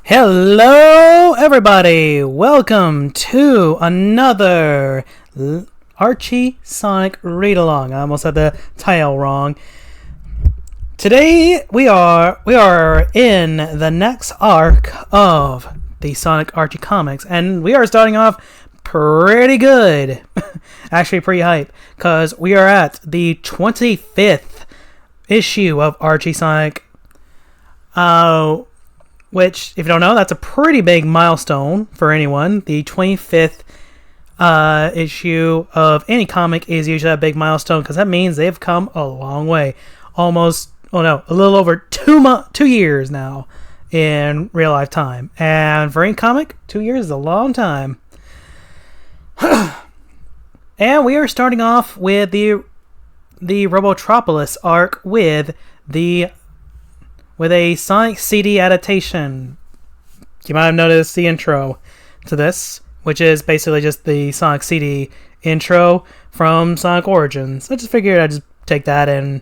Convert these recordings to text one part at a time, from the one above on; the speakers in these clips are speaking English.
Hello, everybody! Welcome to another Archie Sonic read-along. I almost had the title wrong. Today we are in the next arc of the Sonic Archie comics, and we are starting off pretty good. Actually, pretty hype, because we are at the 25th issue of Archie Sonic. Which, if you don't know, that's a pretty big milestone for anyone. The 25th issue of any comic is usually a big milestone because that means they've come a long way. A little over 2 years now in real life time. And for any comic, 2 years is a long time. And we are starting off with the Robotropolis arc with a Sonic CD adaptation. You might have noticed the intro to this, which is basically just the Sonic CD intro from Sonic Origins. I just figured I'd just take that and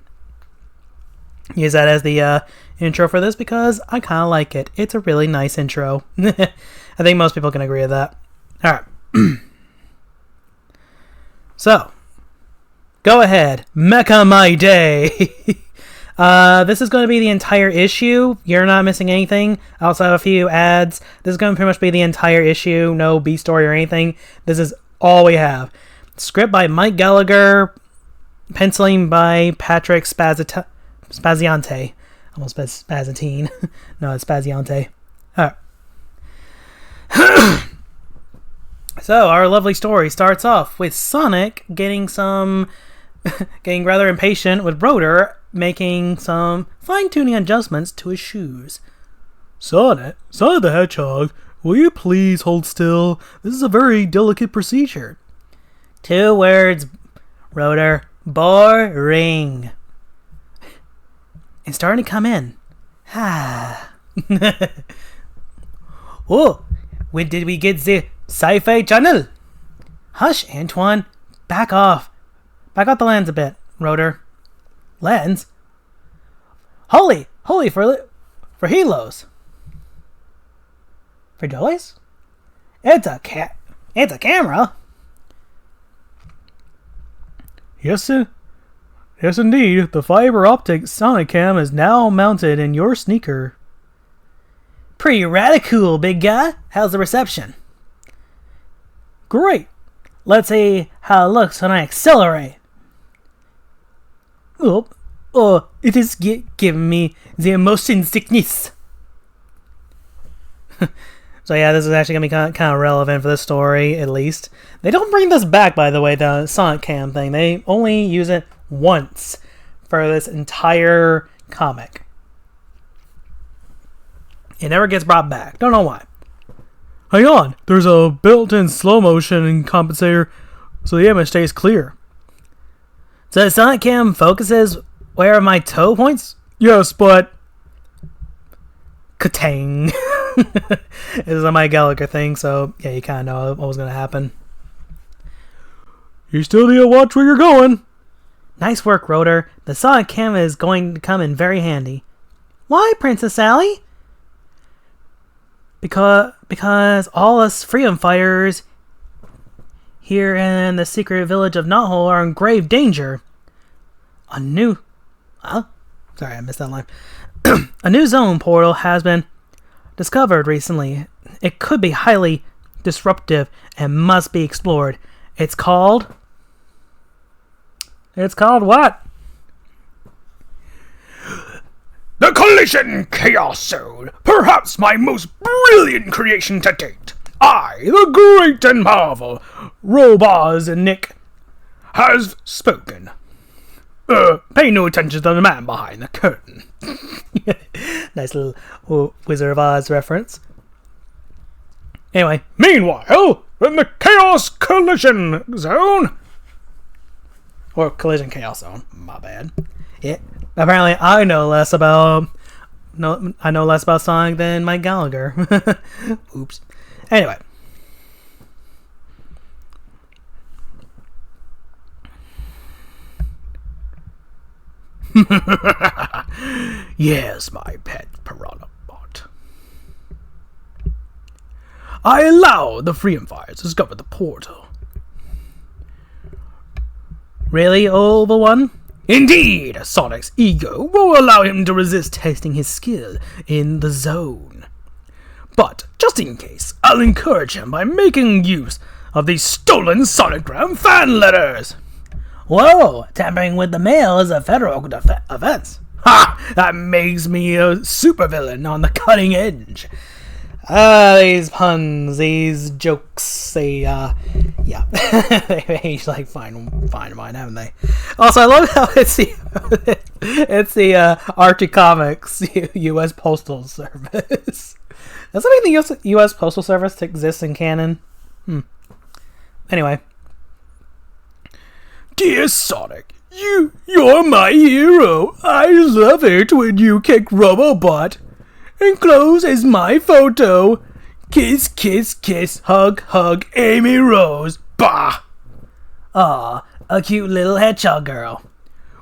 use that as the intro for this because I kind of like it. It's a really nice intro. I think most people can agree with that. Alright. So, go ahead. Mecha My Day! This is going to be the entire issue. You're not missing anything outside of a few ads. This is going to pretty much be the entire issue. No B story or anything. This is all we have. Script by Mike Gallagher. Penciling by Patrick Spaziante. Almost Spazatine. No, it's Spaziante. Alright. So, our lovely story starts off with Sonic getting rather impatient with Rotor making some fine-tuning adjustments to his shoes. Sonic the Hedgehog, will you please hold still? This is a very delicate procedure. 2 words, Rotor. Boring. It's starting to come in. Oh, when did we get the sci-fi channel? Hush, Antoine. Back off. Back off the lens a bit, Rotor. Lens? Holy for helos. For dollies? It's a camera. Yes, indeed. The fiber optic Sonic Cam is now mounted in your sneaker. Pretty radical, big guy. How's the reception? Great. Let's see how it looks when I accelerate. Oh, it is giving me the motion sickness. So yeah, this is actually going to be kind of relevant for the story, at least. They don't bring this back, by the way, the Sonic Cam thing. They only use it once for this entire comic. It never gets brought back. Don't know why. Hang on, there's a built-in slow motion compensator so the image stays clear. So the Sonic Cam focuses where are my toe points? Yes, but... Katang. This is a Mike Gallagher thing, so yeah, you kind of know what was going to happen. You still need to watch where you're going. Nice work, Rotor. The Sonic Cam is going to come in very handy. Why, Princess Sally? Because all us freedom fighters here in the secret village of Knothole are in grave danger. Sorry, I missed that line. A new zone portal has been discovered recently. It could be highly disruptive and must be explored. It's called what? The Collision Chaos Zone, perhaps my most brilliant creation to date. I, the great and marvel, Robotnik, has spoken. Pay no attention to the man behind the curtain. Nice little Wizard of Oz reference. Anyway. Meanwhile, in the Chaos Collision Zone... Or Collision Chaos Zone, my bad. Yeah. Apparently I know less about Sonic than Mike Gallagher. Oops. Anyway. Yes, my pet piranha bot. I allowed the Freedom Fighters to discover the portal. Really, all the one? Indeed, Sonic's ego won't allow him to resist testing his skill in the zone. But, just in case, I'll encourage him by making use of these stolen Sonogram fan letters. Whoa, tampering with the mail is a federal offense. Ha! That makes me a supervillain on the cutting edge. These puns, these jokes, they they've aged like fine wine, haven't they? Also, I love how it's the Archie Comics U.S. Postal Service. Does that mean the U.S. Postal Service exists in canon? Anyway. Dear Sonic, you're my hero. I love it when you kick Robobot. Enclosed is my photo. Kiss, kiss, kiss, hug, hug, Amy Rose. Bah! Aw, a cute little hedgehog girl.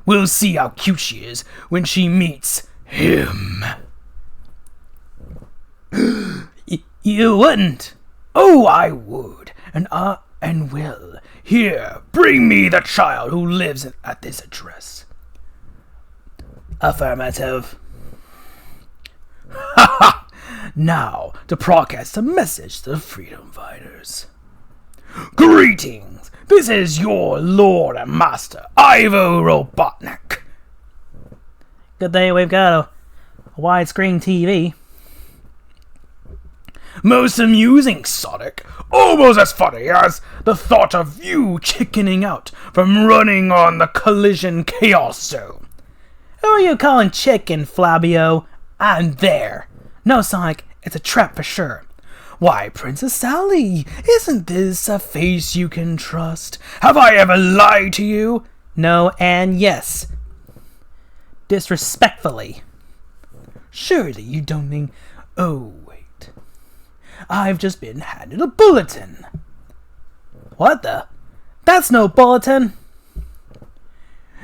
We'll see how cute she is when she meets him. You wouldn't. Oh, I would, and will. Here, bring me the child who lives at this address. Affirmative. Ha ha! Now, to broadcast a message to the Freedom Fighters. Greetings! This is your Lord and Master, Ivo Robotnik. Good day we've got a widescreen TV. Most amusing, Sonic. Almost as funny as the thought of you chickening out from running on the collision chaos zone. Who are you calling chicken, Flabio? I'm there. No, Sonic, it's a trap for sure. Why, Princess Sally, isn't this a face you can trust? Have I ever lied to you? No, and yes. Disrespectfully. Surely you don't think... Oh, wait. I've just been handed a bulletin. What the? That's no bulletin.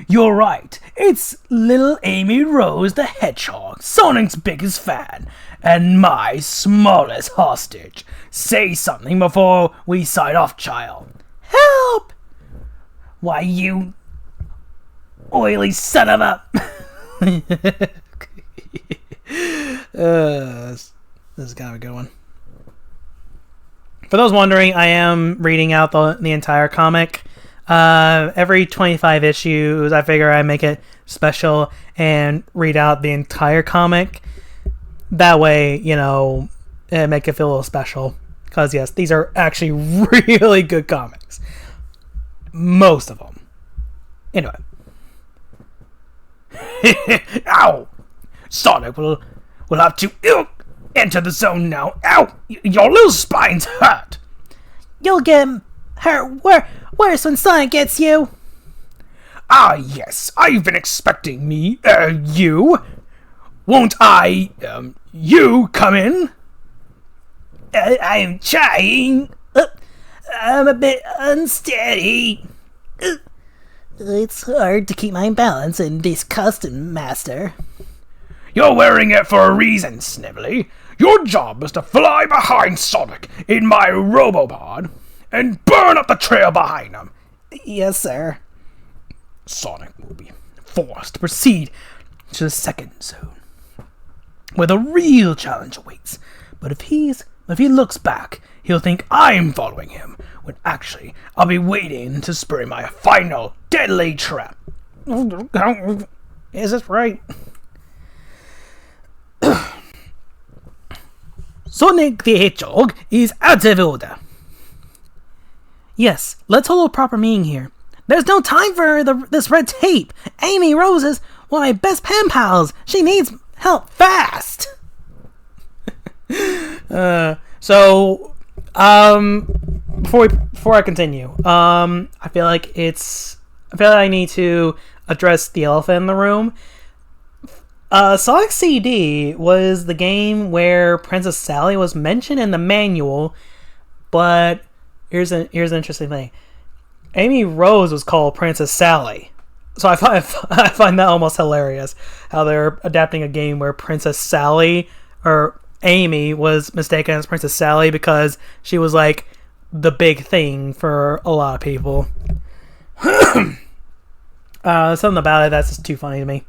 You're right. It's little Amy Rose the Hedgehog, Sonic's biggest fan, and my smallest hostage. Say something before we sign off, child. Help! Why, you oily son of a... This is kind of a good one. For those wondering, I am reading out the entire comic. Every 25 issues, I figure I make it special and read out the entire comic. That way, make it feel a little special. Because, yes, these are actually really good comics. Most of them. Anyway. Ow! Sonic will have to enter the zone now. Ow! Your little spine's hurt. You'll get hurt worse when Sonic gets you. Ah, yes. I've been expecting you. Won't you come in? I'm trying. I'm a bit unsteady. It's hard to keep my balance in this custom, Master. You're wearing it for a reason, Snivelly. Your job is to fly behind Sonic in my Robopod and burn up the trail behind him. Yes, sir. Sonic will be forced to proceed to the second zone, where the real challenge awaits. But if he looks back, he'll think I'm following him, when actually I'll be waiting to spring my final deadly trap. Is this right? Sonic the Hedgehog is out of order. Yes, let's hold a proper meeting here. There's no time for this red tape. Amy Rose is one of my best pen pals. She needs help fast. Before I continue, I feel like I need to address the elephant in the room. Sonic CD was the game where Princess Sally was mentioned in the manual, but here's an interesting thing. Amy Rose was called Princess Sally. So I find that almost hilarious, how they're adapting a game where Princess Sally, or Amy was mistaken as Princess Sally because she was like the big thing for a lot of people. Something about it that's just too funny to me.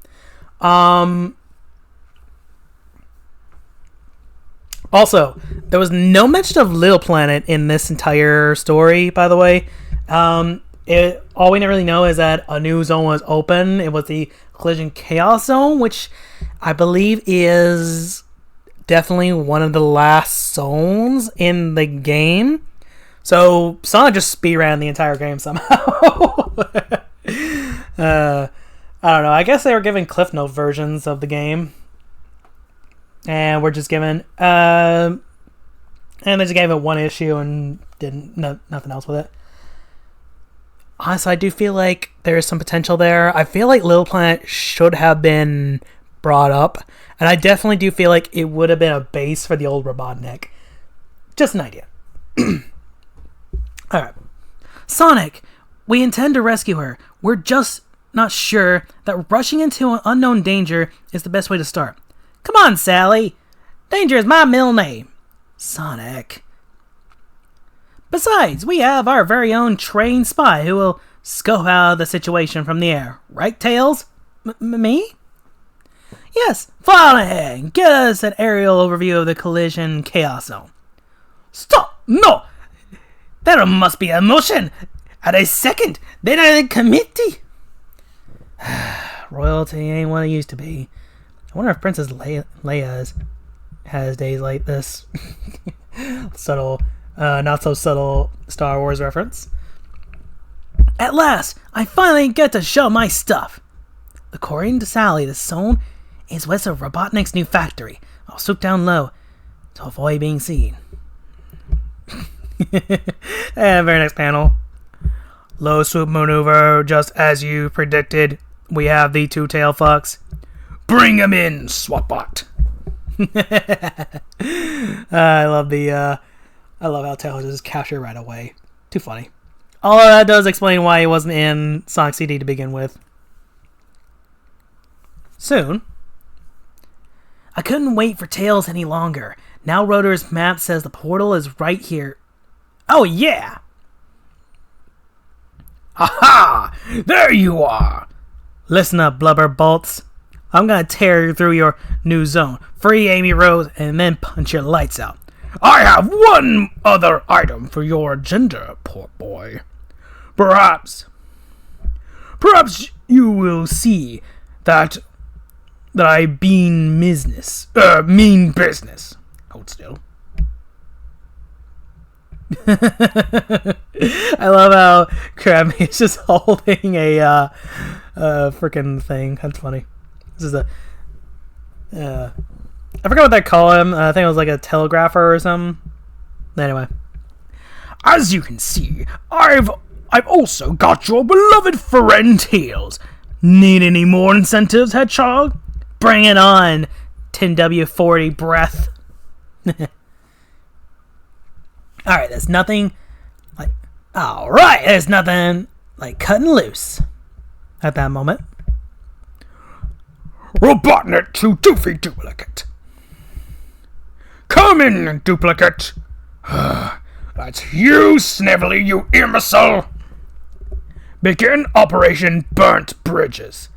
Also, there was no mention of Little Planet in this entire story, by the way. All we really know is that a new zone was open. It was the Collision Chaos Zone, which I believe is definitely one of the last zones in the game. So Sonic just speedran the entire game somehow. I don't know. I guess they were giving Cliff Note versions of the game. And we're just given... and they just gave it one issue and nothing else with it. Honestly, I do feel like there is some potential there. I feel like Little Planet should have been brought up. And I definitely do feel like it would have been a base for the old Robotnik. Just an idea. Alright. Sonic, we intend to rescue her. We're just not sure that rushing into an unknown danger is the best way to start. Come on, Sally. Danger is my middle name. Sonic. Besides, we have our very own trained spy who will scope out the situation from the air. Right, Tails? Me? Yes, fly on ahead and get us an aerial overview of the Collision Chaos Zone. Stop! No! There must be a motion! At a second, then I committee! Royalty ain't what it used to be. I wonder if Princess Leia has days like this. Subtle, not so subtle Star Wars reference. At last, I finally get to show my stuff. According to Sally, the zone is west of Robotnik's new factory. I'll swoop down low to avoid being seen. And very next panel. Low swoop maneuver, just as you predicted. We have the two-tail fox. Bring him in, Swapbot. I love how Tails is captured right away. Too funny. Although that does explain why he wasn't in Sonic CD to begin with. Soon. I couldn't wait for Tails any longer. Now Rotor's map says the portal is right here. Oh yeah! Aha! There you are! Listen up, blubber bolts. I'm gonna tear through your new zone, free Amy Rose, and then punch your lights out. I have one other item for your agenda, poor boy. Perhaps you will see that I mean business. Hold still. I love how Krabby is just holding a freaking thing. That's funny. This is a I forgot what they call him. I think it was like a telegrapher or something. Anyway, as you can see, I've also got your beloved friend Tails. Need any more incentives, Hedgehog? Bring it on, 10W40 breath. Alright, there's nothing like cutting loose at that moment. Robotnik to Doofy Duplicate. Come in, Duplicate. That's you, Snively, you imbecile. Begin Operation Burnt Bridges.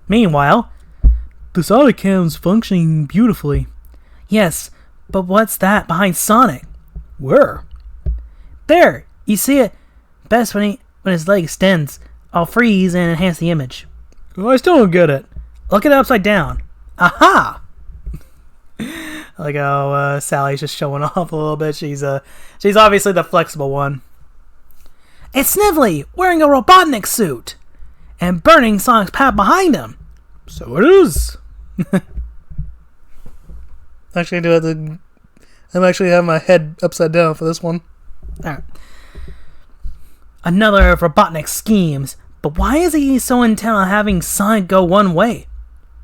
Meanwhile, the Sonic cam's functioning beautifully. Yes, but what's that behind Sonic? Where? There, you see it. Best when his leg extends. I'll freeze and enhance the image. Oh, I still don't get it. Look at it upside down. Aha! Like how Sally's just showing off a little bit. She's obviously the flexible one. It's Snively wearing a Robotnik suit and burning Sonic's path behind him. So it is. Actually, I'm actually having my head upside down for this one. Alright. Another of Robotnik's schemes, but why is he so intent on having Sonic go one way?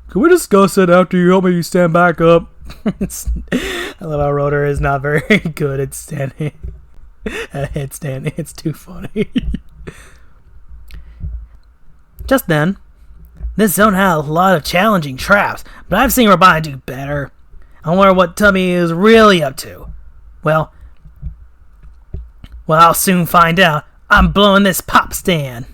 Can we discuss it after you help me stand back up? I love how Rotor is not very good at standing. At headstanding. It's too funny. Just then, This zone had a lot of challenging traps, but I've seen Robot do better. I wonder what Tubby is really up to. Well, I'll soon find out. I'm blowing this pop stand.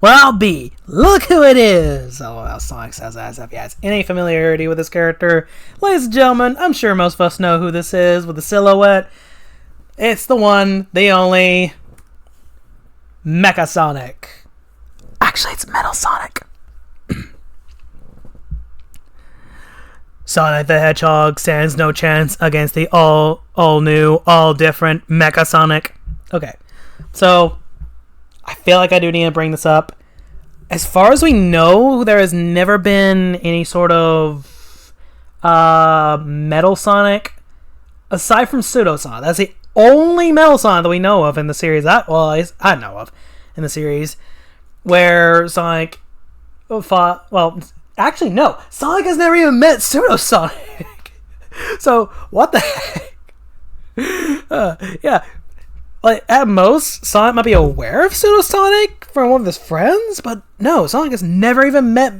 Well, I'll be. Look who it is. Oh, well, Sonic says as if he has any familiarity with this character. Ladies and gentlemen, I'm sure most of us know who this is with the silhouette. It's the one, the only, Mecha Sonic. Actually, it's Metal Sonic. Sonic the Hedgehog stands no chance against the all new, all different Mecha Sonic. Okay, so I feel like I do need to bring this up. As far as we know, there has never been any sort of Metal Sonic aside from Pseudo Sonic. That's the only Metal Sonic that we know of in the series. I know of in the series where Sonic fought. Well, actually, no. Sonic has never even met Pseudo Sonic. So what the heck? Yeah. Like, at most, Sonic might be aware of Pseudo Sonic from one of his friends, but no, Sonic has never even met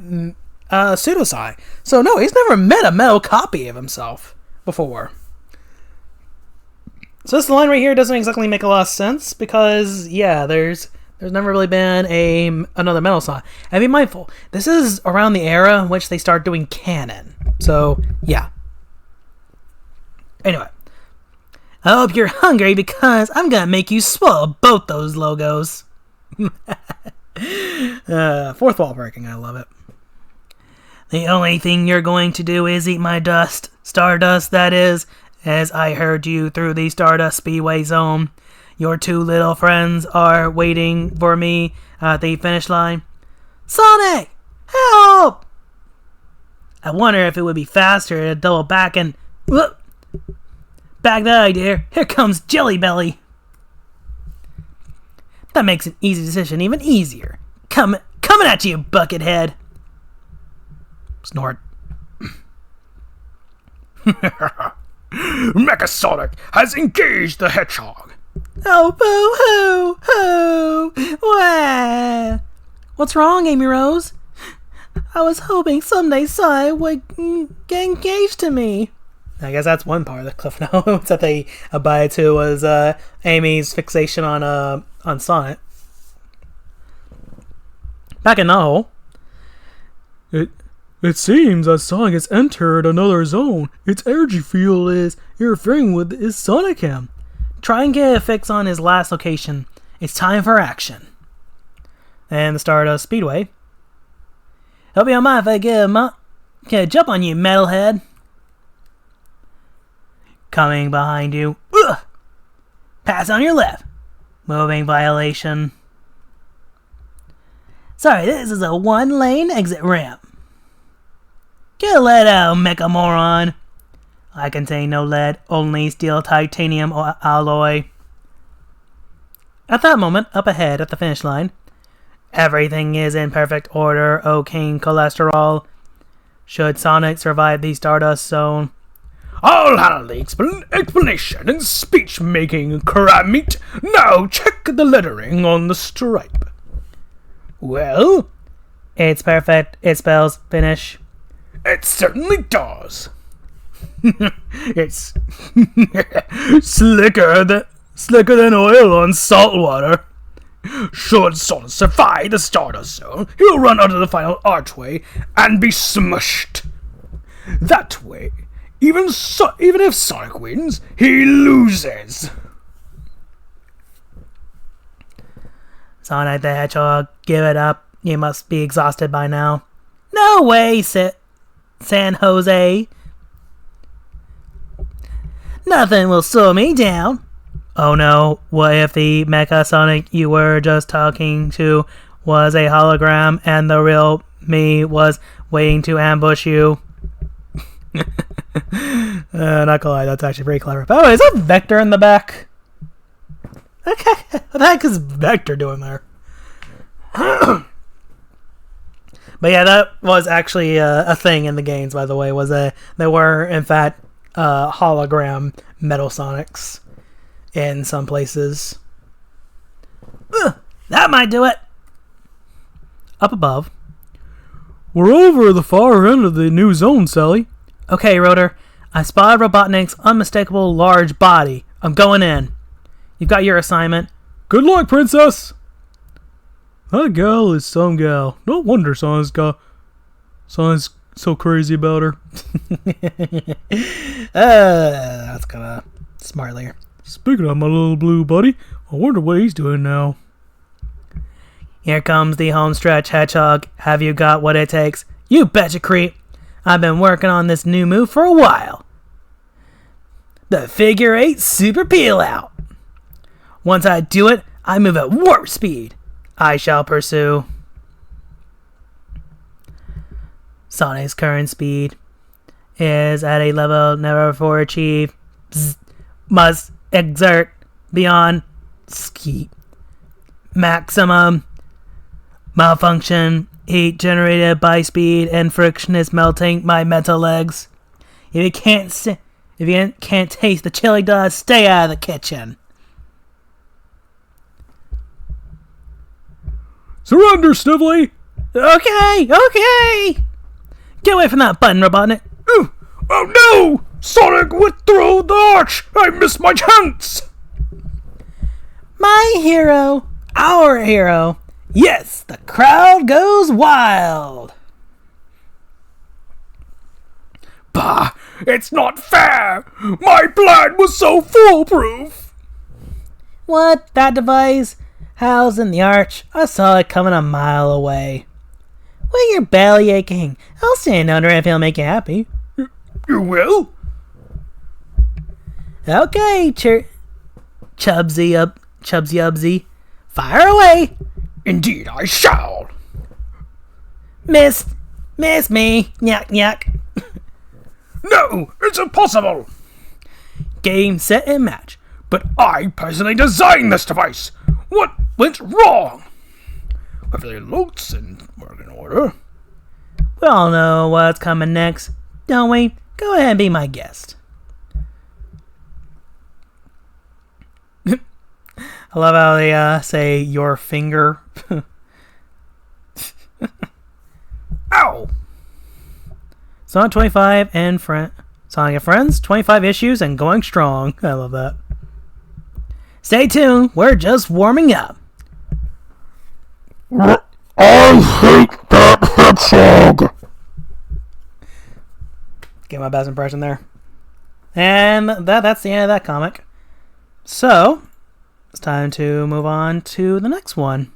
Pseudo Sonic. So no, he's never met a metal copy of himself before. So this line right here doesn't exactly make a lot of sense because, yeah, there's never really been another Metal Sonic. And be mindful, this is around the era in which they start doing canon. So, yeah. Anyway. I hope you're hungry because I'm gonna make you swallow both those logos. Fourth wall breaking, I love it. The only thing you're going to do is eat my dust. Stardust, that is, as I heard you through the Stardust Speedway Zone. Your two little friends are waiting for me at the finish line. Sonic! Help! I wonder if it would be faster to double back and... Whoop! Back that idea. Here comes Jelly Belly. That makes an easy decision even easier. Coming at you, Buckethead. Snort. Mecha Sonic has engaged the Hedgehog. Oh, boo-hoo! Wah! What's wrong, Amy Rose? I was hoping someday Sonic would get engaged to me. I guess that's one part of the cliff notes that they abide to was Amy's fixation on Sonic. Back in Null. It seems that Sonic has entered another zone. Its energy field is interfering with his Sonic Cam. Try and get a fix on his last location. It's time for action. And the Stardust Speedway. Hope you don't mind if I get a jump on you, metalhead. Coming behind you. Ugh! Pass on your left. Moving violation. Sorry, this is a one-lane exit ramp. Get lead out, mecha moron. I contain no lead, only steel titanium alloy. At that moment, up ahead at the finish line, everything is in perfect order, O King Cholesterol. Should Sonic survive the Stardust Zone, I'll handle the explanation and speech-making, crab meat. Now check the lettering on the stripe. Well? It's perfect. It spells finish. It certainly does. It's slicker than oil on salt water. Should Sonic survive the Stardust Zone, he'll run under the final archway and be smushed. That way, even if Sonic wins, he loses. Sonic the Hedgehog, give it up. You must be exhausted by now. No way, San Jose. Nothing will slow me down. Oh no, what if the Mecha Sonic you were just talking to was a hologram and the real me was waiting to ambush you? Not gonna lie, that's actually very clever. Oh, is that Vector in the back? Okay, what the heck is Vector doing there? But yeah, that was actually a thing in the games, by the way, was there were, in fact, hologram Metal Sonics in some places. That might do it! Up above, We're over the far end of the new zone, Sally. Okay, Rotor. I spotted Robotnik's unmistakable large body. I'm going in. You've got your assignment. Good luck, Princess. That gal is some gal. No wonder Sonic's so crazy about her. That's kind of smart later. Speaking of my little blue buddy, I wonder what he's doing now. Here comes the homestretch, Hedgehog. Have you got what it takes? You betcha, creep. I've been working on this new move for a while. The figure 8 super peel out. Once I do it, I move at warp speed. I shall pursue. Sonic's current speed is at a level never before achieved. Must exert beyond ski. Maximum malfunction. Heat generated by speed and friction is melting my metal legs. If you can't taste the chili dust, stay out of the kitchen. Surrender, Snively! Okay! Get away from that button, Robotnik. Oh no! Sonic withdrew the arch! I missed my chance! My hero, our hero. Yes, the crowd goes wild. Bah! It's not fair! My plan was so foolproof! What? That device? Housed in the arch? I saw it coming a mile away. Well, you're belly aching. I'll stand under it if it'll make you happy. You will? Okay, Chubsy. Fire away! Indeed I shall! Miss me. Yuck. No, it's impossible! Game, set, and match. But I personally designed this device! What went wrong? Everything looks in working order. We all know what's coming next, don't we? Go ahead and be my guest. I love how they say your finger. Ow! Sonic 25 and Sonic and Friends, 25 issues and going strong. I love that. Stay tuned, we're just warming up. I hate that hedgehog! Get my best impression there. And that's the end of that comic. So, it's time to move on to the next one.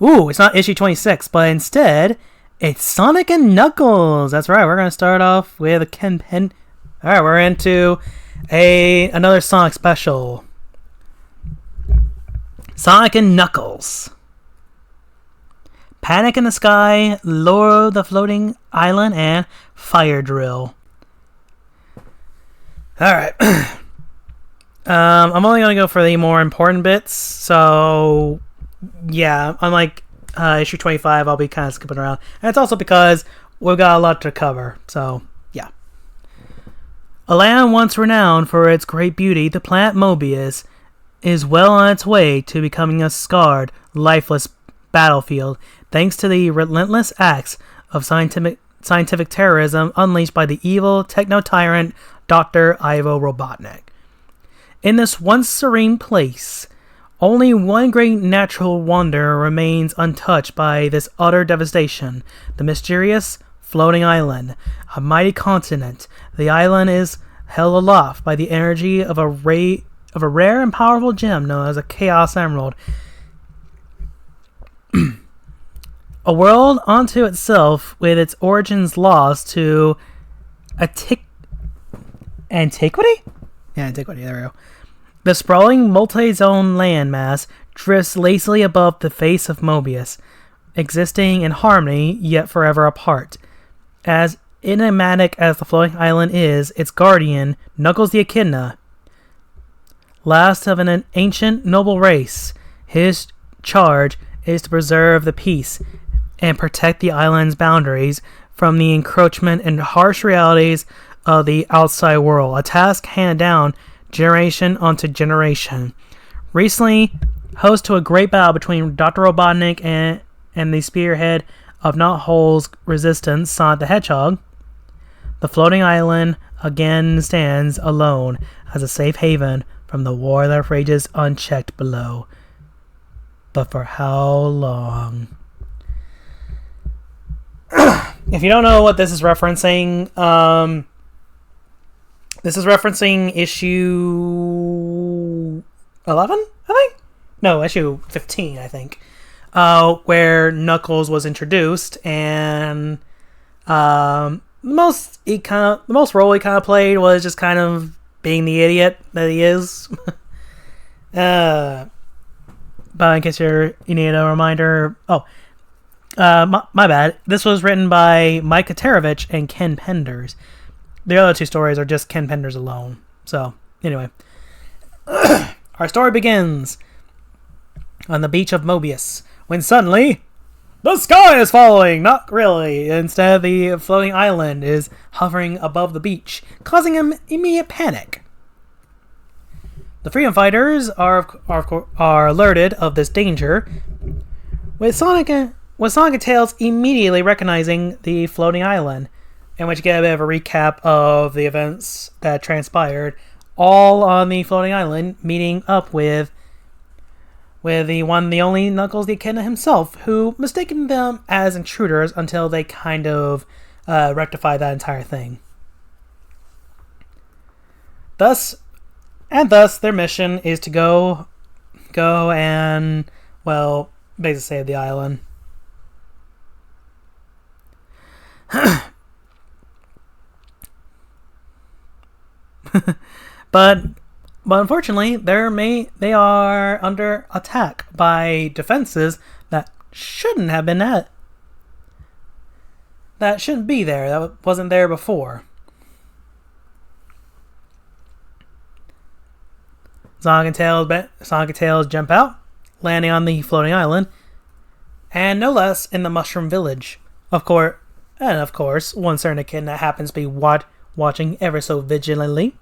Ooh, it's not issue 26, but instead, it's Sonic and Knuckles. That's right, we're going to start off with a Ken. Alright, we're into another Sonic special. Sonic and Knuckles. Panic in the Sky, Lure the Floating Island, and Fire Drill. Alright. I'm only going to go for the more important bits, so yeah, unlike issue 25, I'll be kind of skipping around. And it's also because we've got a lot to cover, so yeah. A land once renowned for its great beauty, the planet Mobius is well on its way to becoming a scarred, lifeless battlefield, thanks to the relentless acts of scientific terrorism unleashed by the evil techno-tyrant Dr. Ivo Robotnik. In this once serene place, only one great natural wonder remains untouched by this utter devastation: the mysterious floating island, a mighty continent. The island is held aloft by the energy of a rare and powerful gem known as a Chaos Emerald. A world unto itself, with its origins lost to antiquity? Yeah, antiquity, there we go. The sprawling multi-zone landmass drifts lazily above the face of Mobius, existing in harmony yet forever apart. As enigmatic as the floating island is, its guardian, Knuckles the Echidna, last of an ancient noble race, his charge is to preserve the peace and protect the island's boundaries from the encroachment and harsh realities of the outside world, a task handed down generation onto generation. Recently, host to a great battle between Dr. Robotnik and the spearhead of Knothole's resistance, Sonic the Hedgehog, the floating island again stands alone as a safe haven from the war that rages unchecked below. But for how long? If you don't know what this is referencing, this is referencing issue 11, I think? No, issue 15, I think. Where Knuckles was introduced, and the most role he kind of played was just kind of being the idiot that he is. But in case you need a reminder, my bad. This was written by Mike Katerovich and Ken Penders. The other two stories are just Ken Penders alone. So, anyway. Our story begins on the beach of Mobius, when suddenly, the sky is falling! Not really. Instead, the floating island is hovering above the beach, causing him immediate panic. The freedom fighters are alerted of this danger, with Sonic and Tails immediately recognizing the floating island, in which you get a bit of a recap of the events that transpired, all on the floating island, meeting up with the one, the only Knuckles the Echidna himself, who mistaken them as intruders until they kind of rectify that entire thing. Thus, their mission is to go and, well, basically save the island. But unfortunately, they are under attack by defenses that shouldn't have been that shouldn't be there. That wasn't there before. Sonic and Tails jump out, landing on the floating island, and no less in the Mushroom Village. Of course, one certain echidna happens to be watching ever so vigilantly.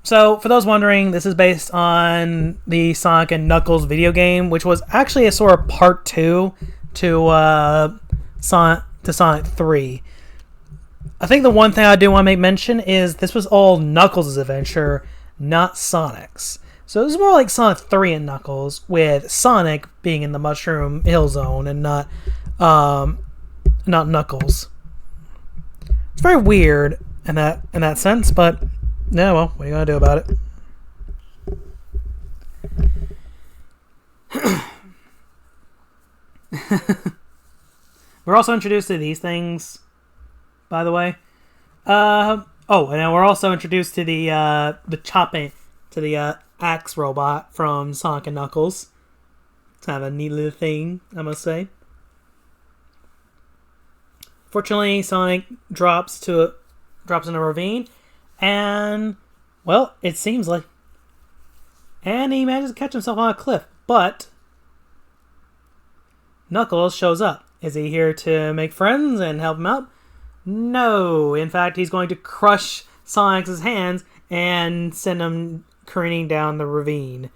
So, for those wondering, this is based on the Sonic and Knuckles video game, which was actually a sort of part 2 to Sonic 3. I think the one thing I do want to make mention is this was all Knuckles' adventure, not Sonic's. So it was more like Sonic 3 and Knuckles, with Sonic being in the Mushroom Hill Zone and not Knuckles. It's very weird in that sense, but yeah, well, what are you gonna do about it? We're also introduced to these things, by the way. And then we're also introduced to the axe robot from Sonic and Knuckles. It's kind of a neat little thing, I must say. Fortunately, Sonic drops in a ravine, and, well, it seems like... And he manages to catch himself on a cliff, but Knuckles shows up. Is he here to make friends and help him out? No. In fact, he's going to crush Sonic's hands and send him careening down the ravine.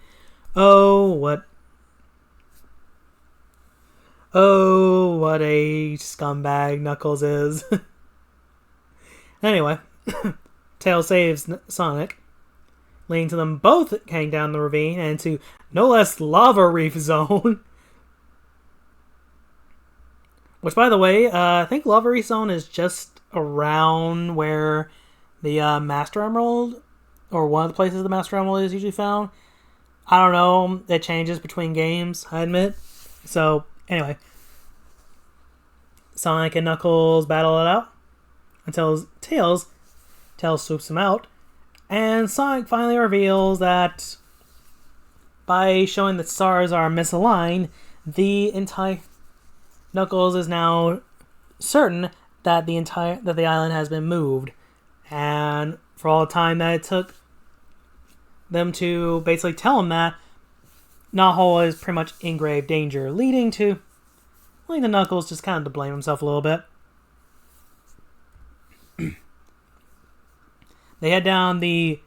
Oh, what a scumbag Knuckles is. Anyway, Tails saves Sonic, leading to them both heading down the ravine and into no less Lava Reef Zone. Which, by the way, I think Lava Reef Zone is just around where the Master Emerald, or one of the places the Master Emerald is usually found. I don't know. It changes between games, I admit. So, anyway. Sonic and Knuckles battle it out until Tails swoops him out. And Sonic finally reveals that by showing that stars are misaligned, Knuckles is now certain that the island has been moved, and for all the time that it took them to basically tell him that, Knothole is pretty much in grave danger, leading to Knuckles just kind of to blame himself a little bit. They head down the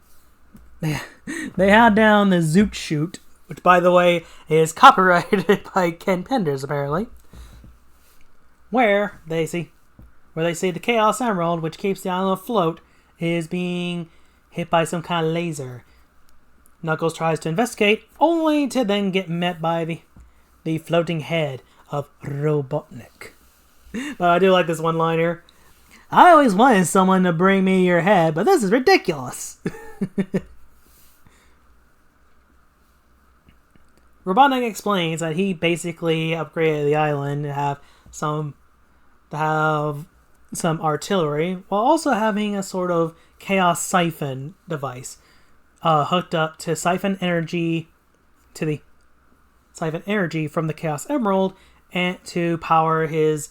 Zoot Shoot, which, by the way, is copyrighted by Ken Penders, apparently. where they see the Chaos Emerald, which keeps the island afloat, is being hit by some kind of laser. Knuckles tries to investigate, only to then get met by the floating head of Robotnik. But I do like this one-liner. I always wanted someone to bring me your head, but this is ridiculous. Robotnik explains that he basically upgraded the island to have some artillery, while also having a sort of chaos siphon device hooked up to siphon energy from the Chaos Emerald and to power his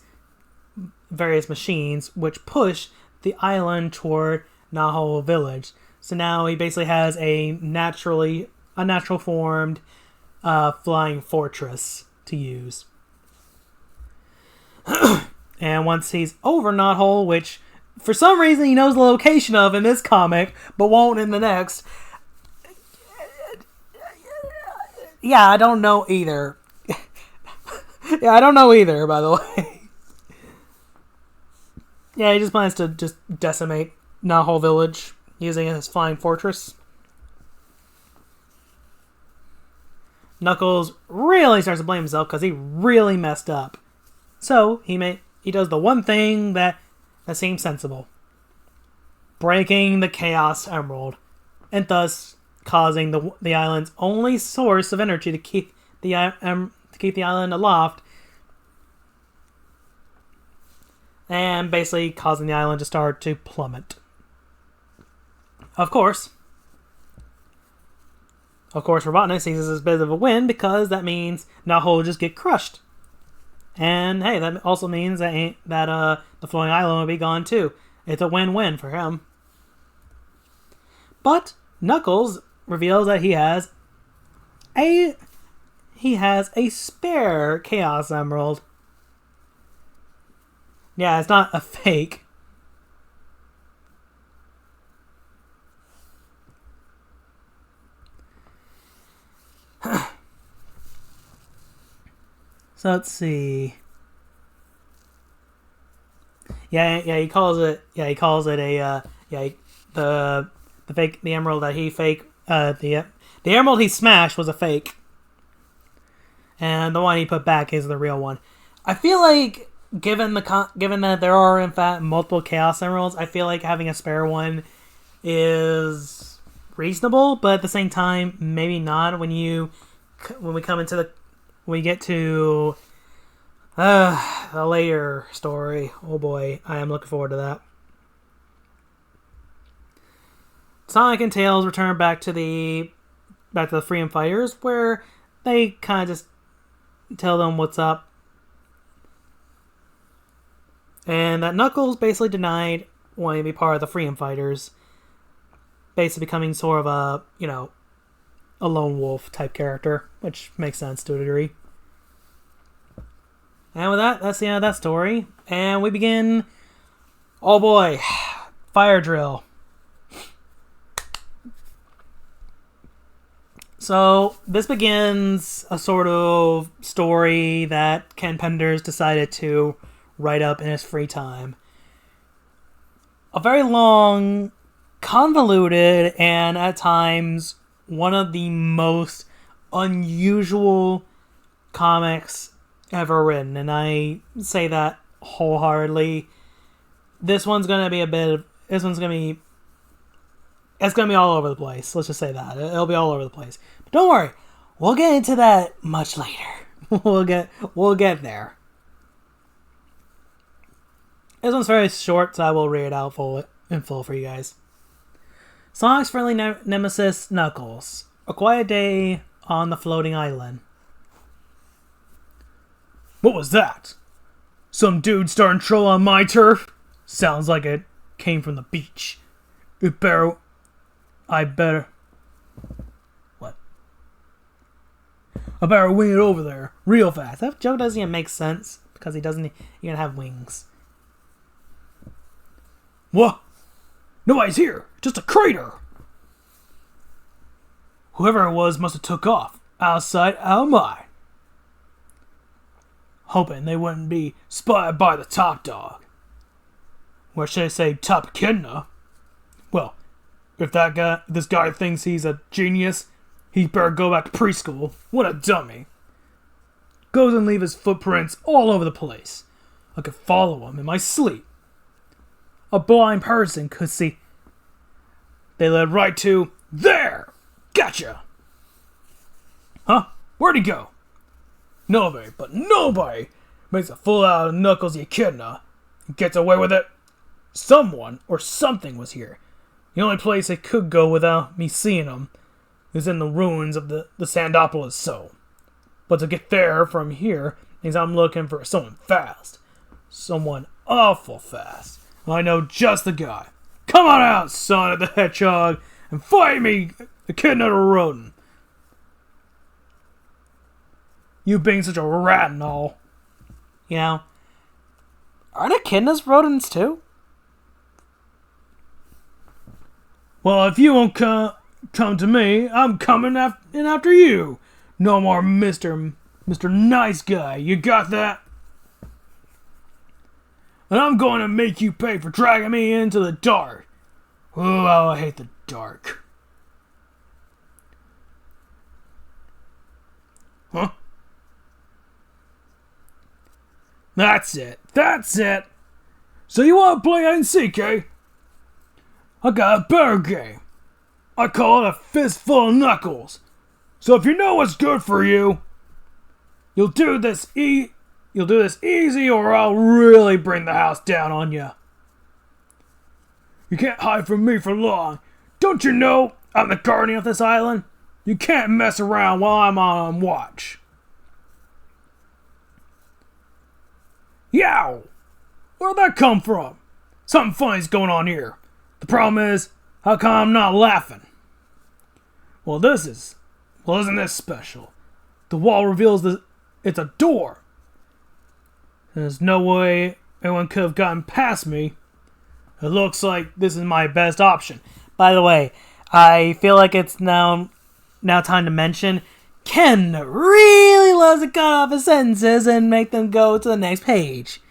various machines, which push the island toward Naho Village. So now he basically has a natural formed flying fortress to use. And once he's over Knothole, which for some reason he knows the location of in this comic, but won't in the next. Yeah, I don't know either. By the way. Yeah, he just plans to just decimate Knothole Village using his flying fortress. Knuckles really starts to blame himself because he really messed up. So he does the one thing that seems sensible. Breaking the Chaos Emerald. And thus causing the island's only source of energy to keep the island aloft. And basically causing the island to start to plummet. Of course, Robotnik sees this as a bit of a win because that means Naho will just get crushed. And hey, that also means that the floating island will be gone too. It's a win-win for him. But Knuckles reveals that he has a spare Chaos Emerald. Yeah, it's not a fake. So let's see. He calls it the emerald that he fake. The emerald he smashed was a fake, and the one he put back is the real one. I feel like given that there are in fact multiple Chaos Emeralds, I feel like having a spare one is reasonable, but at the same time, maybe not when we get to the later story. Oh boy, I am looking forward to that. Sonic and Tails return back to the Freedom Fighters, where they kind of just tell them what's up. And that Knuckles basically denied wanting to be part of the Freedom Fighters. Basically becoming sort of a lone wolf type character, which makes sense to a degree. And with that, that's the end of that story. And we begin... Oh boy. Fire drill. So, this begins a sort of story that Ken Penders decided to write up in his free time. A very long, convoluted, and at times one of the most unusual comics ever written, and I say that wholeheartedly. It's gonna be all over the place. Let's just say that it'll be all over the place. But don't worry, we'll get into that much later. We'll get there. This one's very short, so I will read it out in full for you guys. Sonic's friendly nemesis, Knuckles. A quiet day on the floating island. What was that? Some dude starting trouble on my turf? Sounds like it came from the beach. I better wing it over there real fast. That joke doesn't even make sense because he doesn't even have wings. What? Nobody's here. Just a crater. Whoever it was must have took off. Outside, out of mine. hoping they wouldn't be spotted by the top dog. Or should I say top echidna? Well, if this guy thinks he's a genius, he better go back to preschool. What a dummy. Goes and leave his footprints all over the place. I could follow him in my sleep. A blind person could see. They led right to there! Gotcha! Huh? Where'd he go? Nobody, but nobody makes a fool out of Knuckles the Echidna and gets away with it. Someone or something was here. The only place it could go without me seeing him is in the ruins of the Sandopolis Soul. But to get there from here means I'm looking for someone fast. Someone awful fast. I know just the guy. Come on out, Sonic the Hedgehog, and fight me, Echidna the Rodent. You being such a rat and all. You know, aren't echidnas rodents too? Well, if you won't come to me, I'm coming in after you. No more Mr. Nice Guy. You got that? And I'm going to make you pay for dragging me into the dark. Oh, I hate the dark. Huh? That's it. So you want to play hide and seek, eh? I got a better game. I call it a fistful of knuckles. So if you know what's good for you, you'll do this easy, or I'll really bring the house down on you. You can't hide from me for long. Don't you know I'm the guardian of this island? You can't mess around while I'm on watch. Yow! Where'd that come from? Something funny's going on here. The problem is, how come I'm not laughing? Well, isn't this special? The wall reveals it's a door. There's no way anyone could have gotten past me. It looks like this is my best option. By the way, I feel like it's now time to mention Ken really loves to cut off his sentences and make them go to the next page.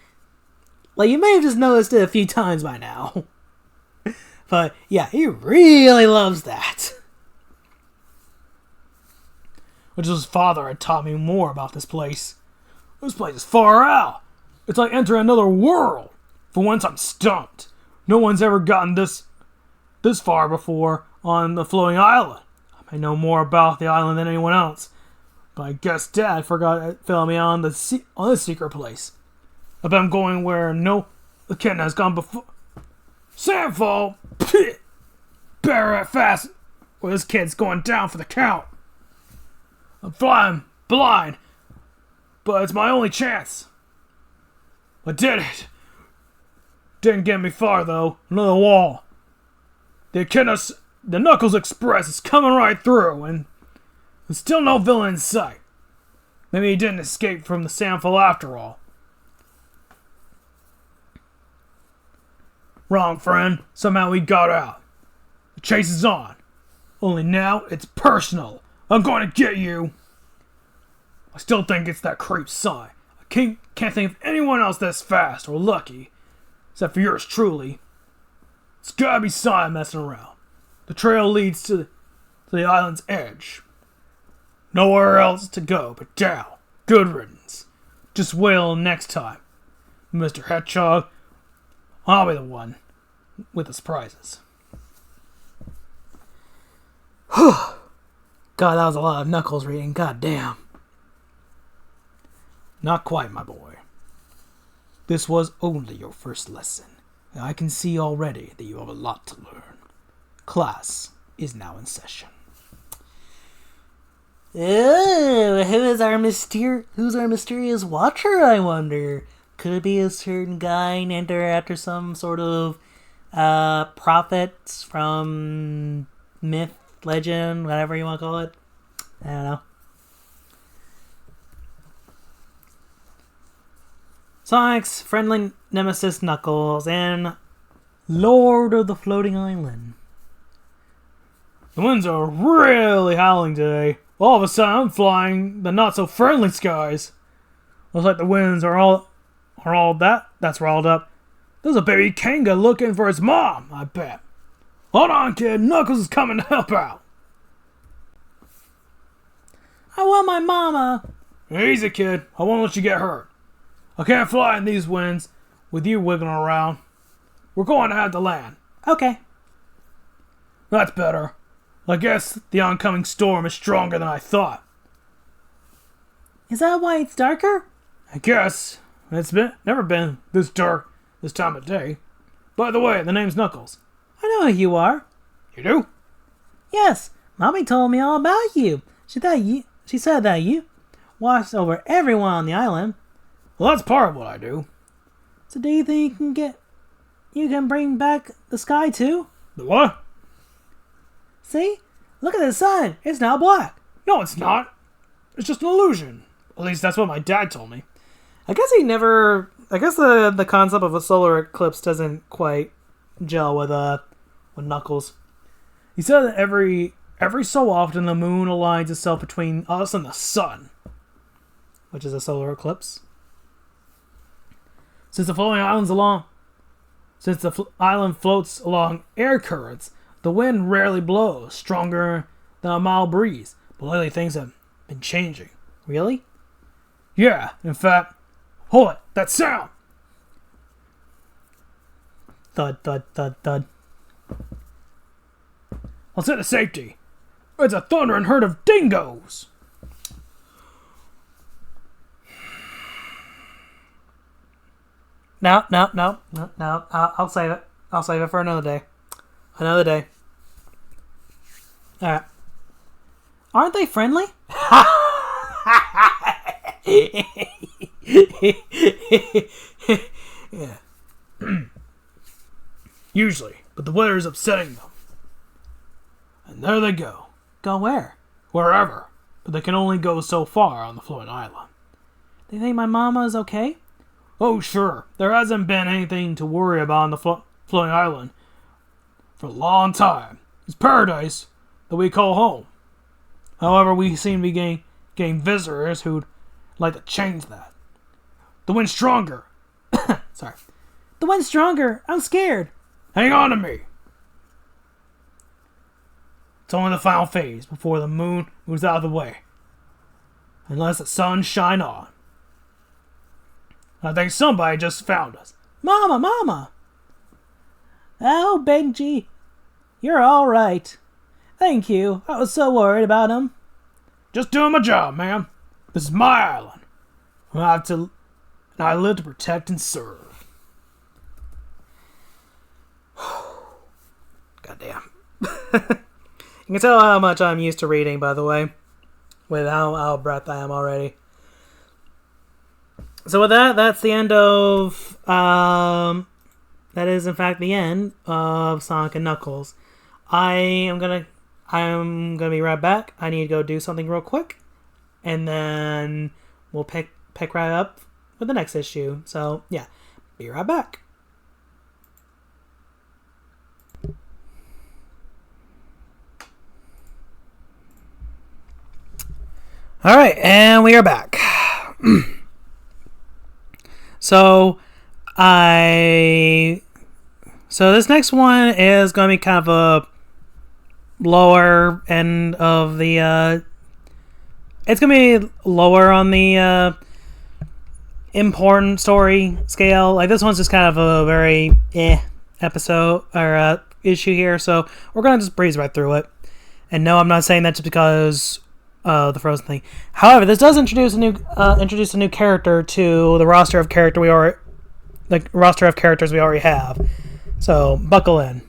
Like, you may have just noticed it a few times by now. But, yeah, he really loves that. Which his father had taught me more about this place. This place is far out. It's like entering another world. For once, I'm stumped. No one's ever gotten this far before on the floating island. I know more about the island than anyone else, but I guess Dad forgot to fill me on this secret place. I bet I'm going where no echidna has gone before. Sandfall! Better at fast, or this kid's going down for the count. I'm flying blind, but it's my only chance. I did it. Didn't get me far though. Another wall. The Knuckles Express is coming right through, and there's still no villain in sight. Maybe he didn't escape from the Sandfall after all. Wrong, friend. Somehow we got out. The chase is on. Only now it's personal. I'm going to get you. I still think it's that creep Sonic. I can't think of anyone else that's fast or lucky, except for yours truly. It's gotta be Sonic messing around. The trail leads to the island's edge. Nowhere else to go but down. Good riddance. Just wait till next time. Mr. Hedgehog, I'll be the one with the surprises. Whew. God, that was a lot of Knuckles reading. God damn. Not quite, my boy. This was only your first lesson, and I can see already that you have a lot to learn. Class is now in session. Oh, who's our mysterious watcher, I wonder? Could it be a certain guy named after some sort of prophet from myth, legend, whatever you want to call it? I don't know. Sonic's friendly nemesis Knuckles and Lord of the Floating Island. The winds are really howling today. All of a sudden, I'm flying the not-so-friendly skies. Looks like the winds that's riled up. There's a baby Kanga looking for his mom, I bet. Hold on, kid. Knuckles is coming to help out. I want my mama. Easy, kid. I won't let you get hurt. I can't fly in these winds with you wiggling around. We're going to have to land. Okay. That's better. I guess the oncoming storm is stronger than I thought. Is that why it's darker? I guess. It's never been this dark this time of day. By the way, the name's Knuckles. I know who you are. You do? Yes, Mommy told me all about you. She said that you watched over everyone on the island. Well, that's part of what I do. So do you think you can bring back the sky too? The what? See? Look at the sun. It's now black. No, it's not. It's just an illusion. At least that's what my dad told me. I guess the concept of a solar eclipse doesn't quite gel with Knuckles. He said that every so often the moon aligns itself between us and the sun, which is a solar eclipse. Since the island floats along air currents, the wind rarely blows stronger than a mild breeze. But lately things have been changing. Really? Yeah, in fact, hold it, that sound! Thud, thud, thud, thud. I'll set to safety. It's a thundering herd of dingoes! No. I'll save it. I'll save it for another day. Alright. Aren't they friendly? Yeah. Usually, but the weather is upsetting them. And there they go. Go where? Wherever. But they can only go so far on the floating island. They think my mama is okay? Oh, sure. There hasn't been anything to worry about on the floating island for a long time. It's paradise that we call home. However, we seem to be getting visitors who'd like to change that. The wind's stronger. Sorry. The wind's stronger. I'm scared. Hang on to me. It's only the final phase before the moon moves out of the way. Unless the sun shine on. I think somebody just found us. Mama! Oh, Benji. You're alright. Thank you. I was so worried about him. Just doing my job, ma'am. This is my island. I live to protect and serve. Goddamn. You can tell how much I'm used to reading, by the way. With how out of breath I am already. So with that, that's the end of... that is, in fact, the end of Sonic and Knuckles. I'm gonna be right back. I need to go do something real quick. And then we'll pick right up with the next issue. So, yeah. Be right back. Alright, and we are back. So this next one is going to be kind of a lower end of the, it's going to be lower on the, important story scale. Like, this one's just kind of a very, episode, or, issue here, so we're going to just breeze right through it. And no, I'm not saying that just because the Frozen thing. However, this does introduce a new character to the roster of characters we already have. So buckle in.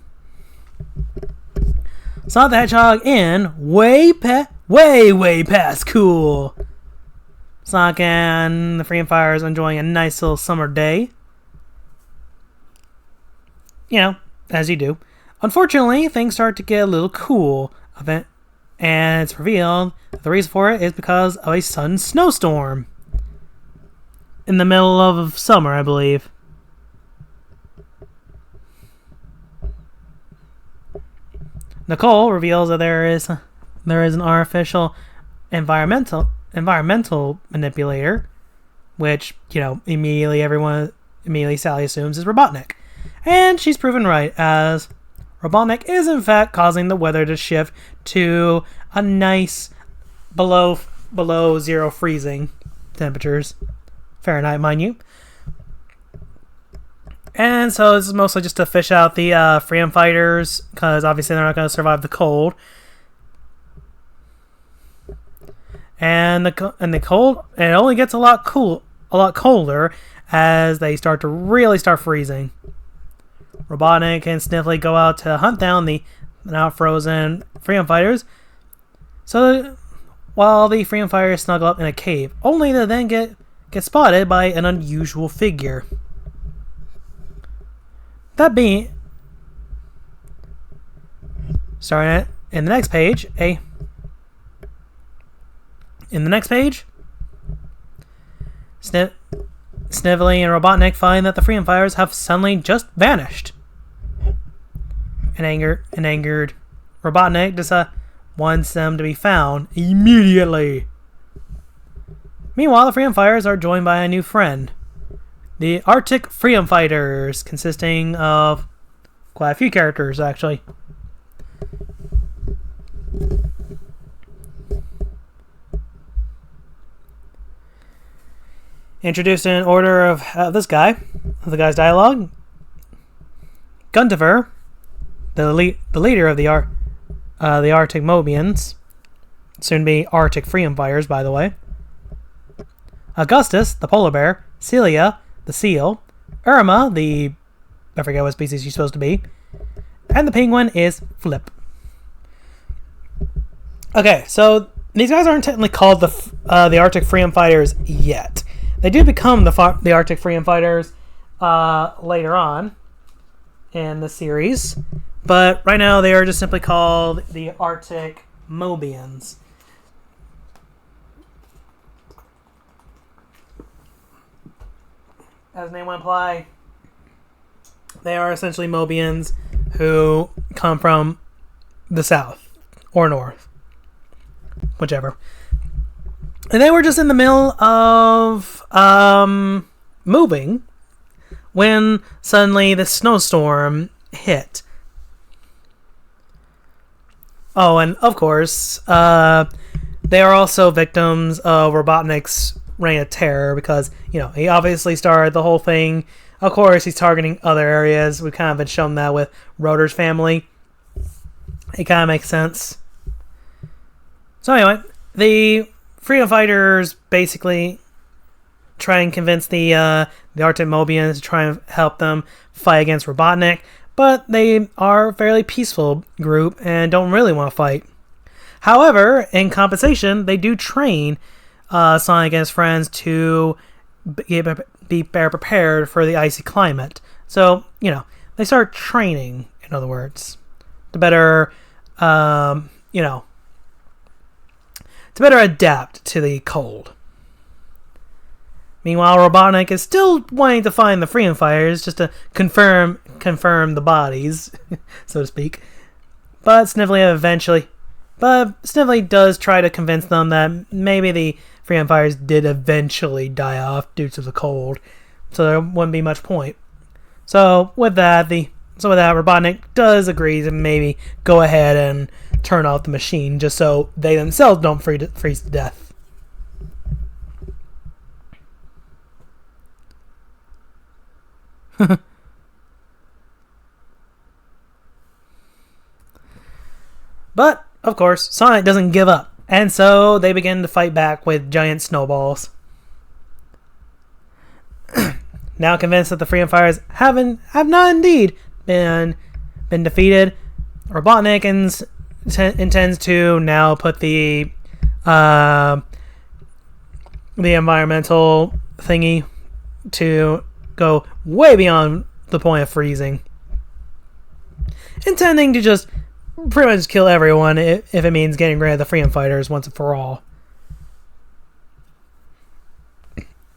Sonic the Hedgehog in way past cool. Sonic and the Freedom Fighters enjoying a nice little summer day. You know, as you do. Unfortunately, things start to get a little cool. And it's revealed that the reason for it is because of a sudden snowstorm. In the middle of summer, I believe. Nicole reveals that there is an artificial environmental manipulator which, immediately Sally assumes is Robotnik. And she's proven right, as Robotnik is in fact causing the weather to shift to a nice below zero freezing temperatures. Fahrenheit, mind you. And so this is mostly just to fish out the freedom fighters, because obviously they're not going to survive the cold. And the cold, and it only gets a lot colder as they start to really start freezing. Robotnik and Sniffly go out to hunt down the now frozen freedom fighters. So while the freedom fighters snuggle up in a cave, only to then get spotted by an unusual figure. That being, starting in the next page, Sniffly and Robotnik find that the freedom fighters have suddenly just vanished. An angered Robotnik wants them to be found immediately. Meanwhile, the freedom fighters are joined by a new friend, the Arctic Freedom Fighters, consisting of quite a few characters, actually. Introduced in order of the guy's dialogue. Guntiver, the leader of the Arctic Mobians, soon to be Arctic Freedom Fighters, by the way. Augustus, the polar bear. Celia, the seal. Irma, I forget what species she's supposed to be. And the penguin is Flip. Okay, so these guys aren't technically called the Arctic Freedom Fighters yet. They do become the Arctic Freedom Fighters later on in the series, but right now they are just simply called the Arctic Mobians. As the name would imply, they are essentially Mobians who come from the south or north, whichever. And they were just in the middle of moving when suddenly the snowstorm hit. Oh, and of course, they are also victims of Robotnik's reign of terror because, he obviously started the whole thing. Of course, he's targeting other areas. We've kind of been shown that with Rotor's family. It kind of makes sense. So anyway, the Freedom Fighters basically try and convince the Arctic Mobians to try and help them fight against Robotnik, but they are a fairly peaceful group and don't really want to fight. However, in compensation, they do train Sonic and his friends to be better prepared for the icy climate. So, they start training, in other words, to better, to better adapt to the cold. Meanwhile, Robotnik is still wanting to find the Freedom Fighters just to confirm the bodies, so to speak. But Sniffly does try to convince them that maybe the Freedom Fighters did eventually die off due to the cold, so there wouldn't be much point. So with that, Robotnik does agree to maybe go ahead and turn off the machine just so they themselves don't freeze to death. But, of course, Sonic doesn't give up, and so they begin to fight back with giant snowballs. Now convinced that the Freedom Fighters have not indeed been defeated, Robotnik intends to now put the environmental thingy to go way beyond the point of freezing, intending to just pretty much kill everyone if it means getting rid of the Freedom Fighters once and for all.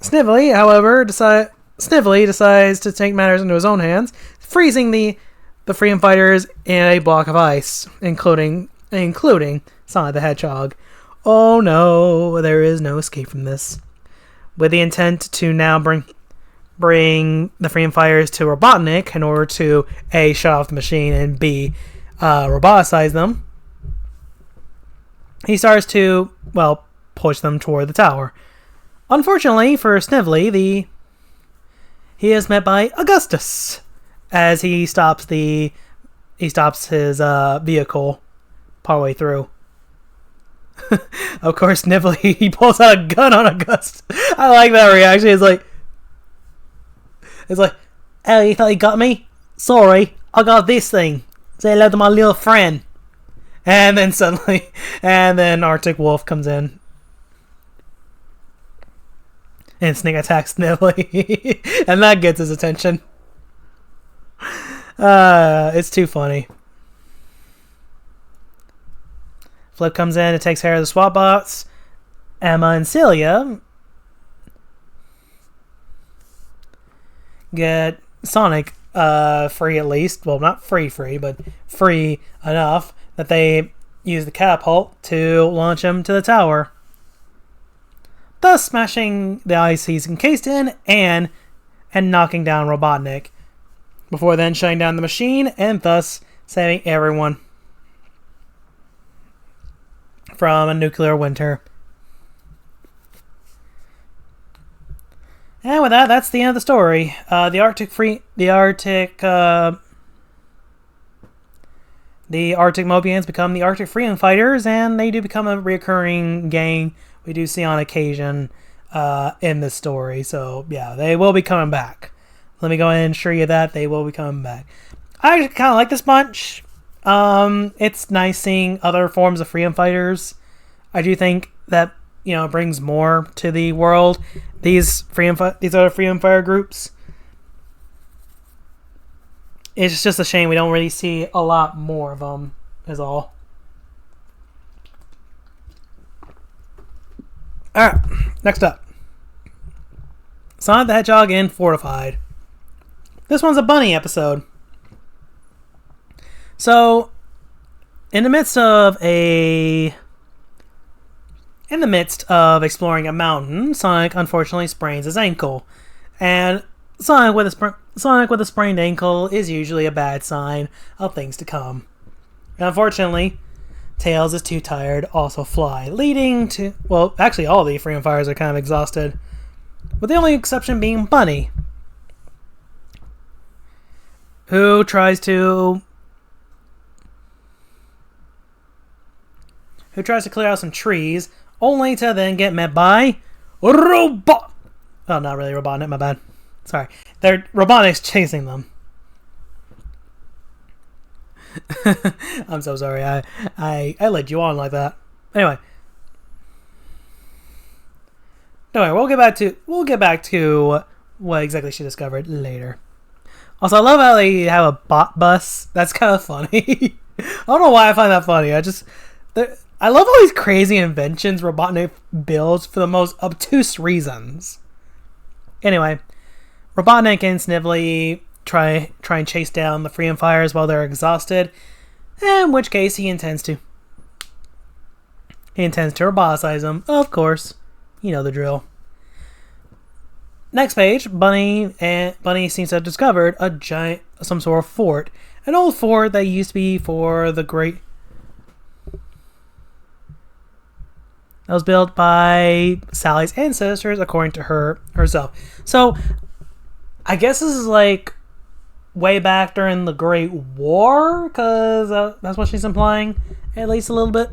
Sniffly, however, decides to take matters into his own hands, freezing the Freedom Fighters in a block of ice, including Sonic the Hedgehog. Oh no, there is no escape from this. with the intent to now bring the freedom fighters to Robotnik in order to A, shut off the machine, and B, roboticize them. He starts to, well, push them toward the tower. Unfortunately for Snively, he is met by Augustus as he stops his vehicle partway through. Of course, Snively, he pulls out a gun on Augustus. I like that reaction. It's like, oh, you thought you got me? Sorry, I got this thing. Say hello to my little friend. And then Arctic Wolf comes in. And Snake attacks Snively. And that gets his attention. It's too funny. Flip comes in and takes care of the SWAT bots. Emma and Celia get Sonic free, at least. Well, not free, but free enough that they use the catapult to launch him to the tower, thus smashing the ice he's encased in and knocking down Robotnik, before then shutting down the machine and thus saving everyone from a nuclear winter. And with that, that's the end of the story. The Arctic Mobians become the Arctic Freedom Fighters, and they do become a recurring gang we do see on occasion in this story. So, yeah, they will be coming back. Let me go ahead and assure you that they will be coming back. I actually kind of like this bunch. It's nice seeing other forms of freedom fighters. I do think that, brings more to the world. These other freedom fighter groups. It's just a shame we don't really see a lot more of them, is all. Alright, next up. Sonic the Hedgehog in Fortified. This one's a bunny episode. So, in the midst of exploring a mountain, Sonic unfortunately sprains his ankle. And Sonic with a sprained ankle is usually a bad sign of things to come. And unfortunately, Tails is too tired to also fly, leading to... Well, actually all the freedom fighters are kind of exhausted, with the only exception being Bunny, who tries to clear out some trees, only to then get met by Robot... Oh, not really Robotnik, my bad. Sorry. Robotnik's chasing them. I'm so sorry. I led you on like that. Anyway. We'll get back to what exactly she discovered later. Also, I love how they have a bot bus. That's kind of funny. I don't know why I find that funny. I love all these crazy inventions Robotnik builds for the most obtuse reasons. Anyway, Robotnik and Snively try and chase down the freedom fighters while they're exhausted, in which case he intends to roboticize them, of course. You know the drill. Next page, Bunny seems to have discovered some sort of fort. An old fort that used to be for the great... That was built by Sally's ancestors, according to herself. So, I guess this is like way back during the Great War, because that's what she's implying, at least a little bit.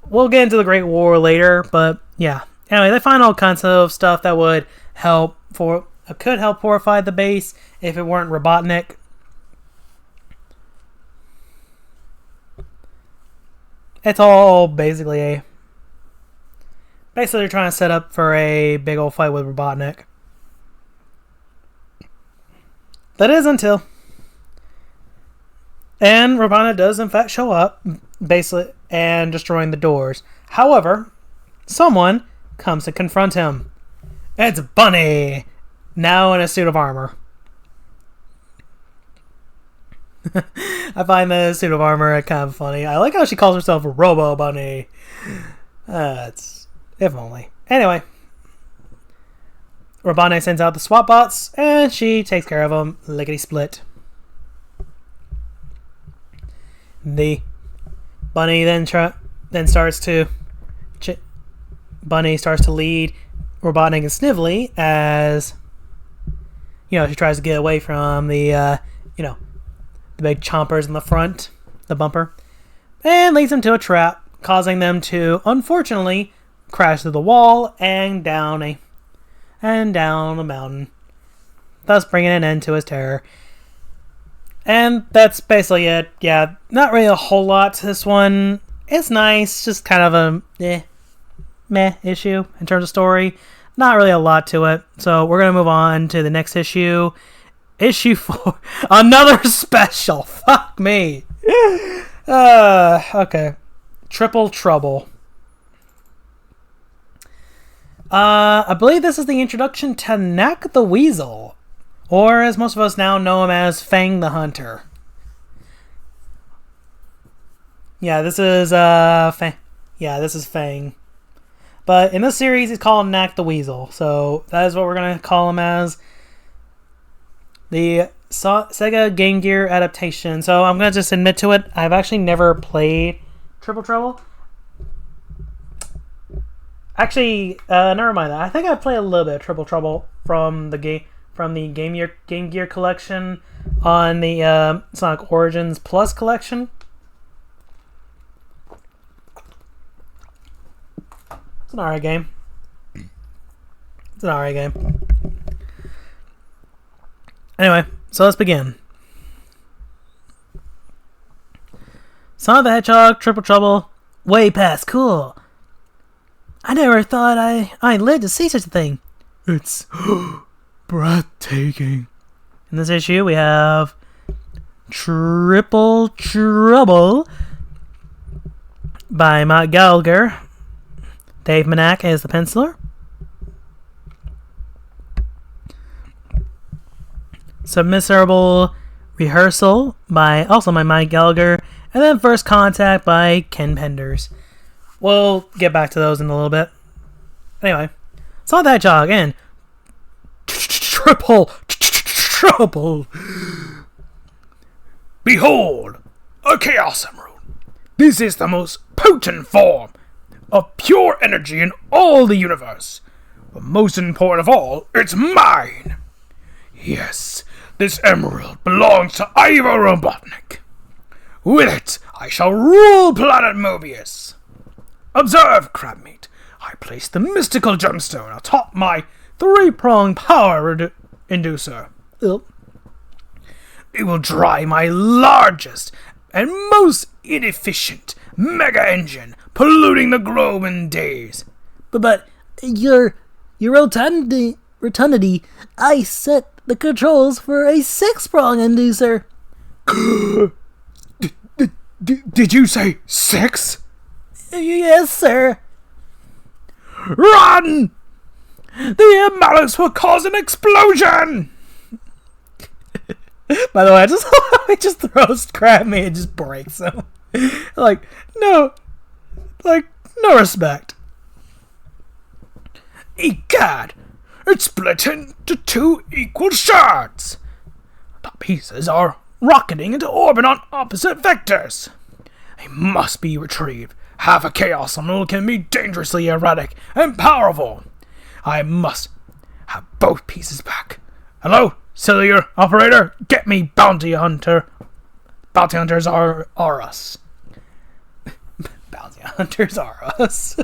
We'll get into the Great War later, but yeah. Anyway, they find all kinds of stuff that could help fortify the base if it weren't Robotnik. It's all basically they're trying to set up for a big old fight with Robotnik. That is until... And Robotnik does in fact show up, basically, and destroying the doors. However, someone comes to confront him. It's Bunny, now in a suit of armor. I find the suit of armor kind of funny. I like how she calls herself Robo Bunny. If only. Anyway, Robotnik sends out the SWAT bots, and she takes care of them lickety-split. The Bunny then starts to lead Robotnik and Snively as she tries to get away from the big chompers in the front, the bumper, and leads them to a trap, causing them to unfortunately crash through the wall and down a mountain, thus bringing an end to his terror. And that's basically it. Yeah, not really a whole lot to this one. It's nice, just kind of a meh issue in terms of story. Not really a lot to it. So we're going to move on to the next issue. Issue 4. Another special. Fuck me. Okay. Triple Trouble. I believe this is the introduction to Knack the Weasel, or as most of us now know him as Fang the Hunter. Yeah, this is Fang. Yeah, this is Fang. But in this series, he's called Knack the Weasel, so that is what we're gonna call him as. The Sega Game Gear adaptation. So I'm gonna just admit to it. I've actually never played Triple Trouble. Actually, never mind that. I think I played a little bit of Triple Trouble from the Game Gear collection on the Sonic Origins Plus collection. It's an alright game. Anyway, so let's begin. Sonic the Hedgehog, Triple Trouble, way past cool. I never thought I'd live to see such a thing. It's breathtaking. In this issue, we have Triple Trouble by Matt Gallagher. Dave Manak is the penciler. Submissible Rehearsal by Mike Gallagher. And then First Contact by Ken Penders. We'll get back to those in a little bit. Anyway, Sonic the Hedgehog and Triple Trouble. Behold, a Chaos Emerald. This is the most potent form of pure energy in all the universe. But most important of all, it's mine. Yes, this emerald belongs to Ivo Robotnik. With it, I shall rule planet Mobius. Observe, Crabmeat. I place the mystical gemstone atop my three-pronged power inducer. It will drive my largest and most inefficient mega engine, polluting the globe in days. But your rotundity, I set the controls for a 6-prong inducer. Did you say 6? Yes, sir. Run! The imbalance will cause an explosion! By the way, I just throws Crabmeat and just breaks him. No respect. Egad! It's split into 2 equal shards. The pieces are rocketing into orbit on opposite vectors. They must be retrieved. Half a Chaos Emerald can be dangerously erratic and powerful. I must have both pieces back. Hello, cellular operator, get me Bounty Hunter. Bounty Hunters are us. Bounty Hunters are us.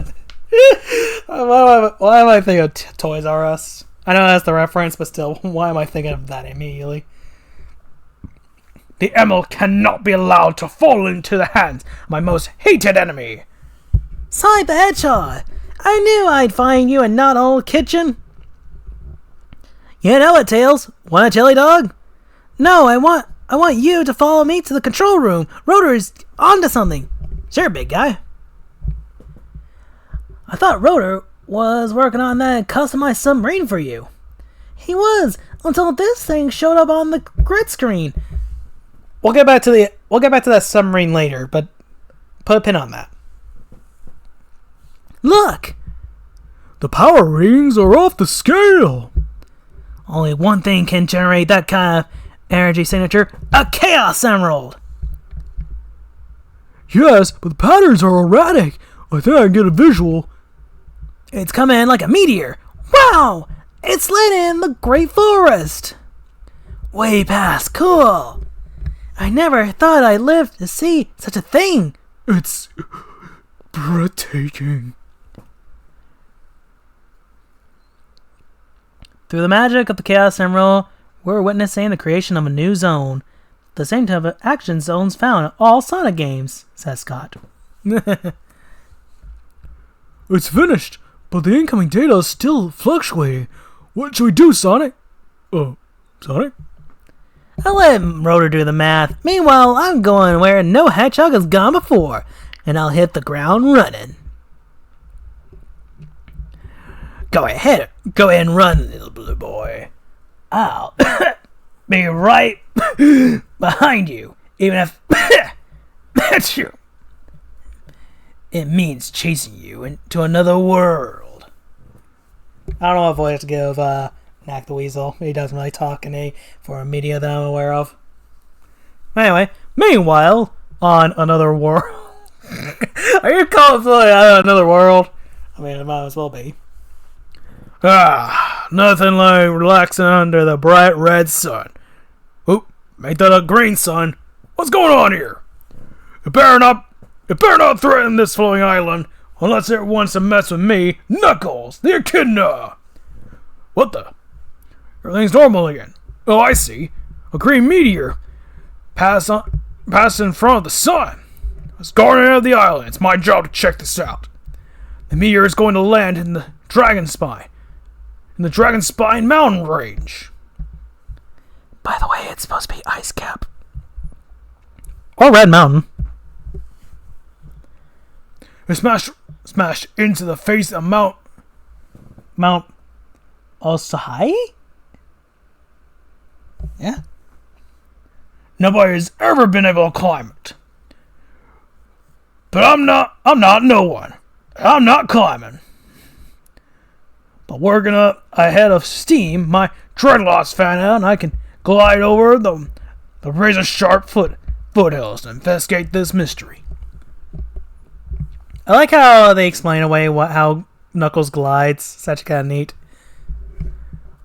Why am I thinking of Toys R Us? I know that's the reference, but still, why am I thinking of that immediately? The emerald cannot be allowed to fall into the hands of my most hated enemy. Sonic the Hedgehog, I knew I'd find you in not old kitchen. You know it, Tails. Want a chili dog? No, I want you to follow me to the control room. Rotor is onto something. Sure, big guy. I thought Rotor was working on that customized submarine for you. He was, until this thing showed up on the grid screen. We'll get back to that submarine later, but put a pin on that. Look! The power readings are off the scale. Only one thing can generate that kind of energy signature: a Chaos Emerald! Yes, but the patterns are erratic. I think I can get a visual. It's coming in like a meteor. Wow! It's lit in the Great Forest! Way past cool! I never thought I'd live to see such a thing! It's breathtaking. Through the magic of the Chaos Emerald, we're witnessing the creation of a new zone. The same type of action zones found in all Sonic games, says Scott. It's finished, but the incoming data is still fluctuating. What should we do, Sonic? Sonic? I'll let Rotor do the math. Meanwhile, I'm going where no hedgehog has gone before, and I'll hit the ground running. Go ahead and run, little blue boy. I'll be right behind you, even if that's you. It means chasing you into another world. I don't know if I have to give Knack the Weasel. He doesn't really talk for a media that I'm aware of. Anyway, meanwhile, on another world. Are you calling another world? I mean, it might as well be. Nothing like relaxing under the bright red sun. Oop, make that a green sun. What's going on here? It better not threaten this floating island unless it wants to mess with me, Knuckles, the echidna. What the? Everything's normal again. Oh, I see. A green meteor passed in front of the sun. It's guarding of the island. It's my job to check this out. The meteor is going to land in the Dragon Spine mountain range. By the way, it's supposed to be Ice Cap. Or Red Mountain. It smashed into the face of Mount Osahai? Yeah. Nobody has ever been able to climb it. But I'm not no one. I'm not climbing. But working up ahead of steam, my dreadlocks fan out, and I can glide over the razor sharp foothills to investigate this mystery. I like how they explain away how Knuckles glides. Such kind of neat.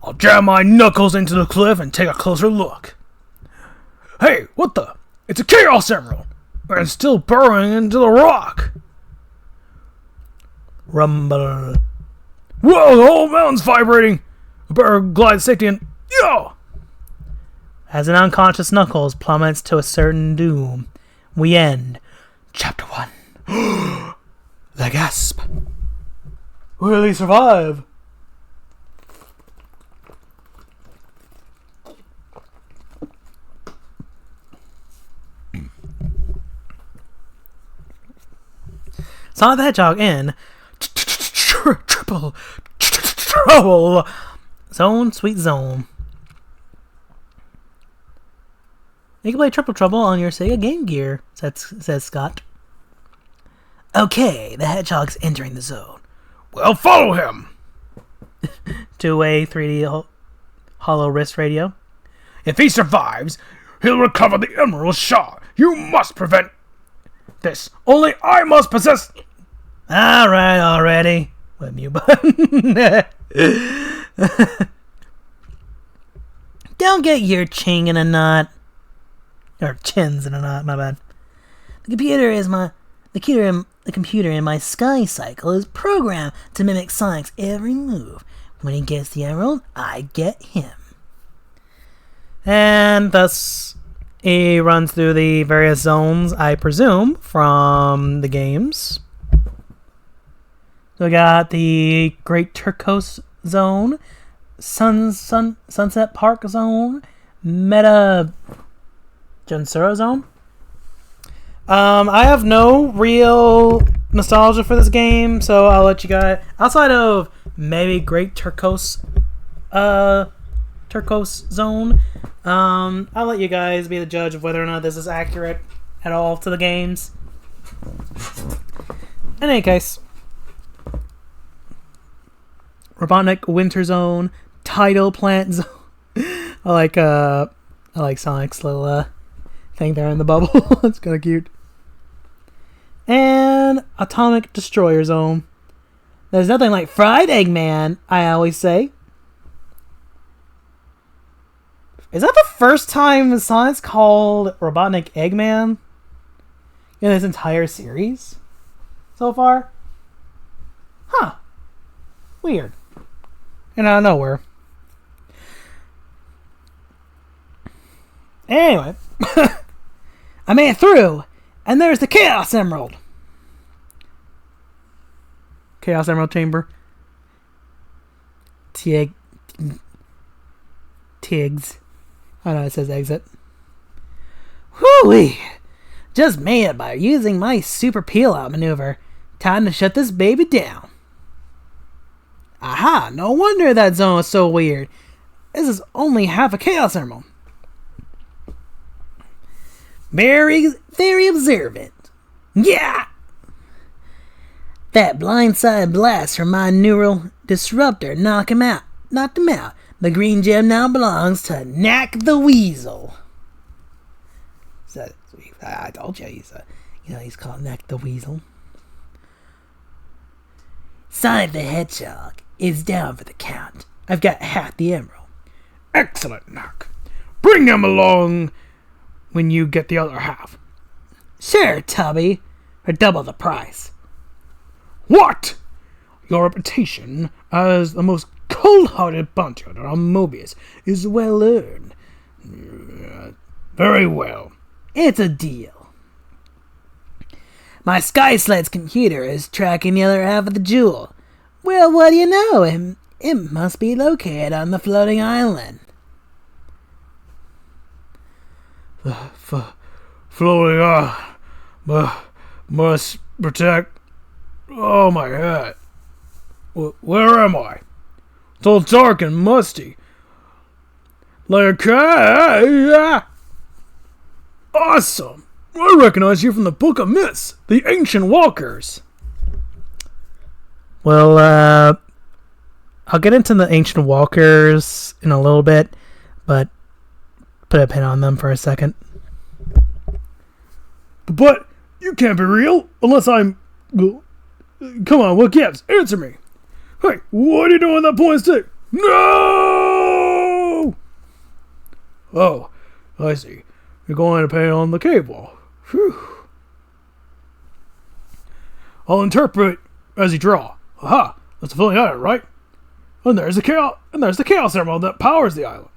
I'll jam my knuckles into the cliff and take a closer look. Hey, what the? It's a Chaos Emerald! And it's still burrowing into the rock! Rumble. Whoa, the whole mountain's vibrating! I better glide safety and... Yo! As an unconscious Knuckles plummets to a certain doom, we end Chapter 1. The gasp. Will he survive? Sonic the Hedgehog in Triple Trouble Zone Sweet Zone. You can play Triple Trouble on your Sega Game Gear, says Scott. Okay, the hedgehog's entering the zone. Well, follow him! Two-way 3D hollow wrist radio. If he survives, he'll recover the Emerald Shard. You must prevent this. Only I must possess... Alright, already. With mute button. Don't get your ching in a knot. Or chins in a knot, my bad. The computer in my Sky Cycle is programmed to mimic Sonic's every move. When he gets the emerald, I get him. And thus, he runs through the various zones, I presume, from the games. So we got the Great Turquoise Zone, Sunset Park Zone, Meta Gensura Zone. I have no real nostalgia for this game, so I'll let you guys, outside of maybe Great Turquoise Zone, I'll let you guys be the judge of whether or not this is accurate at all to the games. In any case, Robotnik Winter Zone, Tidal Plant Zone, I like Sonic's little thing there in the bubble. It's kind of cute. And Atomic Destroyer Zone. There's nothing like fried Eggman, I always say. Is that the first time Sonic's called Robotnik Eggman in this entire series so far? Huh. Weird. And out of nowhere. Anyway. I made it through. And there's the Chaos Emerald. Chaos Emerald Chamber. Tigs. I know it says exit. Whoo-wee! Just made it by using my super peel-out maneuver. Time to shut this baby down. Aha! No wonder that zone was so weird. This is only half a Chaos Emerald. Very, very observant. Yeah! That blindside blast from my neural disruptor knocked him out. The green gem now belongs to Knack the Weasel. So, I told you he's called Knack the Weasel. Sonic the Hedgehog is down for the count. I've got half the emerald. Excellent, Knack. Bring him along when you get the other half. Sure, Tubby. For double the price. What? Your reputation as the most cold-hearted bounty hunter on Mobius is well earned. Very well. It's a deal. My Sky Sled's computer is tracking the other half of the jewel. Well, what do you know? It must be located on the floating island. Floating on. Must protect. Oh, my head. Where am I? It's all dark and musty. Like a cat. Awesome. I recognize you from the Book of Myths, the Ancient Walkers. Well, I'll get into the Ancient Walkers in a little bit, but put a pin on them for a second. But you can't be real unless I'm... Come on, what gives? Answer me. Hey, what are you doing with that point stick? No! Oh, I see. You're going to pay on the cave wall. Phew. I'll interpret as you draw. Aha! That's a filling island, right? And there's the chaos emerald that powers the island.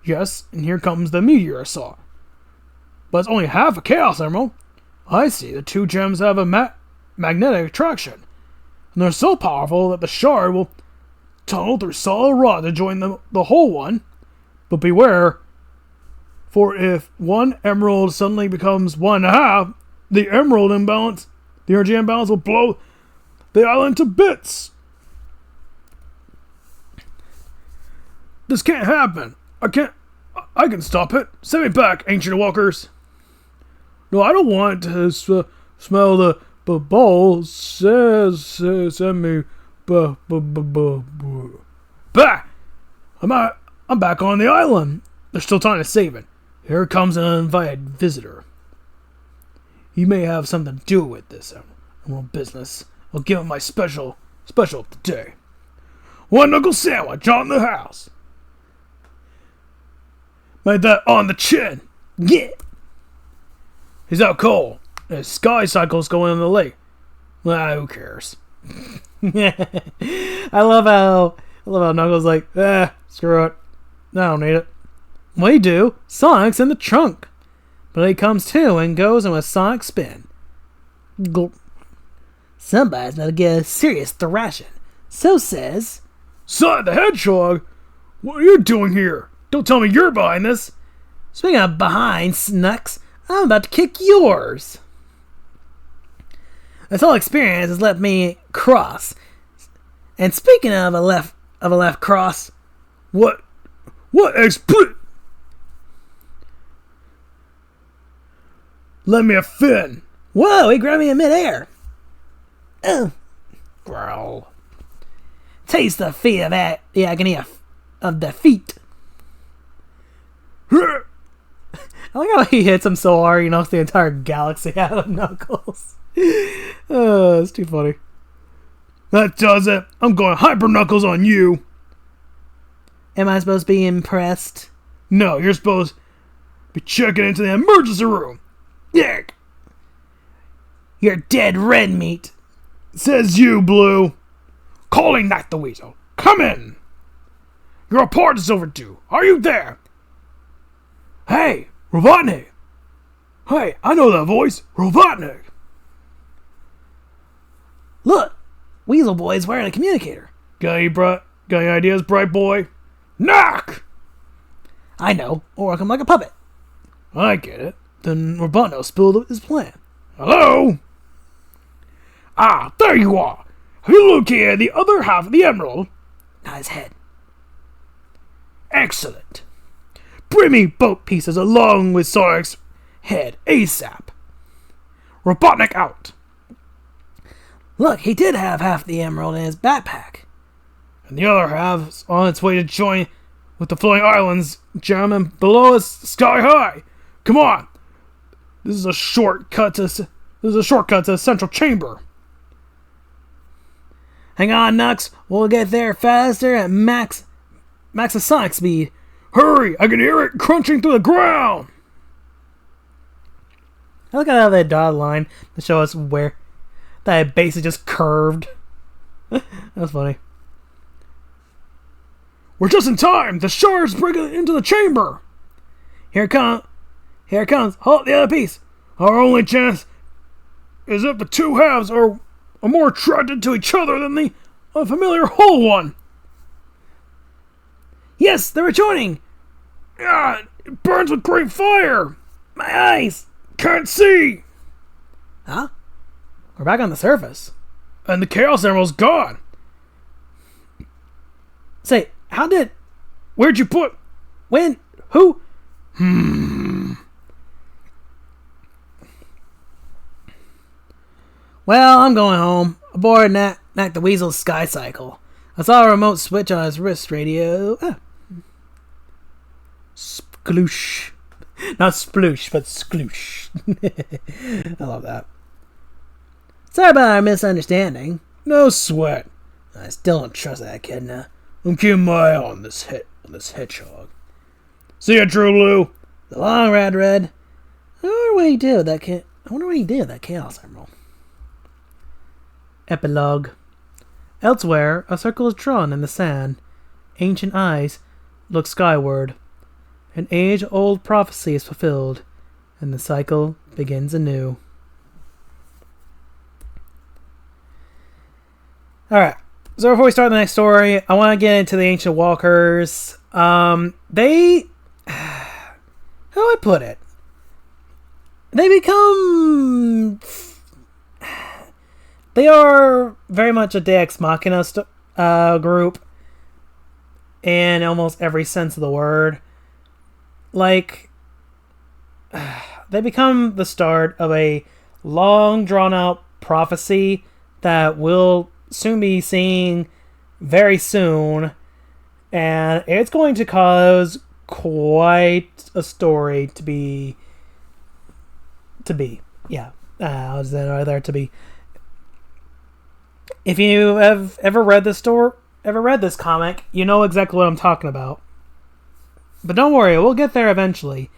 Yes, and here comes the meteor I saw. But it's only half a chaos emerald. I see. The two gems have a magnetic attraction, and they're so powerful that the shard will tunnel through solid rock to join the whole one. But beware, for if one emerald suddenly becomes 1/2, the energy imbalance will blow the island to bits. This can't happen. I can stop it. Send me back, Ancient Walkers. No, I don't want to smell the bowl. Send me back. I'm back on the island. There's still time to save it. Here comes an uninvited visitor. He may have something to do with this emerald business. I'll give him my special of the day. One knuckle sandwich on the house. Made that on the chin. Yeah. He's out cold. His sky cycle's going in the lake. Well, who cares? I love how Knuckles like, screw it. I don't need it. Well, you do. Sonic's in the trunk. But he comes to and goes in a Sonic spin. Somebody's about to get a serious thrashing. So says... Sonic the Hedgehog? What are you doing here? Don't tell me you're behind this. Speaking of behind, Snux, I'm about to kick yours. This whole experience has left me cross. And speaking of a left cross, what Let me a fin. Whoa, he grabbed me in midair. Growl. Taste the feet of the agony of defeat. I like how he hits him so hard he knocks the entire galaxy out of Knuckles. Oh, it's too funny. That does it. I'm going Hyper Knuckles on you. Am I supposed to be impressed? No, you're supposed to be checking into the emergency room. Dick. You're dead red meat. Says you, Blue. Calling Night the Weasel. Come in. Your report is overdue. Are you there? Hey, Robotnik. Hey, I know that voice. Robotnik. Look, Weasel Boy's wearing a communicator. Got any ideas, bright boy? Knock! I know. Or work him like a puppet. I get it. Then Robotnik spilled his plan. Hello? Ah, there you are. Have you located the other half of the emerald? Not his head. Excellent. Bring me both pieces along with Sonic's head ASAP. Robotnik out. Look, he did have half the emerald in his backpack. And the other half's on its way to join with the floating islands jamming below us sky high. Come on. This is a shortcut to the central chamber. Hang on, Nux. We'll get there faster at max of Sonic speed. Hurry! I can hear it crunching through the ground. I look at how that dotted line to show us where that base is just curved. That's funny. We're just in time. The shards breaking into the chamber. Here it comes. Hold the other piece. Our only chance is if the two halves are more attracted to each other than the unfamiliar whole one. Yes, they're rejoining. Ah, it burns with great fire. My eyes. Can't see. Huh? We're back on the surface. And the Chaos Emerald's gone. Say, Where'd you put... when, who? Well, I'm going home. Aboard Knack the Weasel's Sky Cycle. I saw a remote switch on his wrist radio. Sploosh. Not sploosh, but sploosh. I love that. Sorry about our misunderstanding. No sweat. I still don't trust that kid now. I'm keeping my eye on this hedgehog. See ya, True Blue. The long red. I wonder what he did with that Chaos Emerald. Epilogue. Elsewhere, a circle is drawn in the sand. Ancient eyes look skyward. An age-old prophecy is fulfilled, and the cycle begins anew. Alright, so before we start the next story, I want to get into the Ancient Walkers. They... How do I put it? They become... They are very much a Deus Machina group in almost every sense of the word. Like, they become the start of a long drawn-out prophecy that we'll soon be seeing very soon, and it's going to cause quite a story to be. Yeah, I was there right there to be. If you have ever read this comic, you know exactly what I'm talking about. But don't worry, we'll get there eventually.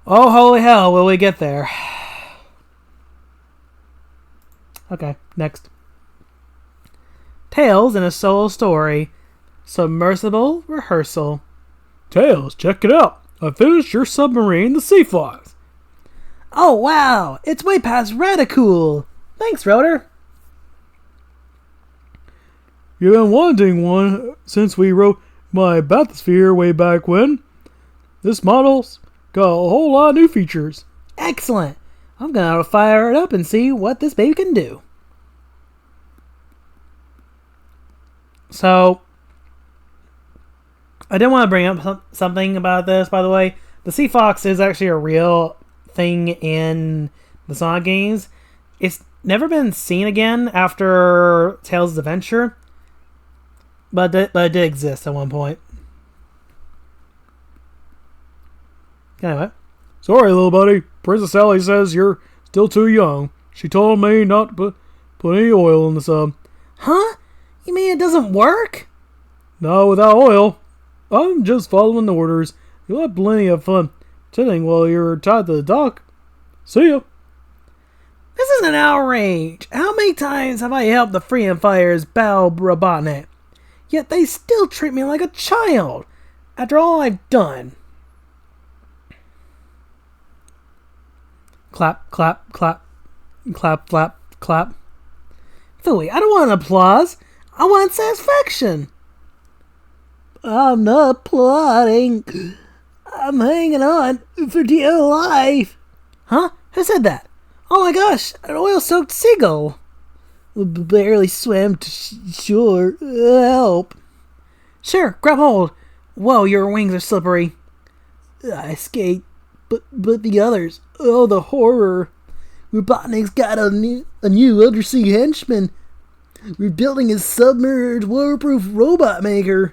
Oh, holy hell, will we get there? Okay, next. Tails in a solo story. Submersible rehearsal. Tails, check it out. I finished your submarine, the Sea Fox. Oh, wow, it's way past Radicool. Thanks, Rotor. You've been wanting one since we wrote my bathysphere way back when. This model's got a whole lot of new features. Excellent. I'm gonna fire it up and see what this baby can do. So, I did want to bring up something about this, by the way. The Sea Fox is actually a real thing in the Sonic games. It's never been seen again after Tails' adventure, but it did exist at one point. Anyway. Sorry, little buddy. Princess Ellie says you're still too young. She told me not to put any oil in the sub. Huh? You mean it doesn't work? No, without oil. I'm just following the orders. You'll have plenty of fun chilling while you're tied to the dock. See ya. This is an outrage. How many times have I helped the Freedom Fighters battle Robotnik? Yet they still treat me like a child. After all I've done. Clap, clap, clap. Clap, flap, clap. Phooey, I don't want applause. I want satisfaction. I'm not applauding. I'm hanging on for dear life. Huh? Who said that? Oh my gosh, an oil-soaked seagull. Barely swam to shore. Help. Sure, grab hold. Whoa, your wings are slippery. I escaped, but the others. Oh, the horror. Robotnik's got a new undersea henchman. Rebuilding his submerged waterproof robot maker.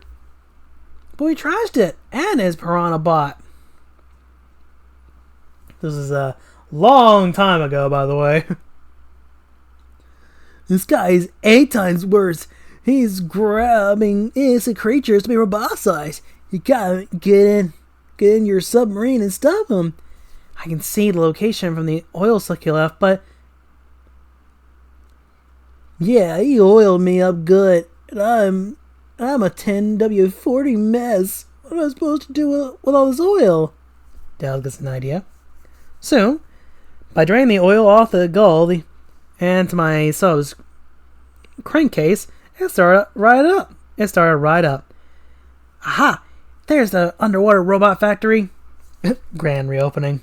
But we trashed it, and his piranha bot. This is a long time ago, by the way. This guy is 8 times worse. He's grabbing innocent creatures to be roboticized. You gotta get in your submarine and stop him. I can see the location from the oil slick he left, but yeah, he oiled me up good. And I'm a 10W40 mess. What am I supposed to do with all this oil? Dale gets an idea. Soon, by draining the oil off the gull and to my sub's crankcase, it started right up. Aha! There's the underwater robot factory. Grand reopening.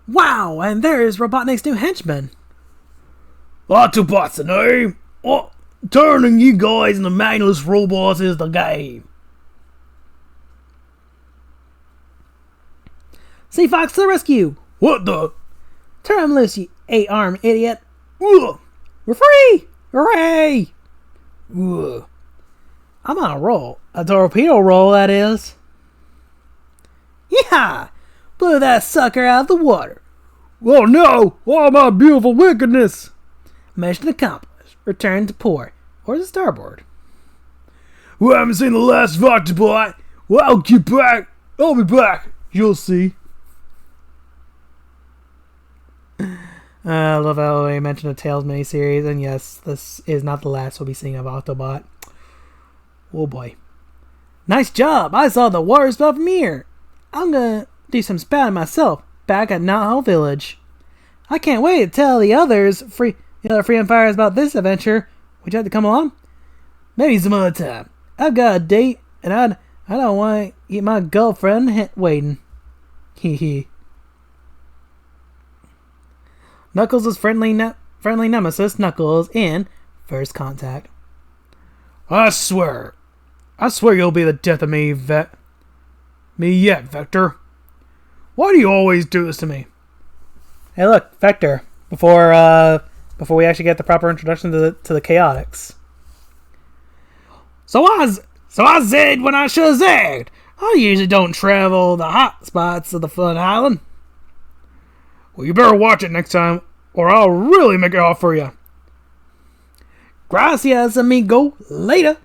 Wow, and there's Robotnik's new henchman. Autobots, eh? Oh, turning you guys into mindless robots is the game. Sea Fox to the rescue! What the? Turn him loose, you 8-armed idiot! Ugh. We're free! Hooray! Ugh. I'm on a roll. A torpedo roll, that is. Yeah! Blew that sucker out of the water. Oh no! Oh, my beautiful wickedness! Mission accomplished. Return to port. Or the starboard. We haven't seen the last Octobot. Well, I'll get back. I'll be back. You'll see. I love how they mentioned a Tales miniseries, and yes, this is not the last we'll be seeing of Autobot. Oh boy. Nice job! I saw the water spout from here! I'm gonna do some spouting myself back at Not Hell Village. I can't wait to tell the other Freedom Fighters about this adventure. Would you like to come along? Maybe some other time. I've got a date, and I don't want to keep my girlfriend waiting. Hee hee. Knuckles' friendly nemesis, Knuckles, in First Contact. I swear you'll be the death of me, yet, Vector. Why do you always do this to me? Hey, look, Vector. Before we actually get the proper introduction to the Chaotix. So I said when I should have zagged. I usually don't travel the hot spots of the Fun Island. Well, you better watch it next time, or I'll really make it off for you. Gracias, amigo. Later.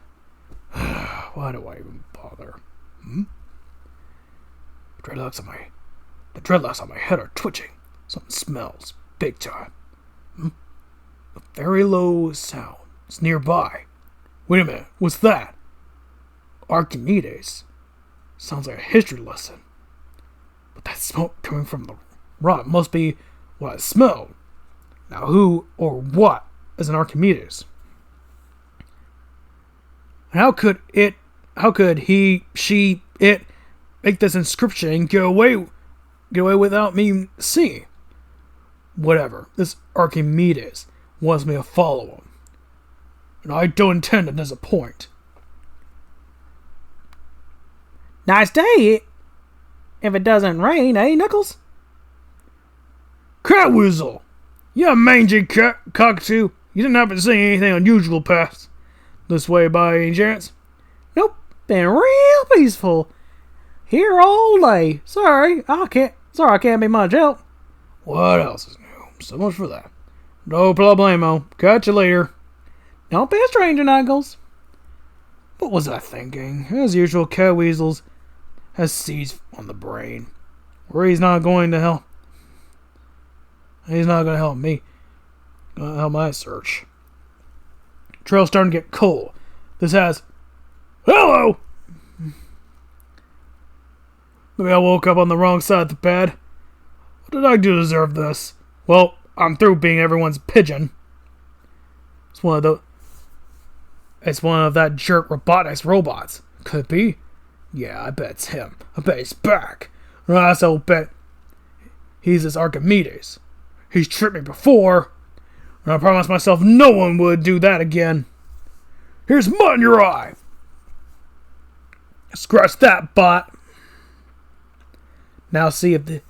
Why do I even bother? The dreadlocks on my head are twitching. Something smells big time. A very low sound. It's nearby. Wait a minute. What's that? Archimedes. Sounds like a history lesson. But that smoke coming from the rock must be what I smelled. Now who or what is an Archimedes? And how could he, she, it make this inscription and get away without me seeing? Whatever. This Archimedes wants me to follow him. And I don't intend to disappoint. Nice day, if it doesn't rain, eh, Knuckles? Catweasel! You mangy cockatoo. You didn't happen to see anything unusual pass this way by any chance? Nope. Been real peaceful here all day. Sorry, I can't be much help. What else is new? So much for that. No problemo. Catch you later. Don't be a stranger, Knuckles. What was I thinking? As usual, Cat Weasels has seized on the brain. Or he's not going to help. He's not going to help me. Going to help my search. Trail's starting to get cold. This has... Hello! Maybe I woke up on the wrong side of the bed. What did I do to deserve this? Well, I'm through being everyone's pigeon. It's one of that jerk Robotnik's robots. Could it be? Yeah, I bet it's him. I bet he's back. And I also bet he's this Archimedes. He's tricked me before, and I promised myself no one would do that again. Here's mud in your eye. Scratch that, bot. Now see if the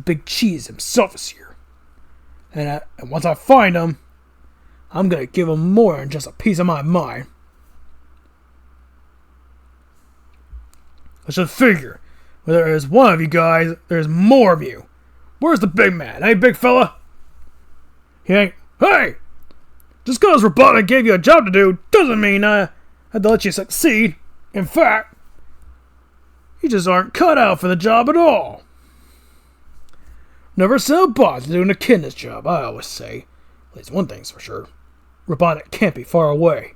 big cheese himself is here. And once I find him, I'm gonna give him more than just a piece of my mind. I should figure, where there is one of you guys, there's more of you. Where's the big man? Hey, big fella? He ain't... Hey! Just because Robotnik gave you a job to do doesn't mean I had to let you succeed. In fact, you just aren't cut out for the job at all. Never sell bots doing a kidness job, I always say. At least one thing's for sure. Robotnik can't be far away.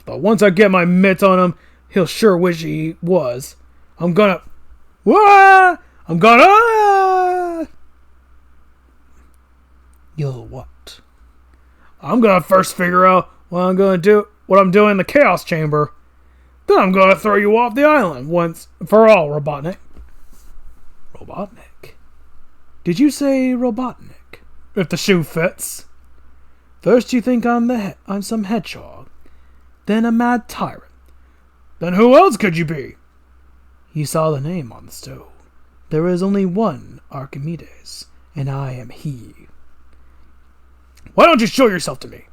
But once I get my mitts on him, he'll sure wish he was. I'm gonna... What? You'll what? I'm gonna first figure out what I'm doing in the Chaos Chamber. Then I'm gonna throw you off the island once for all, Robotnik. Robotnik? Did you say Robotnik? If the shoe fits. First you think I'm some hedgehog, then a mad tyrant. Then who else could you be? You saw the name on the stone. There is only one Archimedes, and I am he. Why don't you show yourself to me?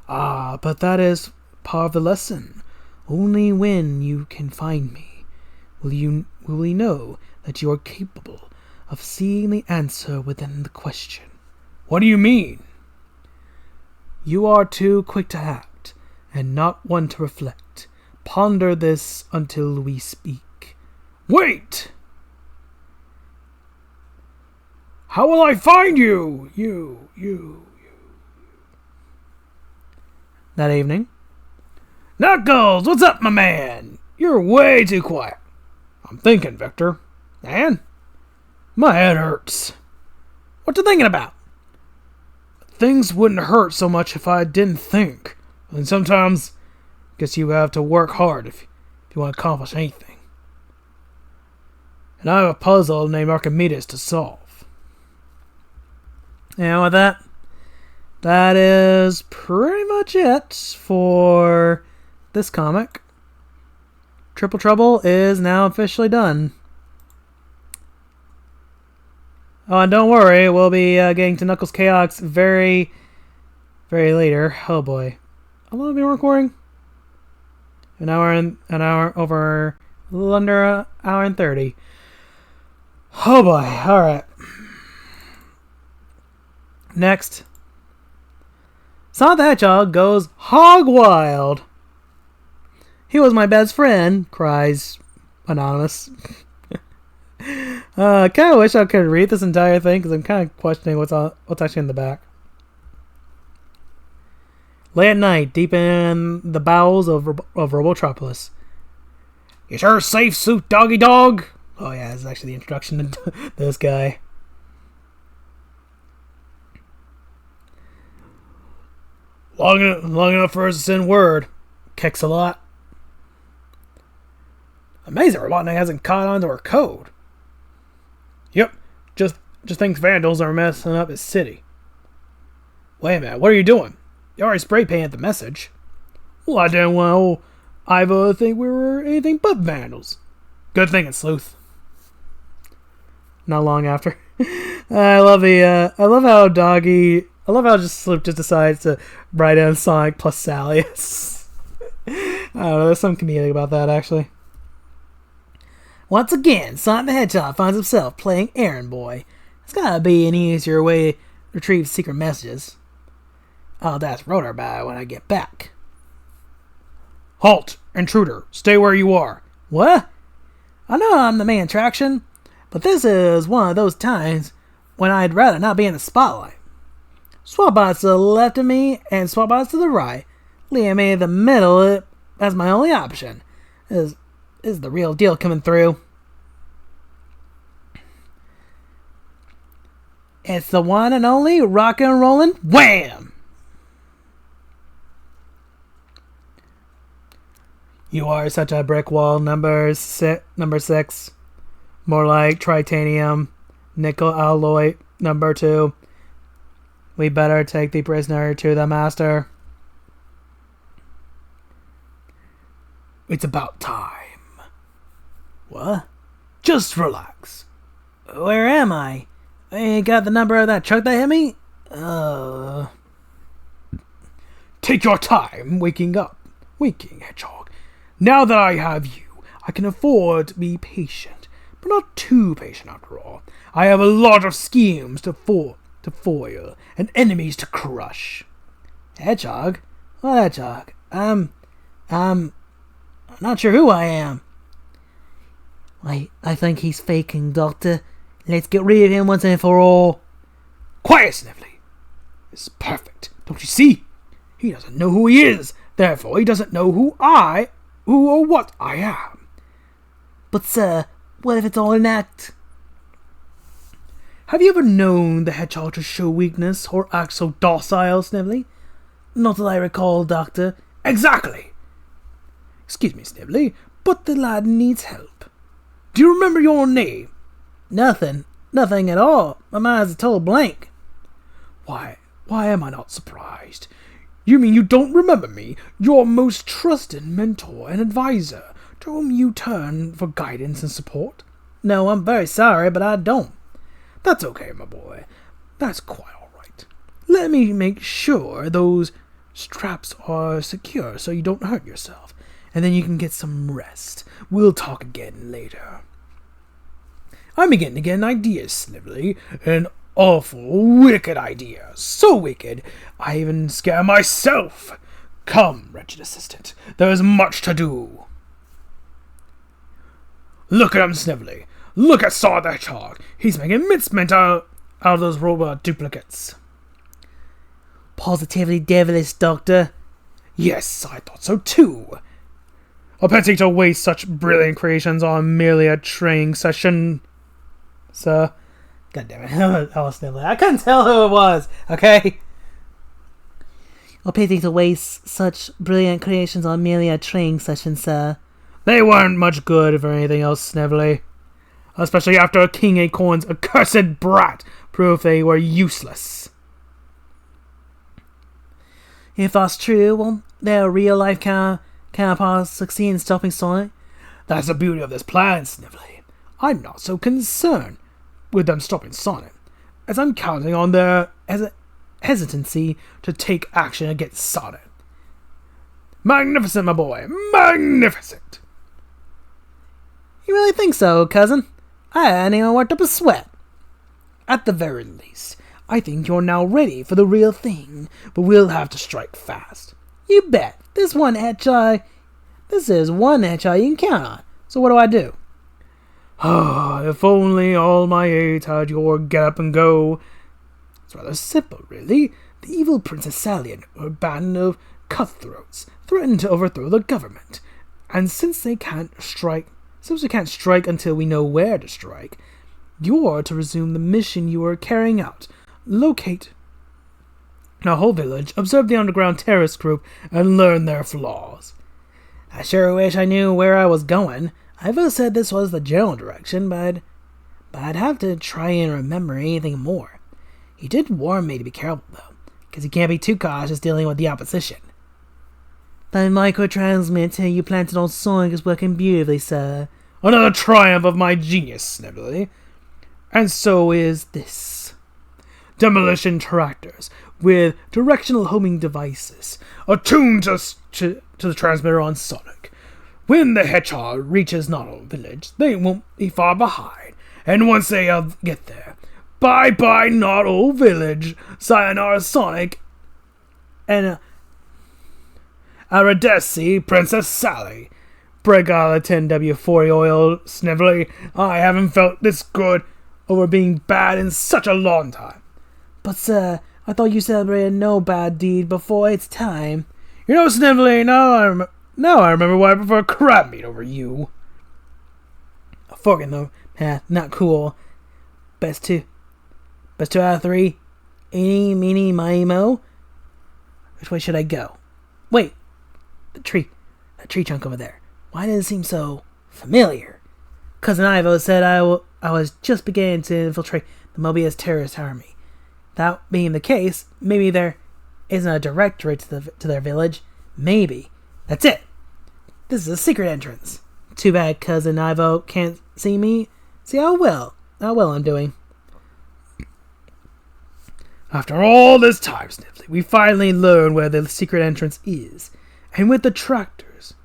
Ah, but that is part of the lesson. Only when you can find me will we know that you are capable of seeing the answer within the question. What do you mean? You are too quick to act, and not one to reflect. Ponder this until we speak. Wait! How will I find you? You. That evening. Knuckles, what's up, my man? You're way too quiet. I'm thinking, Victor. And my head hurts. What you thinking about? Things wouldn't hurt so much if I didn't think. And sometimes, guess you have to work hard if you want to accomplish anything. And I have a puzzle named Archimedes to solve. And with that is pretty much it for this comic. Triple Trouble is now officially done. Oh, and don't worry, we'll be getting to Knuckles Chaos very, very later. Oh boy. How long have we been recording? An hour over, a little under an hour and 30. Oh boy, alright. Next. Sonic the Hedgehog goes hog wild. He was my best friend, cries Anonymous. I kind of wish I could read this entire thing because I'm kind of questioning what's actually in the back. Late at night, deep in the bowels of Robotropolis. You sure safe, suit doggy dog? Oh yeah, this is actually the introduction to this guy. Long enough for us to send word. Kicks a lot. Amazing Robotnik hasn't caught on to our code. Yep, just thinks vandals are messing up his city. Wait a minute, what are you doing? You already spray painted the message. Well, I didn't want old Ivo to think we were anything but vandals. Good thinking, Sleuth. Not long after. I love how just Sloop just decides to write in Sonic plus Sally. I don't know, there's some comedic about that, actually. Once again, Sonic the Hedgehog finds himself playing errand boy. It's gotta be an easier way to retrieve secret messages. I'll ask Rotor about it when I get back. Halt! Intruder, stay where you are. What? I know I'm the main attraction, but this is one of those times when I'd rather not be in the spotlight. Swapbots to the left of me and Swapbots to the right, leaving me in the middle as my only option. Is the real deal coming through? It's the one and only rock and rollin' wham! You are such a brick wall, number 6. More like titanium, nickel alloy, number 2. We better take the prisoner to the master. It's about time. What? Just relax. Where am I? I got the number of that truck that hit me? Take your time waking up, Hedgehog. Now that I have you, I can afford to be patient, but not too patient after all. I have a lot of schemes to foil and enemies to crush. Hedgehog? What hedgehog? I'm not sure who I am. I think he's faking, Doctor. Let's get rid of him once and for all. Quiet, Snively. This is perfect. Don't you see? He doesn't know who he is. Therefore, he doesn't know who or what I am. But, sir, what if it's all an act? Have you ever known the hedgehog to show weakness or act so docile, Snively? Not that I recall, Doctor. Exactly. Excuse me, Snively, but the lad needs help. Do you remember your name? Nothing at all. My mind's a total blank. Why am I not surprised? You mean you don't remember me, your most trusted mentor and advisor, to whom you turn for guidance and support? No, I'm very sorry, but I don't. That's okay, my boy. That's quite all right. Let me make sure those straps are secure so you don't hurt yourself, and then you can get some rest. We'll talk again later. I'm beginning to get an idea, Snively. An awful, wicked idea. So wicked, I even scare myself. Come, wretched assistant. There is much to do. Look at him, Snively. Look at Sonic the Hedgehog. He's making mincemeat out of those robot duplicates. Positively devilish, Doctor. Yes, I thought so too. A pity to waste such brilliant creations on merely a training session, sir. God damn it. I was Snively. I couldn't tell who it was, okay? A pity to waste such brilliant creations on merely a training session, sir. They weren't much good for anything else, Snively. Especially after King Acorn's accursed brat proved they were useless. If that's true, won't their real-life counterparts succeed in stopping Sonic? That's the beauty of this plan, Snively. I'm not so concerned with them stopping Sonic, as I'm counting on their hesitancy to take action against Sonic. Magnificent, my boy, magnificent! You really think so, cousin? I hadn't even worked up a sweat. At the very least, I think you're now ready for the real thing, but we'll have to strike fast. You bet. This is one hedgehog you can count on. So what do I do? If only all my aides had your get up and go. It's rather simple, really. The evil Princess Sally and her band of cutthroats threatened to overthrow the government. And since we can't strike until we know where to strike, you're to resume the mission you were carrying out. Locate a whole village, observe the underground terrorist group, and learn their flaws. I sure wish I knew where I was going. I would have said this was the general direction, but I'd have to try and remember anything more. He did warn me to be careful, though, because you can't be too cautious dealing with the opposition. The microtransmitter you planted on Sonic is working beautifully, sir. Another triumph of my genius, Snively. And so is this. Demolition tractors with directional homing devices attuned to the transmitter on Sonic. When the hedgehog reaches Noddle Village, they won't be far behind. And once they get there, bye-bye Noddle Village, sayonara Sonic, and Aradesi, Princess Sally. Break out of the 10W40 oil, Snively. I haven't felt this good over being bad in such a long time. But, sir, I thought you celebrated no bad deed before its time. You know, Snively, now I remember why I prefer crab meat over you. A fork in the path, not cool. Best two out of three. Eeny, meeny, miny, mo. Which way should I go? Wait, that tree trunk over there. Why does it seem so familiar? Cousin Ivo said I was just beginning to infiltrate the Mobius terrorist army. That being the case, maybe there isn't a direct route to their village. Maybe. That's it. This is a secret entrance. Too bad Cousin Ivo can't see me. See how well I'm doing. After all this time, Snively, we finally learn where the secret entrance is. And with the tractors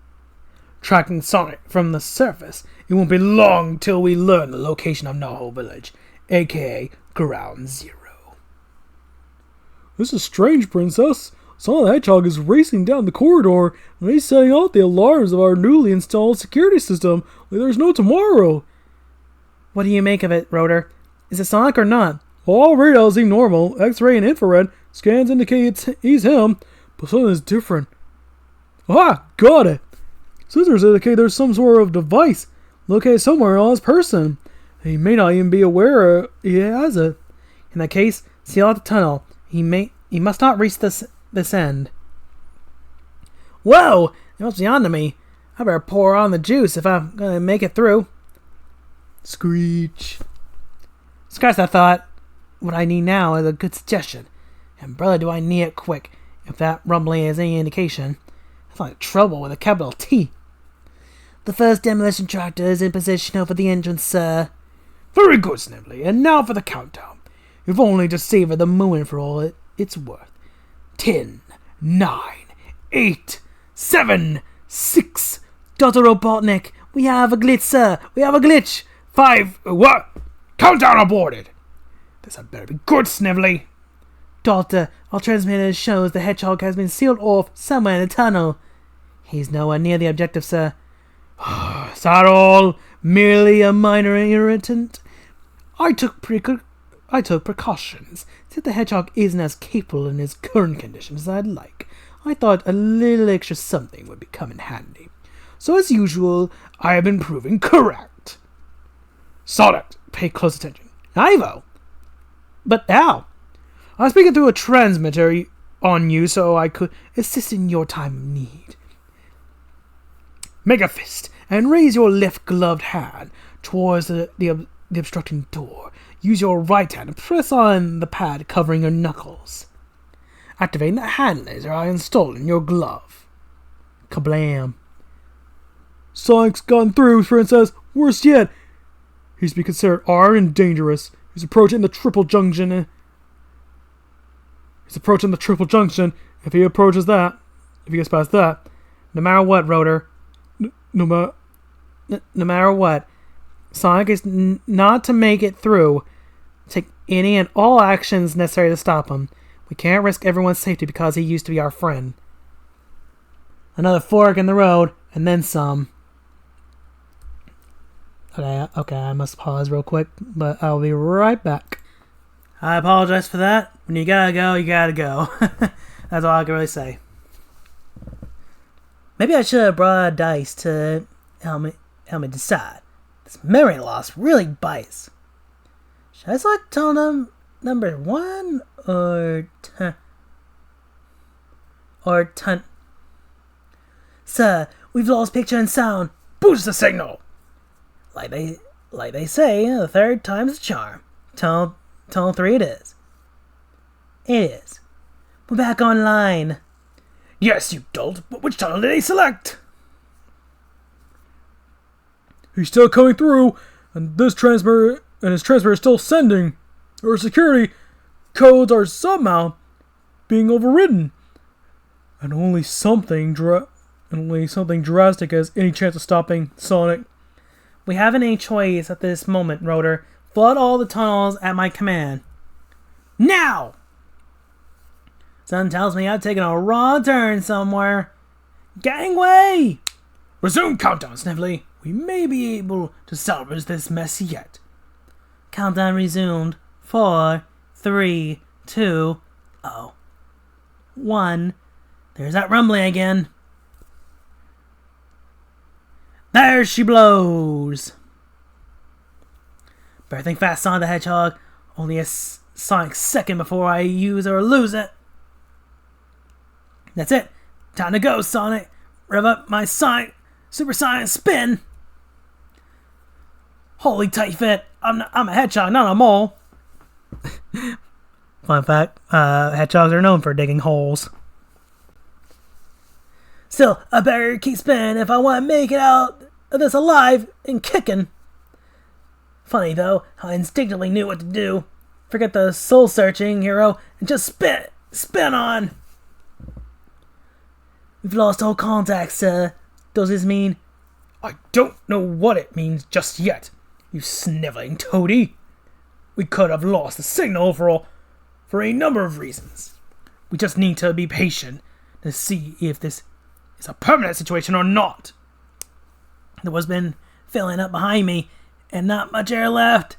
tracking Sonic from the surface, it won't be long till we learn the location of Noho Village, aka Ground Zero. This is strange, Princess. Sonic the Hedgehog is racing down the corridor, and he's setting off the alarms of our newly installed security system like there's no tomorrow. What do you make of it, Rotor? Is it Sonic or not? All radars seem normal. X-ray and infrared scans indicate he's him, but something is different. Ah, got it. Scissors indicate there's some sort of device located somewhere on his person. He may not even be aware he has it. In that case, seal out the tunnel. He must not reach this end. Whoa! It must be onto me. I better pour on the juice if I'm gonna make it through. Screech. Scratch that thought. What I need now is a good suggestion. And brother, do I need it quick, if that rumbling is any indication. I find trouble with a capital T. The first demolition tractor is in position over the entrance, sir. Very good, Snively. And now for the countdown. If only to savor the moment for all it's worth. 10, 9, 8, 7, 6. Dr. Robotnik, we have a glitch, sir. We have a glitch. 5. What? Countdown aborted. This had better be good, Snively. Doctor, our transmitter shows the hedgehog has been sealed off somewhere in the tunnel. He's nowhere near the objective, sir. Is that all? Merely a minor irritant? I took precautions. Since the hedgehog isn't as capable in his current condition as I'd like, I thought a little extra something would come in handy. So as usual, I have been proven correct. Sonic, pay close attention. Ivo! But how? I'm speaking through a transmitter on you so I could assist in your time of need. Make a fist and raise your left gloved hand towards the obstructing door. Use your right hand and press on the pad covering your knuckles. Activating the hand laser I installed in your glove. Kablam. Sonic's gotten through, Princess. Worse yet, he's to be considered armed and dangerous. He's approaching the triple junction. If he approaches that, if he gets past that, no matter what, Rotor. No matter what, Sonic is not to make it through. Take any and all actions necessary to stop him. We can't risk everyone's safety because he used to be our friend. Another fork in the road, and then some. Okay, I must pause real quick, but I'll be right back. I apologize for that. When you gotta go, you gotta go. That's all I can really say. Maybe I should have brought a dice to help me decide. This memory loss really bites. Should I select tunnel number 1 or 10? Sir, we've lost picture and sound. Boost the signal. Like they say, the third time's the charm. Tunnel 3 it is. It is. We're back online. Yes, you dolt, but which tunnel did he select? He's still coming through, and his transmitter is still sending. Our security codes are somehow being overridden, and only something only something drastic has any chance of stopping Sonic. We haven't any choice at this moment, Rotor. Flood all the tunnels at my command. Now! Something tells me I've taken a wrong turn somewhere. Gangway! Resume countdown, Snively. We may be able to salvage this mess yet. Countdown resumed. 4, 3, 2, 1. There's that rumbling again. There she blows! Birthing fast, Sonic the Hedgehog. Only a Sonic second before I use or lose it. That's it. Time to go, Sonic. Rev up my Sonic Super Sonic spin. Holy tight fit. I'm a hedgehog, not a mole. Fun fact, hedgehogs are known for digging holes. Still, I better keep spinning if I want to make it out of this alive and kicking. Funny though, how I instinctively knew what to do. Forget the soul-searching hero and just spin on. We've lost all contact, sir. Does this mean? I don't know what it means just yet, you sniveling toady. We could have lost the signal for a number of reasons. We just need to be patient to see if this is a permanent situation or not. There was been filling up behind me, and not much air left.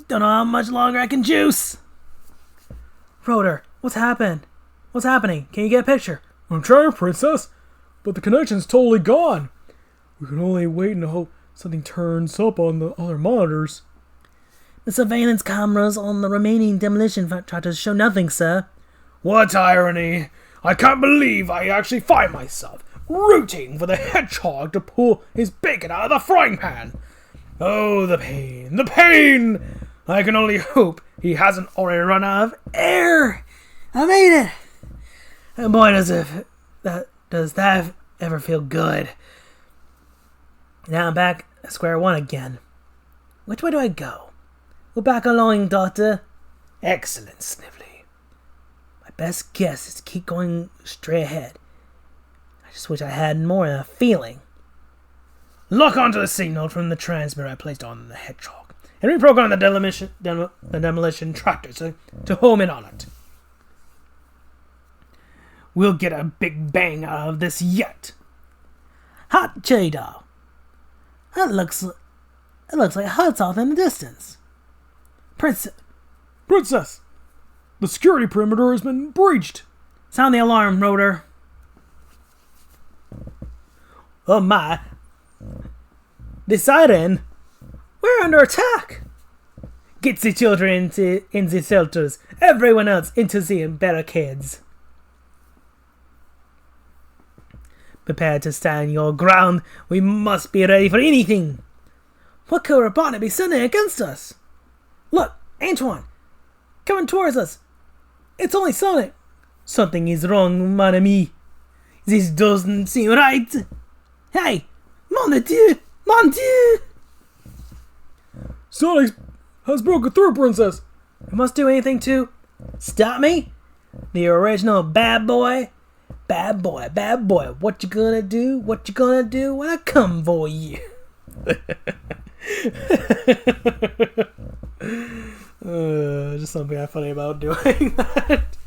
Don't know how much longer I can juice. Rotor, what's happened? What's happening? Can you get a picture? I'm trying, Princess, but the connection's totally gone. We can only wait and hope something turns up on the other monitors. The surveillance cameras on the remaining demolition tractors show nothing, sir. What irony! I can't believe I actually find myself rooting for the hedgehog to pull his bacon out of the frying pan. Oh, the pain, the pain! I can only hope he hasn't already run out of air. I made it! And boy, does that ever feel good. Now I'm back at square one again. Which way do I go? We're back along, Doctor. Excellent, Snively. My best guess is to keep going straight ahead. I just wish I had more than a feeling. Lock onto the signal from the transmitter I placed on the hedgehog, and reprogram the demolition tractor to home in on it. We'll get a big bang out of this yet. Hot Cheeto. It looks like huts off in the distance. Princess! The security perimeter has been breached. Sound the alarm, Rotor. Oh my. The siren. We're under attack. Get the children in the shelters. Everyone else into the barricades. Prepare to stand your ground. We must be ready for anything. What could Robotnik be sending against us? Look, Antoine, coming towards us. It's only Sonic. Something is wrong, mon ami. This doesn't seem right. Hey, mon dieu, mon dieu. Sonic has broken through, Princess. We must do anything to stop me. The original bad boy. Bad boy, bad boy. What you gonna do? What you gonna do when I come for you? Just something I'm funny about doing that.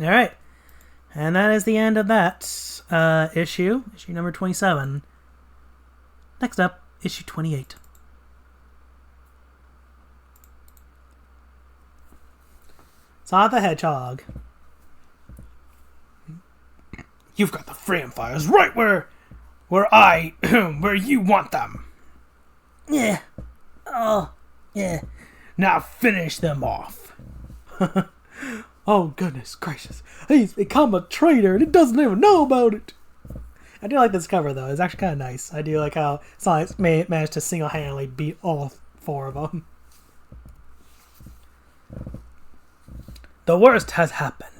Alright. And that is the end of that issue. Issue number 27. Next up, issue 28. Sonic the Hedgehog. You've got the frame fires right where where you want them. Yeah. Oh, yeah. Now finish them off. Oh, goodness gracious. He's become a traitor and he doesn't even know about it. I do like this cover, though. It's actually kind of nice. I do like how Sonic managed to single-handedly beat all 4 of them. The worst has happened.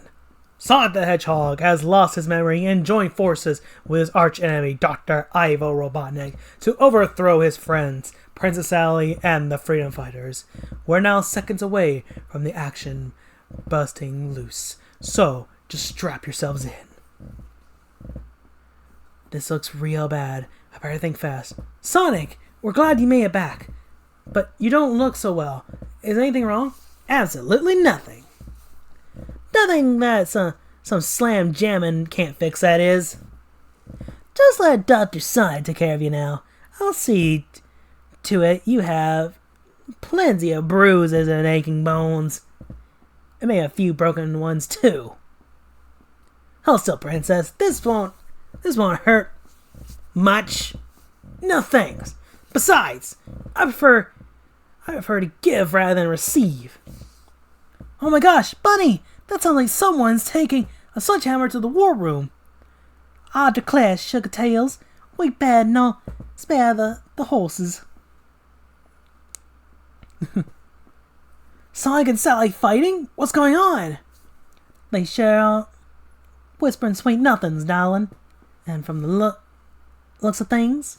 Sonic the Hedgehog has lost his memory and joined forces with his arch-enemy, Dr. Ivo Robotnik, to overthrow his friends, Princess Sally and the Freedom Fighters. We're now seconds away from the action busting loose, so just strap yourselves in. This looks real bad. I better think fast. Sonic, we're glad you made it back. But you don't look so well. Is anything wrong? Absolutely nothing. Nothing that some slam jamming can't fix, that is. Just let Dr. Sonic take care of you now. I'll see to it you have plenty of bruises and aching bones. And maybe a few broken ones too. Hold still, Princess. This won't hurt much. No thanks. Besides, I prefer to give rather than receive. Oh my gosh, Bunny! That sounds like someone's taking a sledgehammer to the war room. I declare, Sugar Tails, we better not spare the horses. Sonic and Sally fighting? What's going on? They sure are whispering sweet nothings, darling. And from the looks of things,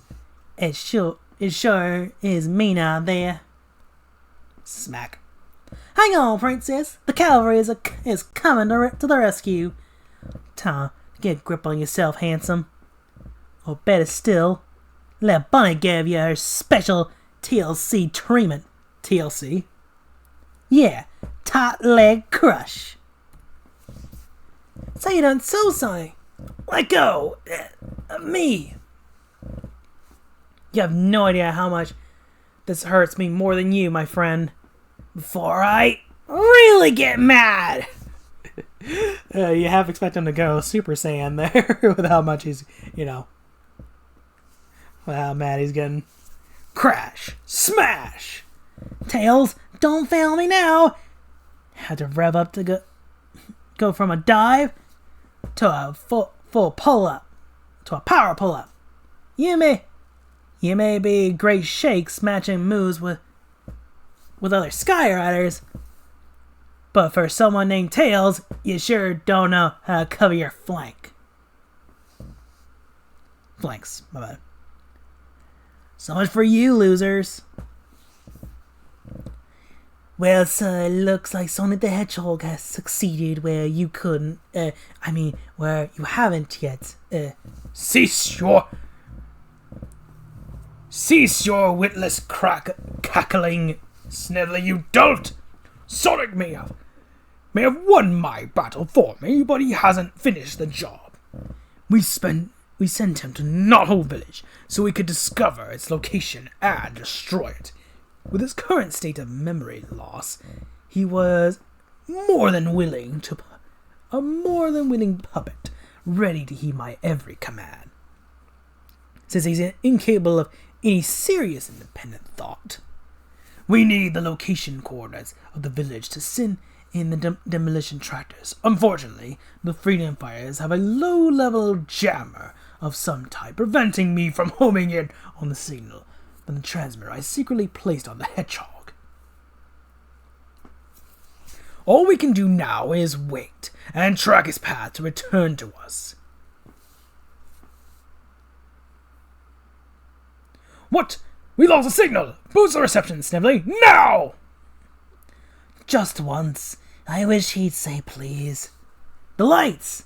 it sure is mean out there. Smack. Hang on, Princess. The cavalry is coming to the rescue. Time to get a grip on yourself, handsome. Or better still, let Bunny give you her special TLC treatment. TLC? Yeah, tight leg crush. So you done so, Sonic. Let go of me. You have no idea how much this hurts me more than you, my friend. Before I really get mad. You half expect him to go Super Saiyan there with how much he's, with how mad he's getting. Crash! Smash! Tails, don't fail me now! Had to rev up to go from a dive to a full pull-up. To a power pull-up. You may be great shakes matching moves with other Sky Riders, but for someone named Tails, you sure don't know how to cover your flanks, my bad. So much for you, losers. Well, so it looks like Sonic the Hedgehog has succeeded where you couldn't, where you haven't yet. Cease your witless cackling, Snively, you dolt! Sonic may have won my battle for me, but he hasn't finished the job. We sent him to Knothole Village so we could discover its location and destroy it. With his current state of memory loss, he was a more than willing puppet, ready to heed my every command. Since he's incapable of any serious independent thought, we need the location coordinates of the village to send in the demolition tractors. Unfortunately, the Freedom Fighters have a low-level jammer of some type, preventing me from homing in on the signal from the transmitter I secretly placed on the Hedgehog. All we can do now is wait and track his path to return to us. What? We lost the signal! Boost the reception, Snively, now! Just once. I wish he'd say please. The lights!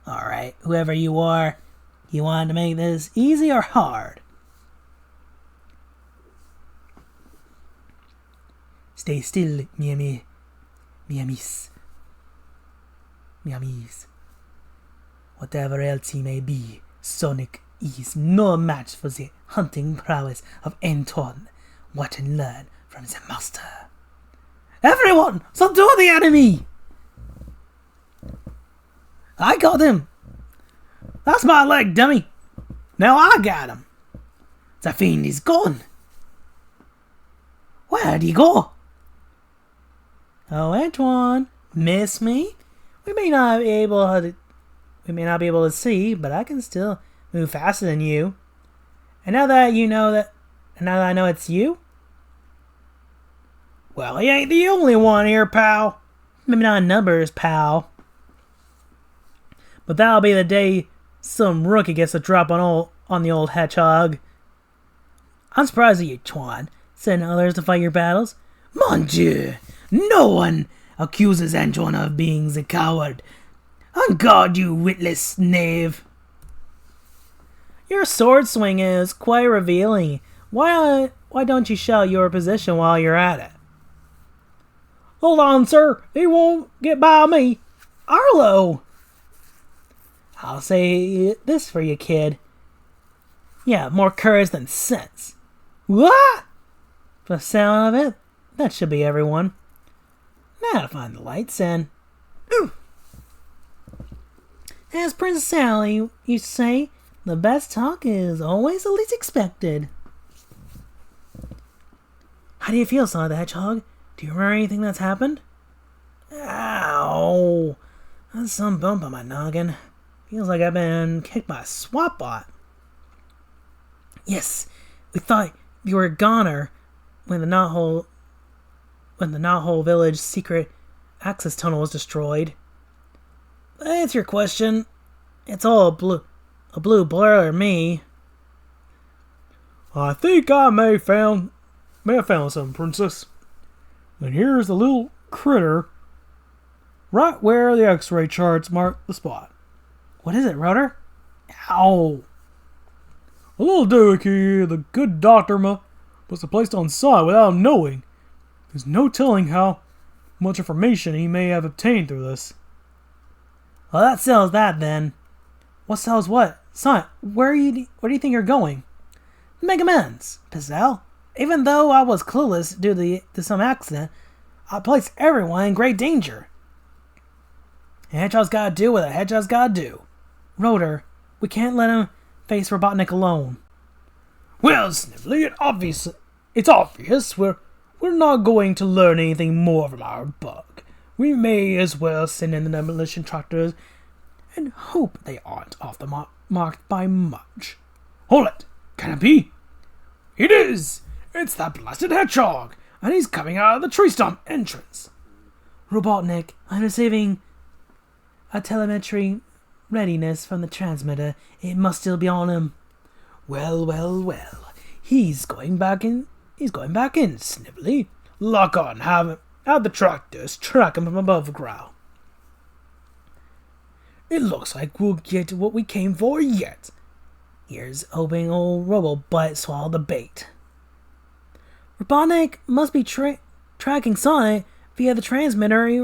Alright, whoever you are, you want to make this easy or hard? Stay still, Miamis. Whatever else he may be, Sonic is no match for the hunting prowess of Anton. Watch and learn from the master. Everyone, subdue the enemy! I got him! That's my leg, dummy! Now I got him! The fiend is gone! Where'd he go? Oh, Antoine, miss me? We may not be able to see, but I can still move faster than you. And now that I know it's you, well, he ain't the only one here, pal. Maybe not in numbers, pal. But that'll be the day some rookie gets a drop on the old hedgehog. I'm surprised at you, Twan, sending others to fight your battles. Mon Dieu, no one accuses Antoine of being a coward. On guard, you witless knave. Your sword swing is quite revealing. Why don't you show your position while you're at it? Hold on, sir. He won't get by me. Arlo! I'll say this for you, kid. Yeah, more courage than sense. What? For the sound of it, that should be everyone. Now to find the lights and... Ooh. As Princess Sally used to say, the best talk is always the least expected. How do you feel, Sonic the Hedgehog? Do you remember anything that's happened? Ow! That's some bump on my noggin. Feels like I've been kicked by a SWAT bot. Yes, we thought you were a goner when the Knothole Village secret access tunnel was destroyed. But answer your question. It's all a blue blur to me. I think I may have found something, Princess. And here's the little critter right where the X-ray charts mark the spot. What is it, Rotor? Ow! A little doohickey the good doctor must have placed on site without knowing. There's no telling how much information he may have obtained through this. Well, that settles that then. What sells what? Sonic, where do you think you're going? Make amends, Pizzelle. Even though I was clueless due to some accident, I placed everyone in great danger. A hedgehog's gotta do what a hedgehog's gotta do. Rotor, we can't let him face Robotnik alone. Well, Snively, it's obvious we're not going to learn anything more from our bug. We may as well send in the demolition tractors and hope they aren't off the mark by much. Hold it! Can it be? It is! It's that blasted hedgehog, and he's coming out of the tree stump entrance. Robotnik, I'm receiving a telemetry readiness from the transmitter. It must still be on him. Well. He's going back in, Snively. Lock on, have the tractors track him from above the ground. It looks like we'll get what we came for yet. Here's hoping old Robo-Butt swallowed the bait. Robotnik must be tracking Sonic via the transmitter he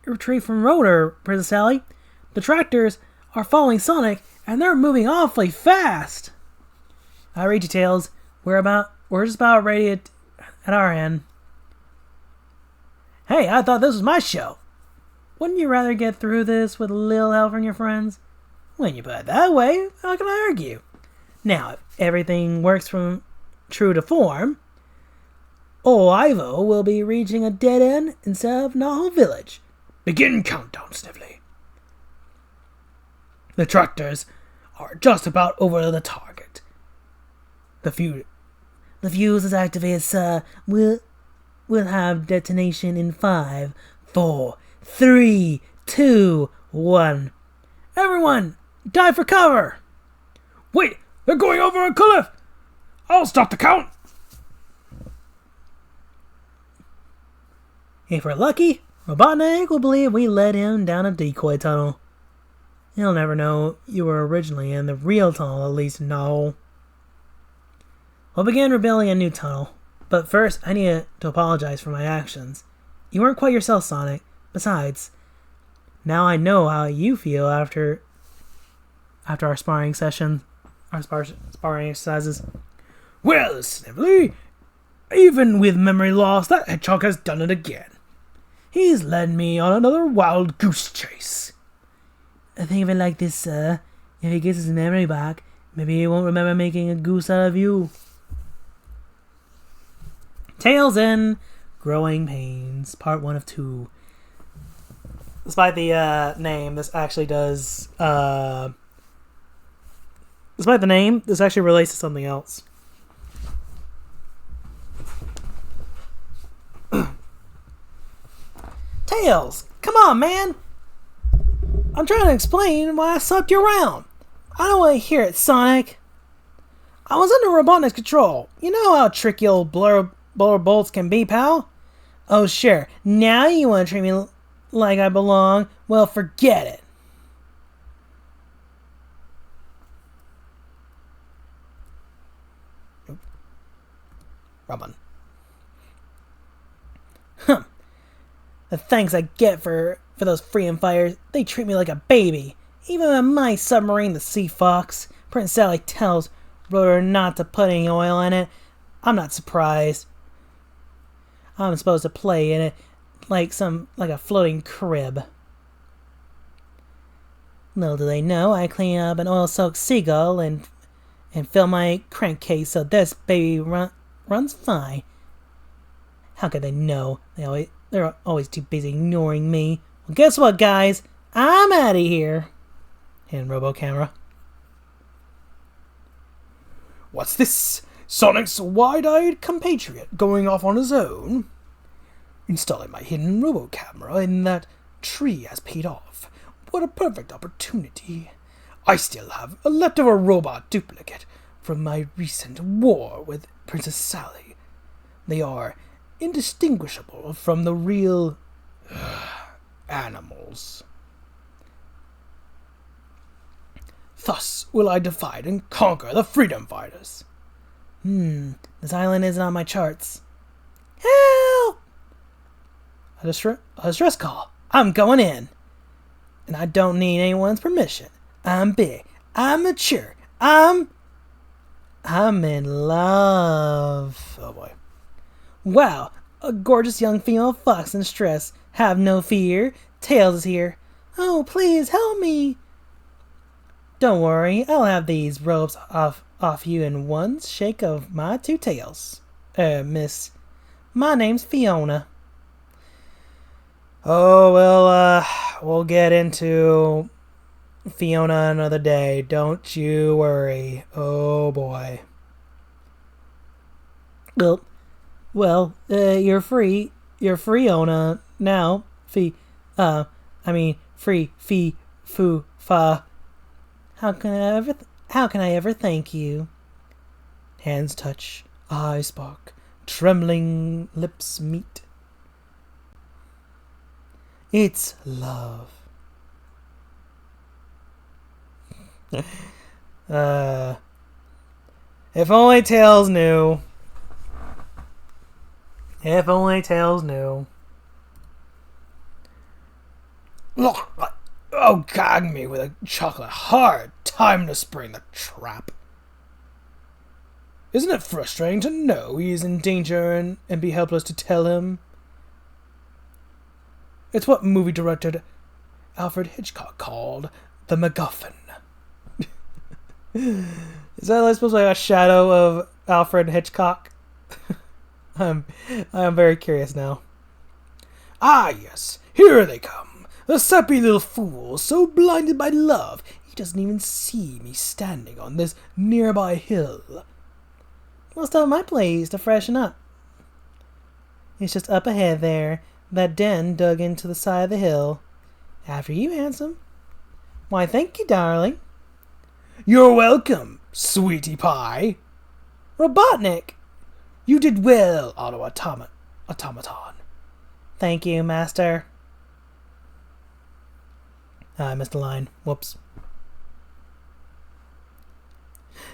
retrieved from Rotor, Princess Sally. The tractors are following Sonic, and they're moving awfully fast. I read you, Tails. We're just about ready at our end. Hey, I thought this was my show. Wouldn't you rather get through this with a little help from your friends? When you put it that way, how can I argue? Now, if everything works from true to form, old Ivo will be reaching a dead end instead of Knothole Village. Begin countdown, Snively. The tractors are just about over the target. The fuse is activated, sir. We'll have detonation in 5, 4, 3, 2, 1. Everyone, dive for cover! Wait, they're going over a cliff! I'll stop the count! If we're lucky, Robotnik will believe we led him down a decoy tunnel. He'll never know you were originally in the real tunnel, at least no. We'll begin rebuilding a new tunnel, but first I need to apologize for my actions. You weren't quite yourself, Sonic. Besides, now I know how you feel after our sparring session, our sparring exercises. Well, Snively, even with memory loss, that hedgehog has done it again. He's led me on another wild goose chase. I think of it like this, sir. If he gets his memory back, maybe he won't remember making a goose out of you. Tails in Growing Pains, Part 1 of 2. Despite the name, this actually does... Despite the name, this actually relates to something else. Tails! Come on, man! I'm trying to explain why I slapped you around. I don't want to hear it, Sonic. I was under Robotnik's control. You know how tricky old blur bolts can be, pal? Oh, sure. Now you want to treat me like I belong? Well, forget it. Robin. Huh. The thanks I get for those freedom fighters, they treat me like a baby. Even when my submarine, the Sea Fox, Prince Sally tells Rotor not to put any oil in it, I'm not surprised. I'm supposed to play in it like a floating crib. Little do they know, I clean up an oil-soaked seagull and fill my crankcase so this baby runs fine. How could they know? They're always too busy ignoring me. Well, guess what, guys? I'm out of here. And Robocamera. What's this? Sonic's wide-eyed compatriot going off on his own? Installing my hidden Robocamera in that tree has paid off. What a perfect opportunity. I still have a leftover robot duplicate from my recent war with Princess Sally. They are indistinguishable from the real animals. Thus will I divide and conquer the freedom fighters. This island isn't on my charts. Help! A distress call. I'm going in. And I don't need anyone's permission. I'm big. I'm mature. I'm in love. Oh boy. Wow, a gorgeous young female fox in distress. Have no fear. Tails is here. Oh, please help me. Don't worry, I'll have these ropes off you in one shake of my two tails. Miss, my name's Fiona. Oh, well, we'll get into Fiona another day. Don't you worry. Oh, boy. Well, you're free. You're Fiona now. Free, fee, foo, fa. How can I ever thank you? Hands touch, eyes spark, trembling lips meet. It's love. If only Tails knew. If only Tails knew. Oh, gag me with a chocolate heart. Time to spring the trap. Isn't it frustrating to know he is in danger and be helpless to tell him? It's what movie director Alfred Hitchcock called the MacGuffin. Is that supposed to be a shadow of Alfred Hitchcock? I'm very curious now. Ah, yes, here they come. The sappy little fool, so blinded by love, he doesn't even see me standing on this nearby hill. Well, stop at my place to freshen up. It's just up ahead there, that den dug into the side of the hill. After you, handsome. Why, thank you, darling. You're welcome, sweetie pie. Robotnik! You did well, automaton. Thank you, master. I missed a line. Whoops.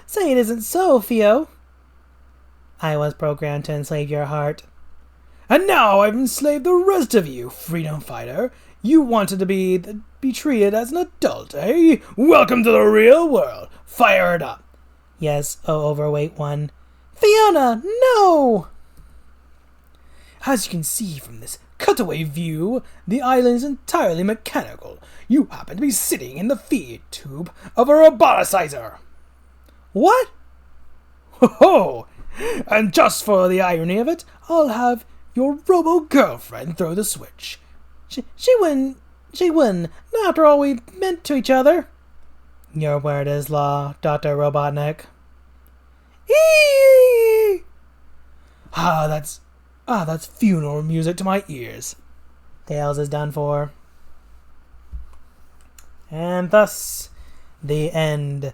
Say it isn't so, Theo. I was programmed to enslave your heart. And now I've enslaved the rest of you, freedom fighter. You wanted to be treated as an adult, eh? Welcome to the real world. Fire it up. Yes, oh overweight one. Fiona, no! As you can see from this cutaway view, the island is entirely mechanical. You happen to be sitting in the feed tube of a roboticizer. What? Ho-ho! And just for the irony of it, I'll have your robo-girlfriend throw the switch. She wouldn't. Not after all we meant to each other. Your word is law, Dr. Robotnik. Eee! That's funeral music to my ears. Tails is done for. And thus, the end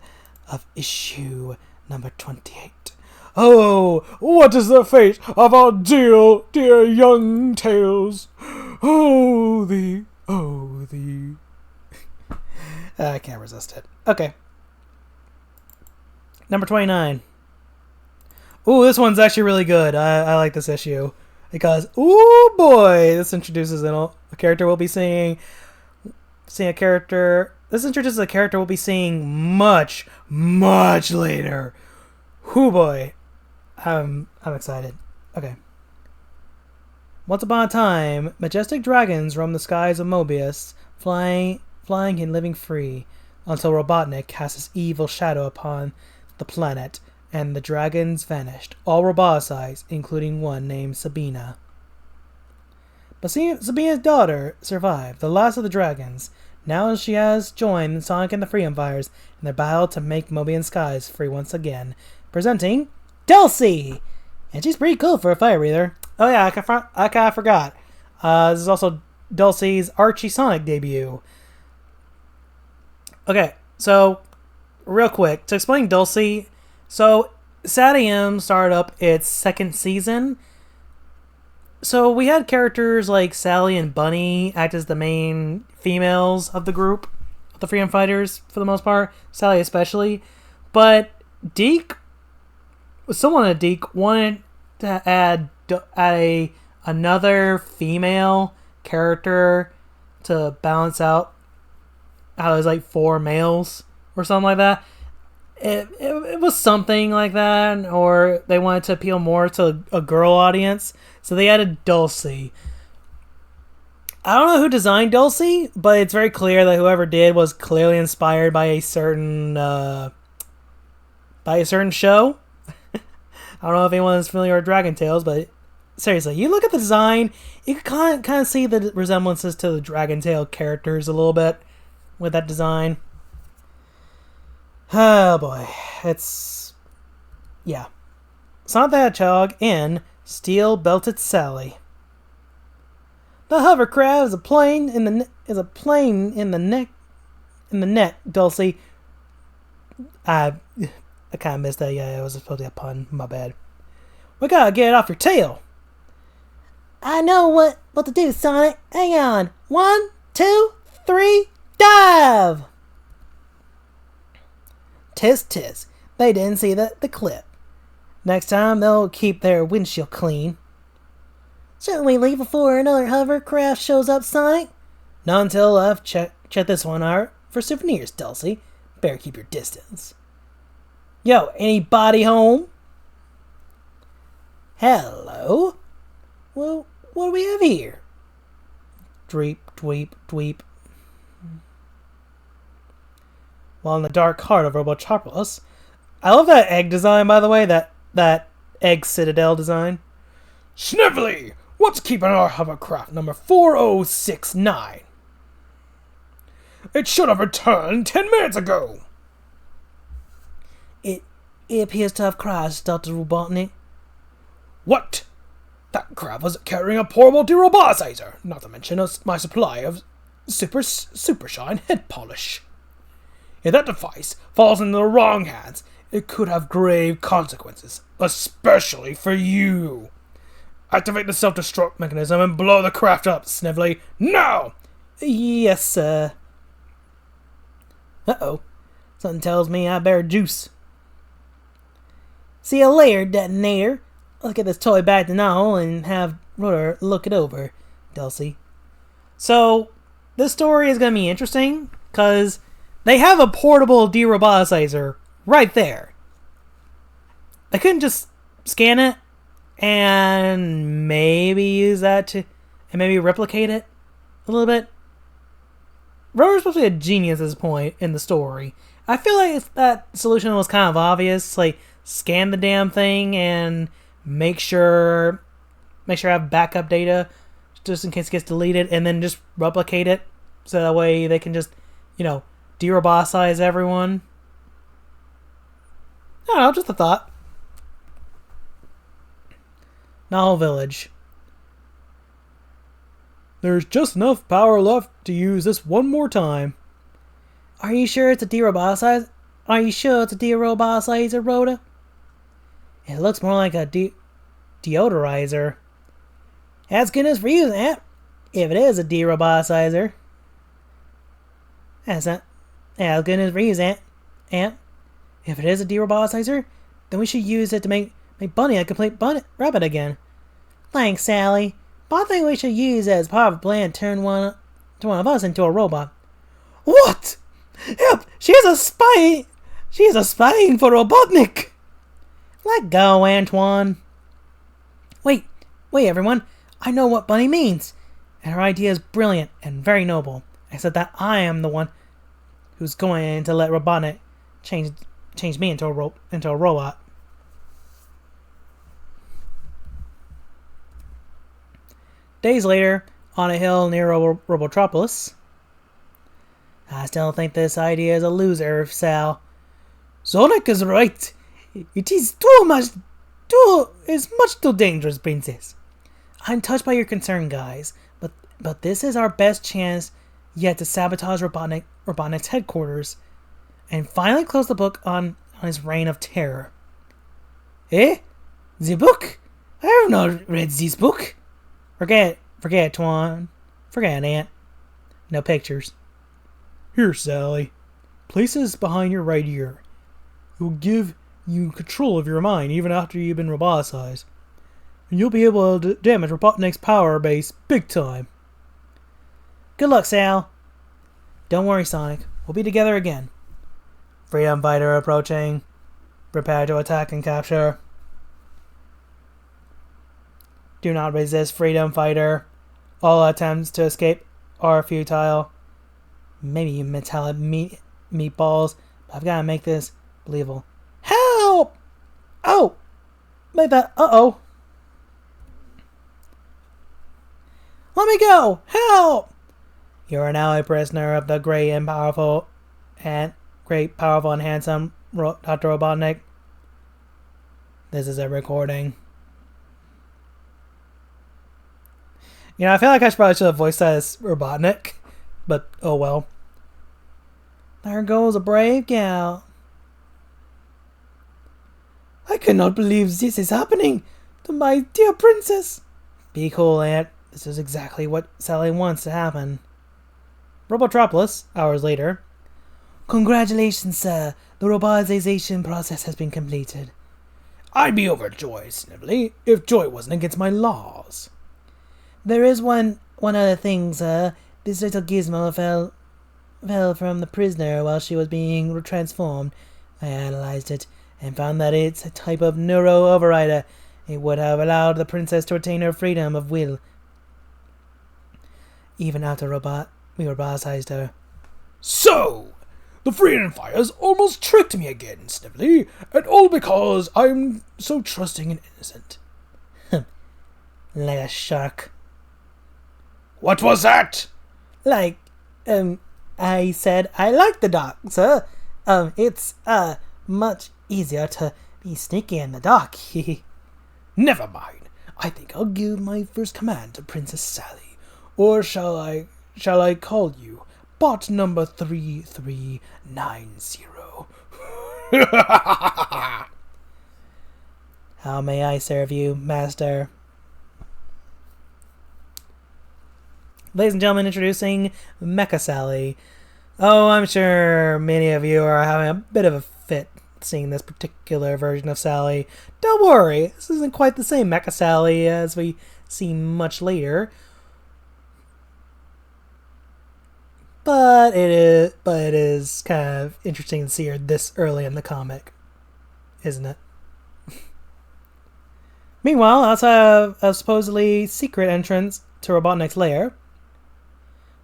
of issue number 28. Oh, what is the fate of our dear young Tails? I can't resist it. Okay. Number 29. Ooh, this one's actually really good. I like this issue because ooh boy, this introduces a character we'll be seeing. Seeing a character. This introduces a character we'll be seeing much later. Ooh boy, I'm excited. Okay. Once upon a time, majestic dragons roamed the skies of Mobius, flying and living free, until Robotnik cast his evil shadow upon the planet, and the dragons vanished, all roboticized, including one named Sabina. But Sabina's daughter survived, the last of the dragons. Now she has joined Sonic and the Freedom Fighters in their battle to make Mobian skies free once again. Presenting Dulcie! And she's pretty cool for a fire breather. Oh yeah, I kind of forgot. This is also Dulcie's Archie Sonic debut. Okay, so real quick, to explain Dulcie, so Sadium started up its second season. So we had characters like Sally and Bunny act as the main females of the group, the Freedom Fighters for the most part, Sally especially. But someone at Deke wanted to add another female character to balance out how there's like 4 males or something like that. It was something like that, or they wanted to appeal more to a girl audience, so they added Dulcie. I don't know who designed Dulcie, but it's very clear that whoever did was clearly inspired by a certain show. I don't know if anyone is familiar with Dragon Tales, but seriously, you look at the design, you can kind of see the resemblances to the Dragon Tale characters a little bit with that design. Oh boy, yeah. Sonic the Hedgehog in Steel Belted Sally. The hovercraft is a plane in the net, Dulcie. I kind of missed that. Yeah, it was supposed to be a pun. My bad. We gotta get it off your tail. I know what to do, Sonic. Hang on. 1, 2, 3, dive! Tis. They didn't see the clip. Next time, they'll keep their windshield clean. Shouldn't we leave before another hovercraft shows up, Sonic? Not until I've checked this one out for souvenirs, Dulcie. Better keep your distance. Yo, anybody home? Hello? Well, what do we have here? Dweep. While in the dark heart of Robotropolis. I love that egg design, by the way, that egg citadel design. Snively! What's keeping our hovercraft number 4069? It should have returned 10 minutes ago. It appears to have crashed, Dr. Robotnik. What? That craft was carrying a portable deroboticizer, not to mention my supply of super shine head polish. If that device falls into the wrong hands, it could have grave consequences, especially for you. Activate the self-destruct mechanism and blow the craft up, Snively, now! Yes, sir. Uh-oh. Something tells me I better juice. See you later, detonator. Let's get this toy back to Nahul and have Rotor look it over, Dulcie. So, this story is going to be interesting, because they have a portable deroboticizer right there. They couldn't just scan it and maybe use that and maybe replicate it a little bit. Rotor's supposed to be a genius at this point in the story. I feel like that solution was kind of obvious, like scan the damn thing and make sure I have backup data just in case it gets deleted, and then just replicate it so that way they can just, deroboticize everyone. I don't know, just a thought. Nahul Village. There's just enough power left to use this one more time. Are you sure it's a deroboticizer? Are you sure it's a deroboticizer, Rhoda? It looks more like a deodorizer. That's good news for you, Aunt. If it is a deroboticizer. That's good news for you, Aunt. If it is a deroboticizer, then we should use it to make Make Bunny a complete rabbit again. Thanks, Sally. But I think we should use it as part of a plan to turn one of us into a robot. What? Help! She is spying for Robotnik! Let go, Antoine. Wait, everyone. I know what Bunny means. And her idea is brilliant and very noble. Except that I am the one who's going to let Robotnik change me into a robot. Days later, on a hill near Robotropolis. I still think this idea is a loser, Sal. Sonic is right. It is much too dangerous, Princess. I'm touched by your concern, guys, but this is our best chance yet to sabotage Robotnik's headquarters and finally close the book on his reign of terror. Eh? The book? I have not read this book. Forget Twan. Forget Aunt. No pictures. Here, Sally. Place this behind your right ear. It will give you control of your mind even after you've been roboticized. And you'll be able to damage Robotnik's power base big time. Good luck, Sal. Don't worry, Sonic. We'll be together again. Freedom fighter approaching. Prepare to attack and capture. Do not resist, freedom fighter. All attempts to escape are futile. Maybe metallic meatballs, but I've got to make this believable. Help! Oh! Make that. Uh-oh. Let me go! Help! You are now a prisoner of the great powerful and handsome Dr. Robotnik. This is a recording. You know, I feel like I probably should have voiced that as Robotnik, but oh well. There goes a brave gal. I cannot believe this is happening to my dear princess. Be cool, Aunt. This is exactly what Sally wants to happen. Robotropolis, hours later. Congratulations, sir. The robotization process has been completed. I'd be overjoyed, Snivelly, if joy wasn't against my laws. There is one other thing, sir. This little gizmo fell from the prisoner while she was being transformed. I analyzed it and found that it's a type of neuro-overrider. It would have allowed the princess to retain her freedom of will, even after we roboticized her. So, the freedom fighters almost tricked me again, Snivelly, and all because I'm so trusting and innocent. Like a shark. What was that? I said I like the dark, sir. It's much easier to be sneaky in the dark. Never mind. I think I'll give my first command to Princess Sally. Or shall I call you bot number 3390? How may I serve you, master? Ladies and gentlemen, introducing Mecha Sally. Oh, I'm sure many of you are having a bit of a fit seeing this particular version of Sally. Don't worry, this isn't quite the same Mecha Sally as we see much later. But it is kind of interesting to see her this early in the comic, isn't it? Meanwhile, outside of a supposedly secret entrance to Robotnik's lair,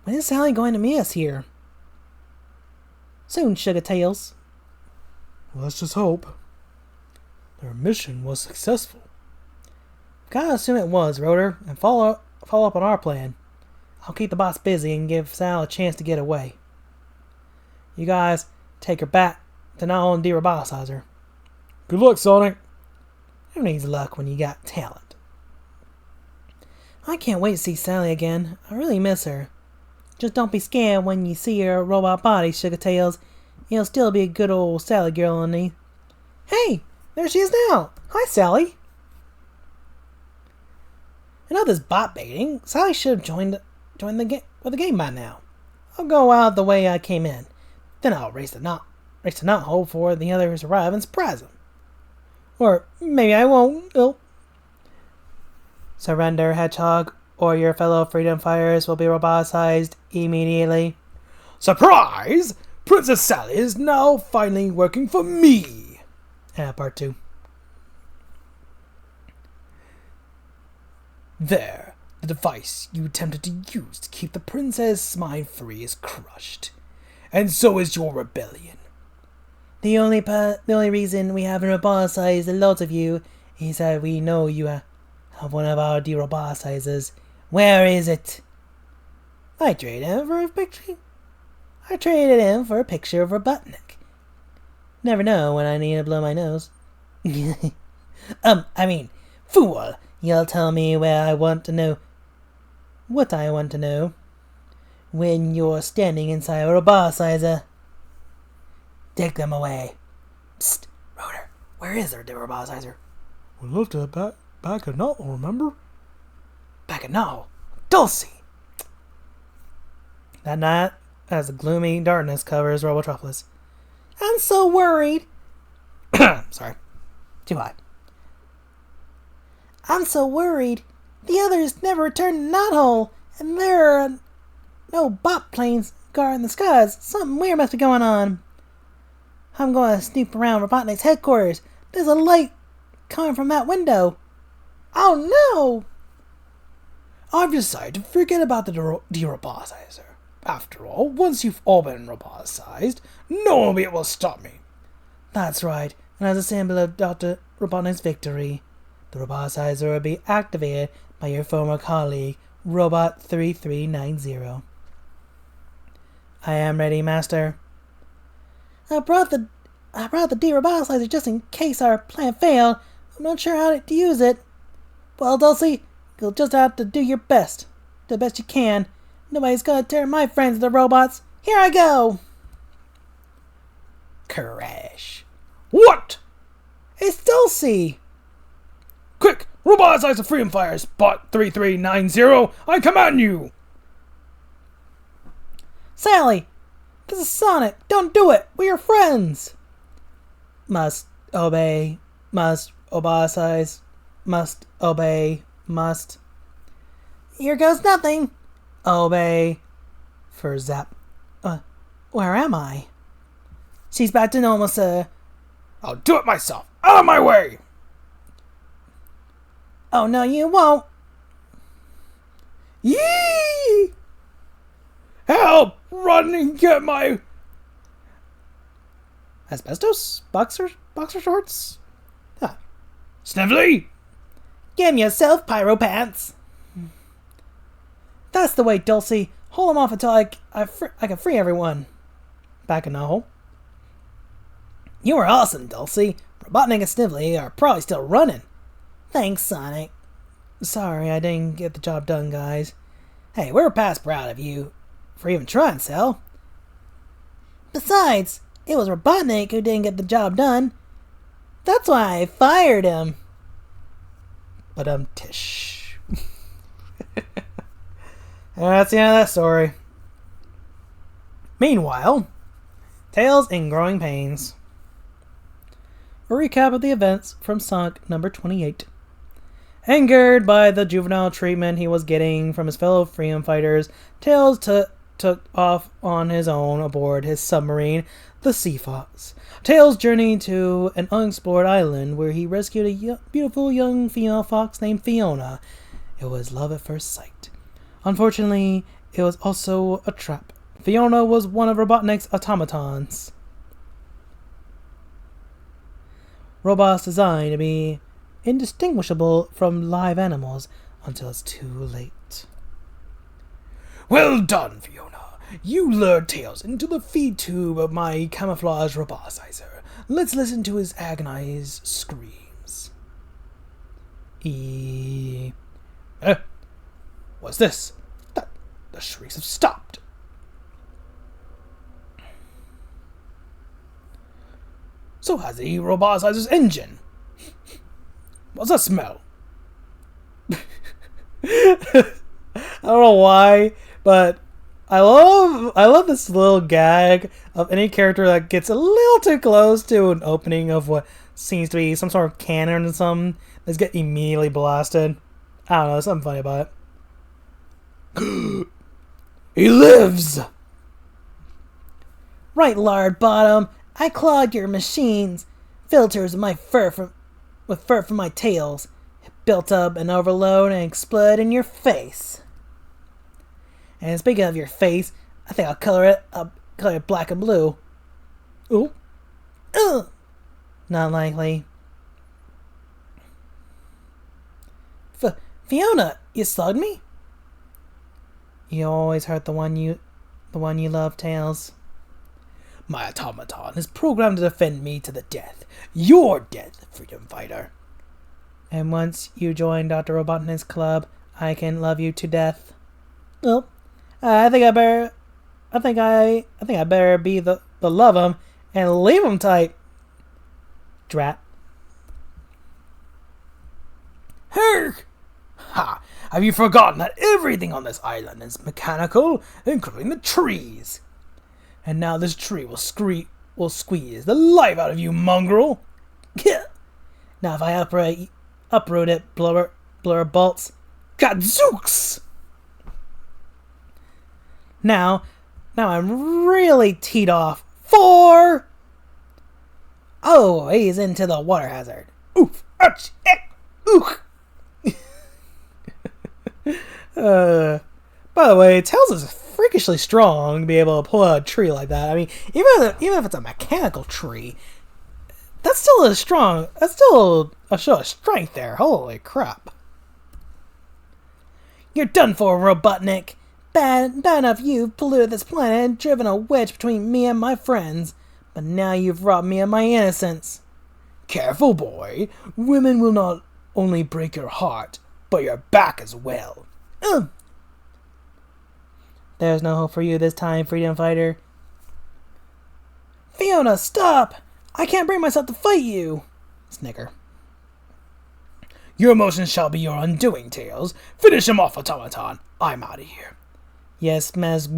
when is Sally going to meet us here? Soon, Sugar Tails. Let's just hope. Their mission was successful. Gotta assume it was, Rotor, and follow up on our plan. I'll keep the boss busy and give Sal a chance to get away. You guys take her back to not only de-roboticize her. Good luck, Sonic. Who needs luck when you got talent? I can't wait to see Sally again. I really miss her. Just don't be scared when you see her robot body, Sugar Tails. You'll still be a good old Sally girl underneath. Hey, there she is now. Hi, Sally. You know this bot baiting. Sally should have joined the game by now. I'll go out the way I came in. Then I'll race the knot hole before the others arrive and surprise them. Or maybe I won't. Oh. Surrender, Hedgehog, or your fellow freedom fighters will be roboticized immediately. Surprise! Princess Sally is now finally working for me. Part 2. There, the device you attempted to use to keep the princess mind free is crushed. And so is your rebellion. The only reason we haven't roboticized a lot of you is that we know you have one of our de-roboticizers. Where is it? I traded him for a picture. I traded him for a picture of Robotnik. Never know when I need to blow my nose. Fool! You'll tell me where I want to know. What I want to know. When you're standing inside a roboticizer. Take them away. Psst, Rotor, where is our roboticizer? We left it back at Null, remember? Back at Null. Dulcie! That night, as the gloomy darkness covers Robotropolis. I'm so worried. Sorry. Too high. I'm so worried. The others never returned to Knothole, and there are no bot planes guarding the skies. Something weird must be going on. I'm going to snoop around Robotnik's headquarters. There's a light coming from that window. Oh no! I've decided to forget about the de-roboticizer. After all, once you've all been roboticized, no one will be able to stop me. That's right, and as a symbol of Dr. Robotnik's victory, the roboticizer will be activated by your former colleague, Robot 3390. I am ready, Master. I brought the de-roboticizer just in case our plan failed. I'm not sure how to use it. Well, Dulcie, you'll just have to do your best. The best you can. Nobody's gonna turn my friends into robots. Here I go! Crash. What? It's Dulcie! Quick! Roboticize the Freedom Fighters! Bot 3390! I command you! Sally! This is Sonic! Don't do it! We're friends! Must obey. Must obosize. Must obey. Must. Here goes nothing! Obey. For zap. Where am I? She's back to normal, sir. I'll do it myself! Out of my way! Oh, no, you won't. Yee! Help! Run and get my... Asbestos? Boxer shorts? Huh. Snively! Give yourself pyro pants. That's the way, Dulcie. Hold them off until I can free everyone. Back in the hole. You were awesome, Dulcie. Robotnik and Snively are probably still running. Thanks, Sonic. Sorry I didn't get the job done, guys. Hey, we're past proud of you for even trying, Cell. Besides, it was Robotnik who didn't get the job done. That's why I fired him. But tish. And that's the end of that story. Meanwhile, Tails in Growing Pains. A recap of the events from Sonic number 28. Angered by the juvenile treatment he was getting from his fellow freedom fighters, Tails took off on his own aboard his submarine, the Sea Fox. Tails journeyed to an unexplored island where he rescued a beautiful young female fox named Fiona. It was love at first sight. Unfortunately, it was also a trap. Fiona was one of Robotnik's automatons. Robots designed to be indistinguishable from live animals until it's too late. Well done, Fiona. You lured Tails into the feed tube of my camouflage roboticizer. Let's listen to his agonized screams. What's this? The shrieks have stopped. So has the roboticizer's engine. What's that smell? I don't know why, but I love this little gag of any character that gets a little too close to an opening of what seems to be some sort of cannon or something that's getting immediately blasted. I don't know, something funny about it. He lives! Right, lard bottom. I clogged your machines. Filters with fur from my tails. It built up an overload and exploded in your face. And speaking of your face, I think I'll color it black and blue. Ooh. Ugh. Not likely. Fiona, you slugged me? You always hurt the one you love, Tails. My automaton is programmed to defend me to the death. Your death, freedom fighter. And once you join Dr. Robotnik's club, I can love you to death. Well, I think I better be the love him and leave him tight. Drat. Herk! Ha! Have you forgotten that everything on this island is mechanical, including the trees? And now this tree will squeeze the life out of you, mongrel! Now if I uproot it, blower bolts. Gadzooks! Now I'm really teed off. For... Oh, he's into the water hazard. Oof! Ouch! Ook! By the way, Tails is freakishly strong to be able to pull out a tree like that. I mean, even if it's a mechanical tree, that's still a show of strength there. Holy crap. You're done for, Robotnik. Bad enough you've polluted this planet and driven a wedge between me and my friends. But now you've robbed me of my innocence. Careful, boy. Women will not only break your heart, but your back as well. There's no hope for you this time, freedom fighter. Fiona, stop! I can't bring myself to fight you. Snicker. Your emotions shall be your undoing, Tails. Finish him off, automaton. I'm out of here. Yes, Mez.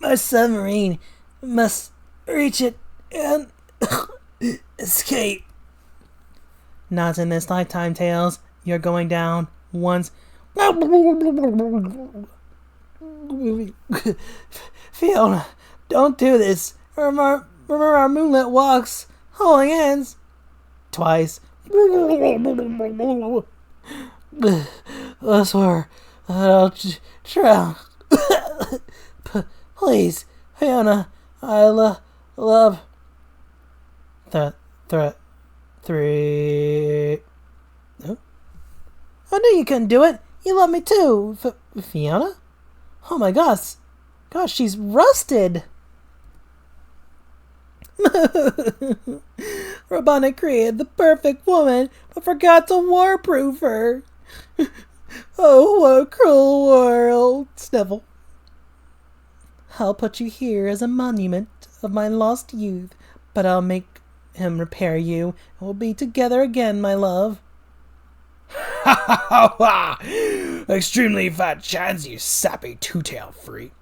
My submarine must reach it and escape. Not in this lifetime, Tails. You're going down once. Fiona, don't do this. Remember our moonlit walks, holding hands. Twice. I swear I'll drown. Please, Fiona, I love. Three. Oh. I knew you couldn't do it. You love me too, Fiona. Oh my gosh, she's rusted. Robotnik created the perfect woman, but forgot to waterproof her. Oh, what a cruel world. Snivel. I'll put you here as a monument of my lost youth, but I'll make him repair you, and we'll be together again, my love. Ha ha ha ha! Extremely fat chance, you sappy two-tail freak.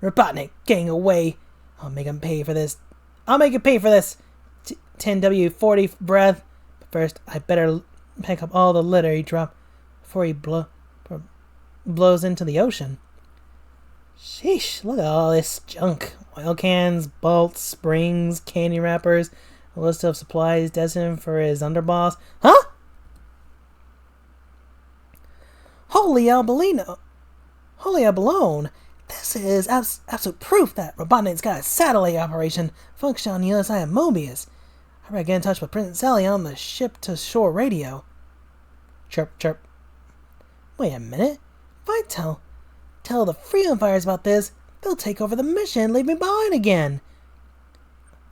Robotnik, getting away. I'll make him pay for this. 10W40 breath. But first, I better pick up all the litter he dropped before he blows into the ocean. Sheesh, look at all this junk. Oil cans, bolts, springs, candy wrappers, a list of supplies destined for his underboss. Huh? Holy abalone. This is absolute proof that Robotnik's got a satellite operation functioning on the other side of Mobius. I better get in touch with Princess Sally on the ship-to-shore radio. Chirp, chirp. Wait a minute. If I tell the Freedom Fighters about this, they'll take over the mission and leave me behind again.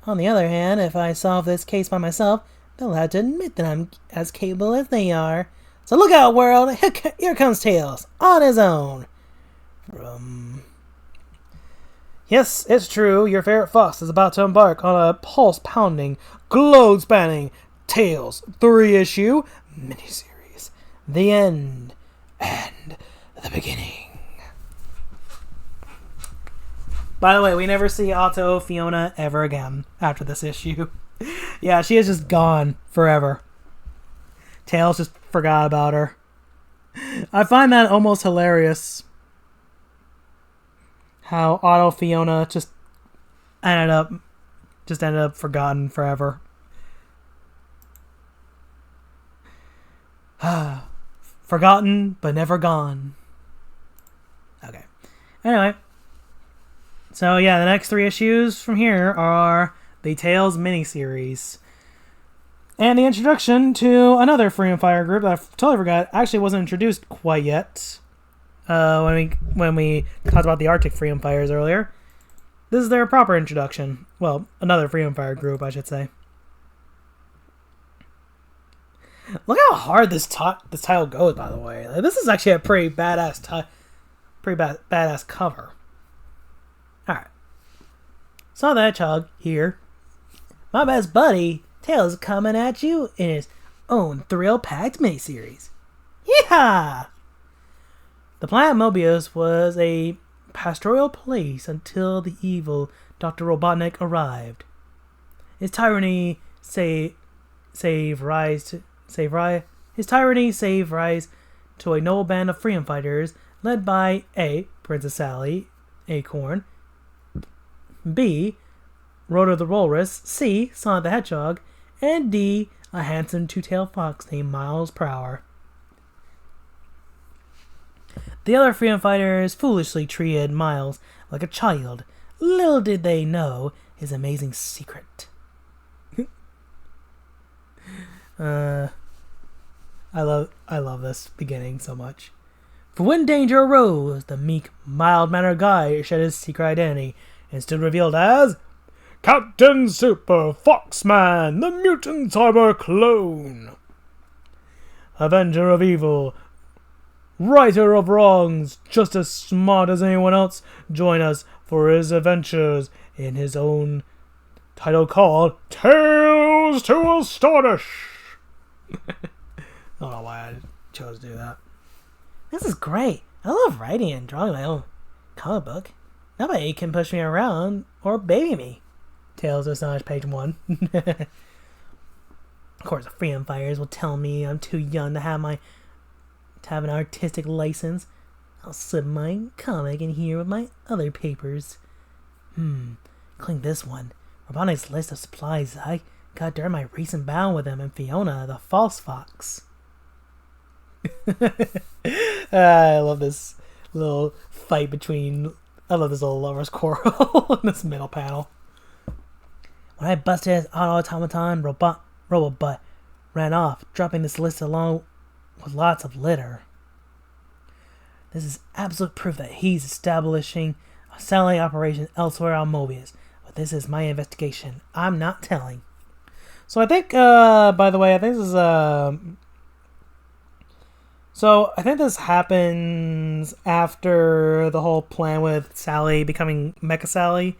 On the other hand, if I solve this case by myself, they'll have to admit that I'm as capable as they are. So look out, world! Here comes Tails, on his own. Yes, it's true. Your favorite fox is about to embark on a pulse-pounding, globe-spanning Tales 3-issue miniseries. The end and the beginning. By the way, we never see Otto Fiona ever again after this issue. Yeah, she is just gone forever. Tails just forgot about her. I find that almost hilarious. How Otto Fiona just ended up forgotten forever. Forgotten, but never gone. Okay. Anyway. So, yeah, the next 3 issues from here are the Tales miniseries. And the introduction to another Freedom Fire group that I totally forgot actually wasn't introduced quite yet. When we talked about the Arctic Freedom Fires earlier. This is their proper introduction. Well, another Freedom Fire group, I should say. Look how hard this title goes, by the way. Like, this is actually a pretty badass badass cover. Alright. Saw the Hedgehog here. My best buddy, Tails, coming at you in his own thrill-packed miniseries. Yeehaw! The planet Mobius was a pastoral place until the evil Dr. Robotnik arrived. His tyranny gave rise to a noble band of freedom fighters led by A. Princess Sally, Acorn, B. Rotor the Walrus, C. Sonic the Hedgehog, and D. a handsome two-tailed fox named Miles Prower. The other freedom fighters foolishly treated Miles like a child. Little did they know his amazing secret. I love this beginning so much. For when danger arose, the meek, mild-mannered guy shed his secret identity and stood revealed as Captain Super Foxman, the mutant cyber clone. Avenger of evil, righter of wrongs, just as smart as anyone else, join us for his adventures in his own title called Tales to Astonish. I don't know why I chose to do that. This is great. I love writing and drawing my own comic book. Nobody can push me around or baby me. Tales of Astonish, page 1. Of course, the Freedom Fighters will tell me I'm too young to have an artistic license. I'll slip my comic in here with my other papers. Including this one. Robotnik's list of supplies I got during my recent battle with him and Fiona, the false fox. I love this little fight between... I love this little lover's quarrel in this middle panel. When I busted his auto-automaton, Robot ran off, dropping this list along with lots of litter. This is absolute proof that he's establishing a satellite operation elsewhere on Mobius. But this is my investigation. I'm not telling. So I think, by the way, I think this is, so I think this happens after the whole plan with Sally becoming Mecha Sally.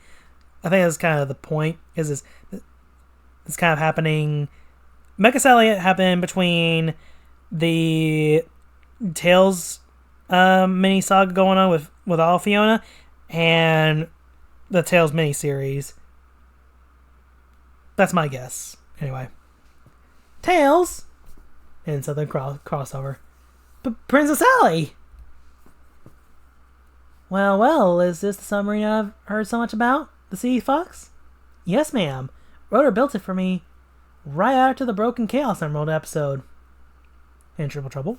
I think that's kind of the point. It's kind of happening. Mecha Sally happened between the Tails mini saga going on with all Fiona and the Tails mini series. That's my guess. Anyway, Tails and Southern crossover. But Princess Sally. Well, is this the submarine I've heard so much about? The Sea Fox? Yes, ma'am. Rotor built it for me right after the Broken Chaos Emerald episode. In Triple Trouble.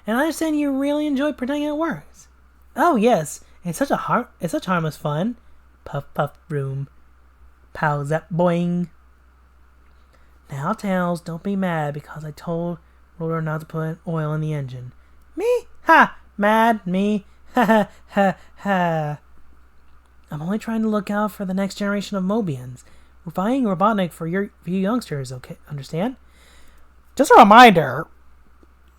And I understand you really enjoy pretending it works. Oh yes, it's such harmless fun. Puff puff room. Pow zap boing. Now Tails, don't be mad because I told Rotor not to put oil in the engine. Me? Ha! Mad? Me? Ha ha ha ha. I'm only trying to look out for the next generation of Mobians. We're buying Robotnik for you youngsters, okay? Understand? Just a reminder,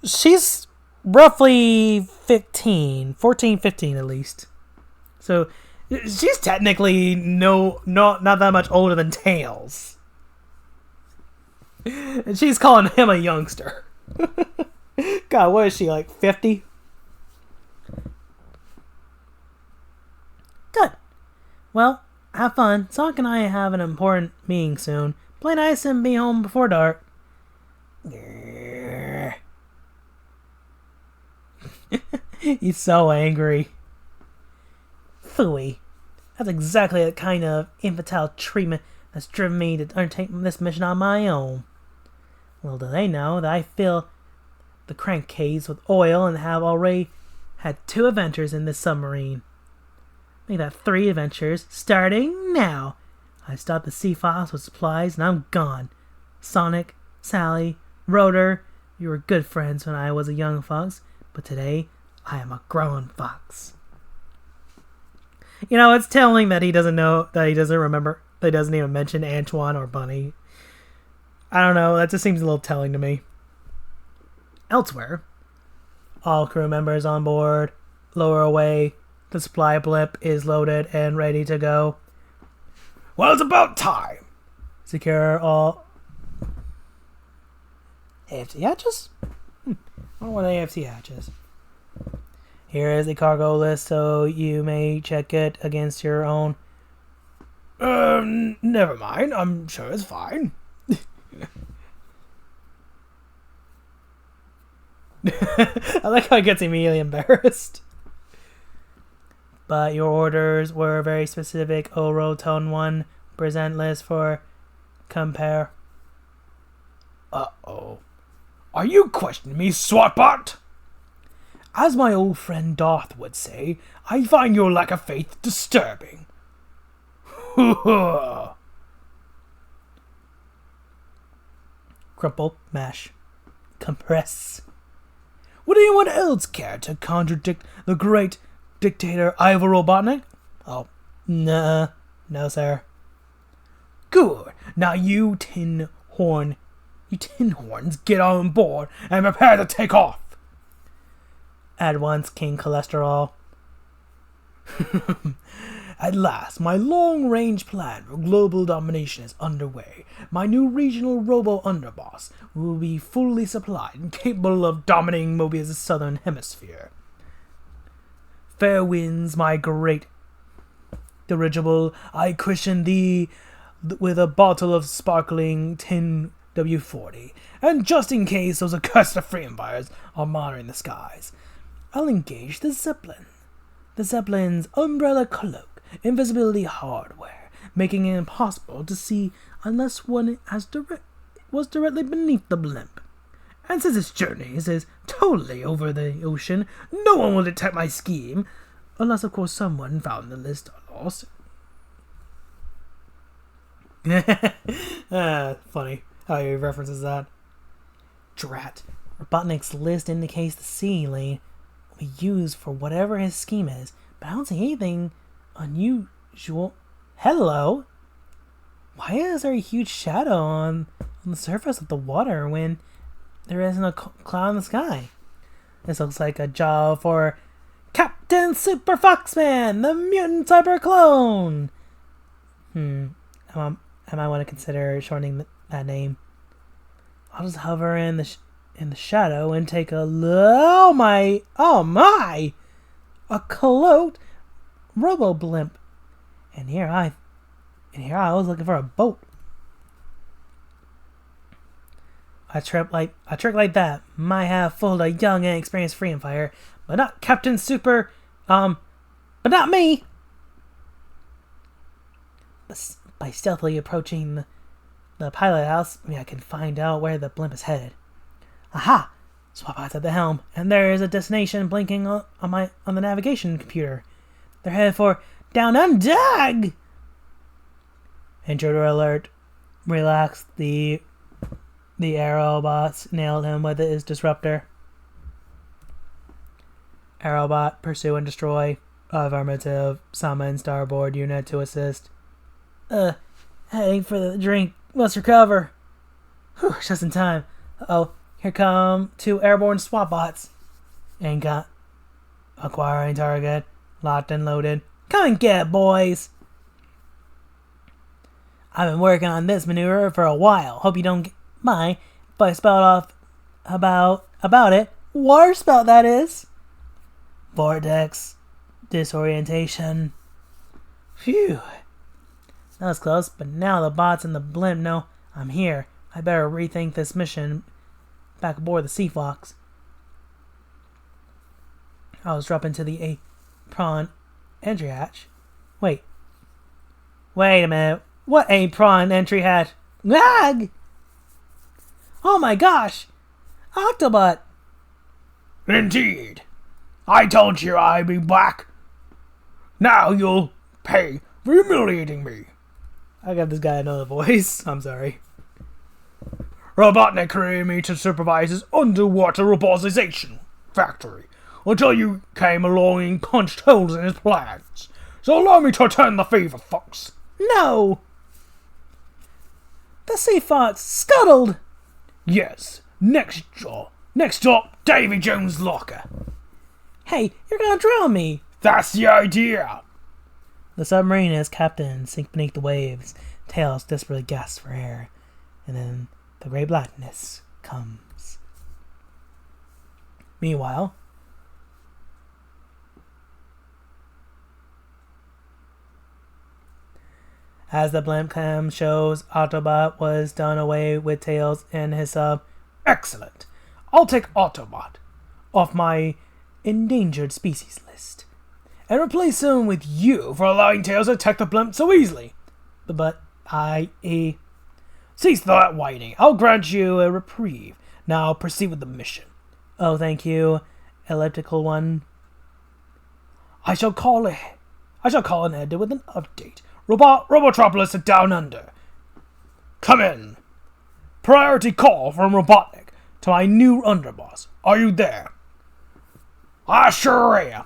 she's roughly 14, 15 at least. So she's technically not that much older than Tails. And she's calling him a youngster. God, what is she, like 50? Well, have fun. Sonic and I have an important meeting soon. Play nice and be home before dark. He's so angry. Phooey. That's exactly the kind of infantile treatment that's driven me to undertake this mission on my own. Little do they know that I fill the crankcase with oil and have already had 2 adventures in this submarine. Make that 3 adventures starting now. I stopped the sea fox with supplies and I'm gone. Sonic, Sally, Rotor, you were good friends when I was a young fox, but today I am a grown fox. You know, it's telling that he doesn't know, that he doesn't remember, that he doesn't even mention Antoine or Bunny. I don't know, that just seems a little telling to me. Elsewhere, all crew members on board, lower away, the supply blimp is loaded and ready to go. Well, it's about time. Secure all AFT hatches? I don't want AFT hatches. Here is the cargo list, so you may check it against your own. Never mind. I'm sure it's fine. I like how he gets immediately embarrassed. But your orders were very specific. Tone 1, present list for compare. Uh-oh. Are you questioning me, SWATbot? As my old friend Darth would say, I find your lack of faith disturbing. Crumple, mash, compress. Would anyone else care to contradict the great dictator Ivor Robotnik? Oh, nah, no sir. Good. Now you tin horns, get on board and prepare to take off. At once, King Cholesterol. At last, my long-range plan for global domination is underway. My new regional robo-underboss will be fully supplied and capable of dominating Mobius' southern hemisphere. Fair winds, my great dirigible, I christen thee with a bottle of sparkling tin W40, and just in case those accursed freedom fires are monitoring the skies, I'll engage the Zeppelin. The Zeppelin's umbrella cloak, invisibility hardware, making it impossible to see unless one was directly beneath the blimp. And since its journey is totally over the ocean, no one will detect my scheme, unless of course someone found the list are lost. Funny how he references that. Drat. Robotnik's list indicates the sea lane will be used for whatever his scheme is, but I don't see anything unusual. Hello? Why is there a huge shadow on the surface of the water when there isn't a cloud in the sky? This looks like a job for Captain Super Foxman, the mutant cyber clone. I might want to consider shortening that name. I'll just hover in the shadow and take a look. Oh my! A cloaked robo blimp. And here I was looking for a boat. A trick like that might have fooled a young and experienced freedom fighter, but not Captain Super. But not me. By stealthily approaching the pilot house, maybe I can find out where the blimp is headed. Aha! SWATbot's at the helm, and there is a destination blinking on the navigation computer. They're headed for Down Under. Intruder alert. Relax. The Aerobot nailed him with his disruptor. Aerobot, pursue and destroy. Affirmative. Summon starboard unit to assist. Heading for the drink. Must recover. Whew, just in time. Uh-oh. Here come 2 airborne SWATbots. Ain't got. Acquiring target. Locked and loaded. Come and get it, boys. I've been working on this maneuver for a while. Hope you don't mind if I spelled off about it. Water spout, that is. Vortex. Disorientation. Phew. That was close, but now the bots and the blimp know I'm here. I better rethink this mission back aboard the Sea Fox. I was dropped into the apron entry hatch. Wait a minute. What apron entry hatch? Lag! Oh my gosh! Octobot! Indeed. I told you I'd be back. Now you'll pay for humiliating me. I got this guy another voice. I'm sorry. Robotnik created me to supervise his underwater robotization factory until you came along and punched holes in his plans. So allow me to return the favor, Fox. No! The Sea Fox scuttled! Yes. Next stop, Davy Jones' locker. Hey, you're gonna drown me! That's the idea. The submarine and its captain sink beneath the waves. Tails desperately gasps for air. And then the gray blackness comes. Meanwhile, as the blimp cam shows, Autobot was done away with Tails and his sub. Excellent. I'll take Autobot off my Endangered species list. and replace him with you for allowing Tails to attack the blimp so easily. But Cease that whining. I'll grant you a reprieve. Now proceed with the mission. Oh, thank you, elliptical one. I shall call an editor with an update. Robotropolis at Down Under. Come in. Priority call from Robotnik to my new underboss. Are you there? I sure am.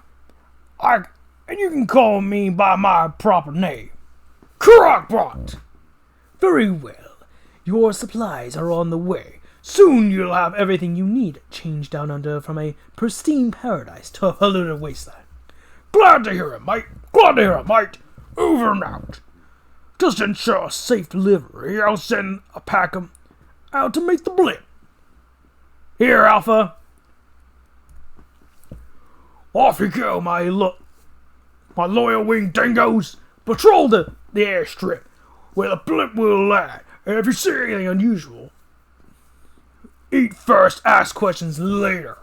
And you can call me by my proper name. Crockbot. Very well. Your supplies are on the way. Soon you'll have everything you need changed Down Under from a pristine paradise to a polluted wasteland. Glad to hear it, mate. Over and out. Just to ensure a safe delivery, I'll send a pack out to meet the blimp. Here, Alpha. Off you go, my loyal winged dingoes. Patrol the airstrip where the blimp will land. And if you see anything unusual, eat first, ask questions later.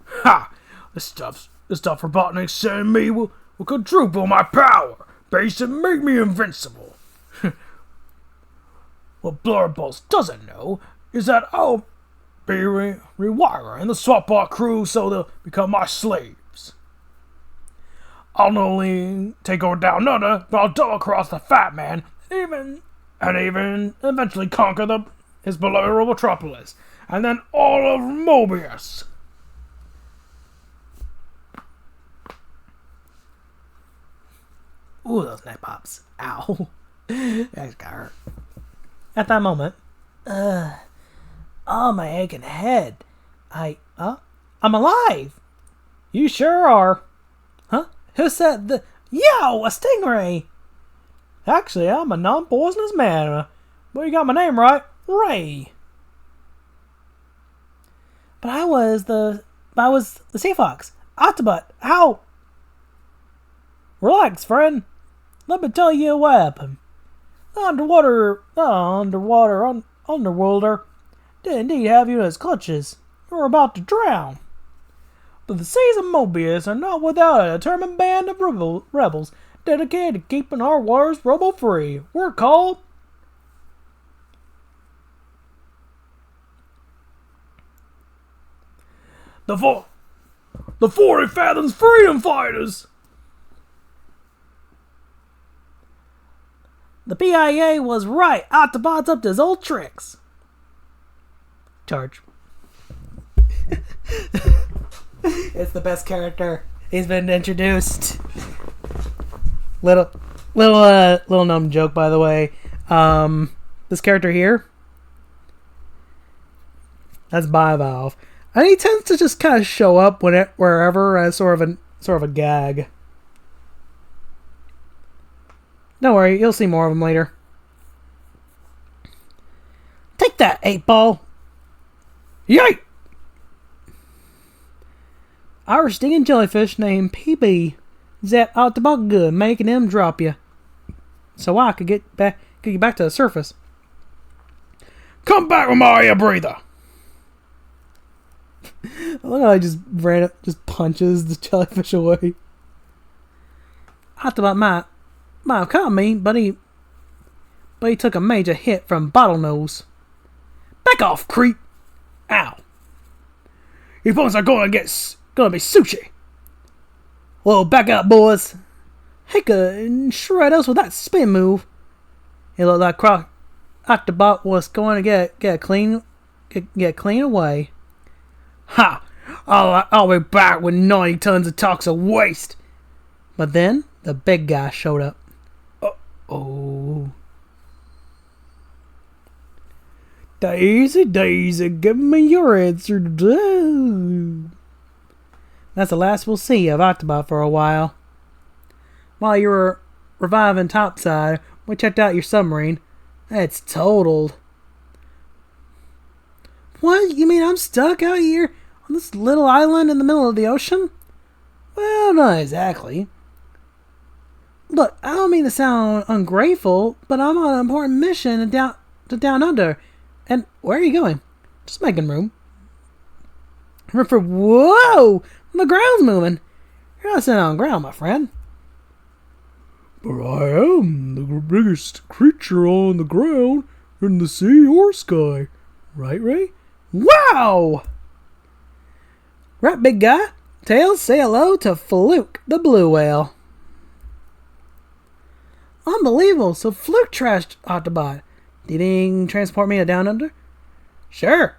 Ha! The stuff Robotnik sent me will quadruple my power, base and make me invincible. What Blurballs doesn't know is that I'll be rewiring the SWATbot crew so they'll become my slaves. I'll not only take over Down Under, but I'll double cross the Fat Man, even eventually conquer his beloved Robotropolis, and then all of Mobius. Ooh, those neck pops. Ow. That got hurt. At that moment, oh, my aching head. I'm alive. You sure are. Huh? Who said the... Yo, a stingray. Actually, I'm a non-poisonous man. But you got my name right. Ray. But I was the Sea Fox. Autobot. How? Relax, friend. Let me tell you what happened. The underworlder did indeed have you in his clutches. You were about to drown. But the seas of Mobius are not without a determined band of rebels dedicated to keeping our waters robo-free. We're called The 40 Fathoms Freedom Fighters. The PIA was right. Autobot's up to his old tricks. Charge. It's the best character. He's been introduced. Little known joke, by the way. This character here, that's Bivalve, and he tends to just kind of show up wherever as sort of a gag. Don't worry, you'll see more of them later. Take that, 8-ball. Yay! Our stinging jellyfish named PB Zap Autobot good, making him drop you. So I could get you back to the surface. Come back with my air breather. Look how he just punches the jellyfish away. Autobot might have caught me, but he took a major hit from Bottlenose. Back off, creep! Ow! Your bones are gonna be sushi. Whoa, back up, boys! He could shred us with that spin move. It looked like Autobot was going to get clean away. Ha! I'll be back with 90 tons of toxic waste. But then the big guy showed up. Oh. Daisy, give me your answer. That's the last we'll see of Autobot for a while. While you were reviving topside, we checked out your submarine. It's totaled. What? You mean I'm stuck out here on this little island in the middle of the ocean? Well, not exactly. Look, I don't mean to sound ungrateful, but I'm on an important mission to down under. And where are you going? Just making room. Whoa! The ground's moving. You're not sitting on the ground, my friend. But I am the biggest creature on the ground, in the sea or sky. Right, Ray? Wow! Right, big guy. Tails, say hello to Fluke, the blue whale. Unbelievable. So Fluke trashed Autobot. Do you think transport me to Down Under? Sure.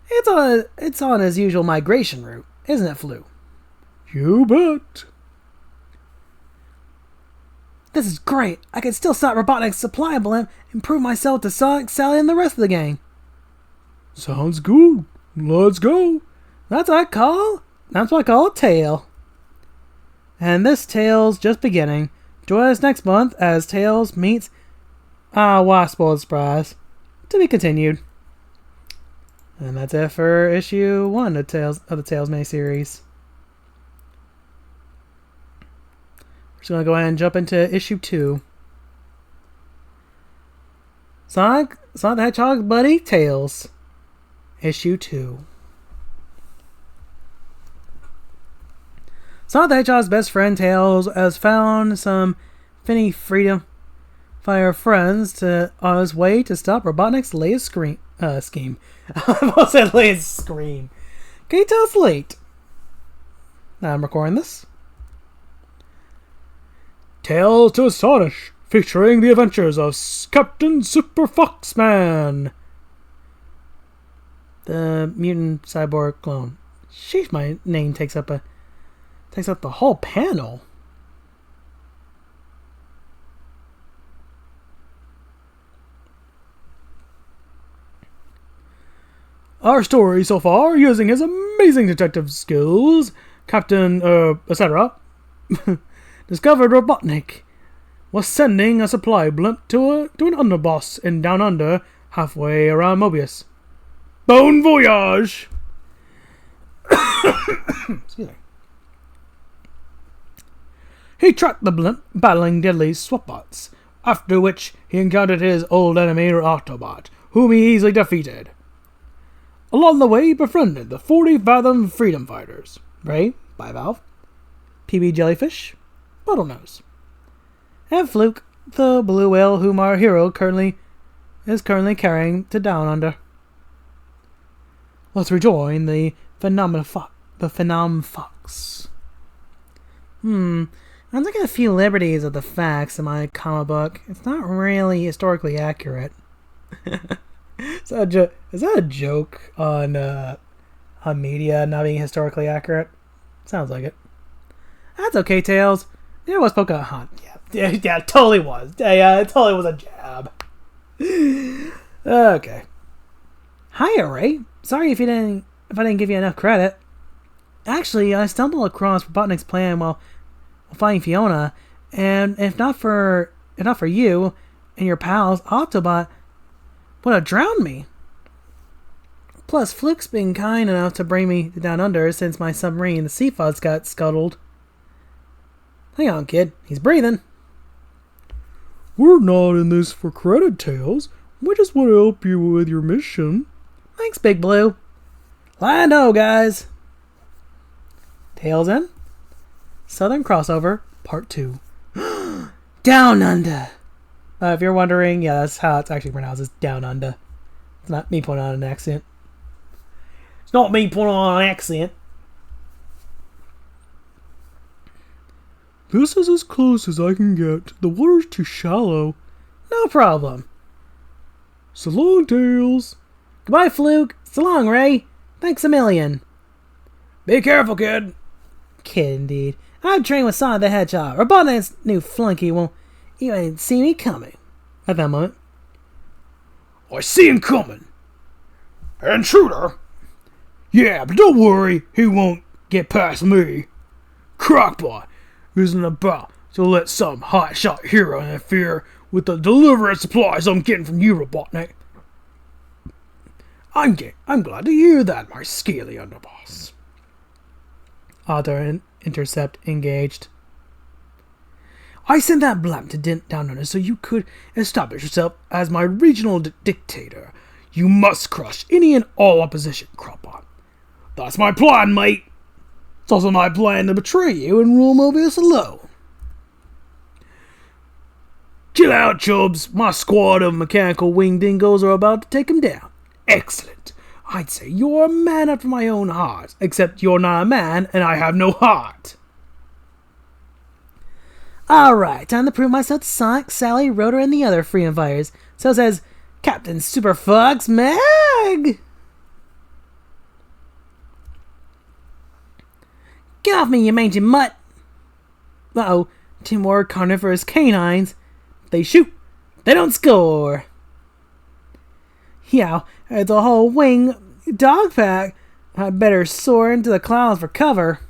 It's on his usual migration route, isn't it, Fluke? You bet. This is great. I can still stop Robotnik's supply blimp and prove myself to Sonic, Sally, and the rest of the gang. Sounds good. Let's go. That's what I call a tale. And this tale's just beginning. Join us next month as Tails meets... why spoiled surprise. To be continued. And that's it for issue 1 of the Tales miniseries. We're just gonna go ahead and jump into issue 2. Sonic the Hedgehog's buddy, Tails. Issue 2. Sonic the Hedgehog's best friend, Tails, has found some finny freedom fire friends on his way to stop Robotnik's latest scheme. I almost said latest scream. Can you tell it's late? I'm recording this. Tales to Astonish, featuring the adventures of Captain Super Foxman, the mutant cyborg clone. Sheesh, my name takes up the whole panel. Our story so far, using his amazing detective skills, Captain, etc., discovered Robotnik was sending a supply blimp to an underboss in Down Under, halfway around Mobius. Bon voyage! Excuse me. He tracked the blimp, battling deadly swapbots, after which he encountered his old enemy Autobot, whom he easily defeated. Along the way, he befriended the 40 Fathom Freedom Fighters, Ray, Bivalve, PB Jellyfish, Bottlenose, and Fluke, the blue whale whom our hero is currently carrying to Down Under. Let's rejoin the Phenom Fox. I'm taking a few liberties with the facts in my comic book. It's not really historically accurate. Is that a joke on media not being historically accurate? Sounds like it. That's okay, Tails. There was Pocahontas. Yeah, it totally was. Yeah, it totally was a jab. Okay. Hiya, Ray. Sorry if I didn't give you enough credit. Actually, I stumbled across Robotnik's plan while finding Fiona, and if not for you and your pals, Autobot would have drowned me. Plus, Fluke's been kind enough to bring me down under since my submarine, the Sea Fuzz, got scuttled. Hang on, kid. He's breathing. We're not in this for credit, Tails. We just want to help you with your mission. Thanks, Big Blue. Line ho, guys. Tails in. Southern Crossover, Part 2. Down Under. If you're wondering, yeah, that's how it's actually pronounced. It's Down Under. It's not me putting on an accent. It's not me putting on an accent. This is as close as I can get. The water's too shallow. No problem. So long, Tails. Goodbye, Fluke. So long, Ray. Thanks a million. Be careful, kid. Kid, indeed. I've trained with Sonic the Hedgehog. Robotnik's new flunky won't even see me coming. At that moment. I see him coming. Intruder? Yeah, but don't worry. He won't get past me. Crockbot isn't about to let some hotshot hero interfere with the delivery of supplies I'm getting from you, Robotnik. I'm glad to hear that, my scaly underboss. Auto intercept engaged. I sent that blimp to Down Under so you could establish yourself as my regional dictator. You must crush any and all opposition, Crockbot. That's my plan, mate. It's also my plan to betray you and rule Mobius alone. Chill out, Chubs. My squad of mechanical wing dingoes are about to take him down. Excellent. I'd say you're a man after my own heart, except you're not a man and I have no heart. Alright, time to prove myself to Sonic, Sally, Rotor, and the other freedom fighters. So says Captain Super Fox Mag! Get off me, you mangy mutt! Uh-oh, two more carnivorous canines. They shoot, they don't score. Yeah, it's a whole wing dog pack. I'd better soar into the clouds for cover.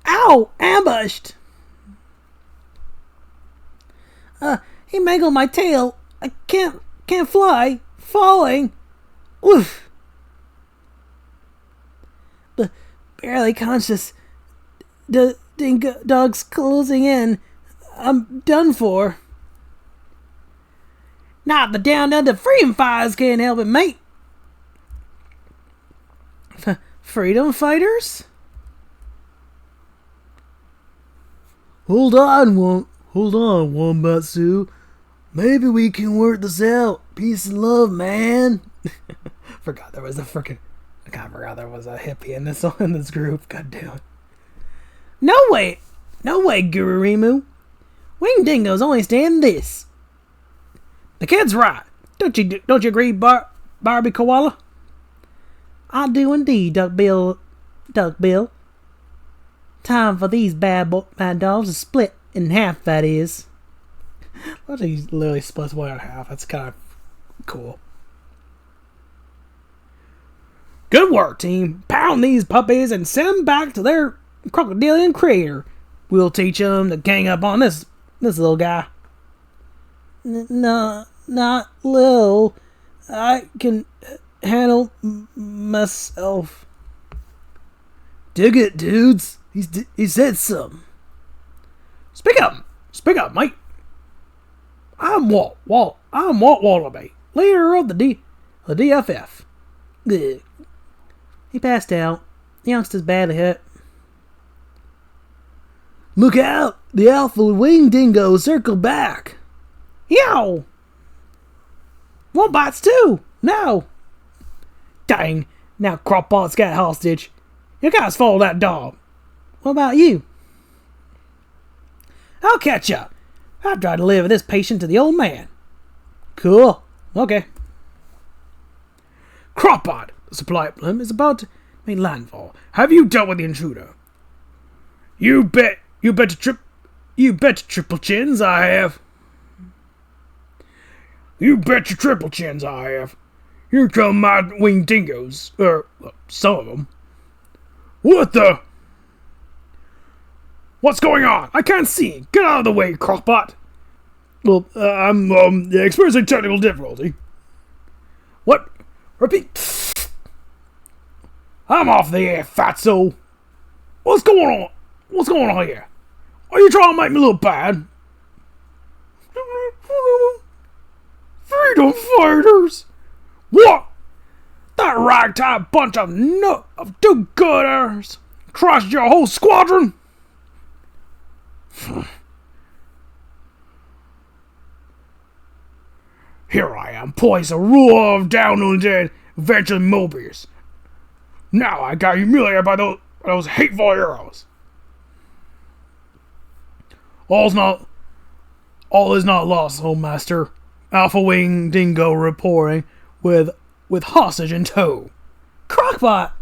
Ow! Ambushed! He mangled my tail. I can't fly. Falling. Oof. Barely conscious. The dog's closing in. I'm done for. Not the Down Under freedom fighters can't help it, mate. Freedom fighters? Hold on, Wombatsu. Maybe we can work this out. Peace and love, man. Forgot there was a hippie in this group. God damn it. No way, Guru Rimu. Wing dingoes only stand this. The kid's right. Don't you agree, Barbie Koala? I do indeed, Duck Bill. Time for these bad dogs to split in half, that is. Well, he literally splits one in half. That's kind of cool. Good work, team. Pound these puppies and send them back to their crocodilian crater. We'll teach them to gang up on this little guy. No, not little. I can handle myself. Dig it, dudes. He said something. Speak up, mate. I'm Walt Wallaby, leader of the DFF. Good. He passed out. The youngster's badly hurt. Look out! The alpha wing dingo circled back. Yow! Wombats too! No! Dang! Now Crockbot's got hostage. You guys follow that dog. What about you? I'll catch up. I'll try to deliver this patient to the old man. Cool. Okay. Crockbot, the supply blimp is about to make landfall. Have you dealt with the intruder? You bet triple chins I have. You bet your triple chins I have. Here come my winged dingoes. Some of them. What the? What's going on? I can't see. Get out of the way, Crockbot. Well, I'm experiencing technical difficulty. What? Repeat. I'm off the air, fatso. What's going on? What's going on here? Are you trying to make me look bad? Freedom fighters? What? That ragtag bunch of do-gooders crushed your whole squadron? Here I am, poised to roar down on the dead, eventually Mobius. Now I got humiliated by those hateful heroes. All is not lost, old master. Alpha Wing Dingo reporting with hostage in tow. Crockpot!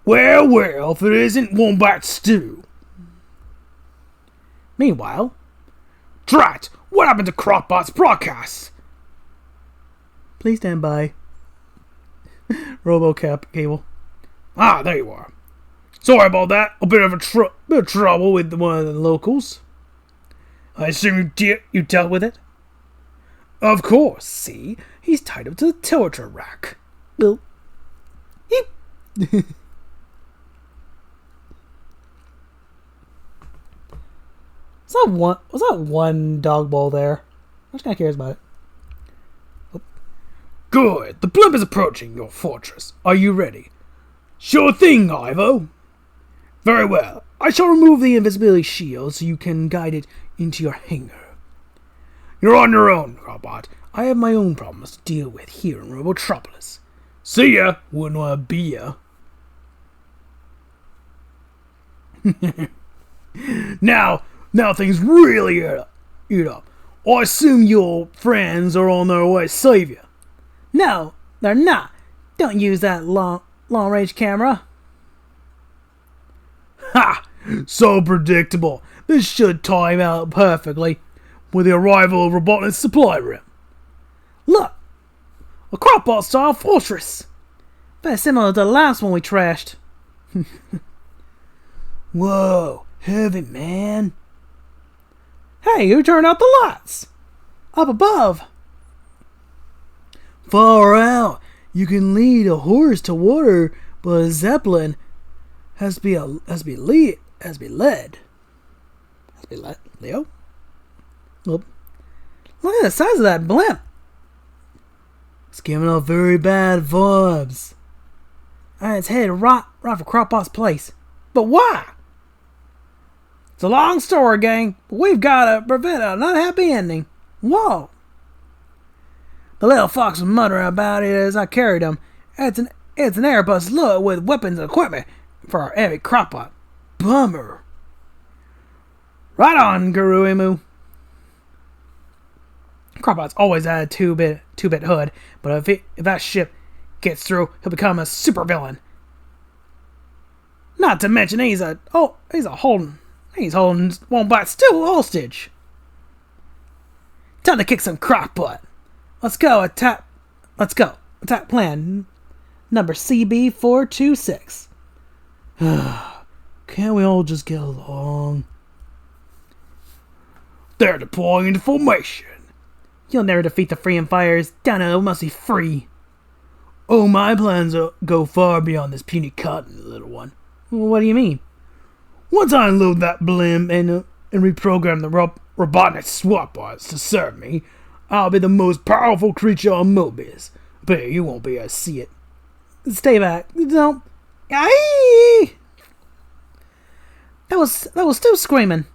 Well, if it isn't Wombat Stew. Meanwhile, Drat! What happened to Crockpot's broadcasts? please stand by. Robocap cable. Ah, there you are. Sorry about that. A bit of trouble with one of the locals. I assume you dealt with it? Of course. See, he's tied up to the torture rack. Well, was that one dog bowl there? I'm just kind of curious about it. Good. The blimp is approaching your fortress. Are you ready? Sure thing, Ivo. Very well. I shall remove the invisibility shield so you can guide it into your hangar. You're on your own, Robot. I have my own problems to deal with here in Robotropolis. See ya. Wouldn't want to be ya. Now things really eat up. I assume your friends are on their way to save you. No, they're not. Don't use that long-range camera. Ha! So predictable. This should time out perfectly with the arrival of Robotnik's supply room. Look! A Crockpot-style fortress! Very similar to the last one we trashed. Whoa, heavy, man. Hey, who turned out the lights? Up above. Far out. You can lead a horse to water, but a zeppelin has to be led. Leo? Look at the size of that blimp. It's giving off very bad vibes. And it's headed right for Crockpot's place. But why? It's a long story, gang, but we've got to prevent an unhappy ending. Whoa! The little fox was muttering about it as I carried him. It's an Airbus load with weapons and equipment for our heavy Crockpot. Bummer. Right on, Guru Emu. Crockpot's always had a two-bit hood, but if that ship gets through, he'll become a supervillain. Not to mention he's holding Wombat still hostage. Time to kick some Crockpot. Let's go. Attack plan number CB426. Can't we all just get along? They're deploying into formation. You'll never defeat the freedom fighters. Down there must be free. Oh, my plans go far beyond this puny cotton, little one. What do you mean? Once I unload that blimp and reprogram the Robotnik swap bots to serve me, I'll be the most powerful creature on Mobius. But you won't be able to see it. Stay back. Don't. Aye! That was still screaming.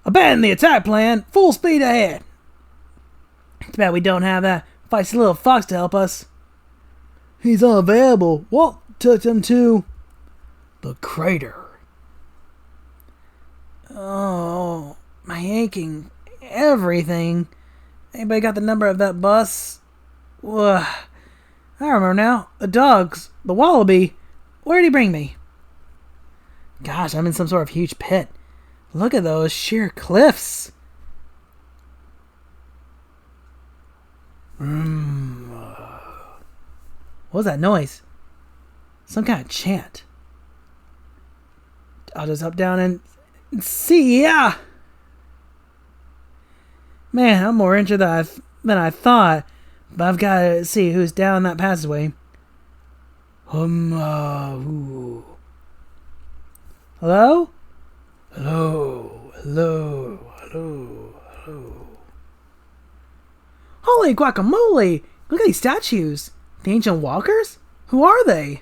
Abandon the attack plan. Full speed ahead. Too bad we don't have that feisty little fox to help us. He's unavailable. What took him to the crater? Oh, my aching everything. Anybody got the number of that bus? Ugh. I remember now. The dogs. The wallaby. Where'd he bring me? Gosh, I'm in some sort of huge pit. Look at those sheer cliffs. What was that noise? Some kind of chant. I'll just up, down, and see ya! Man, I'm more interested than I thought. But I've got to see who's down that passageway. Hello? Hello, hello, hello, hello. Holy guacamole! Look at these statues. The ancient walkers? Who are they?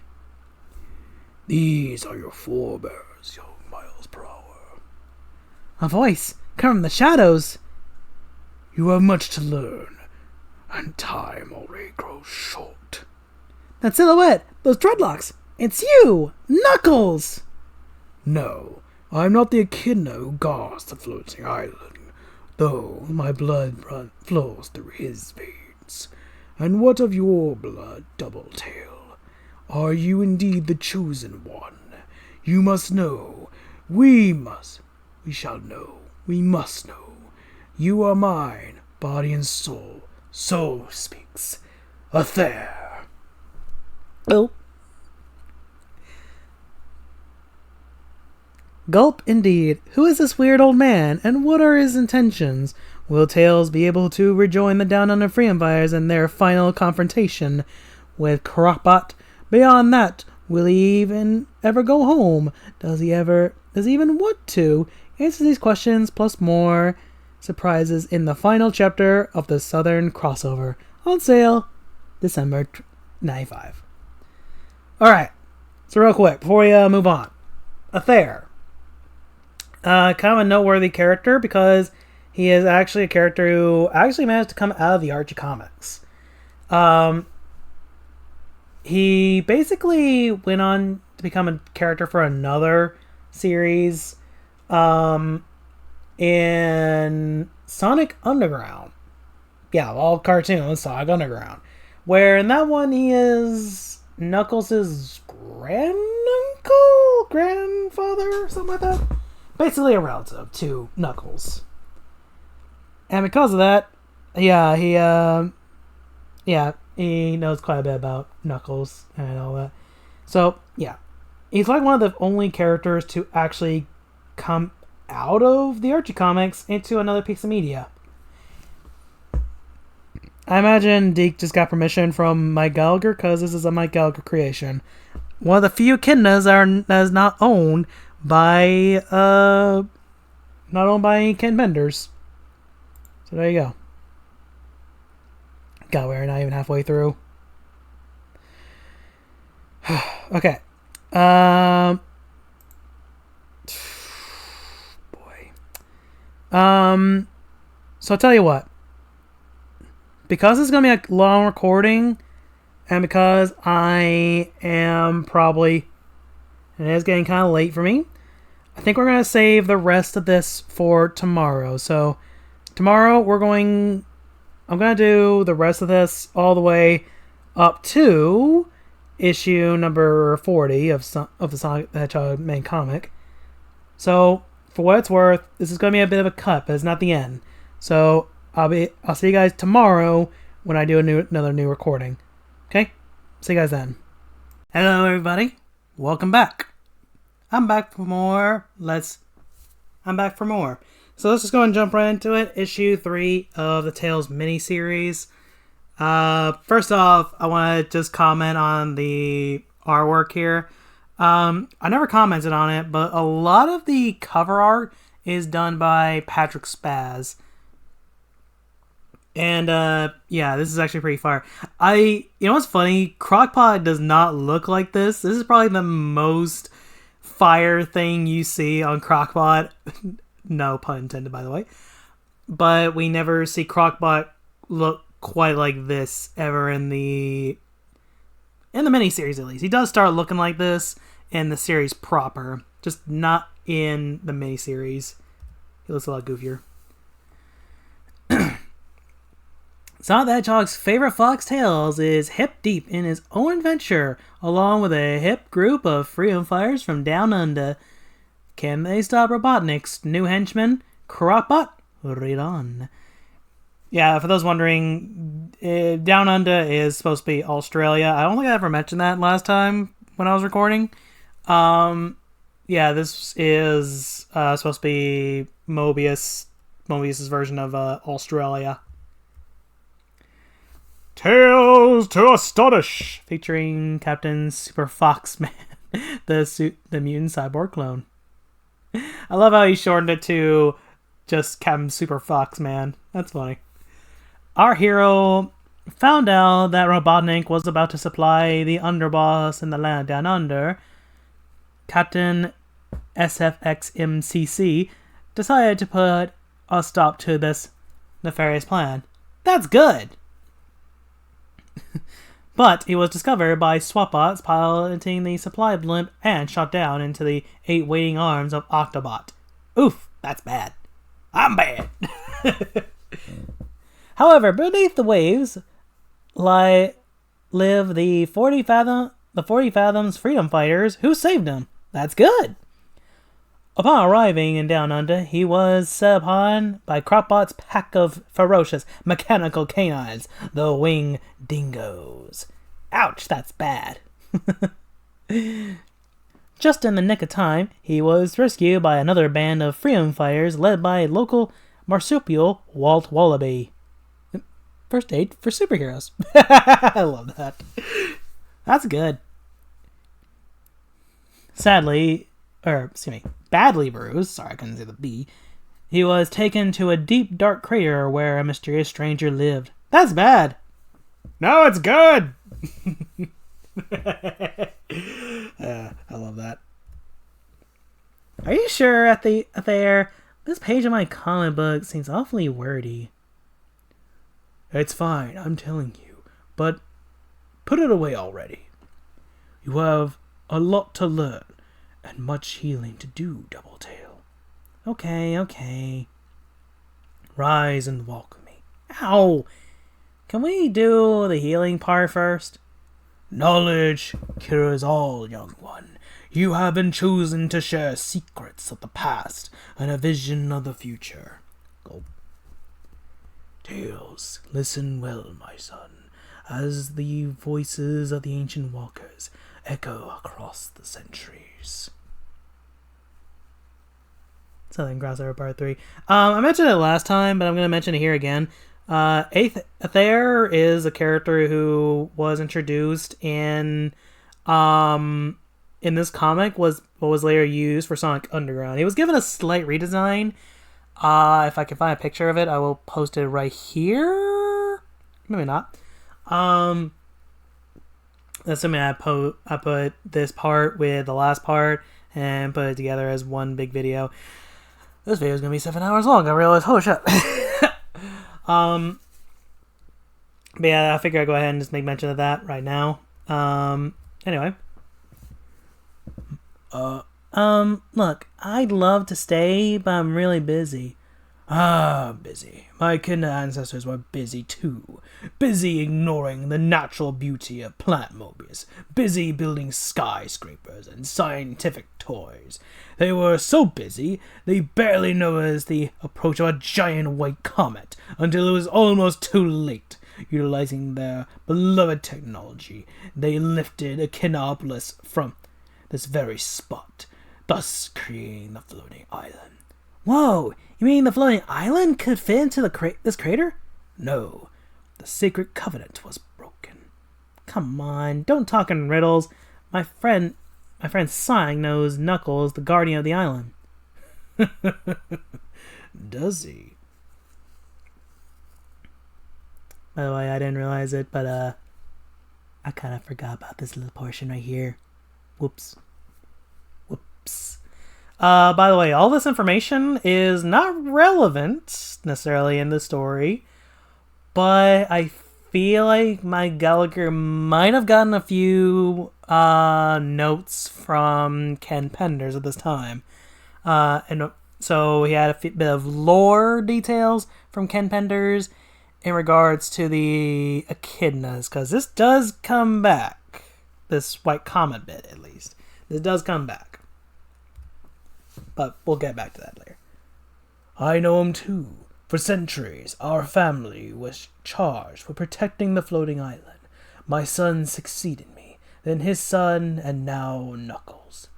These are your forebears, young miles per hour. A voice coming from the shadows. You have much to learn, and time already grows short. That silhouette! Those dreadlocks! It's you! Knuckles! No, I am not the echidna who guards the floating island, though my blood flows through his veins. And what of your blood, Double-Tail? Are you indeed the chosen one? You must know. We shall know. We must know. You are mine, body and soul. So speaks Athair. Oh. Gulp indeed. Who is this weird old man, and what are his intentions? Will Tails be able to rejoin the Down Under Freedom Fighters in their final confrontation with Crockbot? Beyond that, will he even ever go home? Does he even want to? Answer these questions plus more surprises in the final chapter of the Southern Crossover. On sale December 95. Alright, so real quick, before we move on. Athair. Kind of a noteworthy character because he is actually a character who actually managed to come out of the Archie comics. He basically went on to become a character for another series in Sonic Underground. Yeah, all cartoons, Sonic Underground. Where in that one he is Knuckles' grandfather, something like that. Basically a relative to Knuckles. And because of that, he knows quite a bit about Knuckles and all that. So, yeah. He's like one of the only characters to actually come out of the Archie comics into another piece of media. I imagine Deke just got permission from Mike Gallagher because this is a Mike Gallagher creation. One of the few echidnas that is not owned by Ken Benders. So there you go. God, we're not even halfway through. Okay. Boy. So I'll tell you what. Because it's going to be a long recording, and because I am probably, and it is getting kind of late for me, I think we're going to save the rest of this for tomorrow. So tomorrow I'm going to do the rest of this all the way up to issue number 40 of the Sonic the Hedgehog main comic. So for what it's worth, this is going to be a bit of a cut, but it's not the end. So I'll see you guys tomorrow when I do another new recording. Okay? See you guys then. Hello everybody. Welcome back. I'm back for more. So let's just go and jump right into it. Issue 3 of the Tales miniseries. First off, I want to just comment on the artwork here. I never commented on it, but a lot of the cover art is done by Patrick Spaz. And, this is actually pretty fire. You know what's funny? Crockpot does not look like this. This is probably the most fire thing you see on Crockpot. No pun intended, by the way. But we never see Crockpot look quite like this ever in the miniseries, at least. He does start looking like this in the series proper, just not in the miniseries. He looks a lot goofier. Sonic the Hedgehog's favorite foxtails is hip deep in his own adventure, along with a hip group of freedom fighters from down under. Can they stop Robotnik's new henchman, Crockbot? Read on. Yeah, for those wondering, Down Under is supposed to be Australia. I don't think I ever mentioned that last time when I was recording. This is supposed to be Mobius's version of Australia. Tales to Astonish, featuring Captain Super Foxman, the mutant cyborg clone. I love how he shortened it to just Captain Super Fox, man. That's funny. Our hero found out that Robotnik was about to supply the underboss in the land down under. Captain SFXMCC decided to put a stop to this nefarious plan. That's good! But he was discovered by SWATbots piloting the supply blimp and shot down into the 8 waiting arms of Octobot. Oof, that's bad. I'm bad. However, beneath the waves live the 40 Fathoms freedom fighters who saved him. That's good. Upon arriving in Down Under, he was set upon by Cropbot's pack of ferocious mechanical canines, the Wing Dingoes. Ouch, that's bad. Just in the nick of time, he was rescued by another band of freedom fighters led by local marsupial Walt Wallaby. First aid for superheroes. I love that. That's good. Badly bruised, sorry I couldn't say the B, he was taken to a deep dark crater where a mysterious stranger lived. That's bad. No, it's good. I love that. Are you sure there? This page of my comic book seems awfully wordy. It's fine, I'm telling you, but put it away already. You have a lot to learn and much healing to do, Doubletail. Okay. Rise and walk with me. Ow! Can we do the healing part first? Knowledge cures all, young one. You have been chosen to share secrets of the past and a vision of the future. Go. Tails, listen well, my son, as the voices of the ancient walkers echo across the centuries. Southern Crossover Part 3. I mentioned it last time, but I'm going to mention it here again. Aether is a character who was introduced in this comic, was later used for Sonic Underground. He was given a slight redesign. If I can find a picture of it, I will post it right here. Maybe not. Assuming I put this part with the last part and put it together as one big video. This video is going to be 7 hours long. I realized, holy shit. But yeah, I figure I'd go ahead and just make mention of that right now. Anyway. Look, I'd love to stay, but I'm really busy. Busy. My kin ancestors were busy too. Busy ignoring the natural beauty of plant Mobius. Busy building skyscrapers and scientific toys. They were so busy, they barely noticed the approach of a giant white comet until it was almost too late. Utilizing their beloved technology, they lifted Echinopolis from this very spot, thus creating the floating island. Whoa! You mean the floating island could fit into this crater? No, the sacred covenant was broken. Come on, don't talk in riddles. My friend Sonic knows Knuckles, the guardian of the island. Does he? By the way, I didn't realize it, but I kind of forgot about this little portion right here. Whoops. By the way, all this information is not relevant necessarily in the story, but I feel like my Gallagher might have gotten a few notes from Ken Penders at this time. And so he had a bit of lore details from Ken Penders in regards to the echidnas, because this does come back. This white comet bit, at least. This does come back. But we'll get back to that later. I know him too. For centuries, our family was charged with protecting the floating island. My son succeeded me, then his son, and now Knuckles.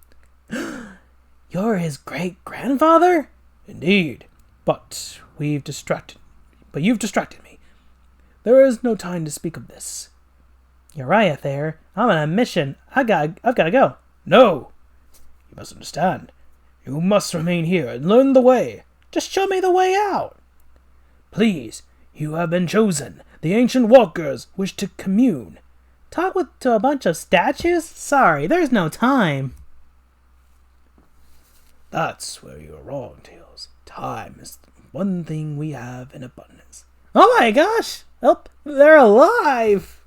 You're his great-grandfather? Indeed. But you've distracted me. There is no time to speak of this. You're right, there. I'm on a mission. I've got to go. No! You must understand. You must remain here and learn the way. Just show me the way out. Please, you have been chosen. The ancient walkers wish to commune. Talk to a bunch of statues? Sorry, there's no time. That's where you're wrong, Tails. Time is the one thing we have in abundance. Oh my gosh! Oh, they're alive!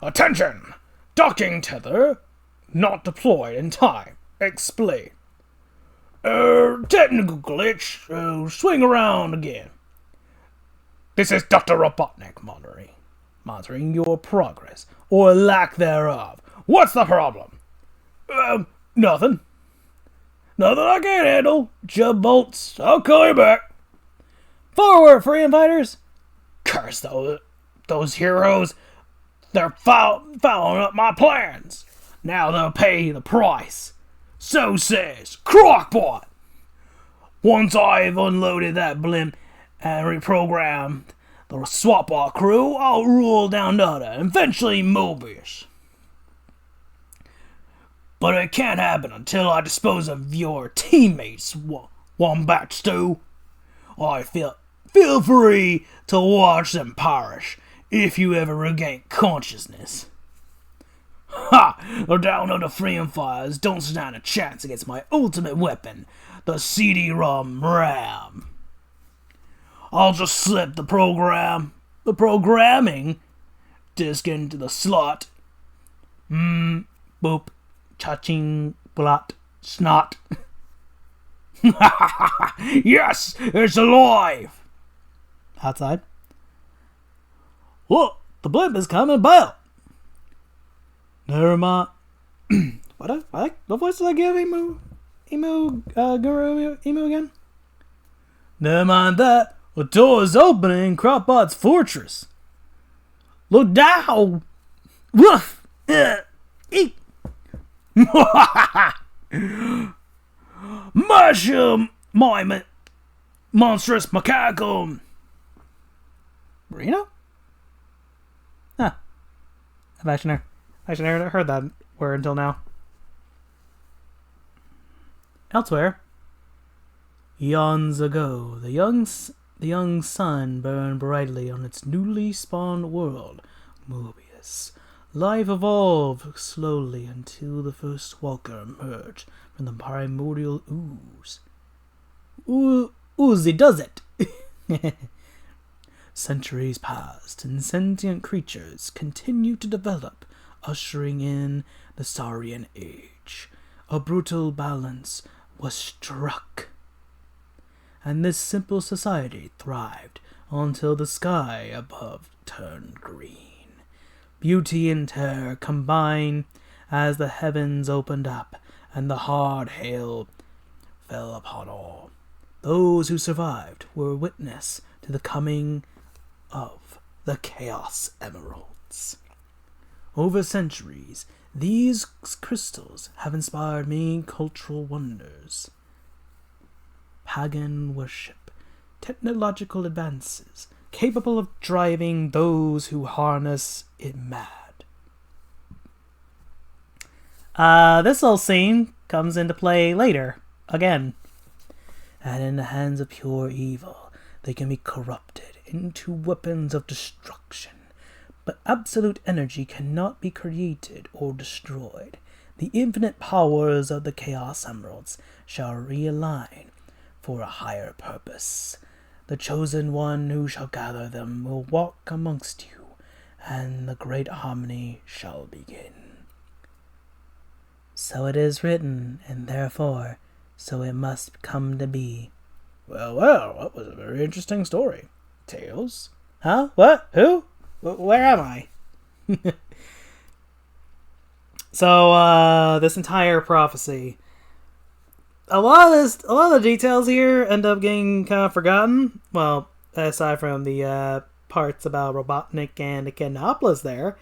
Attention! Docking tether not deployed in time. Explain. Technical glitch. Swing around again. This is Dr. Robotnik monitoring your progress, or lack thereof. What's the problem? Nothing. Nothing I can't handle. Jump bolts. I'll call you back. Forward, freedom fighters! Curse those heroes. They're following up my plans. Now they'll pay the price. So says Crockbot. Once I've unloaded that blimp and reprogrammed the SWATbot crew, I'll rule down Dada and eventually Mobius. But it can't happen until I dispose of your teammates, Wombat Stew. I feel free to watch them perish if you ever regain consciousness. Ha! The down of the freedom fires don't stand a chance against my ultimate weapon, the CD-ROM RAM. I'll just slip the programming disk into the slot. Boop. Cha-ching. Blot. Snot. Yes! It's alive! Outside. Look! The blimp is coming about! Never mind. What voice did I give Emu again? Never mind that. The door is opening in Crockbot's fortress. Look down! Woof! Eek! Mushroom! My monstrous macaco! Reno? Huh. I've actually never heard that word until now. Elsewhere. Eons ago, the young sun burned brightly on its newly spawned world, Mobius. Life evolved slowly until the first walker emerged from the primordial ooze. Oozy does it! Centuries passed, and sentient creatures continued to develop, ushering in the Saurian Age. A brutal balance was struck, and this simple society thrived until the sky above turned green. Beauty and terror combined as the heavens opened up and the hard hail fell upon all. Those who survived were witness to the coming of the Chaos Emeralds. Over centuries, these crystals have inspired many cultural wonders. Pagan worship, technological advances, capable of driving those who harness it mad. This little scene comes into play later, again. And in the hands of pure evil, they can be corrupted into weapons of destruction. But absolute energy cannot be created or destroyed. The infinite powers of the Chaos Emeralds shall realign for a higher purpose. The chosen one who shall gather them will walk amongst you, and the great harmony shall begin. So it is written, and therefore, so it must come to be. Well, that was a very interesting story. Tails? Huh? What? Who? Where am I? So, this entire prophecy. A lot of the details here end up getting kind of forgotten. Well, aside from the parts about Robotnik and Echidnopolis there.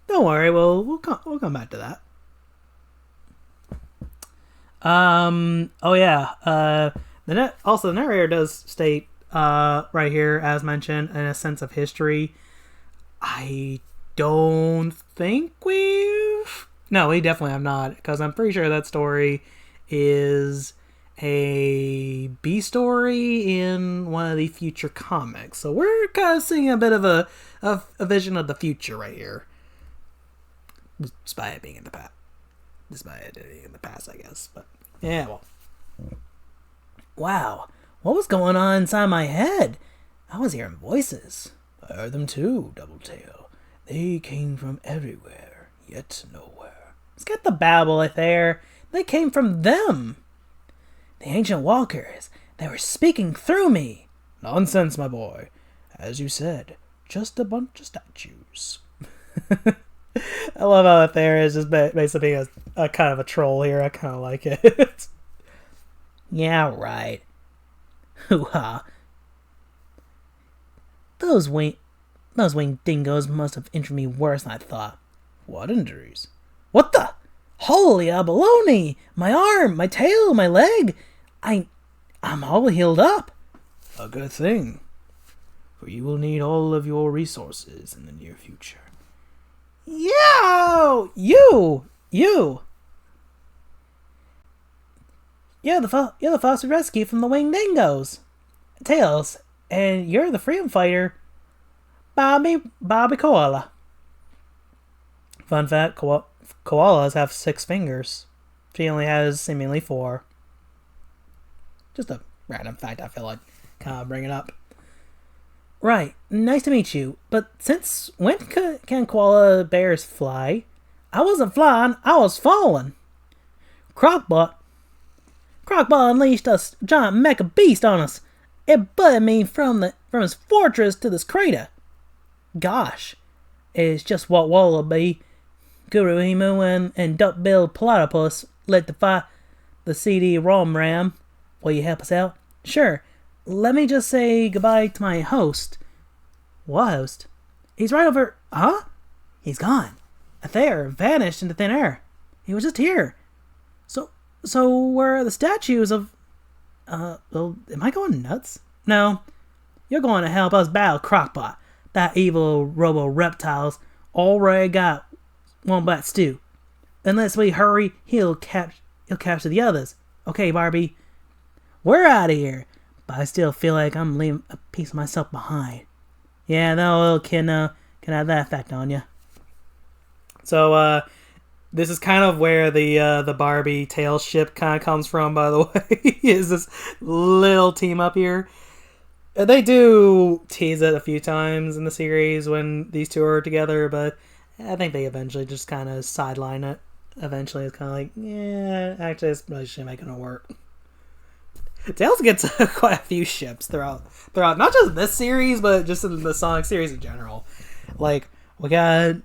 Don't worry, we'll come back to that. Oh yeah. The narrator does state right here, as mentioned, in a sense of history. I don't think we've... No, we definitely have not, because I'm pretty sure that story is a B story in one of the future comics. So we're kind of seeing a bit of a vision of the future right here. Despite it being in the past. Despite it being in the past, I guess. But, yeah, well. Wow. What was going on inside my head? I was hearing voices. I heard them too, Doubletail. They came from everywhere, yet nowhere. Let's get the babble there. They came from them. The ancient walkers. They were speaking through me. Nonsense, my boy. As you said, just a bunch of statues. I love how there is just basically a kind of a troll here. I kind of like it. Yeah, right. Hoo-ha. Those winged dingoes must have injured me worse than I thought. What injuries? What the? Holy abalone! My arm, my tail, my leg. I'm all healed up. A good thing. For you will need all of your resources in the near future. Yo! You! You're the foster rescue from the winged dingoes. Tails, and you're the freedom fighter, Bobby Koala. Fun fact, koalas have 6 fingers. She only has seemingly 4. Just a random fact I feel like kind of bringing up. Right, nice to meet you, but since when can koala bears fly? I wasn't flying, I was falling. Crockbot unleashed a giant mecha beast on us. It butted me from his fortress to this crater. Gosh, it's just what Wallaby, Guru Emu, and Duck-billed Platypus led to fight the CD-ROM ram. Will you help us out? Sure. Let me just say goodbye to my host. What host? He's right over... Huh? He's gone. There, vanished into thin air. He was just here. So where are the statues of... well, am I going nuts? No. You're going to help us battle Crockbot. That evil robo-reptile's already got one bite stew. Unless we hurry, he'll capture the others. Okay, Barbie. We're out of here. But I still feel like I'm leaving a piece of myself behind. Yeah, that little kid can have that effect on you. So, this is kind of where the Barbie tail ship kind of comes from, by the way. Is this little team up here. They do tease it a few times in the series when these two are together, but I think they eventually just kind of sideline it. Eventually, it's kind of like, yeah, actually, this relationship ain't gonna work. Tails gets quite a few ships throughout not just this series, but just in the Sonic series in general. Like, we got...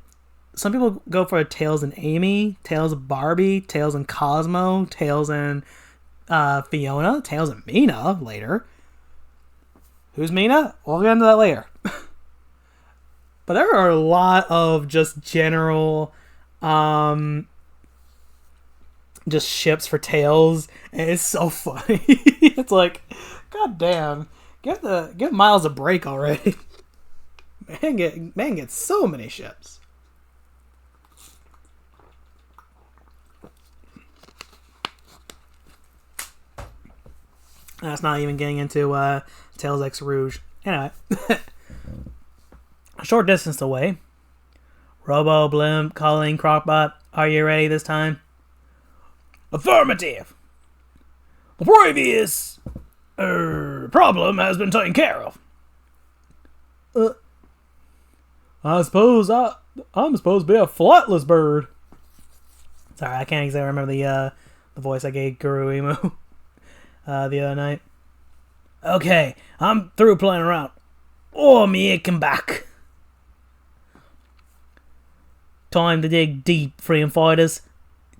Some people go for Tails and Amy, Tails and Barbie, Tails and Cosmo, Tails and Fiona, Tails and Mina later. Who's Mina? We'll get into that later. But there are a lot of just general just ships for Tails, and it's so funny. It's like, god damn, give Miles a break already. Man gets so many ships. That's not even getting into Tails X Rouge. Anyway. A short distance away. Robo Blimp calling Crockbot. Are you ready this time? Affirmative. The previous problem has been taken care of. I suppose I'm supposed to be a flightless bird. Sorry, I can't exactly remember the voice I gave Guru Emu the other night. Okay, I'm through playing around. Oh, me come back. Time to dig deep, freedom fighters.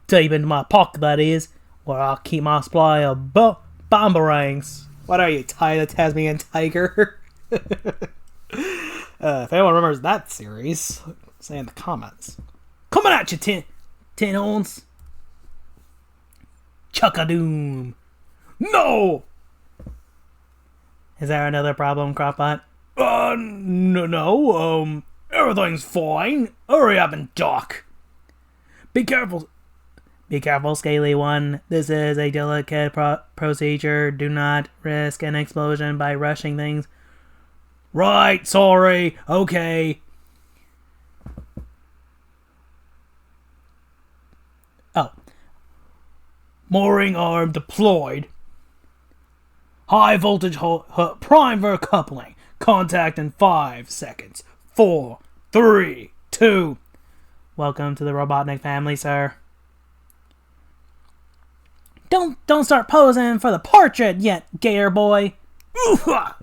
Deep into my pocket, that is, where I'll keep my supply of bomberangs. What are you, Ty the Tasmanian Tiger? If anyone remembers that series, say in the comments. Coming at you, tin horns. Chuck-a-doom. No! Is there another problem, Cropbot? No, everything's fine. Hurry up and dock. Be careful. Be careful, Scaly One. This is a delicate procedure. Do not risk an explosion by rushing things. Right, sorry, okay. Oh. Mooring arm deployed. High voltage prime for coupling. Contact in 5 seconds. 4, 3, 2. Welcome to the Robotnik family, sir. Don't start posing for the portrait yet, Gator Boy. Ooh-ha!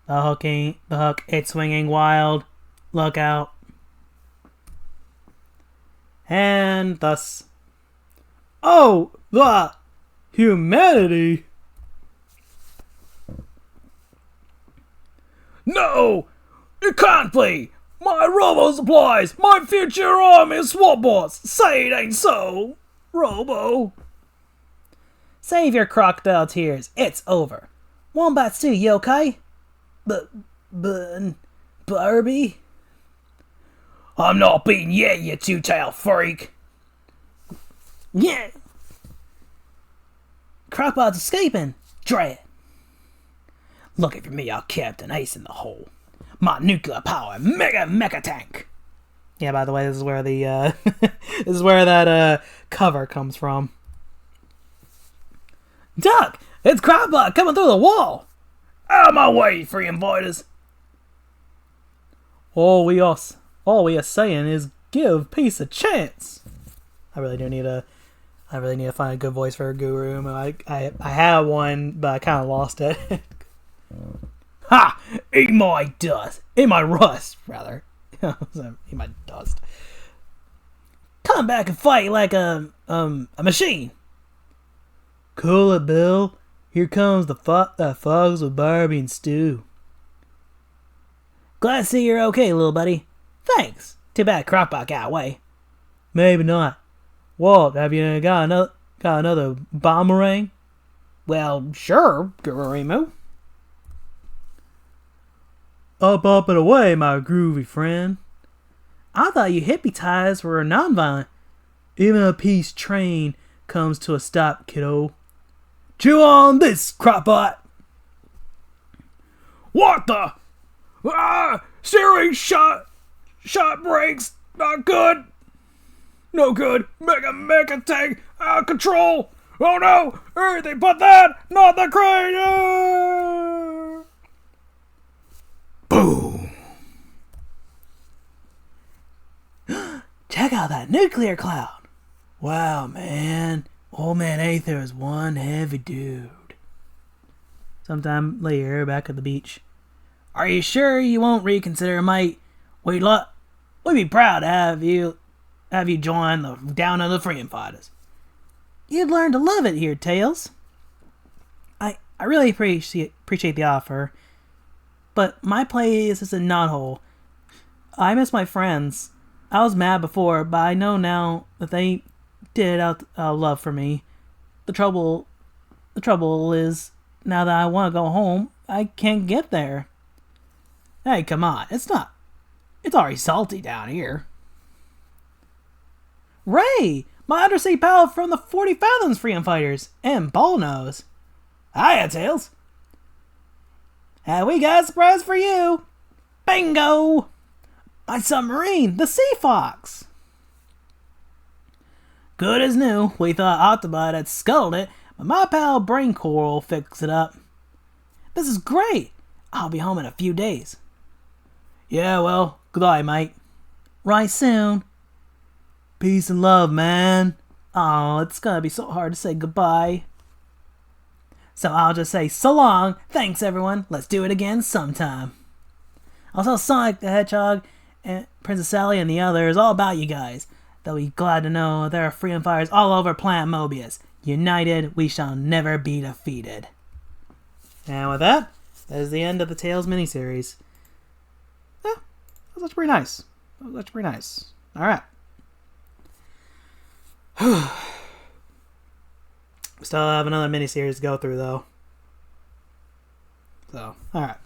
The hook, it's swinging wild. Look out. And thus. Oh, the humanity. No, it can't be. My Robo supplies, my future army of SWAT bots. Say it ain't so, Robo. Save your crocodile tears. It's over. Wombatsu, you okay? Barbie? I'm not beaten yet, you two-tailed freak. Yeah. Crocbot's escaping. Dread. Lucky for me, I kept an ace in the hole. My nuclear power mecha tank. Yeah, by the way, this is where the this is where that cover comes from. Duck! It's Crocbot coming through the wall! Out of my way, free inviters. All we are saying is give peace a chance. I really need to find a good voice for a guru. I had one, but I kind of lost it. Ha! Eat my dust. Eat my rust, Rather, eat my dust. Come back and fight like a machine. Cool it, Bill. Here comes the fogs with Barbie and Stu. Glad to see you're okay, little buddy. Thanks. Too bad Crocbot got away. Maybe not. Walt, have you got another boomerang? Well, sure, Guru. Up and away, my groovy friend. I thought you hippie-ties were nonviolent. Even a peace train comes to a stop, kiddo. Chew on this, Crocbot. What the? Steering shot brakes. Not good. No good. Mecha tank out of control. Oh no! Everything but that! Not the crane! Boom! Check out that nuclear cloud. Wow, man. Old Man Aether is one heavy dude. Sometime later, back at the beach. Are you sure you won't reconsider, mate? We'd be proud to have you join the down under freedom fighters. You'd learn to love it here, Tails. I really appreciate the offer, but my place is a knothole. I miss my friends. I was mad before, but I know now that they did out love for me. The trouble is, now that I want to go home, I can't get there. Hey, come on. It's already salty down here. Ray! My undersea pal from the 40 Fathoms Freedom Fighters, and Bullnose. Hiya, Tails. And we got a surprise for you. Bingo! My submarine, the Sea Fox. Good as new. We thought Autobot had sculled it, but my pal Brain Core will fix it up. This is great. I'll be home in a few days. Yeah, well, goodbye, mate. Right soon. Peace and love, man. Oh, it's gonna be so hard to say goodbye. So I'll just say so long. Thanks, everyone. Let's do it again sometime. I'll tell Sonic the Hedgehog and Princess Sally and the others all about you guys. They'll be glad to know there are freedom fighters all over planet Mobius. United, we shall never be defeated. And with that is the end of the Tales miniseries. Yeah, that's pretty nice. That's pretty nice. All right. Still have another miniseries to go through, though. So, alright.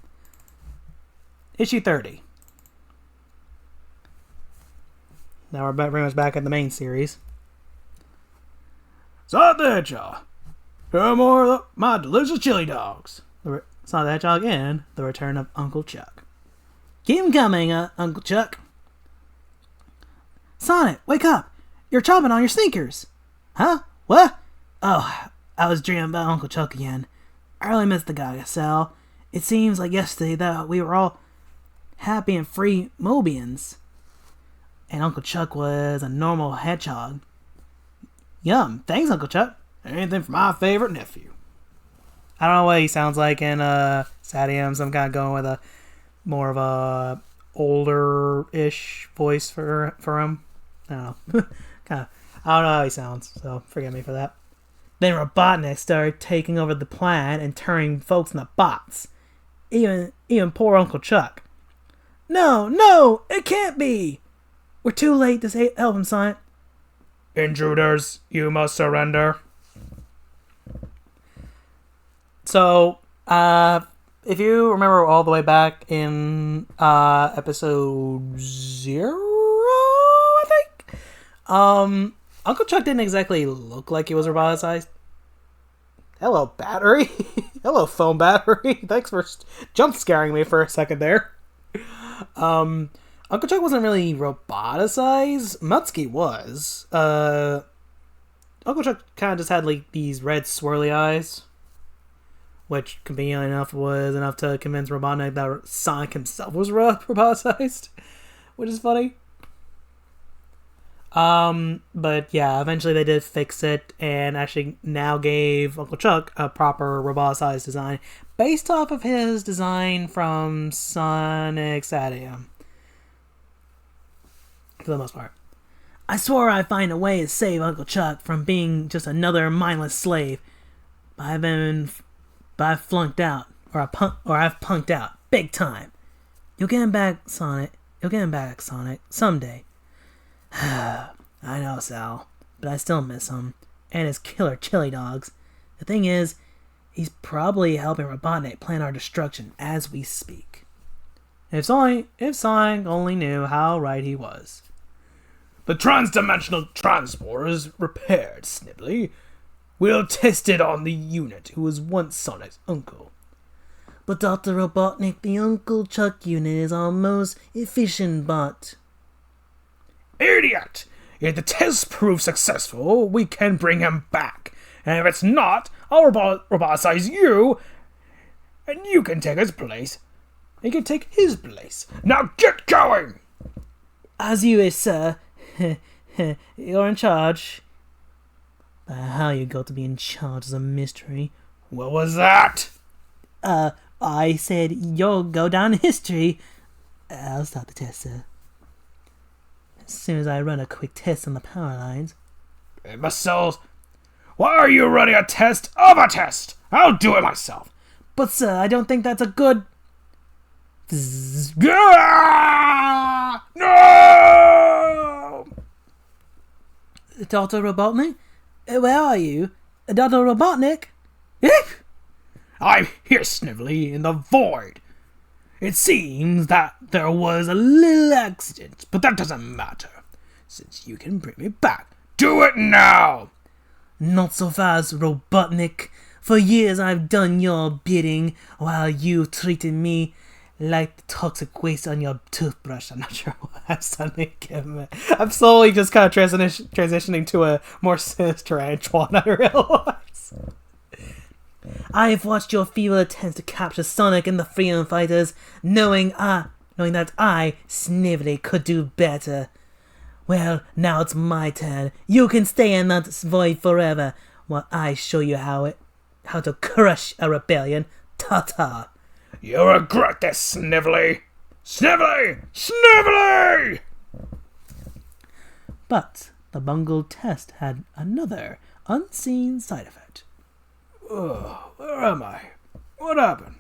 Issue 30. Now we're pretty much back in the main series. Sonic the Hedgehog. Here are more of my delicious chili dogs. Sonic the Hedgehog and the return of Uncle Chuck. Keep 'em coming, Uncle Chuck. Sonic, wake up! You're chomping on your sneakers! Huh? What? Oh, I was dreaming about Uncle Chuck again. I really missed the guy, Sal. It seems like yesterday that we were all happy and free Mobians. And Uncle Chuck was a normal hedgehog. Yum, thanks, Uncle Chuck. Anything for my favorite nephew. I don't know what he sounds like in Sadium, so I'm kind of going with a more of a older-ish voice for him. I don't know. I don't know how he sounds, so forgive me for that. Then Robotnik started taking over the planet and turning folks into bots. Even poor Uncle Chuck. No, it can't be! We're too late to help him, Sonic. Intruders, you must surrender. So, if you remember all the way back in episode 0, I think, Uncle Chuck didn't exactly look like he was roboticized. Hello, battery. Hello, phone battery. Thanks for jump scaring me for a second there. Uncle Chuck wasn't really roboticized. Mutsky was. Uncle Chuck kind of just had like these red swirly eyes, which conveniently enough was enough to convince Robotnik that Sonic himself was roboticized, which is funny. But yeah, eventually they did fix it and actually now gave Uncle Chuck a proper roboticized design based off of his design from Sonic's Adium. For the most part. I swore I'd find a way to save Uncle Chuck from being just another mindless slave. But I've flunked out, or I've punked out, big time. You'll get him back, Sonic. You'll get him back, Sonic, someday. I know, Sal, but I still miss him, and his killer chili dogs. The thing is, he's probably helping Robotnik plan our destruction as we speak. If Sonic only knew how right he was. The trans-dimensional transport is repaired, Snibbly. We'll test it on the unit who was once Sonic's uncle. But Dr. Robotnik, the Uncle Chuck unit is our most efficient bot. Idiot! If the test proves successful, we can bring him back. And if it's not, I'll roboticize you, and you can take his place. He can take his place. Now get going! As you wish, sir. You're in charge. How you got to be in charge is a mystery. What was that? I said you'll go down in history. I'll start the test, sir. As soon as I run a quick test on the power lines. Imbeciles! Why are you running a test of a test? I'll do it myself. But, sir, I don't think that's a good... Ah! No! Dr. Robotnik? Where are you? Dr. Robotnik? I'm here, Snively, in the void. It seems that there was a little accident, but that doesn't matter, since you can bring me back. Do it now! Not so fast, Robotnik. For years I've done your bidding, while you treated me like the toxic waste on your toothbrush. I'm not sure what I'm suddenly giving. I'm slowly just kind of transitioning to a more sinister Antoine, I realize. I've watched your feeble attempts to capture Sonic and the Freedom Fighters, knowing that I, Snively, could do better. Well, now it's my turn. You can stay in that void forever, while I show you how to crush a rebellion. Ta-ta. You'll regret this, Snively! Snively! Snively! But the bungled test had another unseen side effect. Where am I? What happened?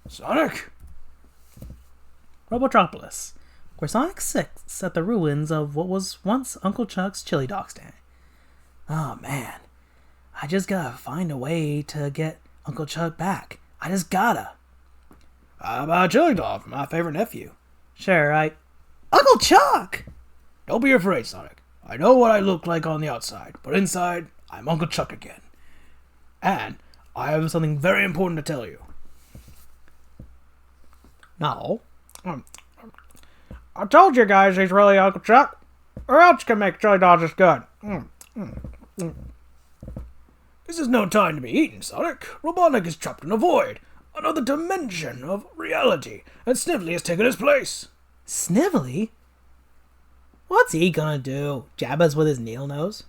Sonic? Robotropolis, where Sonic sits at the ruins of what was once Uncle Chuck's chili dog stand. Oh man, I just gotta find a way to get Uncle Chuck back. I just gotta. How about chili dog, my favorite nephew? Sure, Uncle Chuck! Don't be afraid, Sonic. I know what I look like on the outside, but inside, I'm Uncle Chuck again. And I have something very important to tell you. No. I told you guys he's really Uncle Chuck, or else you can make chili dogs as good. This is no time to be eaten, Sonic. Robotnik is trapped in a void, another dimension of reality, and Snively has taken his place. Snively? What's he gonna do? Jab us with his needle nose?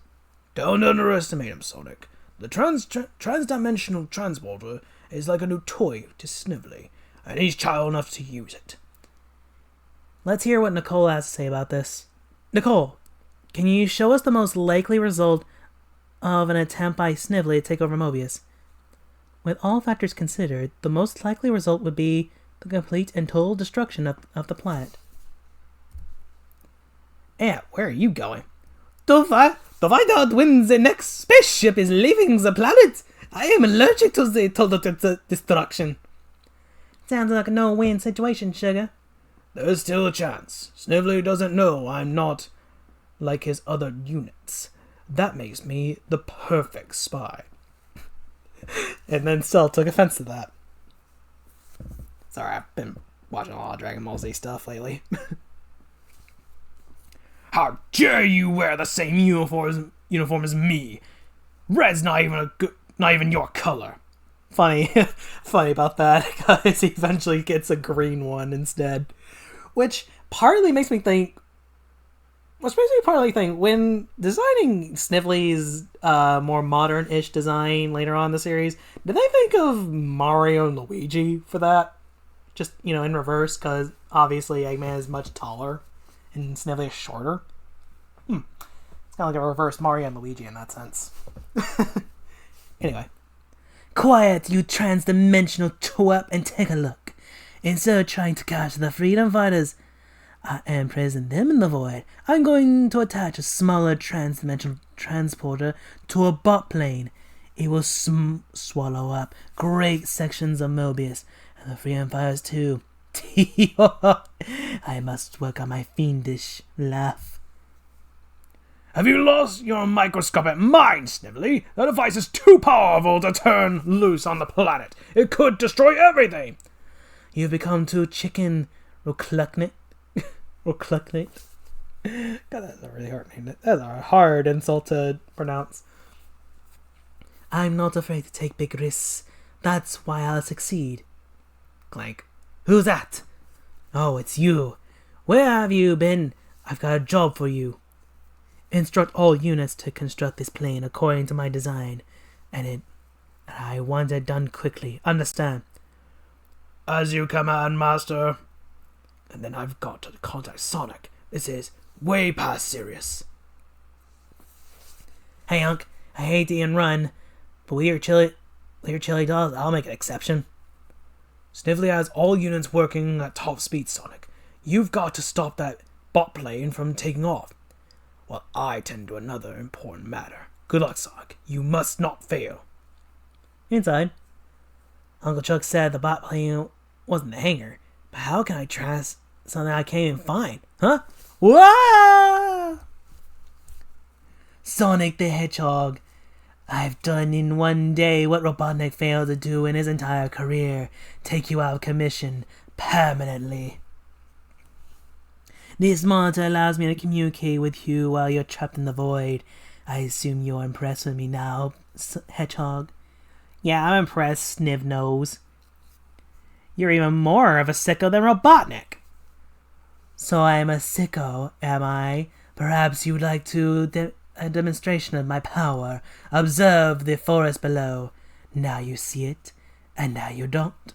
Don't underestimate him, Sonic. The transdimensional transporter is like a new toy to Snively, and he's child enough to use it. Let's hear what Nicole has to say about this. Nicole, can you show us the most likely result of an attempt by Snively to take over Mobius? With all factors considered, the most likely result would be the complete and total destruction of the planet. Yeah, where are you going? To find out when the next spaceship is leaving the planet. I am allergic to the total destruction. Sounds like a no-win situation, sugar. There's still a chance. Snively doesn't know I'm not like his other units. That makes me the perfect spy. And then Cell took offense to that. Sorry, I've been watching a lot of Dragon Ball Z stuff lately. How dare you wear the same uniform as me? Red's not even your color. Funny about that, guys. He eventually gets a green one instead. Which partly makes me think, when designing Snively's more modern-ish design later on in the series, did they think of Mario and Luigi for that? Just, in reverse, because obviously Eggman is much taller and Snively is shorter. It's kind of like a reverse Mario and Luigi in that sense. Anyway. Quiet, you trans-dimensional twerp, and take a look. Instead of trying to catch the freedom fighters, I am imprisoning them in the void. I'm going to attach a smaller trans-dimensional transporter to a bot plane. It will swallow up great sections of Mobius, and the freedom fighters too. I must work on my fiendish laugh. Have you lost your microscopic mind, Snively? The device is too powerful to turn loose on the planet. It could destroy everything. You've become too chicken, reluctant. God, that's a really hard name. That's a hard insult to pronounce. I'm not afraid to take big risks. That's why I'll succeed. Clank. Who's that? Oh, it's you. Where have you been? I've got a job for you. Instruct all units to construct this plane according to my design, and I want it done quickly. Understand? As you command, Master. And then I've got to contact Sonic. This is way past serious. Hey, Unc, I hate to even run, but with your chili dolls, I'll make an exception. Snively has all units working at top speed, Sonic. You've got to stop that bot plane from taking off, while I tend to another important matter. Good luck, Sonic. You must not fail. Inside, Uncle Chuck said the bot plane wasn't the hangar, but how can I trust something I can't even find? Huh? Whoa! Sonic the Hedgehog. I've done in one day what Robotnik failed to do in his entire career. Take you out of commission permanently. This monitor allows me to communicate with you while you're trapped in the void. I assume you're impressed with me now, Hedgehog. Yeah, I'm impressed, Snivnose. You're even more of a sicko than Robotnik. So I'm a sicko, am I? Perhaps you'd like to a demonstration of my power. Observe the forest below. Now you see it, and now you don't.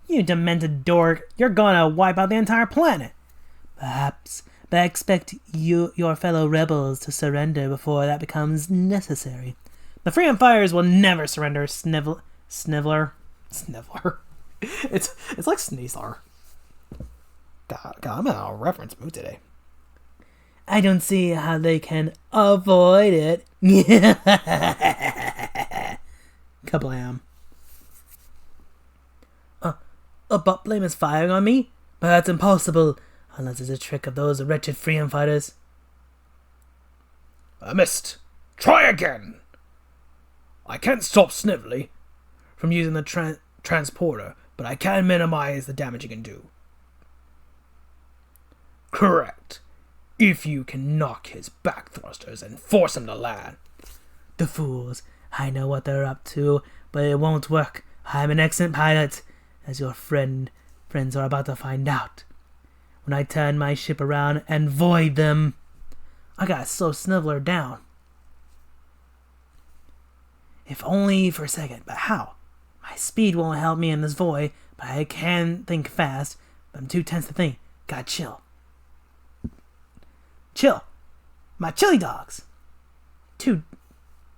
You demented dork, you're gonna wipe out the entire planet. Perhaps, but I expect your fellow rebels to surrender before that becomes necessary. The Freedom Fighters will never surrender, Sniveler. It's like Sneasler. God, I'm in a reference mood today. I don't see how they can avoid it. Kablam. a bot blame is firing on me? But that's impossible, unless it's a trick of those wretched freedom fighters. I missed. Try again. I can't stop Snively from using the transporter, but I can minimize the damage it can do. Correct. If you can knock his back thrusters and force him to land. The fools. I know what they're up to, but it won't work. I'm an excellent pilot, as your friends are about to find out. When I turn my ship around and void them, I gotta slow Sniveler down. If only for a second, but how? My speed won't help me in this void, but I can think fast, but I'm too tense to think. Gotta chill. Chill. My chili dogs. Two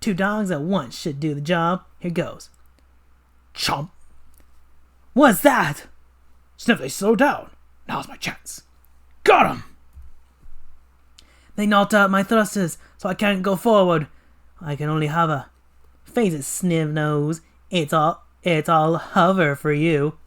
dogs at once should do the job. Here goes. Chomp. What's that? Snively, slow down. Now's my chance. Got him! They knocked out my thrusters, so I can't go forward. I can only hover. Face it, Sniv Nose. It's all hover for you.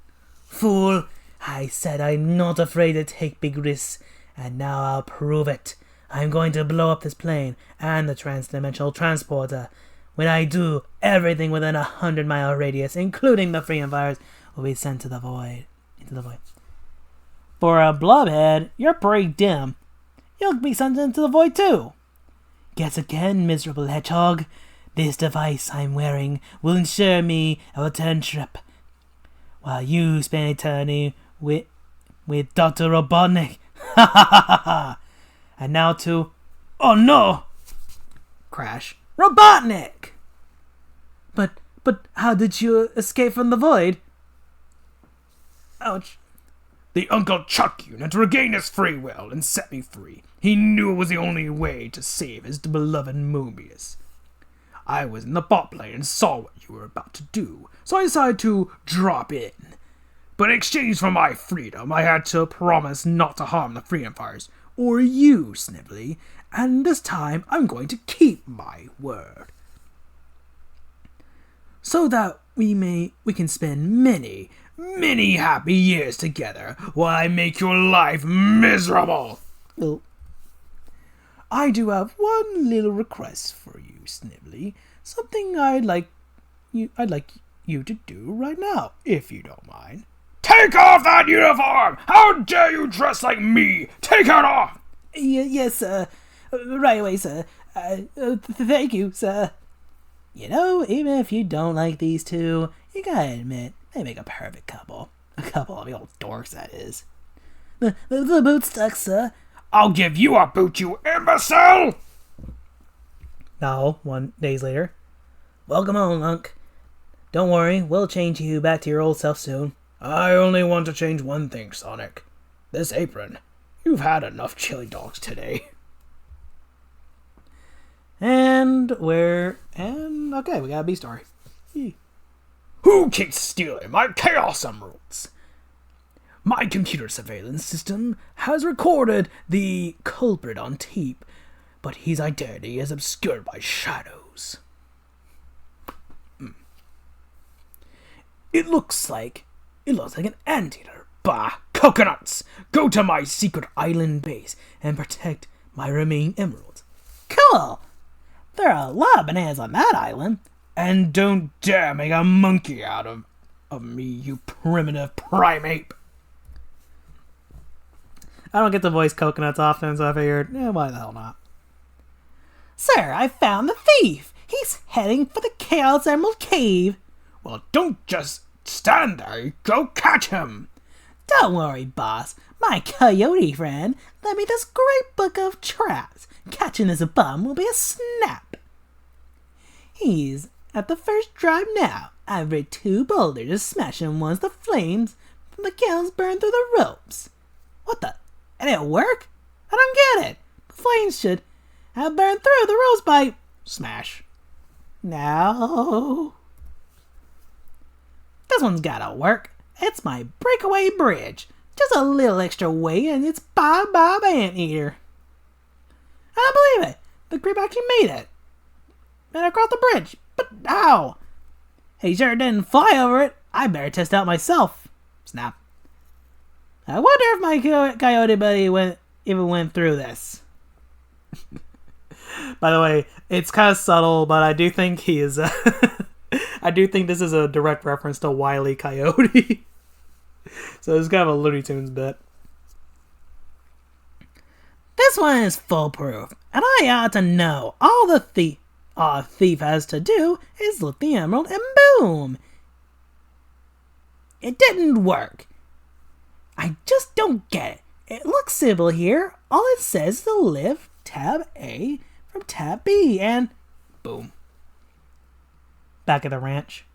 Fool! I said I'm not afraid to take big risks, and now I'll prove it. I'm going to blow up this plane and the transdimensional transporter. When I do, everything within 100-mile radius, including the freedom fighters, will be sent to the void. Into the void. For a blobhead, you're pretty dim. You'll be sent into the void too. Guess again, miserable hedgehog. This device I'm wearing will ensure me a return trip, while you spend eternity with Dr. Robotnik. Ha ha ha ha! And now to... Oh no! Crash. Robotnik! But how did you escape from the void? Ouch. The Uncle Chuck unit regained his free will and set me free. He knew it was the only way to save his beloved Mobius. I was in the bot plane and saw what you were about to do, so I decided to drop in. But in exchange for my freedom, I had to promise not to harm the freedom fighters, or you, Snively, and this time I'm going to keep my word. So that we can spend many happy years together while I make your life miserable. Well, I do have one little request for you, Snively. Something I'd like you to do right now, if you don't mind. Take off that uniform! How dare you dress like me? Take it off! Yes, sir. Right away, sir. Thank you, sir. You know, even if you don't like these two, you gotta admit, they make a perfect couple. A couple of old dorks, that is. The boot stuck, sir. I'll give you a boot, you imbecile! Now, days later. Welcome home, Unc. Don't worry, we'll change you back to your old self soon. I only want to change one thing, Sonic. This apron. You've had enough chili dogs today. Okay, we got a B story. Who keeps stealing my Chaos Emeralds? My computer surveillance system has recorded the culprit on tape, but his identity is obscured by shadows. It looks like an anteater. Bah, coconuts! Go to my secret island base and protect my remaining emeralds. Cool! There are a lot of bananas on that island. And don't dare make a monkey out of me, you primitive primate. I don't get to voice coconuts often, so I figured, why the hell not? Sir, I found the thief. He's heading for the Chaos Emerald Cave. Well, don't just stand there. Go catch him. Don't worry, boss. My coyote friend lent me this great book of traps. Catching this bum will be a snap. He's at the first drive now. I've rigged 2 boulders to smash him once the flames from the kilns burn through the ropes. What the? And it'll work? I don't get it. The flames should have burned through the rose pipe. Smash. No. This one's gotta work. It's my breakaway bridge. Just a little extra weight and it's Bob Anteater. I don't believe it. The creep actually made it. And across the bridge. But how? He sure didn't fly over it. I better test out myself. Snap. I wonder if my coyote buddy even went through this. By the way, it's kind of subtle, but I do think he is. I do think this is a direct reference to Wile E. Coyote. So it's kind of a Looney Tunes bit. This one is foolproof, and I ought to know. All the thief has to do is look the emerald, and boom! It didn't work. I just don't get it. It looks simple here. All it says is to lift tab A from tab B, and boom. Back at the ranch.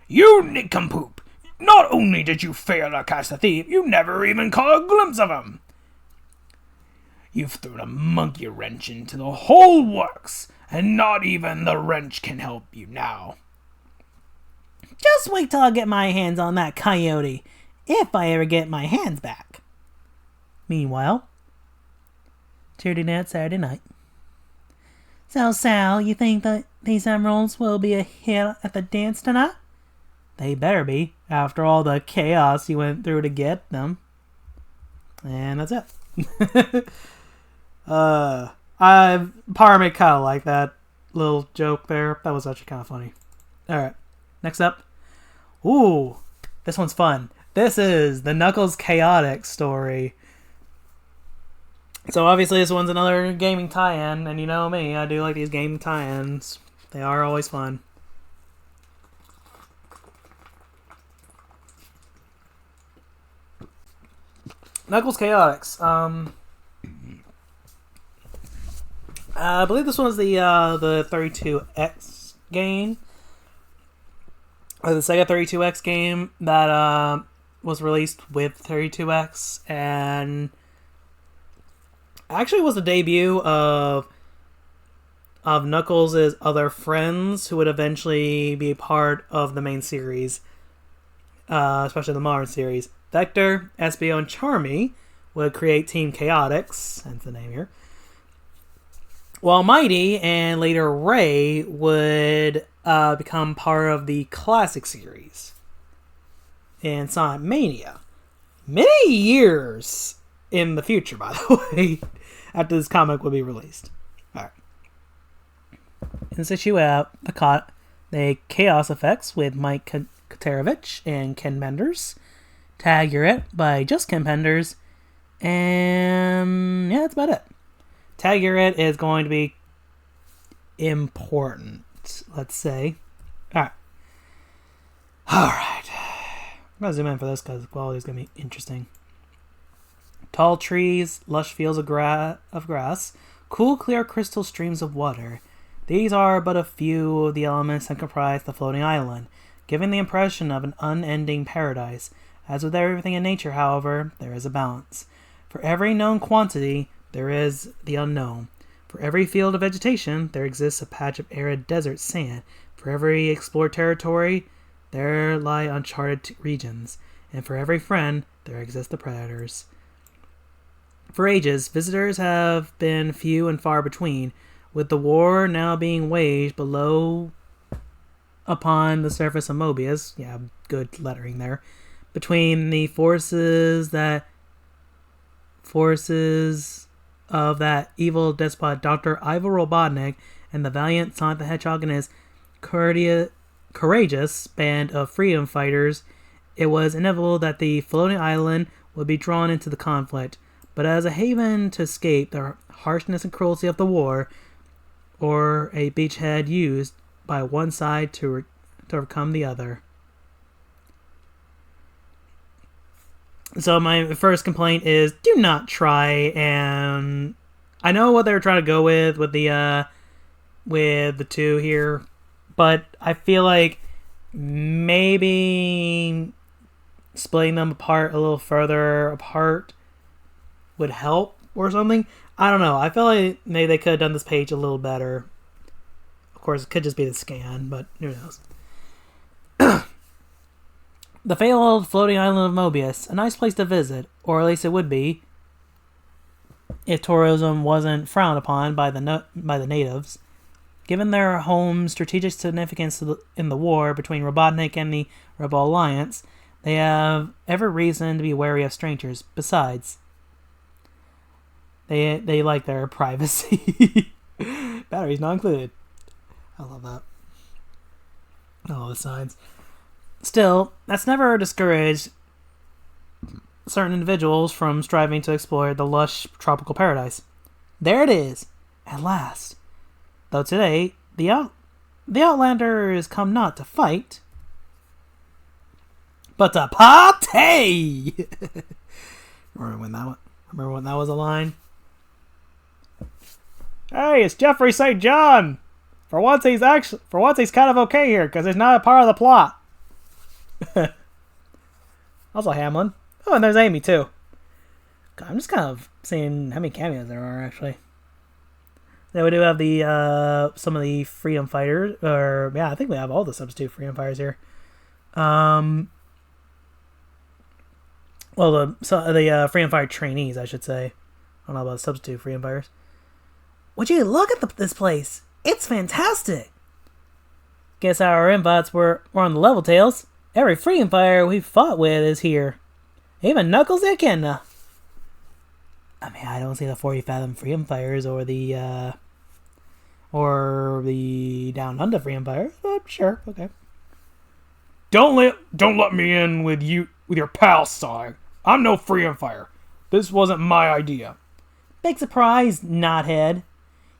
You nincompoop! Not only did you fail to catch the thief, you never even caught a glimpse of him. You've thrown a monkey wrench into the whole works, and not even the wrench can help you now. Just wait till I get my hands on that coyote, if I ever get my hands back. Meanwhile, Tuesday night, Saturday night. So, Sal, you think that these emeralds will be a hit at the dance tonight? They better be, after all the chaos you went through to get them. And that's it. Part of me kind of like that little joke there. That was actually kind of funny. Alright, next up. Ooh, this one's fun. This is the Knuckles Chaotix story. So obviously this one's another gaming tie-in, and you know me, I do like these gaming tie-ins. They are always fun. Knuckles Chaotix. I believe this one was the 32X game. Or the Sega 32X game that was released with 32X, and actually was the debut of Knuckles' other friends who would eventually be part of the main series, especially the modern series. Vector, SBO, and Charmy would create Team Chaotix, hence the name here. While Mighty and later Ray would become part of the classic series in Sonic Mania. Many years in the future, by the way, after this comic would be released. Alright. In situ out the Chaos Effects with Mike Katerovich and Ken Benders. Tag Your It by just Ken Benders. And yeah, that's about it. Tag Your It is going to be important, let's say. Alright. I'm going to zoom in for this because the quality is going to be interesting. Tall trees, lush fields of grass, cool, clear crystal streams of water. These are but a few of the elements that comprise the floating island, giving the impression of an unending paradise. As with everything in nature, however, there is a balance. For every known quantity, there is the unknown. For every field of vegetation, there exists a patch of arid desert sand. For every explored territory, there lie uncharted regions. And for every friend, there exist the predators. For ages, visitors have been few and far between, with the war now being waged below upon the surface of Mobius. Yeah, good lettering there. Between the forces of that evil despot Dr. Ivo Robotnik and the valiant Sonic the Hedgehog and his courageous band of freedom fighters, it was inevitable that the floating island would be drawn into the conflict. But as a haven to escape the harshness and cruelty of the war, or a beachhead used by one side to overcome the other. So my first complaint is, do not try, and I know what they were trying to go with the two here, but I feel like maybe splitting them apart a little further apart would help or something. I don't know. I feel like maybe they could have done this page a little better. Of course, it could just be the scan, but who knows. The fabled floating island of Mobius, a nice place to visit, or at least it would be, if tourism wasn't frowned upon by the natives. Given their home's strategic significance in the war between Robotnik and the Rebel Alliance, They have every reason to be wary of strangers. Besides, they like their privacy. Batteries not included. I love that. I love the signs. Still, that's never discouraged certain individuals from striving to explore the lush tropical paradise. There it is, at last. Though today, the Outlanders come not to fight, but to party! Remember when that was a line? Hey, it's Jeffrey St. John! For once he's kind of okay here, because he's not a part of the plot. Also Hamlin. Oh, and there's Amy, too. God, I'm just kind of seeing how many cameos there are, actually. Then we do have the some of the freedom fighters, or yeah, I think we have all the substitute freedom fighters here. Well, the freedom fighter trainees, I should say. I don't know about the substitute freedom fighters. Would you look at this place? It's fantastic. Guess our invites were on the level tails. Every freedom fighter we fought with is here. Even Knuckles and Kenna. I mean, I don't see the 40 Fathom freedom fighters or the Down Under freedom fighters, but sure, okay. Don't let me in with your pal Sonic. I'm no freedom fighter. This wasn't my idea. Big surprise, knothead.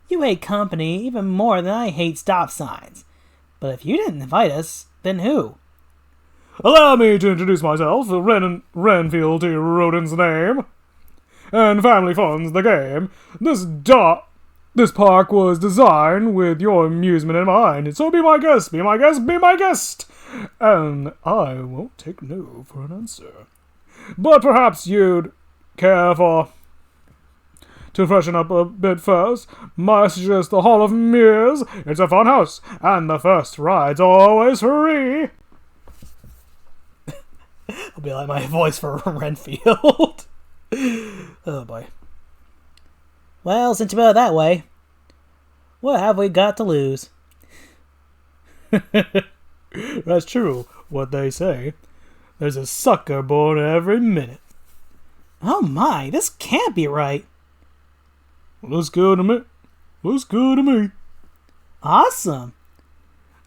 You hate company even more than I hate stop signs. But if you didn't invite us, then who? Allow me to introduce myself, Renfield to Rodent's name. And family funds the game. This park was designed with your amusement in mind. So be my guest, be my guest, be my guest! And I won't take no for an answer. But perhaps you'd care to freshen up a bit first, might suggest the Hall of Mirrors. It's a fun house, and the first ride's always free. It'll be like my voice for Renfield. Oh boy. Well, since you put it that way, what have we got to lose? That's true, what they say. There's a sucker born every minute. Oh my, this can't be right. Looks good to me. Looks good to me. Awesome.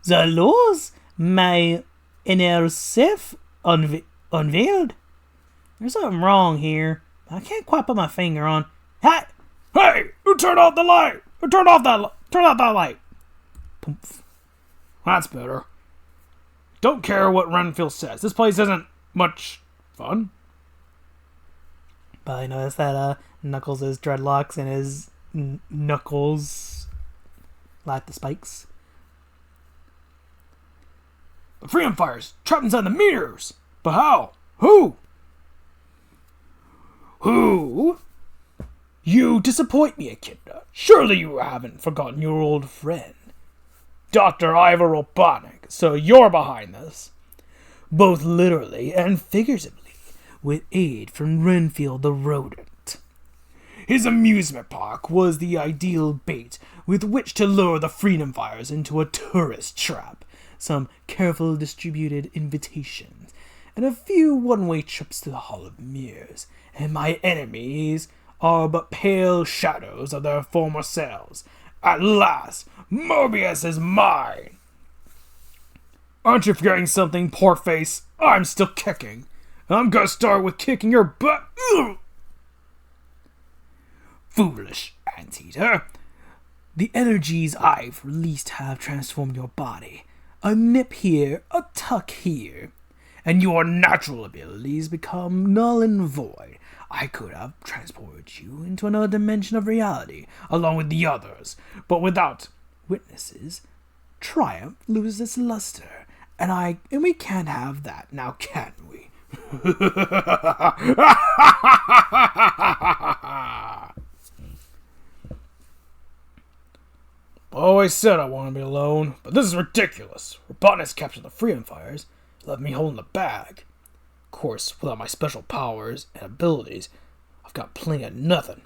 The laws may self unveiled. There's something wrong here. I can't quite put my finger on. Hey! Who turned off the light? Who turned off that light? Poof. That's better. Don't care what Renfield says. This place isn't much fun. But I noticed that Knuckles' dreadlocks and his knuckles like the spikes. The freedom fighters trapped inside the mirrors. But how? Who? Who? You disappoint me, Echidna. Surely you haven't forgotten your old friend, Dr. Ivor Robotnik. So you're behind this. Both literally and figuratively, with aid from Renfield the rodent. His amusement park was the ideal bait with which to lure the freedom fighters into a tourist trap, some carefully distributed invitations, and a few one-way trips to the Hall of Mirrors, and my enemies are but pale shadows of their former selves. At last, Mobius is mine! Aren't you forgetting something, poor face? I'm still kicking. I'm gonna start with kicking your butt. Ugh! Foolish anteater. The energies I've released have transformed your body. A nip here, a tuck here. And your natural abilities become null and void. I could have transported you into another dimension of reality, along with the others, but without witnesses, triumph loses its luster, and we can't have that, now can we? I always said I wanted to be alone, but this is ridiculous. Robotnik's captured the freedom fighters, left me holding the bag. Of course, without my special powers and abilities, I've got plenty of nothing.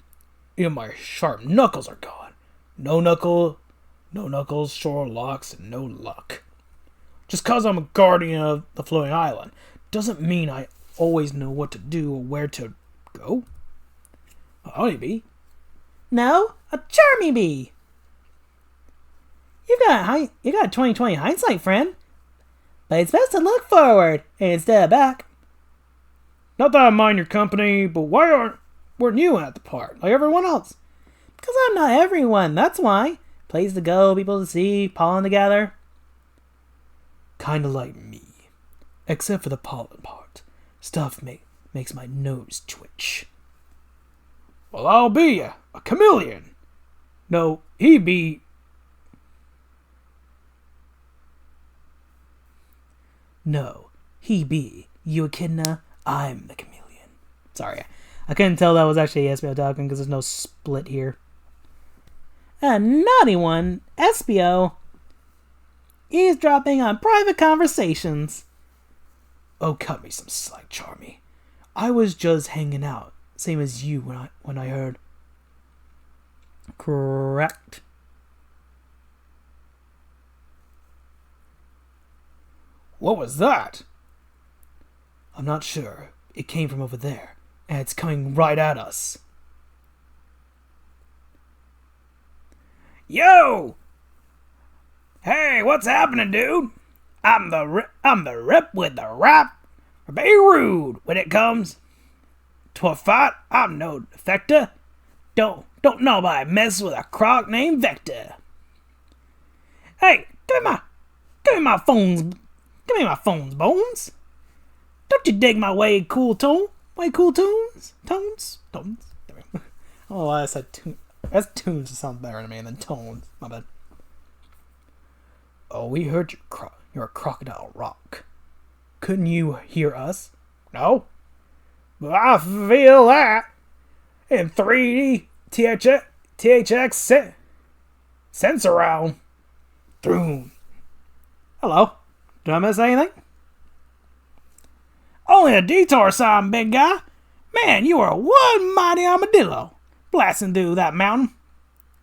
Even my sharp knuckles are gone. No knuckles, short locks, and no luck. Just 'cause I'm a guardian of the floating island doesn't mean I always know what to do or where to go. A honeybee? No, a charmy bee. You got 20/20 hindsight, friend. But it's best to look forward instead of back. Not that I mind your company, but weren't you at the park like everyone else? Because I'm not everyone, that's why. Place to go, people to see, pollen to gather. Kinda like me. Except for the pollen part. Stuff makes my nose twitch. Well, I'll be a chameleon. No, he'd be... No, he be. You echidna, I'm the chameleon. Sorry, I couldn't tell that was actually Espio talking because there's no split here. A naughty one, Espio. Eavesdropping on private conversations. Oh, cut me some slack, Charmy. I was just hanging out, same as you when I heard. Correct. What was that? I'm not sure. It came from over there, and it's coming right at us. Yo! Hey, what's happening, dude? I'm the rep with the rap. Be rude when it comes to a fight. I'm no defector. Don't nobody mess with a croc named Vector. Hey, give me my phones. Give me my phones, Bones. Don't you dig my way cool tunes? Tones? Oh, I said tunes. That's tunes sounds better to me than tones. My bad. Oh, we heard you're a crocodile rock. Couldn't you hear us? No. But I feel that in 3D THX sense around. Throom. Hello. Did I miss anything? Only a detour sign, big guy. Man, you are one mighty armadillo blasting through that mountain.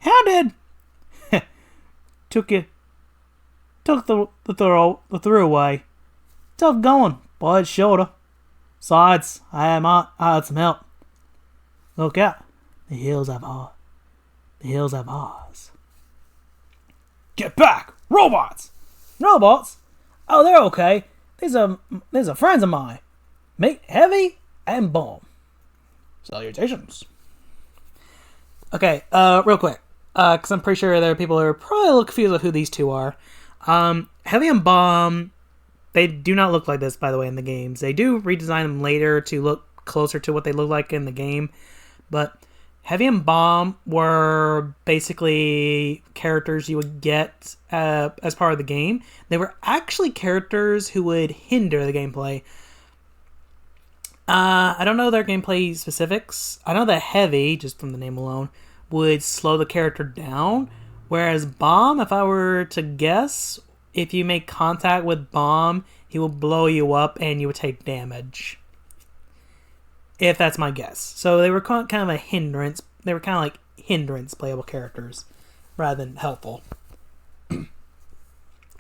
How did... Took the through away. Tough going, but it's shorter. Besides, I had some help. Look out. The hills have ours. Get back! Robots! Robots? Oh, they're okay. These are friends of mine. Make Heavy and Bomb. Salutations. Okay, real quick. Because I'm pretty sure there are people who are probably a little confused with who these two are. Heavy and Bomb, they do not look like this, by the way, in the games. They do redesign them later to look closer to what they look like in the game. But Heavy and Bomb were basically characters you would get as part of the game. They were actually characters who would hinder the gameplay. I don't know their gameplay specifics. I know that Heavy, just from the name alone, would slow the character down. Whereas Bomb, if I were to guess, if you make contact with Bomb, he will blow you up and you would take damage. If that's my guess. So they were kind of a hindrance. They were kind of like hindrance playable characters rather than helpful.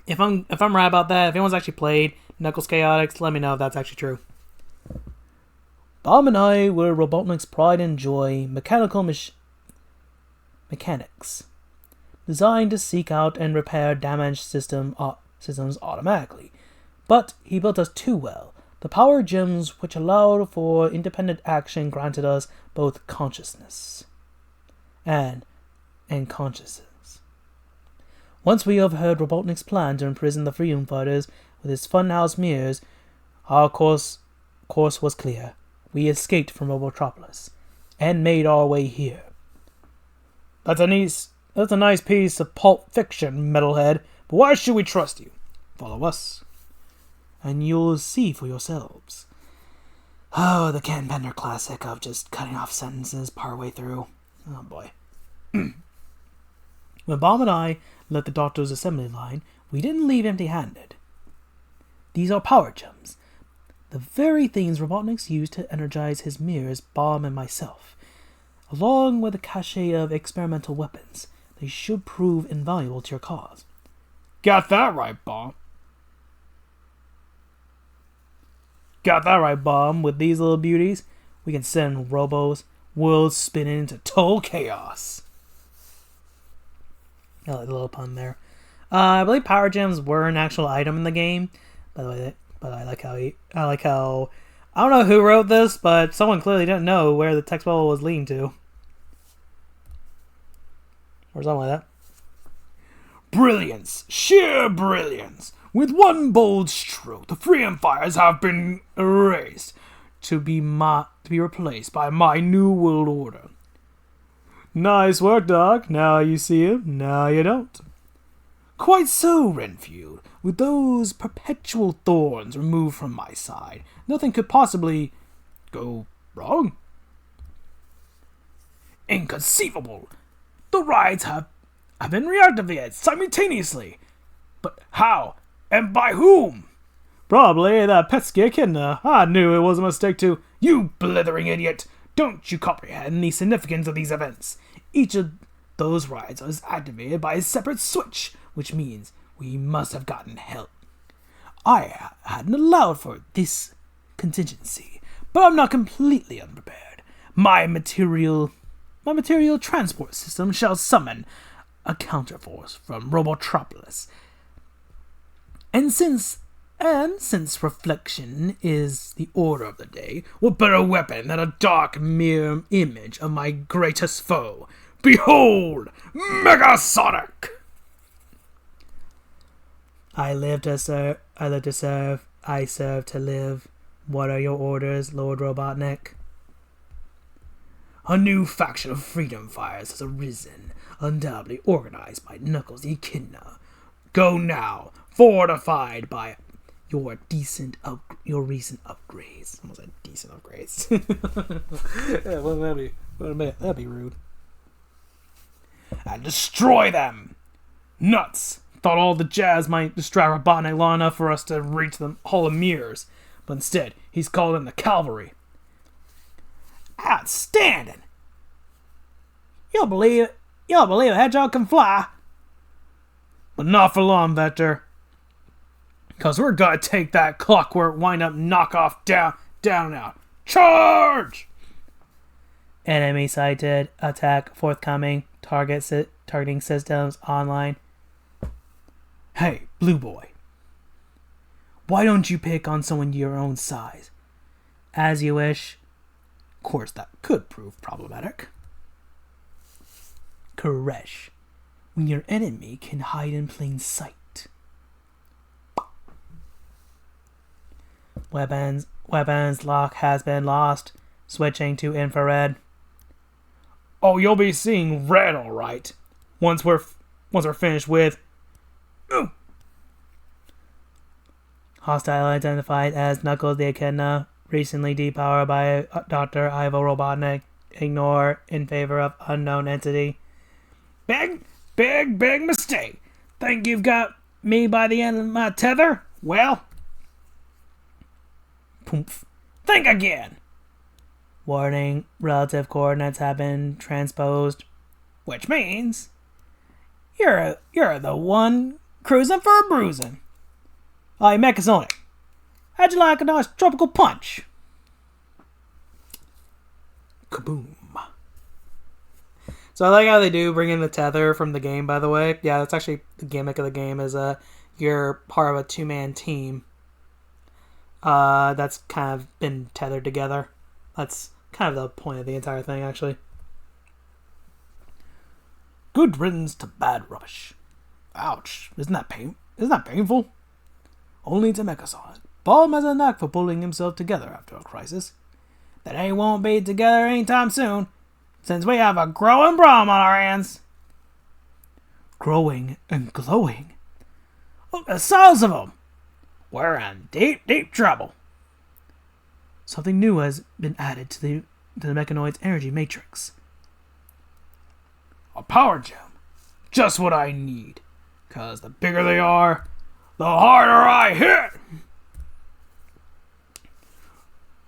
If I'm right about that, if anyone's actually played Knuckles Chaotix, let me know if that's actually true. Bomb and I were Robotnik's pride and joy, mechanics, designed to seek out and repair damaged systems automatically. But he built us too well. The power gems which allowed for independent action granted us both consciousness and consciousness. Once we overheard Robotnik's plan to imprison the Freedom Fighters with his funhouse mirrors, our course was clear. We escaped from Robotropolis and made our way here. That's a nice piece of pulp fiction, metalhead, but why should we trust you? Follow us, and you'll see for yourselves. Oh, the Ken Bender classic of just cutting off sentences partway through. Oh boy. When Bomb and I left the Doctor's assembly line, we didn't leave empty-handed. These are power gems. The very things Robotnik's used to energize his mirrors, Bomb and myself. Along with a cache of experimental weapons, they should prove invaluable to your cause. Got that right, Bomb. Got that right, Bomb. With these little beauties, we can send Robos worlds spinning into total chaos. I like the little pun there. I believe power gems were an actual item in the game. By the way, but I like how I don't know who wrote this, but someone clearly didn't know where the text bubble was leading to, or something like that. Brilliance, sheer brilliance. With one bold stroke, the free empires have been erased to be replaced by my new world order. Nice work, Doc. Now you see him, now you don't. Quite so, Renfield. With those perpetual thorns removed from my side, nothing could possibly go wrong. Inconceivable! The rides have been reactivated simultaneously. But how? And by whom? Probably that pesky echidna. I knew it was a mistake to... You blithering idiot! Don't you comprehend the significance of these events? Each of those rides is activated by a separate switch, which means we must have gotten help. I hadn't allowed for this contingency, but I'm not completely unprepared. My material transport system shall summon a counterforce from Robotropolis. And since reflection is the order of the day, what better weapon than a dark mirror image of my greatest foe? Behold, Mecha Sonic! I live to serve. I serve to live. What are your orders, Lord Robotnik? A new faction of freedom fighters has arisen, undoubtedly organized by Knuckles the Echidna. Go now, fortified by your recent upgrades. Almost said decent upgrades. Yeah, well, that'd be rude. And destroy them! Nuts! Thought all the jazz might distract Robotnik long enough for us to reach the Hall of Mirrors, but instead, he's called in the cavalry. Outstanding! You'll believe a hedgehog can fly. But not for long, Vector. Because we're gonna take that clockwork wind-up knockoff down and out. Charge! Enemy sighted. Attack forthcoming. Targeting systems online. Hey, Blue Boy. Why don't you pick on someone your own size? As you wish. Of course, that could prove problematic. Koresh. When your enemy can hide in plain sight. Weapons lock has been lost. Switching to infrared. Oh, you'll be seeing red, all right. Once we're finished with. Hostile identified as Knuckles the Echidna. Recently depowered by Dr. Ivo Robotnik. Ignore in favor of unknown entity. Big mistake. Think you've got me by the end of my tether? Well, poof. Think again. Warning, relative coordinates have been transposed. Which means you're the one cruising for a bruising. Hey, Mecha Sonic, how'd you like a nice tropical punch? Kaboom. So I like how they do bring in the tether from the game, by the way. Yeah, that's actually the gimmick of the game, is you're part of a two-man team that's kind of been tethered together. That's kind of the point of the entire thing, actually. Good riddance to bad rubbish. Ouch. Isn't that painful? Only to Mecha Sonic. Bomb has a knack for pulling himself together after a crisis. That he won't be together anytime soon, since we have a growing problem on our hands. Growing and glowing. Look, the size of them. We're in deep trouble. Something new has been added to the Mechanoid's energy matrix. A power gem. Just what I need. Because the bigger they are, the harder I hit.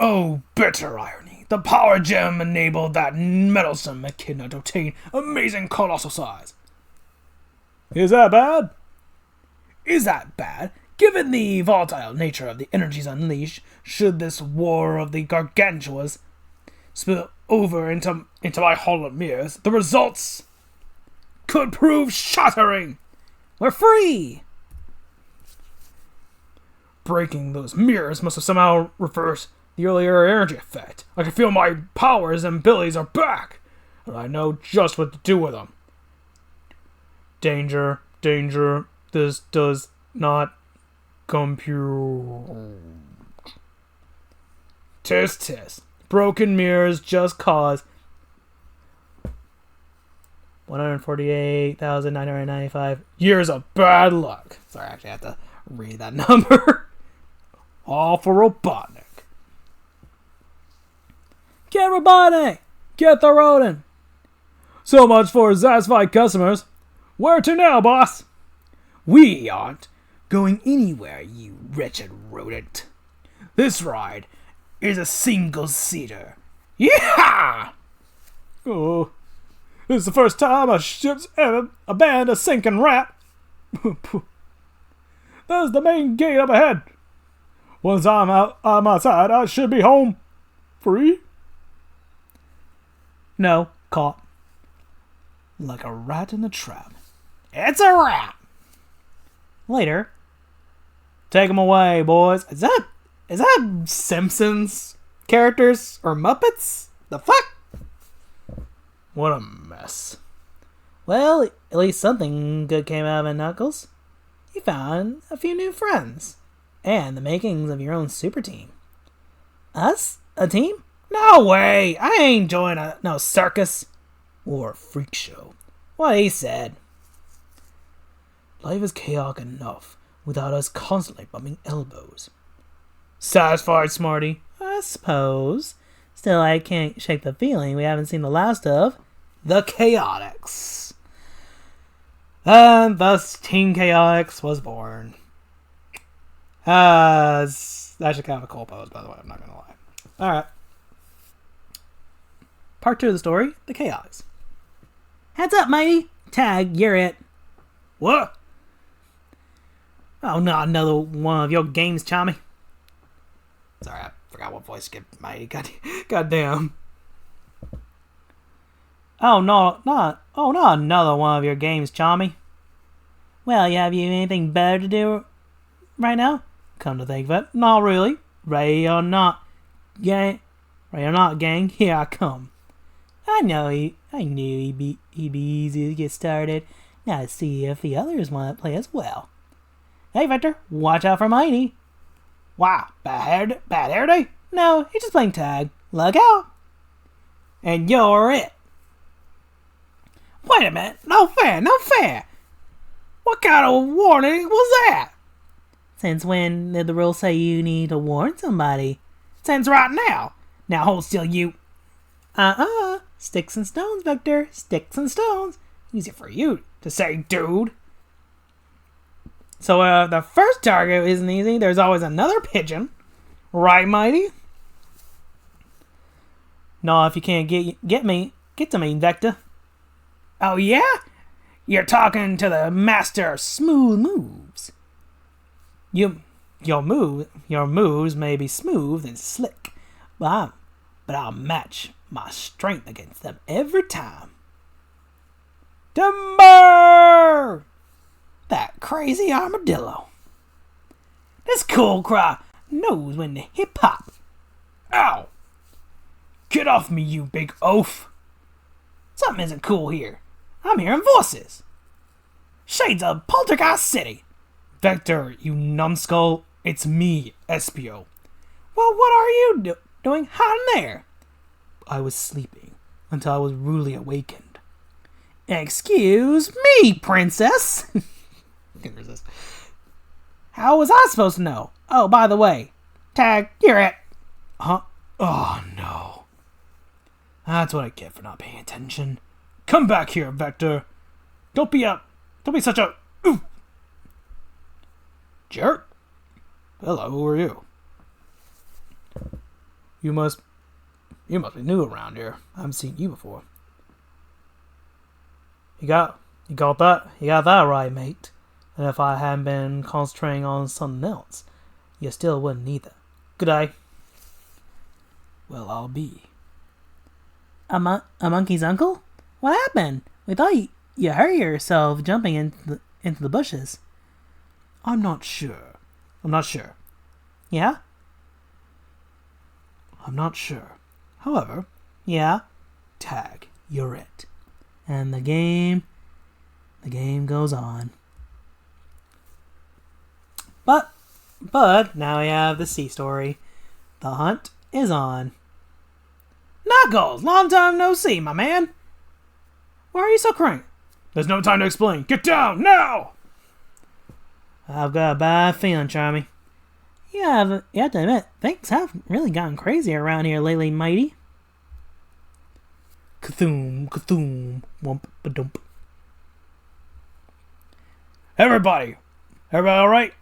Oh, bitter irony. The power gem enabled that meddlesome echidna to obtain amazing colossal size. Is that bad? Is that bad? Given the volatile nature of the energies unleashed, should this war of the gargantuas spill over into my hall of mirrors, the results could prove shattering. We're free! Breaking those mirrors must have somehow reversed the earlier energy effect. I can feel my powers and abilities are back, and I know just what to do with them. Danger, danger, this does not compute. Tisk tisk. Broken mirrors just cause 148,995 years of bad luck. Sorry, I actually have to read that number. All for Robotnik. Get Robotnik! Get the rodent! So much for satisfied customers. Where to now, boss? We aren't going anywhere, you wretched rodent. This ride is a single-seater. Yeah! Oh, this is the first time a ship's ever abandoned a sinking rat. There's the main gate up ahead. Once I'm outside, I should be home. Free? No, caught. Like a rat in a trap. It's a rat! Later. Take 'em away, boys. Is that Simpsons characters or Muppets? The fuck? What a mess. Well, at least something good came out of it, Knuckles. You found a few new friends. And the makings of your own super team. Us? A team? No way! I ain't joining no circus. Or a freak show. What he said. Life is chaotic enough without us constantly bumping elbows. Satisfied, Smarty? I suppose. Still, I can't shake the feeling we haven't seen the last of the Chaotix. And thus Team Chaotix was born. That's actually kind of a cool pose, by the way, I'm not going to lie. Alright. Part 2 of the story, the Chaotix. Heads up, Mighty. Tag, you're it. What? Oh, not another one of your games, Chommy. Sorry, I forgot what voice to give Mighty. God damn. Oh, not another one of your games, Chommy. Well, have you anything better to do right now? Come to think of it, not really. Ready or not, gang, here I come. I knew he'd be easy to get started. Now let's see if the others want to play as well. Hey, Victor, watch out for Mighty. Wow, bad hair day? No, he's just playing tag. Look out. And you're it. Wait a minute, no fair. What kind of warning was that? Since when did the rules say you need to warn somebody? Since right now. Now hold still, you. Sticks and stones, Victor. Sticks and stones. Easy for you to say, dude. So, the first target isn't easy. There's always another pigeon. Right, Mighty? No, if you can't get to me, Vector. Oh, yeah? You're talking to the master of smooth moves. Your moves may be smooth and slick, but I'll match my strength against them every time. Timber! That crazy armadillo. This cool cry knows when to hip hop. Ow! Get off me, you big oaf! Something isn't cool here. I'm hearing voices. Shades of Poltergeist City. Vector, you numbskull, it's me, Espio. Well, what are you doing hiding there? I was sleeping until I was rudely awakened. Excuse me, princess. How was I supposed to know? Oh, by the way, Tag, you're it. Huh? Oh, no. That's what I get for not paying attention. Come back here, Vector. Don't be such a jerk. Hello, who are you? You must be new around here. I haven't seen you before. You got that right, mate. And if I hadn't been concentrating on something else, you still wouldn't either. Good day. Well, I'll be. A monkey's uncle? What happened? We thought you hurt yourself jumping into the bushes. I'm not sure. Yeah? I'm not sure. However, Yeah? tag, you're it. And the game goes on. But now we have the sea story. The hunt is on. Knuckles, long time no see, my man. Why are you so cranky? There's no time to explain. Get down, now! I've got a bad feeling, Charmy. You have to admit, things have really gotten crazy around here lately, Mighty. Cthulhu, wump-a-dump. Everybody alright?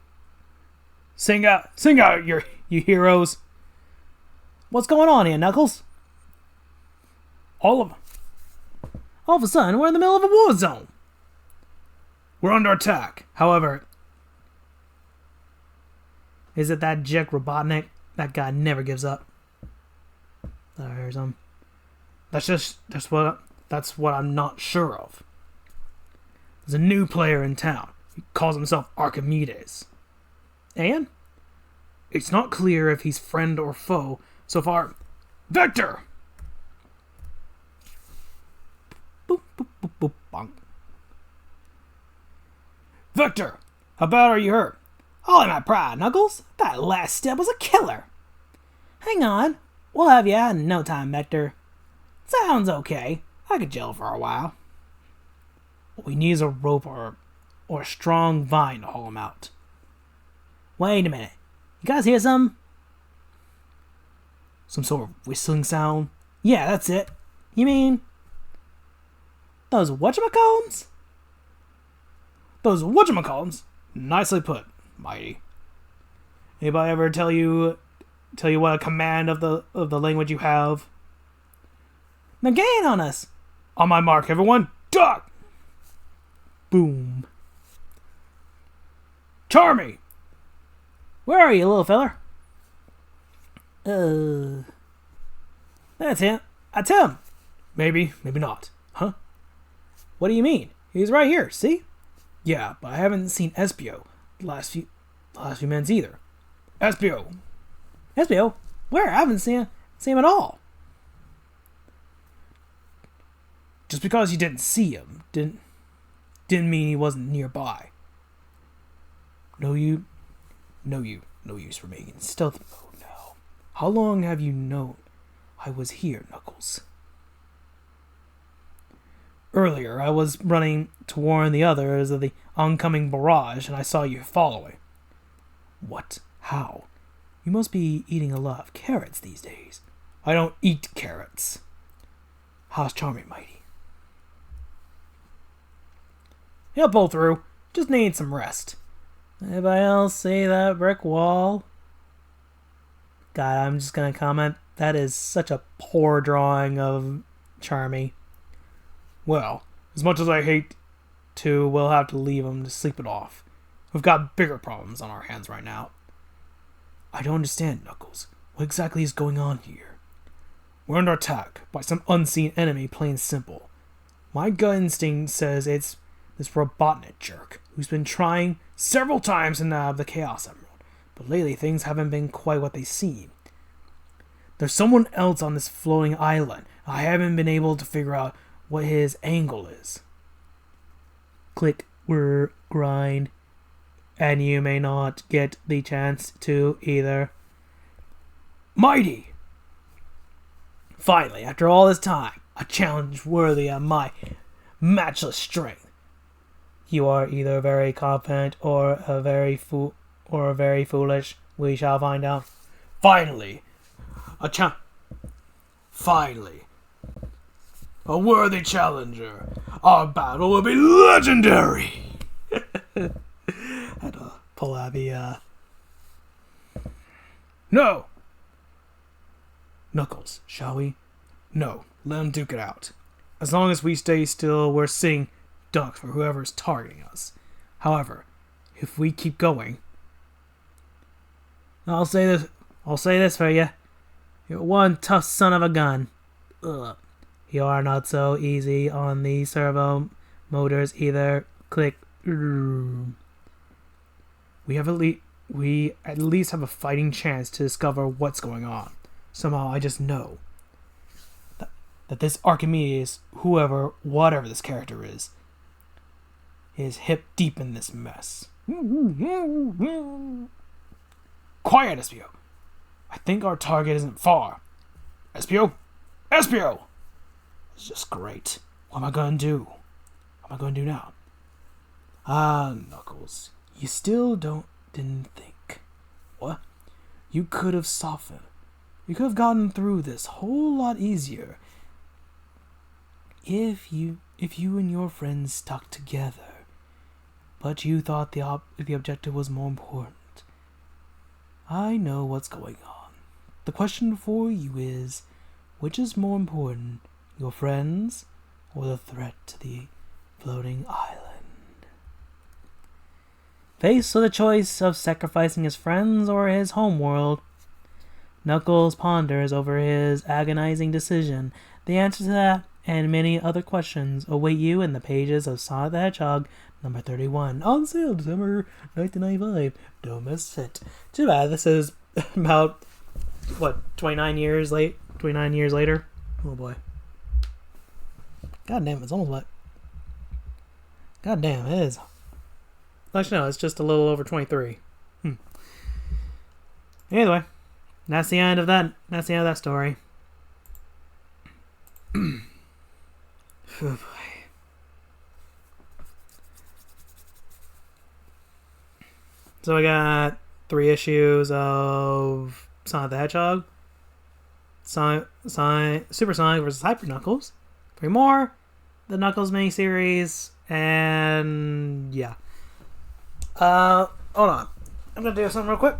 Sing out, you heroes. What's going on here, Knuckles? All of a sudden, we're in the middle of a war zone. We're under attack. However, Is it that Jack Robotnik? That guy never gives up. I heard him. that's what I'm not sure of. There's a new player in town. He calls himself Archimedes. And? It's not clear if he's friend or foe so far. Vector! Boop, boop, boop, boop, bonk. Vector! How bad are you hurt? All in my pride, Knuckles. That last step was a killer. Hang on. We'll have you out in no time, Vector. Sounds okay. I could gel for a while. What we need is a rope or a strong vine to haul him out. Wait a minute. You guys hear something? Some sort of whistling sound? Yeah, that's it. You mean those whatchamacallums? Those whatchamacallums? Nicely put, Mighty. Anybody ever tell you what a command of the language you have? They're gaining on us. On my mark, everyone, duck! Boom. Charmy! Where are you, little feller? That's him. That's him. Maybe not. Huh? What do you mean? He's right here, see? Yeah, but I haven't seen Espio the last few minutes either. Espio! Espio? Where? I haven't seen him at all. Just because you didn't see him didn't mean he wasn't nearby. No use remaining stealth mode now. How long have you known I was here, Knuckles? Earlier, I was running to warn the others of the oncoming barrage, and I saw you following. What? How? You must be eating a lot of carrots these days. I don't eat carrots. How's Charming, Mighty? He'll pull through. Just need some rest. Anybody else see that brick wall? God, I'm just gonna comment. That is such a poor drawing of Charmy. Well, as much as I hate to, we'll have to leave him to sleep it off. We've got bigger problems on our hands right now. I don't understand, Knuckles. What exactly is going on here? We're under attack by some unseen enemy, plain simple. My gut instinct says it's this Robotnik jerk who's been trying several times to nab the Chaos Emerald, but lately things haven't been quite what they seem. There's someone else on this floating island. I haven't been able to figure out what his angle is. Click, whir, grind. And you may not get the chance to either. Mighty! Finally, after all this time, a challenge worthy of my matchless strength. You are either very confident or very foolish. We shall find out. Finally, a worthy challenger. Our battle will be legendary. Had to pull out the No. Knuckles, shall we? No, let him duke it out. As long as we stay still, we're seeing ducks for whoever's targeting us. However, if we keep going. I'll say this for you. You're one tough son of a gun. Ugh. You are not so easy on the servo motors either. Click. We at least have a fighting chance to discover what's going on. Somehow I just know that this Archimedes, whatever this character is hip deep in this mess. Quiet, Espio. I think our target isn't far. Espio! Espio! It's just great. What am I gonna do? What am I gonna do now? Knuckles. You still didn't think. What? You could have softened. You could have gotten through this whole lot easier if you and your friends stuck together. But you thought the objective was more important. I know what's going on. The question for you is, which is more important, your friends or the threat to the floating island? Faced with a choice of sacrificing his friends or his homeworld, Knuckles ponders over his agonizing decision. The answer to that and many other questions await you in the pages of Sonic the Hedgehog number 31, on sale December 1995. Don't miss it. Too bad this is about 29 years later. Oh boy. God damn, it's almost like, god damn, it is. Actually, no, it's just a little over 23. Anyway, that's the end of that. That's the end of that story. Oh boy. So I got 3 issues of Sonic the Hedgehog, Super Sonic vs. Hyper Knuckles, 3 more, the Knuckles miniseries, and yeah. Hold on. I'm gonna do something real quick.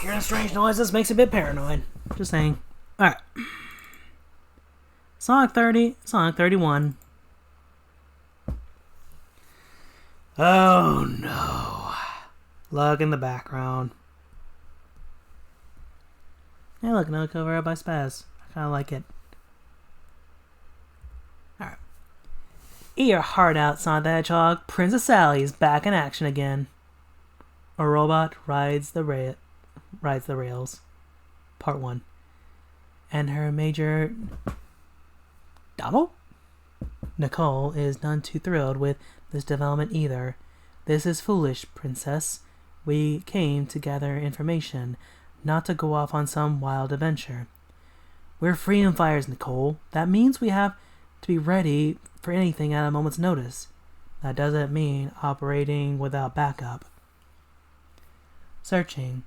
Hearing strange noises makes it a bit paranoid. Just saying. Alright. Sonic 31. Oh no. Look in the background. Hey look, another cover up by Spaz. I kinda like it. Alright. Eat your heart out, Sonic the Hedgehog. Princess Sally is back in action again. A robot rides the rails. Part 1. And her major Donald? Nicole is none too thrilled with this development either. This is foolish, Princess. We came to gather information, not to go off on some wild adventure. We're freedom fighters, Nicole. That means we have to be ready for anything at a moment's notice. That doesn't mean operating without backup. Searching.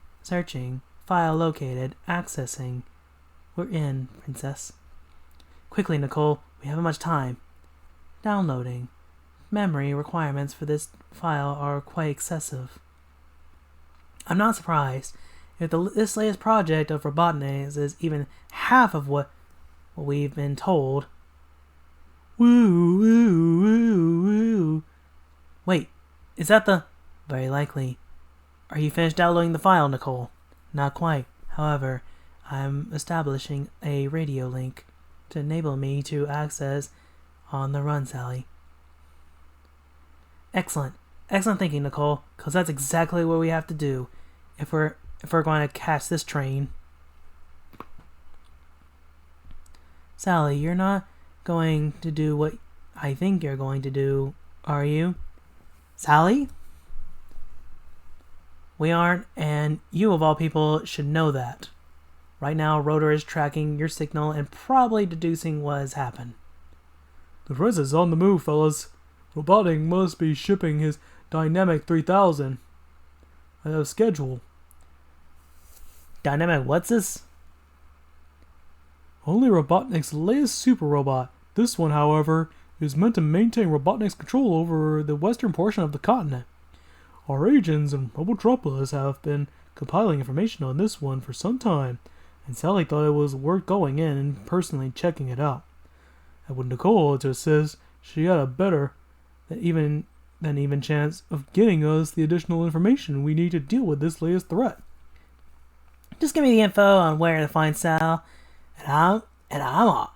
File located. Accessing. We're in, Princess. Quickly, Nicole. We haven't much time. Downloading. Memory requirements for this file are quite excessive. I'm not surprised if this latest project of Robotniks is even half of what we've been told. Woo, woo, woo, woo. Wait, is that the... Very likely. Are you finished downloading the file, Nicole? Not quite. However, I'm establishing a radio link to enable me to access on the run, Sally. Excellent thinking, Nicole, because that's exactly what we have to do if we're going to catch this train. Sally, you're not going to do what I think you're going to do, are you? Sally? We aren't, and you of all people should know that. Right now, Rotor is tracking your signal and probably deducing what has happened. The Prince is on the move, fellas. Robotnik must be shipping his Dynamic 3000 ahead of schedule. Dynamic, what's this? Only Robotnik's latest super robot. This one, however, is meant to maintain Robotnik's control over the western portion of the continent. Our agents in Robotropolis have been compiling information on this one for some time, and Sally thought it was worth going in and personally checking it out. And with Nicole, it just says she got a better than even chance of getting us the additional information we need to deal with this latest threat. Just give me the info on where to find Sal, and I'm off.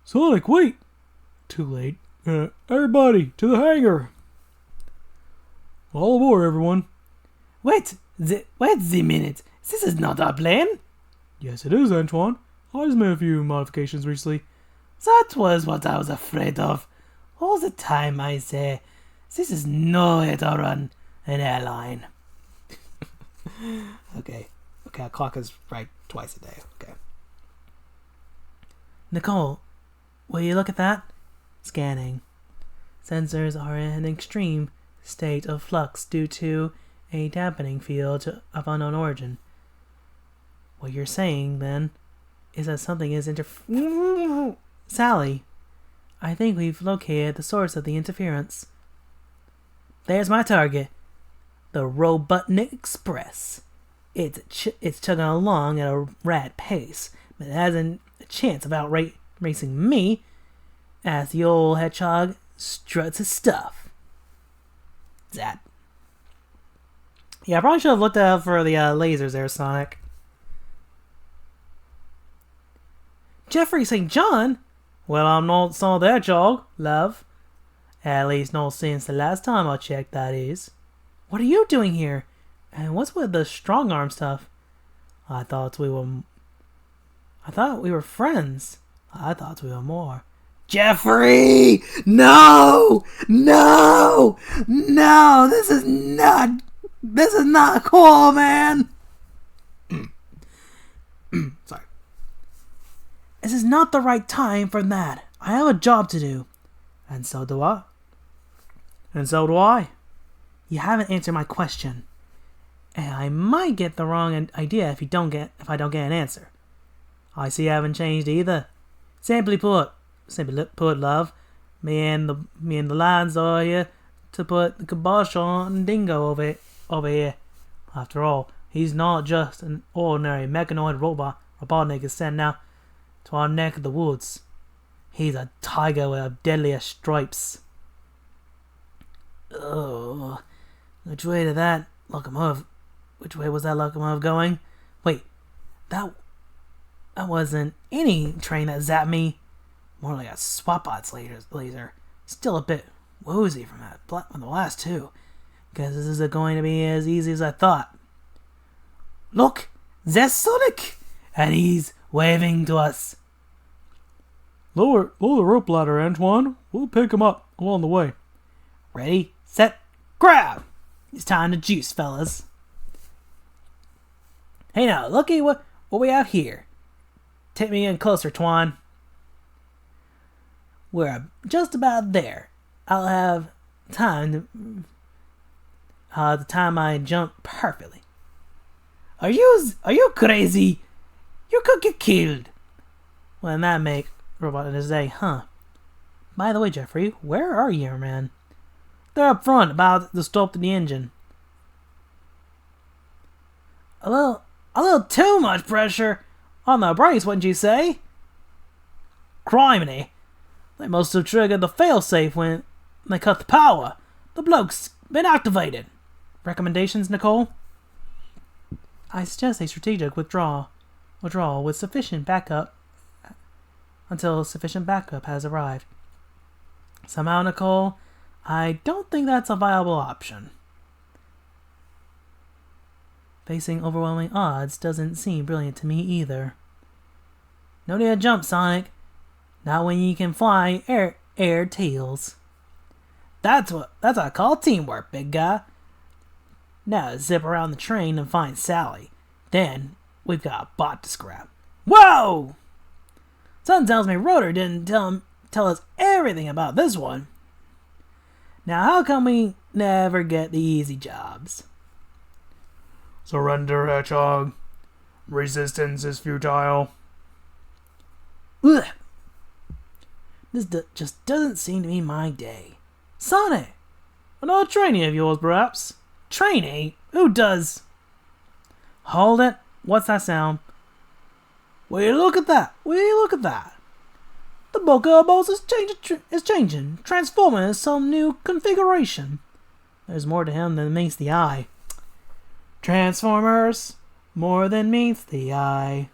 Sonic, wait! Too late. Everybody, to the hangar! All aboard, everyone. Wait the minute. This is not our plane. Yes, it is, Antoine. I just made a few modifications recently. That was what I was afraid of. All the time I say, this is no way to run an airline. Okay, our clock is right twice a day. Okay. Nicole, will you look at that? Scanning. Sensors are in an extreme state of flux due to a dampening field of unknown origin. What you're saying, then, is that something is Sally, I think we've located the source of the interference. There's my target. The Robotnik Express. It's chugging along at a rad pace, but it hasn't a chance of outracing me as the old hedgehog struts his stuff. That. Yeah, I probably should have looked out for the lasers there, Sonic. Jeffrey St. John? Well, I'm not some of that jog, love. At least not since the last time I checked, that is. What are you doing here? And what's with the strong arm stuff? I thought we were friends. I thought we were more. Jeffrey! No! No! No! This is not cool, man! Sorry. This is not the right time for that. I have a job to do. And so do I. And so do I. You haven't answered my question. And I might get the wrong idea if I don't get an answer. I see you haven't changed either. Simply put, love, me and the lads are here to put the kibosh on Dingo over here. After all, he's not just an ordinary mechanoid Robotnik is sent now to our neck of the woods. He's a tiger with deadlier stripes. Oh, which way was that locomotive going? Wait, that wasn't any train that zapped me. More like a SWATBOT's laser. Still a bit woozy from the last two. Guess this isn't going to be as easy as I thought. Look, there's Sonic! And he's waving to us. Lower the rope ladder, Antoine. We'll pick him up along the way. Ready, set, grab! It's time to juice, fellas. Hey now, looky what we have here. Take me in closer, Twan. We're just about there. I'll have time to time my jump perfectly. Are you crazy? You could get killed. Well, that make robot in his day, huh? By the way, Jeffrey, where are you, man? They're up front, about to stop the engine. A little too much pressure on the brakes, wouldn't you say? Criminy. They must have triggered the failsafe when they cut the power. The bloke's been activated. Recommendations, Nicole? I suggest a strategic withdrawal with sufficient backup until sufficient backup has arrived. Somehow, Nicole, I don't think that's a viable option. Facing overwhelming odds doesn't seem brilliant to me either. No need to jump, Sonic. Not when you can fly air tails. That's what I call teamwork, big guy. Now zip around the train and find Sally. Then we've got a bot to scrap. Whoa! Something tells me Rotor didn't tell us everything about this one. Now how come we never get the easy jobs? Surrender, Hedgehog. Resistance is futile. Ugh. This just doesn't seem to be my day. Sonic! Another trainee of yours, perhaps? Trainee? Who does? Hold it. What's that sound? Will you look at that? Will you look at that? The bulk of our balls is changing, transforming into some new configuration. There's more to him than meets the eye. Transformers, more than meets the eye.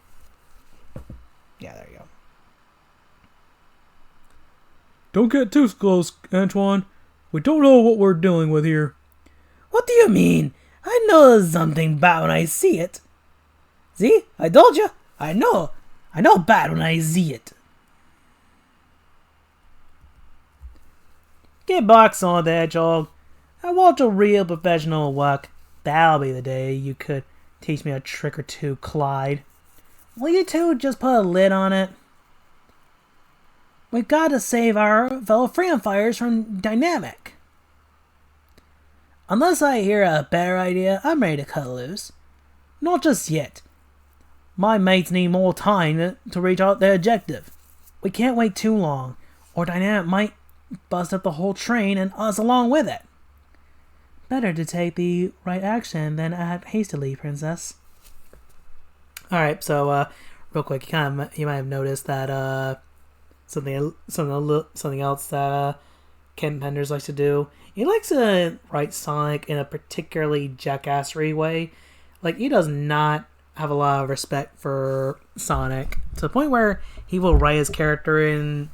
Yeah, there you go. Don't get too close, Antoine. We don't know what we're dealing with here. What do you mean? I know there's something bad when I see it. See? I told you. I know bad when I see it. Get box on the hedgehog. I want a real professional work. That'll be the day you could teach me a trick or two, Clyde. Will you two just put a lid on it? We've got to save our fellow freedom fighters from dynamic. Unless I hear a better idea, I'm ready to cut loose. Not just yet. My mates need more time to reach out their objective. We can't wait too long, or dynamic might bust up the whole train and us along with it. Better to take the right action than act hastily, princess. Alright, so real quick, you might have noticed that something else that Ken Penders likes to do. He likes to write Sonic in a particularly jackassery way. Like, he does not have a lot of respect for Sonic, to the point where he will write his character in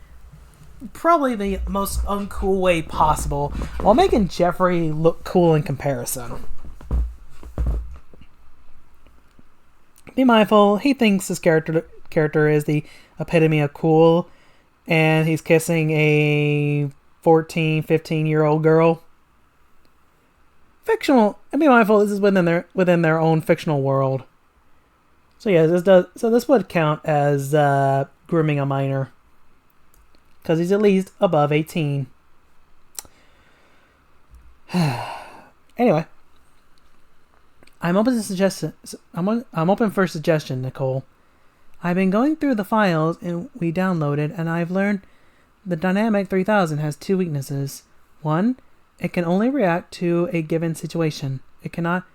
probably the most uncool way possible, while making Jeffrey look cool in comparison. Be mindful, he thinks his character is the epitome of cool, and he's kissing a 14, 15-year-old girl. Fictional, and be mindful, this is within their own fictional world. So yeah, this would count as grooming a minor, because he's at least above 18. Anyway, I'm open for suggestion, Nicole. I've been going through the files we downloaded, and I've learned the Dynamic 3000 has two weaknesses. One, it can only react to a given situation. It cannot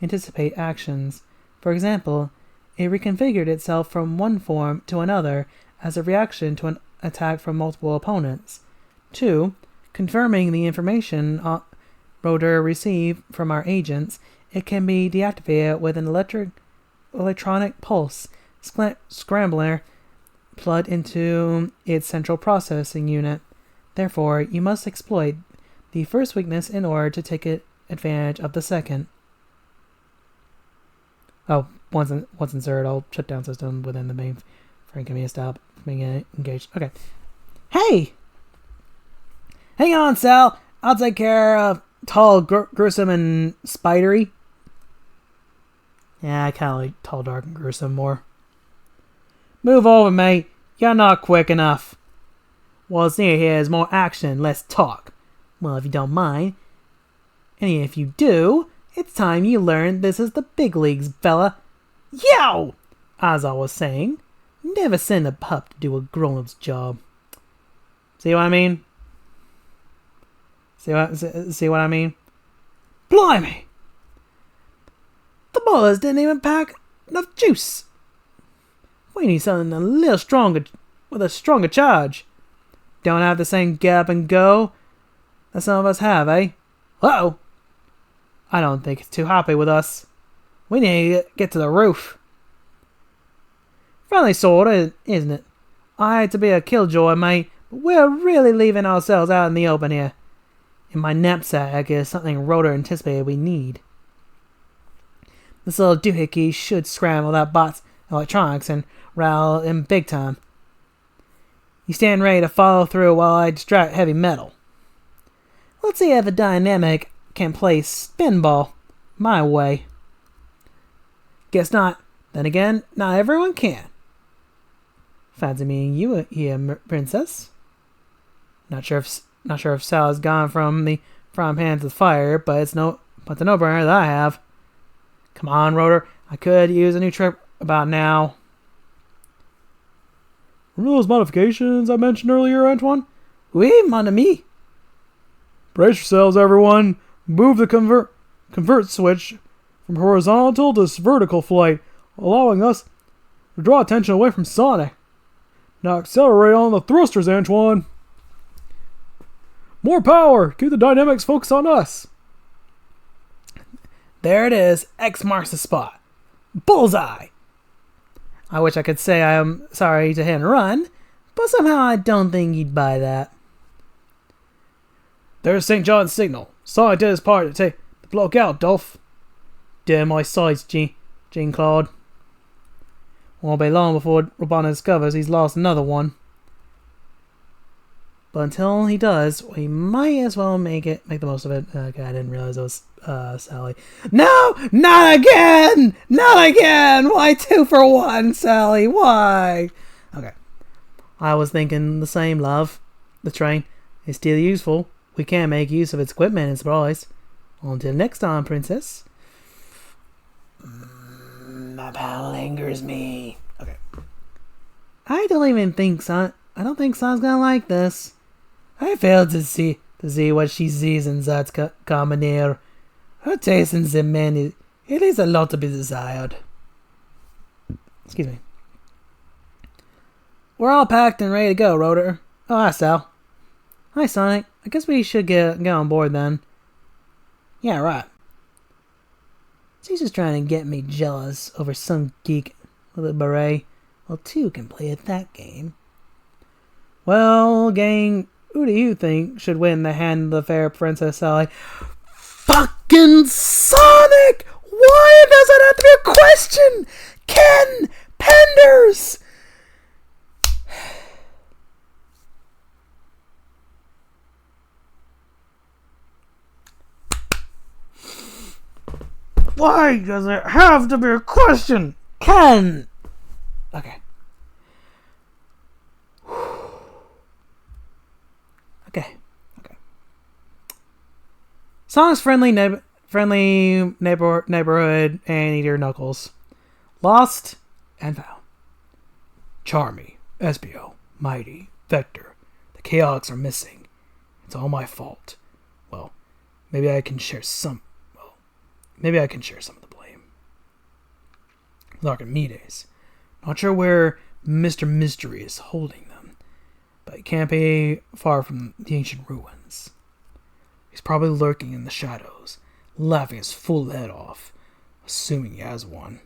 anticipate actions. For example, it reconfigured itself from one form to another as a reaction to an attack from multiple opponents. 2. Confirming the information Rotor received from our agents, it can be deactivated with an electronic pulse scrambler plugged into its central processing unit. Therefore, you must exploit the first weakness in order to take advantage of the second. Oh, once inserted, I'll shut down system within the main frame. Give me a stop being engaged. Okay. Hey! Hang on, Sal. I'll take care of Tall, Gruesome, and Spidery. Yeah, I kind of like Tall, Dark, and Gruesome more. Move over, mate. You're not quick enough. What's near here is more action, less talk. Well, if you don't mind. And if you do, it's time you learn this is the big leagues, fella. Yow! As I was saying, never send a pup to do a grown-up's job. See what I mean? See what I mean? Blimey! The boys didn't even pack enough juice. We need something a little stronger, with a stronger charge. Don't have the same get up and go that some of us have, eh? Uh-oh! I don't think it's too happy with us. We need to get to the roof. Friendly sorta, isn't it? I hate to be a killjoy, mate, but we're really leaving ourselves out in the open here. In my knapsack is something Rotor anticipated we need. This little doohickey should scramble that bot's electronics and rattle him big time. You stand ready to follow through while I distract heavy metal. Let's see if the Dynamic can play spinball my way. Guess not. Then again, not everyone can. Fancy meeting you here, princess. Not sure if Sal has gone from the frying pan to the fire, but it's a no-brainer that I have. Come on, Rotor. I could use a new trick about now. Remember those modifications I mentioned earlier, Antoine? Oui, mon ami. Brace yourselves, everyone. Move the convert switch from horizontal to vertical flight, allowing us to draw attention away from Sonic. Now accelerate on the thrusters, Antoine. More power! Keep the dynamics focused on us. There it is. X marks the spot. Bullseye! I wish I could say I am sorry to hit and run, but somehow I don't think he'd buy that. There's St. John's signal. Sonic did his part to take the bloke out, Dolph. Damn my sights, Jean-Claude. Won't be long before Robotnik discovers he's lost another one. But until he does, we might as well make the most of it. Okay, I didn't realize it was Sally. No! Not again! Not again! Why 2 for 1, Sally? Why? Okay. I was thinking the same, love. The train is still useful. We can't make use of its equipment and supplies. Until next time, princess. My pal angers me. Okay. I don't think Son's gonna like this. I failed to see what she sees in that commoner. Her taste in the man it is a lot to be desired. Excuse me. We're all packed and ready to go, Rotor. Oh, hi, Sal. Hi, Sonic. I guess we should get on board then. Yeah, right. She's just trying to get me jealous over some geek with a beret. Well, 2 can play at that game. Well, gang, who do you think should win the hand of the fair Princess Sally? Fucking Sonic! Why does it have to be a question? Ken Penders! Why does it have to be a question? Ken! Okay. Okay. Sonic's friendly neighborhood Anteater Knuckles. Lost and found. Charmy, Espio, Mighty, Vector. The Chaotix are missing. It's all my fault. Well, maybe I can share some of the blame. With Archimedes. Not sure where Mr. Mystery is holding them, but he can't be far from the ancient ruins. He's probably lurking in the shadows, laughing his full head off, assuming he has one.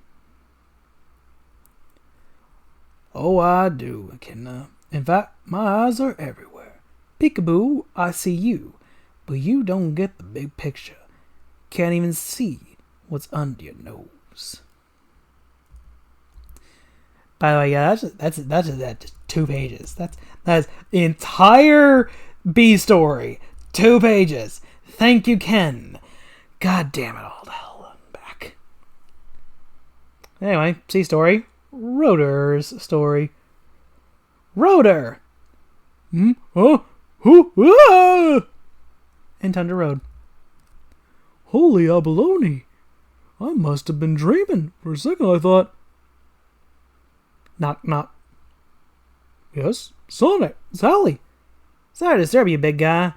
Oh, I do, Echidna. In fact, my eyes are everywhere. Peekaboo, I see you, but you don't get the big picture. Can't even see what's under your nose. By the way, yeah, that's just 2 pages. That's the entire B story. 2 pages. Thank you, Ken. God damn it all the hell. I'm back. Anyway, C story. Rotor's story. Rotor! Oh! Ah! In Tundra Road. Holy abalone! I must have been dreaming. For a second I thought... Knock, knock. Yes? Sonic! Sally! Sorry to disturb you, big guy.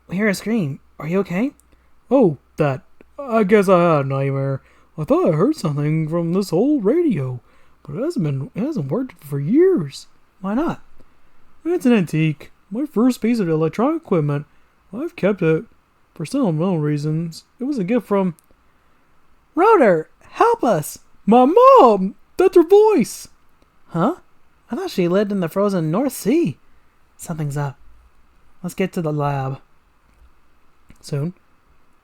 We hear a scream. Are you okay? Oh, that. I guess I had a nightmare. I thought I heard something from this old radio, but it hasn't worked for years. Why not? It's an antique. My first piece of electronic equipment. I've kept it for some unknown reasons. It was a gift from... Rotor! Help us! My mom! That's her voice! Huh? I thought she lived in the frozen North Sea. Something's up. Let's get to the lab. Soon.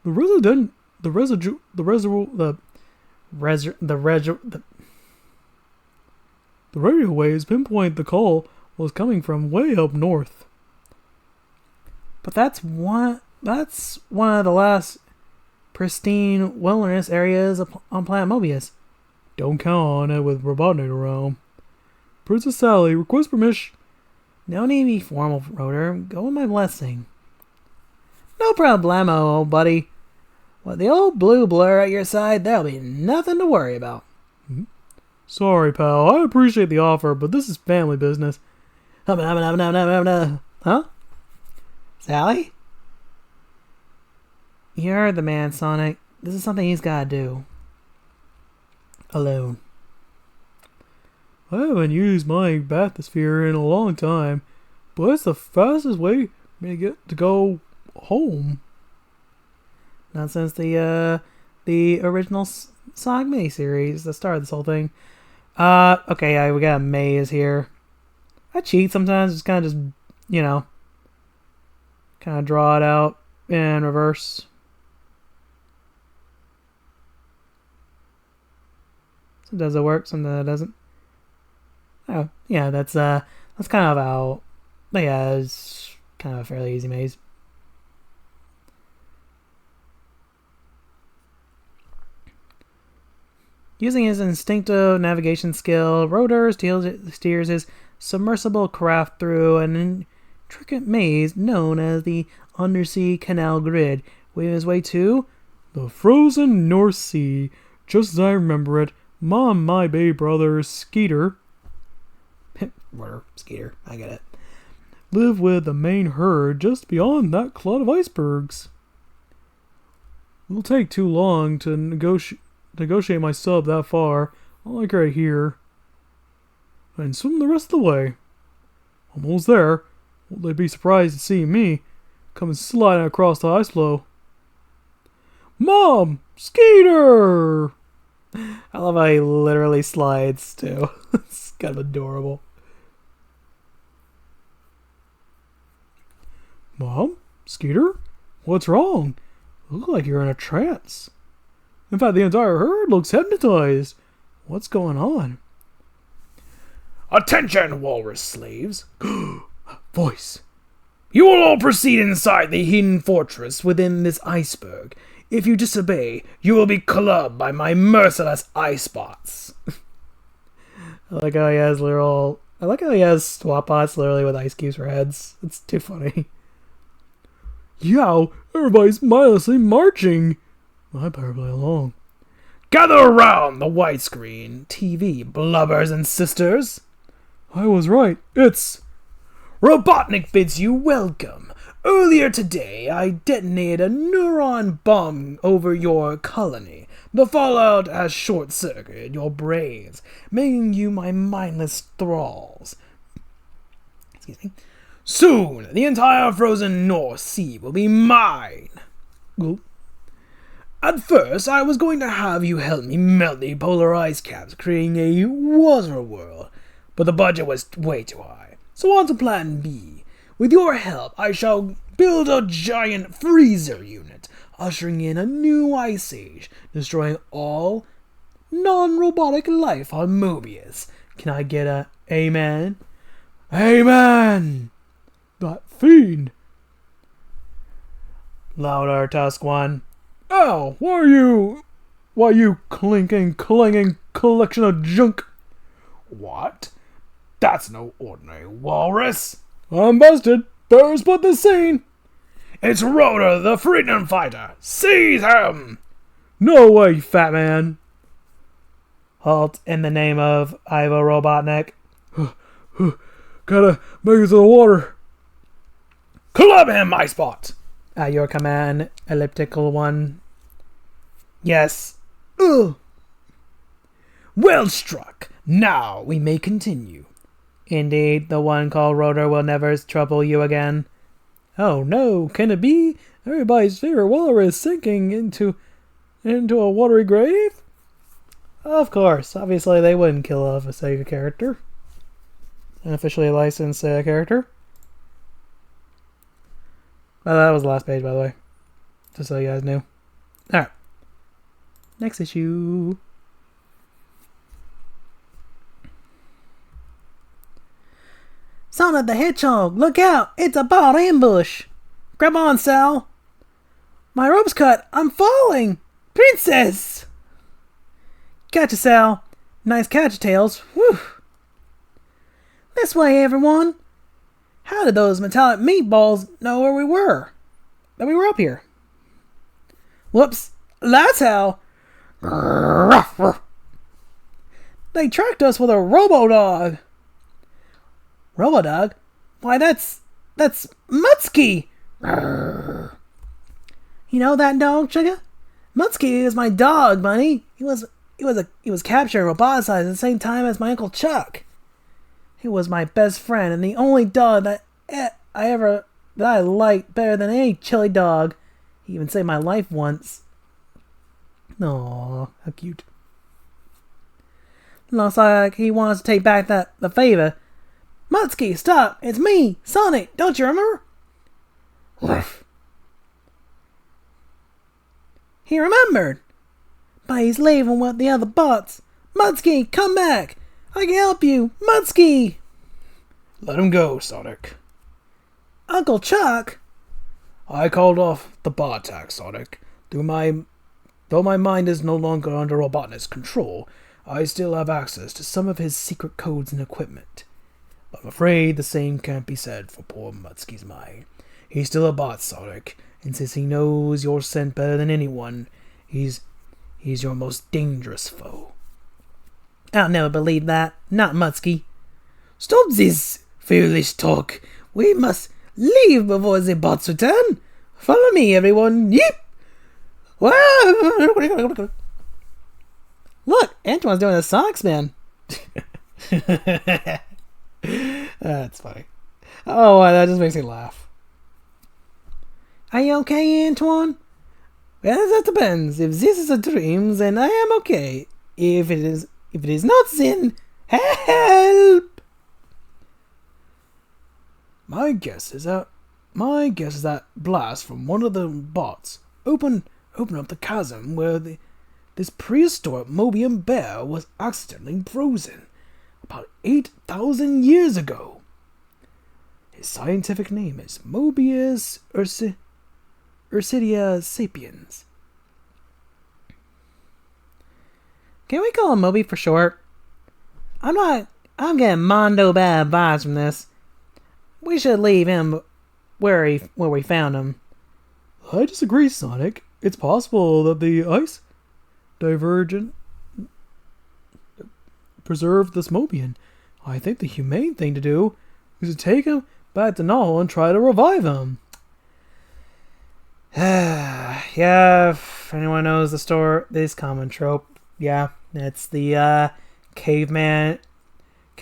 The radio waves pinpoint the call was coming from way up north. But that's one of the last pristine wilderness areas on planet Mobius. Don't count on it with Robotnik around. Princess Sally, request permission. No need to be formal, Rotor. Go with my blessing. No problemo, old buddy. With the old blue blur at your side, there'll be nothing to worry about. Sorry, pal. I appreciate the offer, but this is family business. Huh? Sally? You heard the man, Sonic. This is something he's gotta do. Alone. I haven't used my bathysphere in a long time, but it's the fastest way to get to go home. Not since the original Sonic miniseries that started this whole thing. Okay, yeah, we got a maze here. I cheat sometimes, just kind of kind of draw it out in reverse. Sometimes it works, sometimes it doesn't. Oh, yeah, that's kind of out. But yeah, it's kind of a fairly easy maze. Using his instinctive navigation skill, Rotor steers his submersible craft through an intricate maze known as the Undersea Canal Grid, weaving his way to the frozen North Sea. Just as I remember it, Mom, my baby brother, Skeeter, Skeeter, I get it, live with the main herd just beyond that cloud of icebergs. It'll take too long to negotiate my sub that far. I'll like right here. And swim the rest of the way. Almost there. Won't they be surprised to see me coming sliding across the ice floe? Mom! Skeeter! I love how he literally slides too. It's kind of adorable. Mom? Skeeter? What's wrong? You look like you're in a trance. In fact, the entire herd looks hypnotized. What's going on? Attention, walrus slaves. Voice. You will all proceed inside the hidden fortress within this iceberg. If you disobey, you will be clubbed by my merciless ice bots. I like how he has swap bots literally with ice cubes for heads. It's too funny. Yow, everybody's mindlessly marching. I better play along. Gather around the widescreen TV, blubbers and sisters. I was right. It's Robotnik bids you welcome. Earlier today, I detonated a neuron bomb over your colony. The fallout has short-circuited your brains, making you my mindless thralls. Excuse me. Soon, the entire frozen North Sea will be mine. Ooh. At first, I was going to have you help me melt the polar ice caps, creating a water world, but the budget was way too high. So on to plan B. With your help, I shall build a giant freezer unit, ushering in a new ice age, destroying all non-robotic life on Mobius. Can I get a amen? Amen! That fiend! Louder, Tusk One. Ow! Why you clinking, clanging collection of junk? What? That's no ordinary walrus. I'm busted. Better split the scene. It's Rotor, the freedom fighter. Seize him! No way, fat man. Halt in the name of Ivo Robotnik. Gotta make it to the water. Club him, Icebot! At your command, Elliptical One. Yes. Ugh. Well struck. Now we may continue. Indeed, the one called Rotor will never trouble you again. Oh no, can it be? Everybody's favorite walrus sinking into a watery grave? Of course. Obviously, they wouldn't kill off a Sega character. An officially licensed Sega character. Well, that was the last page, by the way. Just so you guys knew. Alright. Next issue. Sonic the Hedgehog, look out! It's a bot ambush! Grab on, Sal! My rope's cut! I'm falling! Princess! Gotcha, Sal. Nice catch, Tails. Whew. This way, everyone! How did those metallic meatballs know where we were? That we were up here? Whoops! That's how! They tracked us with a Robodog! Robodog? Why, that's Mutsky! You know that dog, Sugar? Mutsky is my dog, Bunny. He was he was captured and roboticized at the same time as my Uncle Chuck. He was my best friend and the only dog that I liked better than any chili dog. He even saved my life once. Aww, how cute. Looks like he wants to take back the favor. Mutsky, stop! It's me, Sonic! Don't you remember? Ruff. He remembered! But he's leaving with the other bots. Mutsky, come back! I can help you! Mutsky! Let him go, Sonic. Uncle Chuck? I called off the bot attack, Sonic. Though my mind is no longer under Robotnik's control, I still have access to some of his secret codes and equipment. But I'm afraid the same can't be said for poor Mutsky's mind. He's still a bot, Sonic, and since he knows your scent better than anyone, he's your most dangerous foe. I'll never believe that. Not Mutsky. Stop this foolish talk. We must leave before the bots return. Follow me, everyone. Yip! Look, Antoine's doing a Sonic spin. That's funny. Oh, that just makes me laugh. Are you okay, Antoine? Well, that depends. If this is a dream, then I am okay. If it is not, then help! My guess is that blast from one of the bots open up the chasm where this prehistoric Mobian bear was accidentally frozen about 8,000 years ago. His scientific name is Mobius Ursidia sapiens. Can we call him Moby for short? I'm getting mondo bad vibes from this. We should leave him where we found him. I disagree, Sonic. It's possible that the ice divergent preserved this Mobian. I think the humane thing to do is to take him back to Null and try to revive him. Yeah, if anyone knows this common trope, yeah, it's the caveman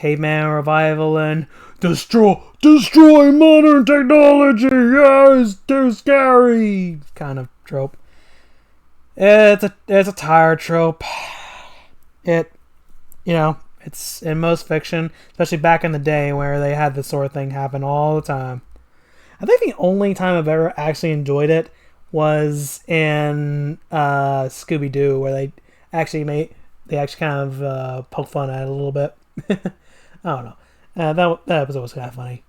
revival and destroy modern technology. Yeah, it's too scary kind of trope. It's a tired trope. It's in most fiction, especially back in the day where they had this sort of thing happen all the time. I think the only time I've ever actually enjoyed it was in Scooby-Doo, where they actually kind of poke fun at it a little bit. I don't know. That episode was kind of funny.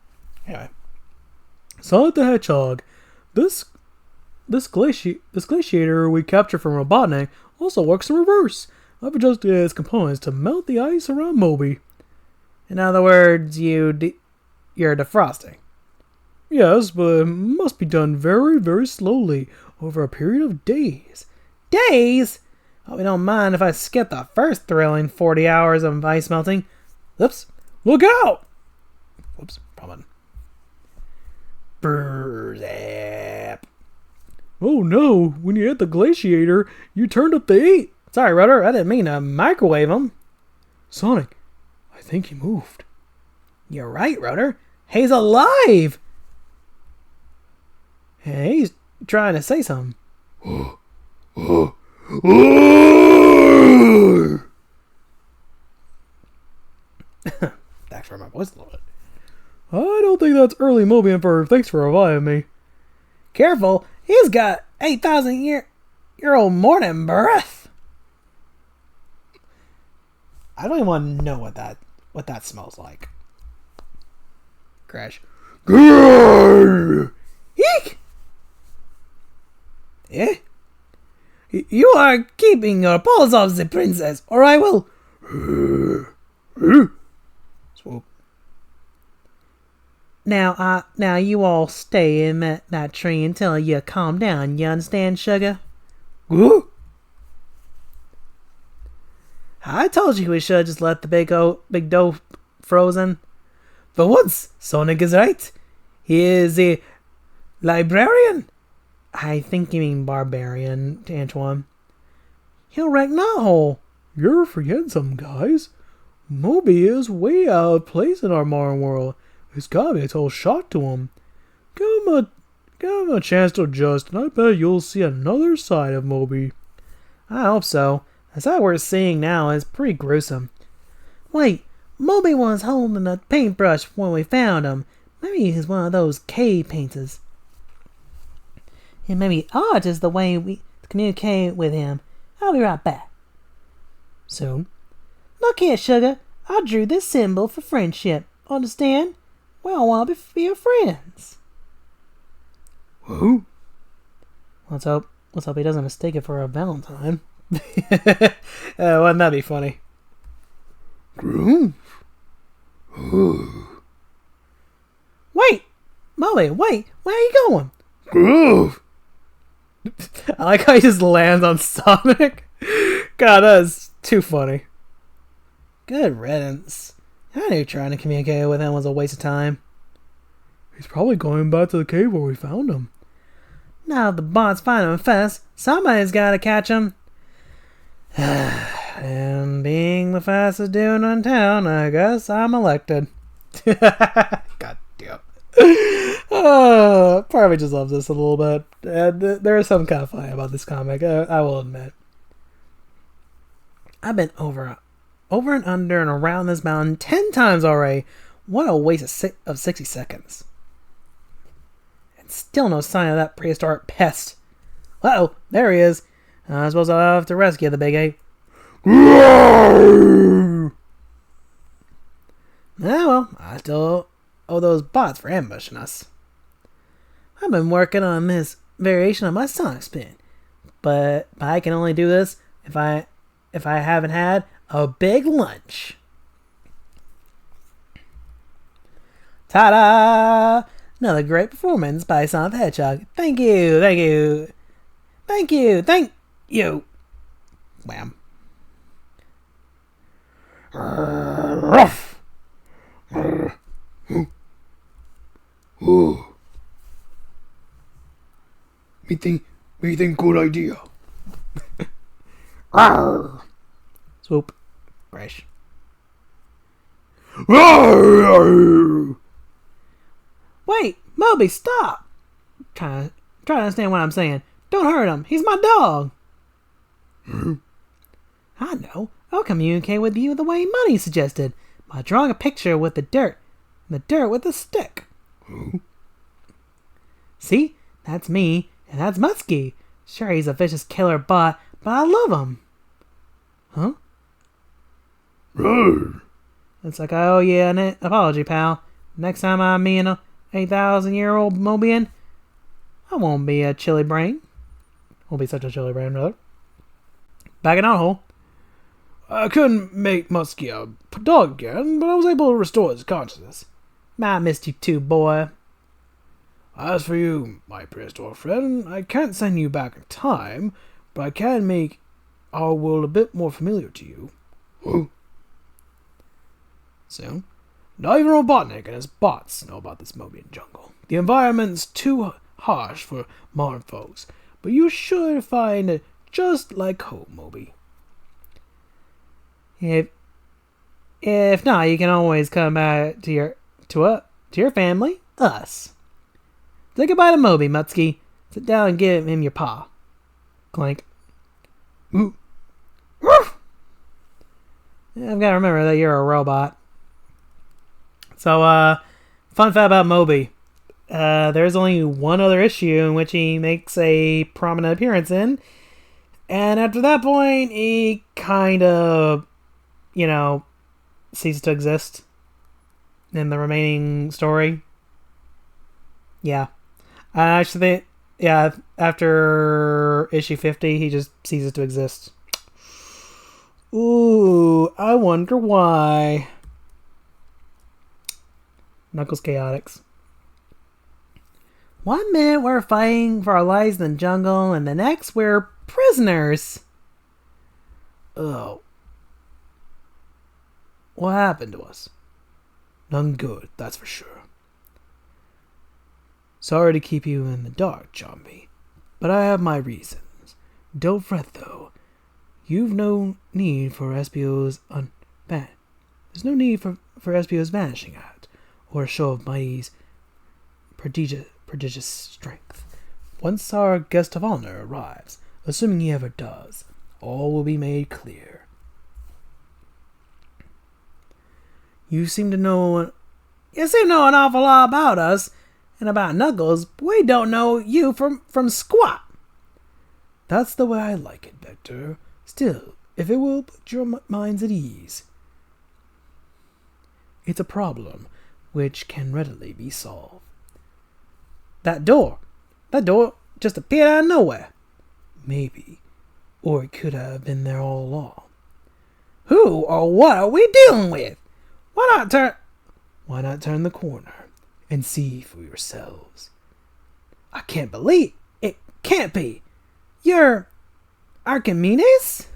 Anyway, Sonic the Hedgehog. This glaciator we captured from Robotnik also works in reverse. I've adjusted its components to melt the ice around Moby. In other words, you're defrosting. Yes, but it must be done very, very slowly over a period of days. Days? Hope you don't mind if I skip the first thrilling 40 hours of ice melting. Oops. Look out! Whoops, problem. Brrrzap. Oh no, when you hit the glaciator, you turned up the heat. Sorry, Rudder, I didn't mean to microwave him. Sonic, I think he moved. You're right, Rudder. He's alive! Hey, he's trying to say something. Thanks for my voice a little bit. I don't think that's early Mobian for thanks for reviving me. Careful, he's got 8,000 year old morning breath. I don't even want to know what that smells like. Crash. Eek! Eh? You are keeping your paws off the princess, or I will. Swoop. Now you all stay in that tree until you calm down. You understand, sugar? Ooh. I told you we should have just let the big dough frozen. For once, Sonic is right. He is a librarian. I think you mean barbarian, Antoine. He'll wreck Knothole. You're forgetting something, guys. Moby is way out of place in our modern world. It's gotta be a total shock to him. Give him a chance to adjust, and I bet you'll see another side of Moby. I hope so. As that we're seeing now is pretty gruesome. Wait, Moby was holding a paintbrush when we found him. Maybe he's one of those cave painters. And maybe art is the way we communicate with him. I'll be right back. Soon. Look here, sugar. I drew this symbol for friendship. Understand? We all want to be your friends. Who? Let's hope he doesn't mistake it for a Valentine. Wouldn't that be funny? Groove? Wait! Molly, wait! Where are you going? Groove! I like how he just lands on Sonic. God, that is too funny. Good riddance. I knew trying to communicate with him was a waste of time. He's probably going back to the cave where we found him. Now the bots find him fast, somebody's gotta catch him. And being the fastest dude in town, I guess I'm elected. God damn. Part of me just loves this a little bit. There is something kind of funny about this comic, I will admit. I've been over and under and around this mountain 10 times already. What a waste of 60 seconds. And still no sign of that prehistoric pest. Uh-oh, there he is. I suppose I'll have to rescue the big ape. Ah, well, I still owe those bots for ambushing us. I've been working on this variation of my Sonic spin, but I can only do this if I haven't had a big lunch. Ta-da! Another great performance by Sonic the Hedgehog. Thank you. Wham. Ruff. Me think good idea. Swoop. Crash. Wait, Moby, stop! Try to understand what I'm saying. Don't hurt him. He's my dog. I know. I'll communicate with you the way Money suggested, by drawing a picture with the dirt with a stick. See? That's me, and that's Muskie. Sure, he's a vicious killer bot, but I love him. Huh? Looks like I owe you an apology, pal. Next time I meet an 8,000-year-old Mobian, I won't be a chilly brain. Won't be such a chilly brain, rather. Back in our hole. I couldn't make Muskie a dog again, but I was able to restore his consciousness. I missed you too, boy. As for you, my prehistoric friend, I can't send you back in time, but I can make our world a bit more familiar to you. So, not even Robotnik and his bots know about this Mobian jungle. The environment's too harsh for modern folks, but you should find it just like home, Moby. If not, you can always come back to your family, us. Say goodbye to Moby, Mutsky. Sit down and give him your paw. Clank. Ooh. I've got to remember that you're a robot. So, fun fact about Moby. There's only one other issue in which he makes a prominent appearance in. And after that point, he kind of, ceases to exist in the remaining story. Yeah. I actually think, after issue 50, he just ceases to exist. Ooh, I wonder why. Knuckles Chaotix. 1 minute we're fighting for our lives in the jungle, and the next we're prisoners. Oh. What happened to us? None good, that's for sure. Sorry to keep you in the dark, Zombie, but I have my reasons. Don't fret, though. You've no need for Espio's There's no need for Espio's vanishing act, or a show of Mighty's prodigious strength. Once our guest of honor arrives, assuming he ever does, all will be made clear. You seem to know an awful lot about us, and about Knuckles, but we don't know you from squat. That's the way I like it, Victor. Still, if it will put your minds at ease, it's a problem which can readily be solved. That door just appeared out of nowhere. Maybe, or it could have been there all along. Who or what are we dealing with? Why not turn the corner and see for yourselves? I can't believe it. Can't be. You're Archimedes?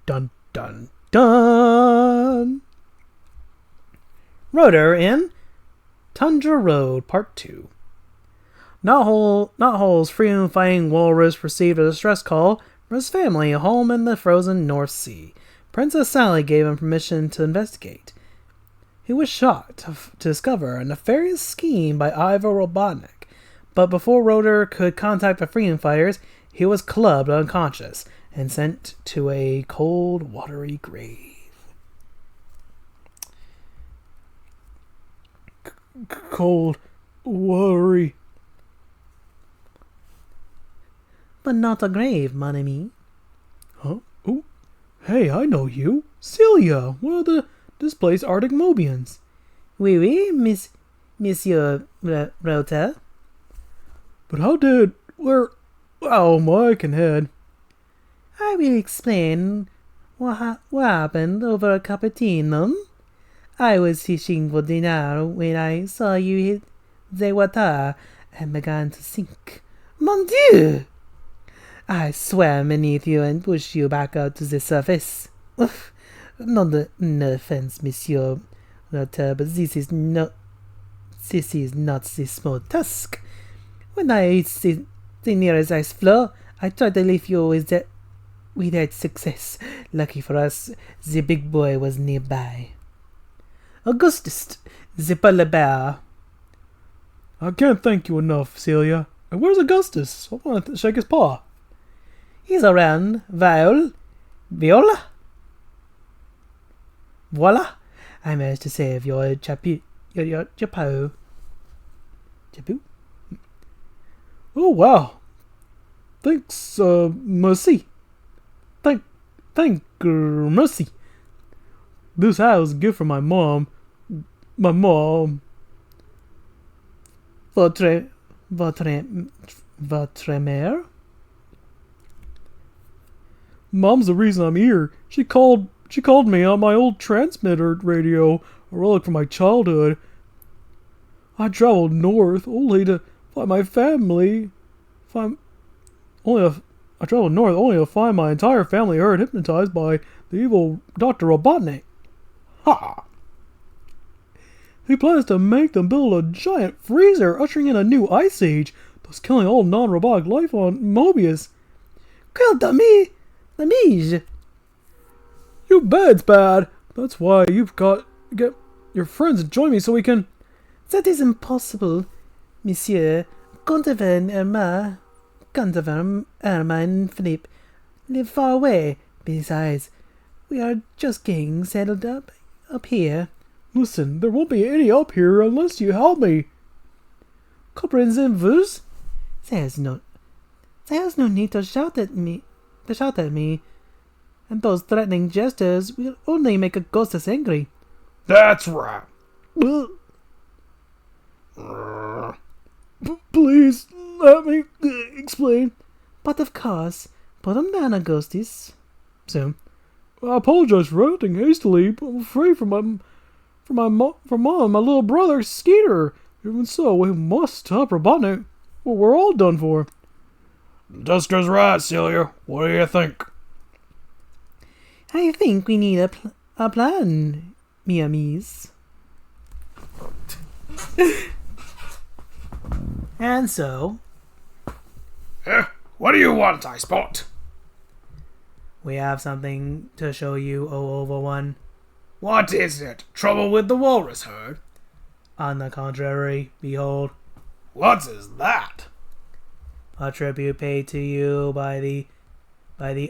Dun dun dun. Rotor in Tundra Road, Part 2. Knothole's freedom-fighting walrus received a distress call from his family home in the frozen North Sea. Princess Sally gave him permission to investigate. He was shocked to discover a nefarious scheme by Ivo Robotnik, but before Rotor could contact the freedom fighters, he was clubbed unconscious and sent to a cold, watery grave. Cold, watery. But not a grave, mon ami. Huh? Oh, hey, I know you. Celia, one of the displaced Arctic Mobians. Oui, oui, Monsieur Rotor. But I can head. I will explain what happened over a cup of tea, mum. I was fishing for dinner when I saw you hit the water and began to sink. Mon Dieu! I swam beneath you and pushed you back out to the surface. No offense, Monsieur Rotor, but this is not the small task. When I reached the nearest ice floe, I tried to lift you without success. Lucky for us, the big boy was nearby. Augustus, the polar bear. I can't thank you enough, Celia. And where's Augustus? I want to shake his paw. He's around. Viola? Voila! I managed to save your chapeau. Chapeau? Oh, wow. Thanks, mercy. Thank mercy. This hat was a gift from my mom. Votre mère? Mom's the reason I'm here. She called me on my old transmitter radio, a relic from my childhood. I traveled north only to find my family. I traveled north only to find my entire family hurt, hypnotized by the evil Dr. Robotnik. Ha! He plans to make them build a giant freezer, ushering in a new ice age, thus killing all non-robotic life on Mobius. Quel demi! Lamige! You bet it's bad. That's why you've got to get your friends to join me so we can... That is impossible, Monsieur. Contavan and Philippe live far away. Besides, we are just getting settled up here. Listen, there won't be any up here unless you help me. Comprenez-vous? There's no need to shout at me, and those threatening gestures will only make Augustus angry. That's right. Please, let me explain. But of course, put him down, Augustus. Sam, I apologize for acting hastily, but I'm afraid for mom, my little brother, Skeeter. Even so, we must help Robotnik. Well, we're all done for. Duster's right, Celia. What do you think? I think we need a plan, mi amis. And so... What do you want, I spot? We have something to show you, O Oval One. What is it? Trouble with the walrus herd? On the contrary, behold, What is that? a tribute paid to you by the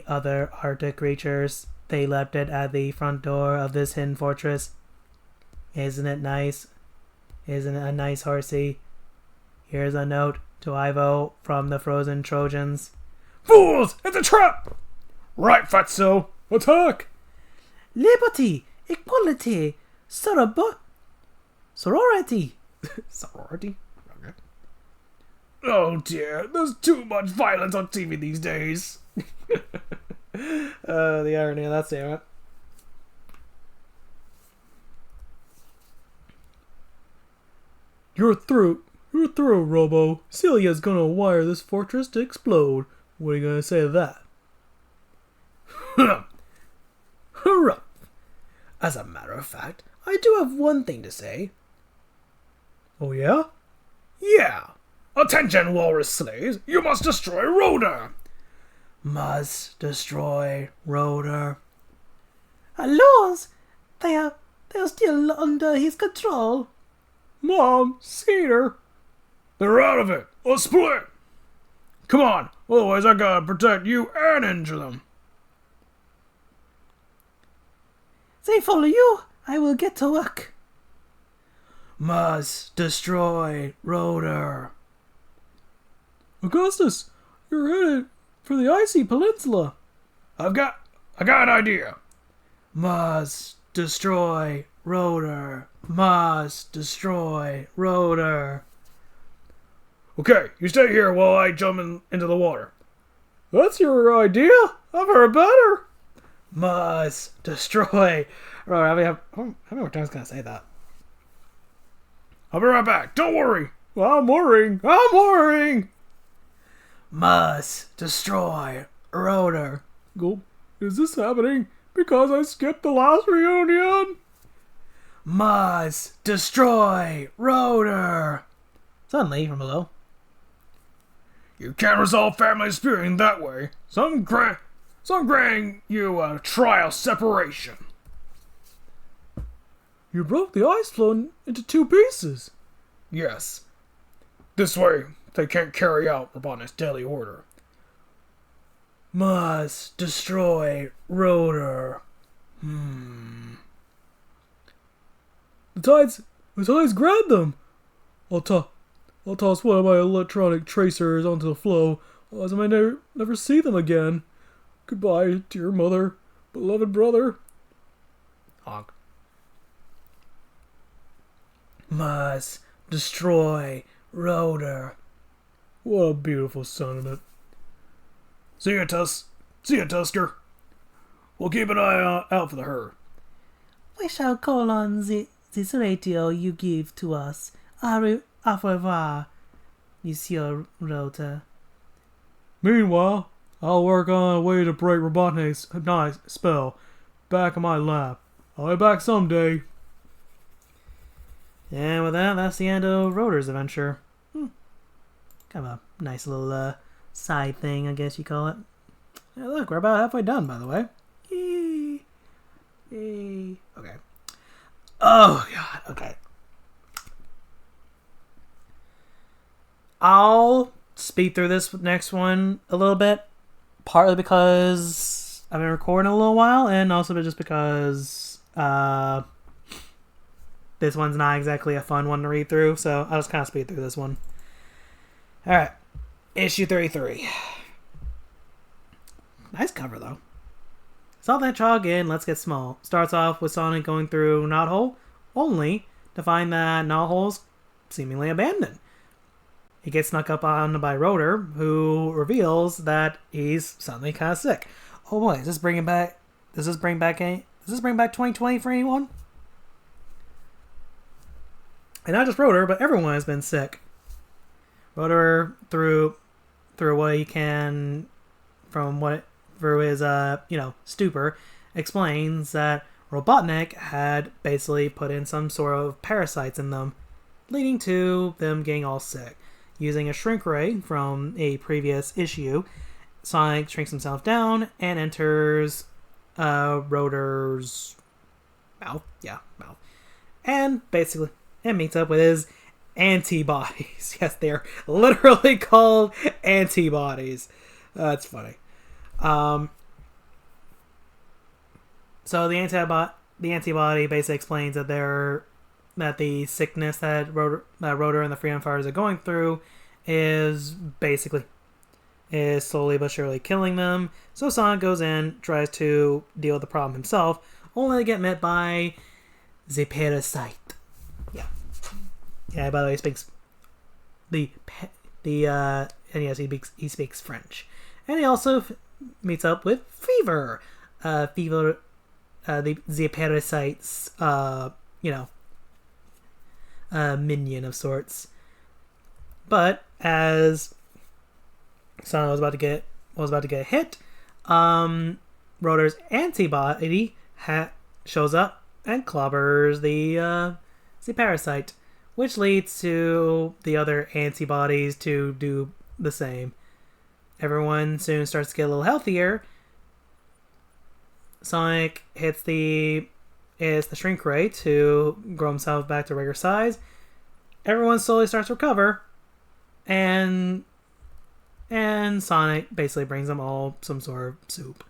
other Arctic creatures. They left it at the front door of this hidden fortress. Isn't it nice? Isn't it a nice horsey? Here's a note to Ivo from the frozen Trojans. Fools! It's a trap! Right, Fatso. Attack! Liberty, equality, sorority. Sorority? Okay. Oh dear, there's too much violence on TV these days. The irony of that statement. You're through. You're through, Robo. Celia's gonna wire this fortress to explode. What are you gonna say to that? Hurrah! As a matter of fact, I do have one thing to say. Oh yeah? Yeah. Attention, walrus slaves. You must destroy Rhoda. Must destroy Rotor. Laws, they are still under his control. Mom, Cedar. They're out of it. Let's split. Come on. Otherwise, I gotta protect you and injure them. They follow you. I will get to work. Must destroy Rotor. Augustus, you're headed for the icy peninsula. I got an idea. Must destroy Rotor. Must destroy Rotor. Okay, you stay here while I jump into the water. That's your idea? I've heard better. Must destroy. How many more times can I say that? I'll be right back. Don't worry. I'm worrying. Must destroy Rotor. Go. Is this happening because I skipped the last reunion? Must destroy Rotor. Suddenly, from below. You can't resolve family disputing that way. So I'm granting you a trial separation. You broke the ice floe into 2 pieces. Yes. This way, they can't carry out Robotnik's daily order. Must destroy Rotor. The tides grabbed them. I'll toss one of my electronic tracers onto the floe, otherwise I may never see them again. Goodbye, dear mother, beloved brother. Honk. Must destroy Rotor. What a beautiful sentiment. See ya, Tusker. We'll keep an eye out for the herd. We shall call on this radio you give to us. Au revoir, Monsieur Rota. Meanwhile, I'll work on a way to break Robotnik's hypnotic spell back in my lab. I'll be back someday. And with that, that's the end of Rotor's adventure. Kind of a nice little side thing, I guess you call it. Hey, look, we're about halfway done, by the way. Yay. Yay. Okay. Oh, God. Okay. I'll speed through this next one a little bit, partly because I've been recording a little while, and also just because this one's not exactly a fun one to read through, so I'll just kind of speed through this one. Alright. Issue 33. Nice cover, though. Solve that trog in, let's get small. Starts off with Sonic going through Knothole, only to find that Knothole's seemingly abandoned. He gets snuck up on by Rotor, who reveals that he's suddenly kind of sick. Oh boy, does this bring back 2020 for anyone? And not just Rotor, but everyone has been sick. Rotor, through what he can, through his stupor, explains that Robotnik had basically put in some sort of parasites in them, leading to them getting all sick. Using a shrink ray from a previous issue, Sonic shrinks himself down and enters Rotor's mouth. Yeah, mouth. And basically, it meets up with his antibodies. Yes, they're literally called antibodies. That's funny. So the antibody basically explains that the sickness that Rotor and the Freedom Fighters are going through is slowly but surely killing them. So Sonic goes in, tries to deal with the problem himself, only to get met by the parasite. Yeah. Yeah, by the way, he speaks and yes, he speaks French. And he also meets up with Fever. The parasite's minion of sorts. But as Sonic was about to get hit, Rotor's antibody shows up and clobbers the parasite, which leads to the other antibodies to do the same. Everyone soon starts to get a little healthier. Sonic hits the shrink ray to grow himself back to regular size. Everyone slowly starts to recover, and Sonic basically brings them all some sort of soup.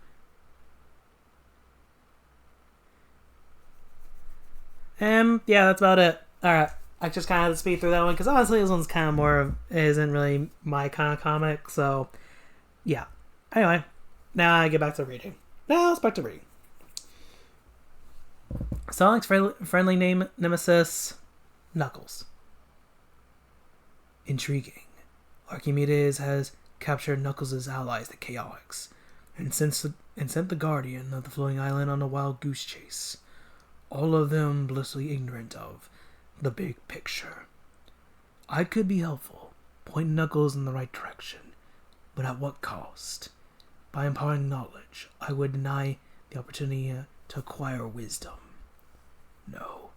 And yeah, that's about it. Alright, I just kind of had to speed through that one because honestly this one's kind of more of, it isn't really my kind of comic, so yeah. Anyway, now I get back to reading. Sonic's friendly nemesis, Knuckles. Intriguing. Archimedes has captured Knuckles' allies, the Chaotix, and sent the Guardian of the Floating Island on a wild goose chase. All of them blissfully ignorant of the big picture. I could be helpful, point Knuckles in the right direction, but at what cost? By imparting knowledge, I would deny the opportunity to acquire wisdom. No.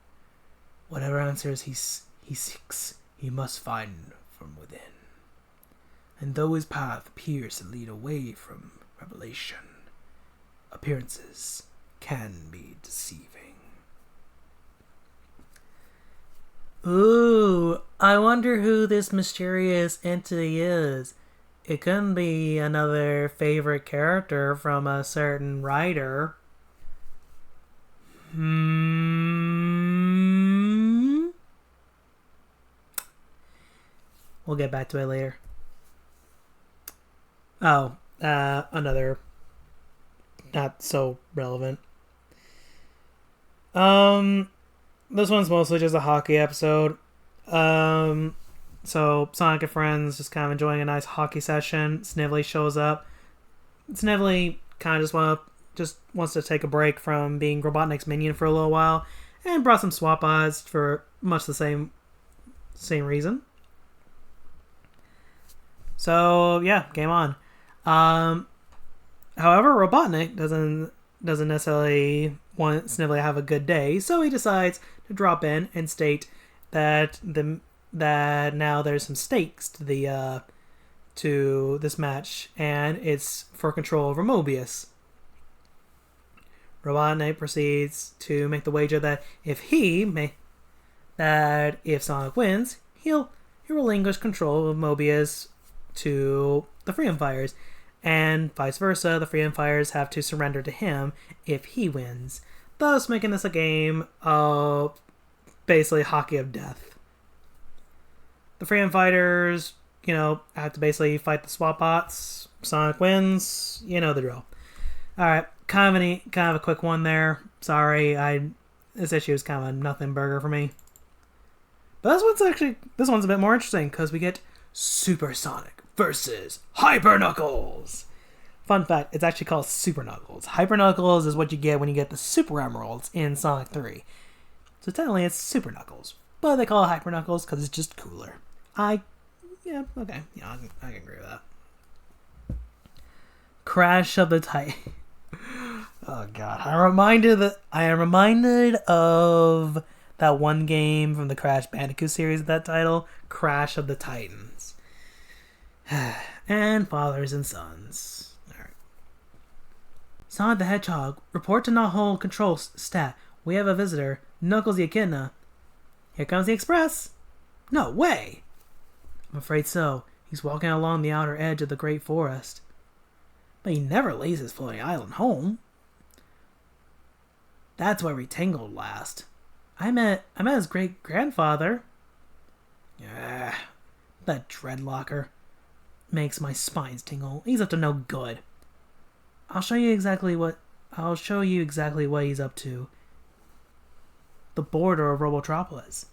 Whatever answers he seeks, he must find from within. And though his path appears to lead away from revelation, appearances can be deceiving. Ooh, I wonder who this mysterious entity is. It couldn't be another favorite character from a certain writer. We'll get back to it later. Oh, another not so relevant. This one's mostly just a hockey episode. So Sonic and friends just kind of enjoying a nice hockey session. Snively shows up. Snively kind of just wants to take a break from being Robotnik's minion for a little while, and brought some swap odds for much the same reason. So yeah, game on. However, Robotnik doesn't necessarily want Snively to have a good day, so he decides to drop in and state that now there's some stakes to this match, and it's for control over Mobius. Robotnik proceeds to make the wager that if Sonic wins, he'll relinquish control of Mobius to the Freedom Fighters, and vice versa. The Freedom Fighters have to surrender to him if he wins, thus making this a game of basically hockey of death. The Freedom Fighters, have to basically fight the swap bots. Sonic wins, you know the drill. Alright, kind of a quick one there. Sorry, this issue is kind of a nothing burger for me. But this one's a bit more interesting because we get Super Sonic versus Hyper Knuckles. Fun fact, it's actually called Super Knuckles. Hyper Knuckles is what you get when you get the Super Emeralds in Sonic 3. So technically it's Super Knuckles, but they call it Hyper Knuckles because it's just cooler. I can agree with that. Crash of the Titan. Oh god, I am reminded of that one game from the Crash Bandicoot series with that title, Crash of the Titans. And fathers and sons. Alright. Sonic the Hedgehog, report to Null Control Stat. We have a visitor. Knuckles the Echidna. Here comes the express. No way! I'm afraid so. He's walking along the outer edge of the great forest. But he never leaves his floating island home. That's where we tangled last. I met his great-grandfather. Yeah, that dreadlocker makes my spines tingle. He's up to no good. I'll show you exactly what he's up to. The border of Robotropolis.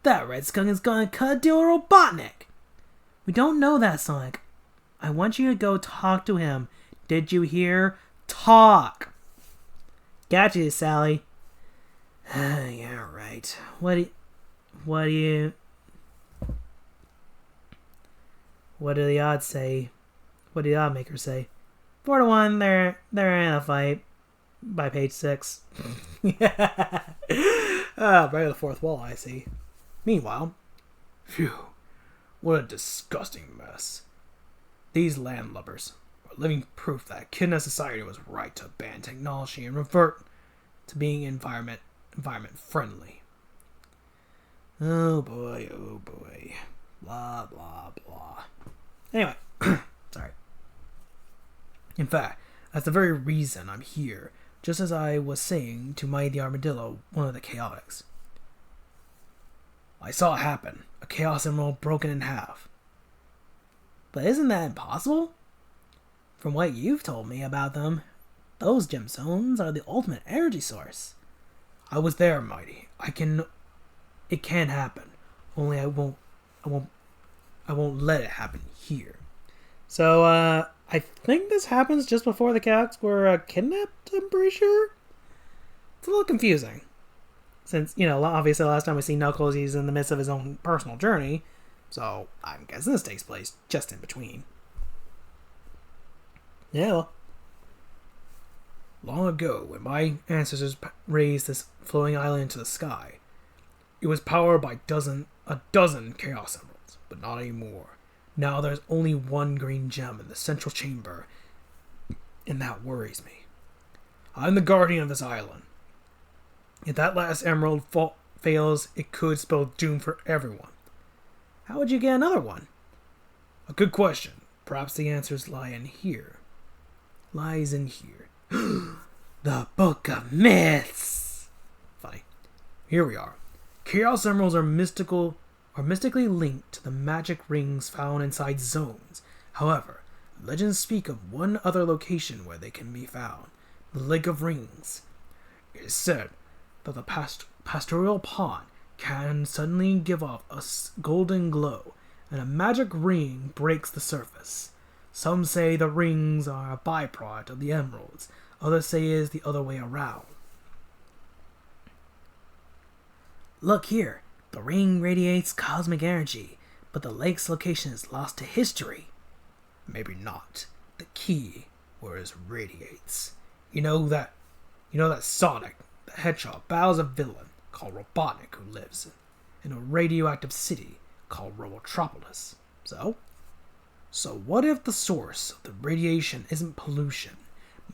That red skunk is gonna cut a deal with Robotnik. We don't know that, Sonic. I want you to go talk to him. Did you hear? Talk. Got you, Sally. Yeah, right. What do the odds say? What do the odd makers say? 4-1, they're in a fight by page 6. Right of the fourth wall, I see. Meanwhile, Phew, what a disgusting mess. These landlubbers are living proof that Echidna Society was right to ban technology and revert to being environment friendly. oh boy. Blah, blah, blah. Anyway, sorry. In fact, that's the very reason I'm here, just as I was saying to Mighty the Armadillo, one of the Chaotix. I saw it happen, a Chaos Emerald broken in half. But isn't that impossible? From what you've told me about them, those gemstones are the ultimate energy source. I was there, Mighty. It can happen. Only I won't let it happen here. So, I think this happens just before the cats were kidnapped, I'm pretty sure? It's a little confusing. Since, obviously last time we see Knuckles, he's in the midst of his own personal journey. So, I'm guessing this takes place just in between. Yeah, well. Long ago, when my ancestors raised this floating island into the sky, it was powered by a dozen Chaos Emeralds, but not anymore. Now there's only one green gem in the central chamber, and that worries me. I'm the guardian of this island. If that last emerald fails, it could spell doom for everyone. How would you get another one? A good question. Perhaps the answers lies in here. The Book of Myths! Funny. Here we are. Chaos Emeralds are mystically linked to the magic rings found inside zones. However, legends speak of one other location where they can be found. The Lake of Rings. It is said that the pastoral pond can suddenly give off a golden glow, and a magic ring breaks the surface. Some say the rings are a byproduct of the emeralds. Others say it is the other way around. Look here. The ring radiates cosmic energy, but the lake's location is lost to history. Maybe not. The key where it radiates. You know that Sonic the Hedgehog battles a villain called Robotnik who lives in a radioactive city called Robotropolis. So what if the source of the radiation isn't pollution?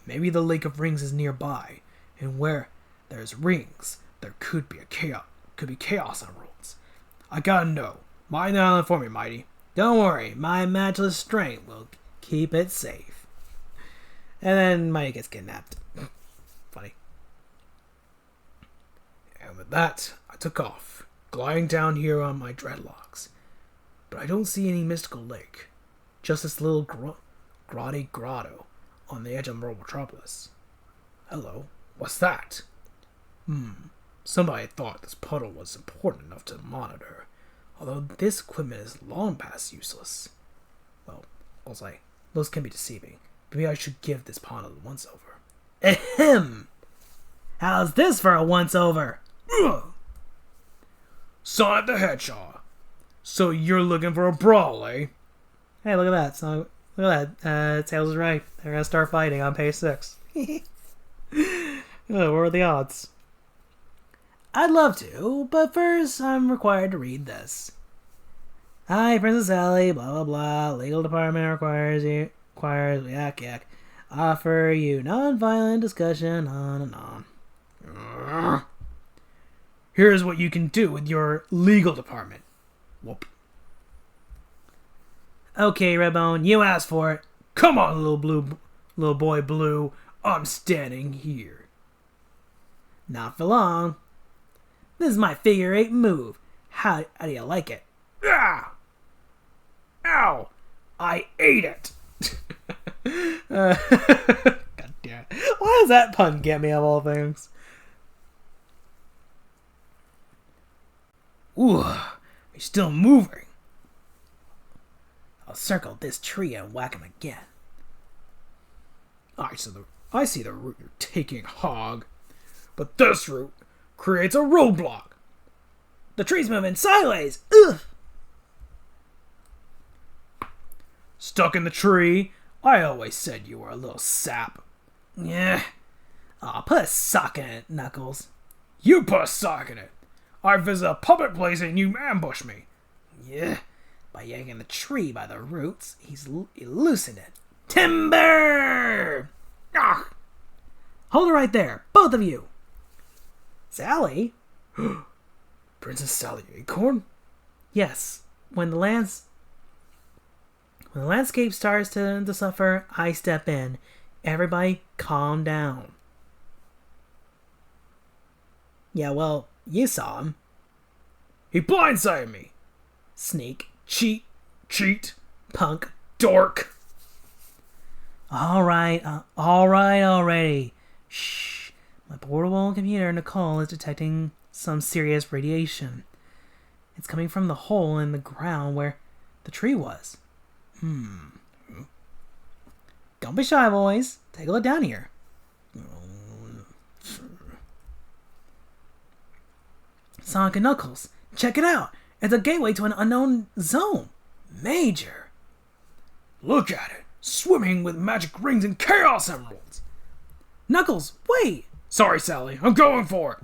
Maybe the Lake of Rings is nearby, and where there's rings, there could be Chaos Emeralds. I gotta know. Mind the island for me, Mighty. Don't worry, my matchless strength will keep it safe. And then Mighty gets kidnapped. Funny. And with that, I took off, gliding down here on my dreadlocks. But I don't see any mystical lake. Just this little grotto on the edge of Robotropolis. Hello, what's that? Somebody thought this puddle was important enough to monitor, although this equipment is long past useless. Well, I'll say, those can be deceiving. Maybe I should give this pond a once-over. Ahem! How's this for a once-over? Sonic the Hedgehog! So you're looking for a brawl, eh? Hey, look at that. So, look at that. Tails is right. They're gonna start fighting on page 6. What are the odds? I'd love to, but first I'm required to read this. Hi, Princess Sally, blah, blah, blah. Legal department requires, yak, yak. Offer you non-violent discussion, on and on. Here's what you can do with your legal department. Whoop. Okay, Redbone, you asked for it. Come on, little boy Blue. I'm standing here. Not for long. This is my figure 8 move. How do you like it? Ah! Ow! I ate it. God damn it. Why does that pun get me of all things? Ooh, he's still moving. I'll circle this tree and whack him again. I see the route you're taking, Hog. But this route creates a roadblock. The tree's moving sideways. Ugh. Stuck in the tree? I always said you were a little sap. Yeah. Aw, put a sock in it, Knuckles. You put a sock in it. I visit a public place and you ambush me. Yeah. By yanking the tree by the roots, he loosened it. Timber! Ah! Hold it right there, both of you. Sally? Princess Sally Acorn? Yes. When the landscape starts to suffer, I step in. Everybody calm down. Yeah, well, you saw him. He blindsided me. Sneak. Cheat. Punk. Dork. Alright already. Shh. My portable computer, Nicole, is detecting some serious radiation. It's coming from the hole in the ground where the tree was. Don't be shy, boys. Take a look down here. Sonic and Knuckles, check it out. It's a gateway to an unknown zone. Major. Look at it. Swimming with magic rings and chaos emeralds. Knuckles, wait. Sorry, Sally. I'm going for it.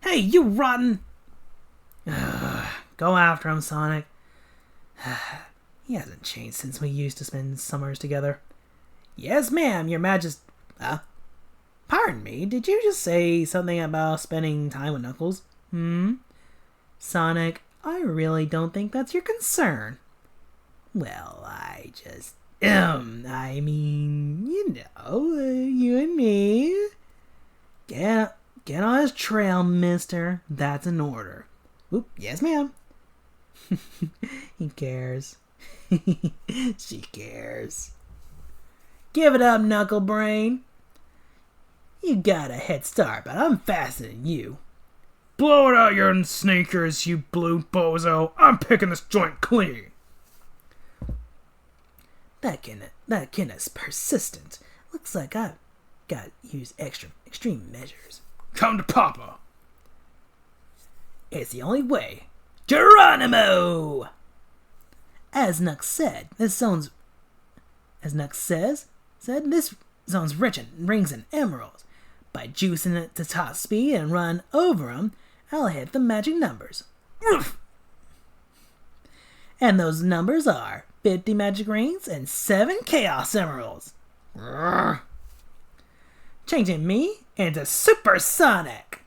Hey, you rotten. Go after him, Sonic. He hasn't changed since we used to spend summers together. Yes, ma'am, your majesty. Pardon me, did you just say something about spending time with Knuckles? Sonic, I really don't think that's your concern. Well, I mean, you know, you and me. Get on his trail, mister. That's an order. Oop, yes, ma'am. He cares. She cares. Give it up, Knuckle Brain. You got a head start, but I'm faster than you. Blow it out, your sneakers, you blue bozo. I'm picking this joint clean. That kid is persistent. Looks like I've got to use extreme measures. Come to Papa. It's the only way. Geronimo! As Nux said, this zone's rich in rings and emeralds. By juicing it to top speed and run over them, I'll hit the magic numbers. Oof. And those numbers are 50 magic rings and 7 chaos emeralds. Changing me into Super Sonic.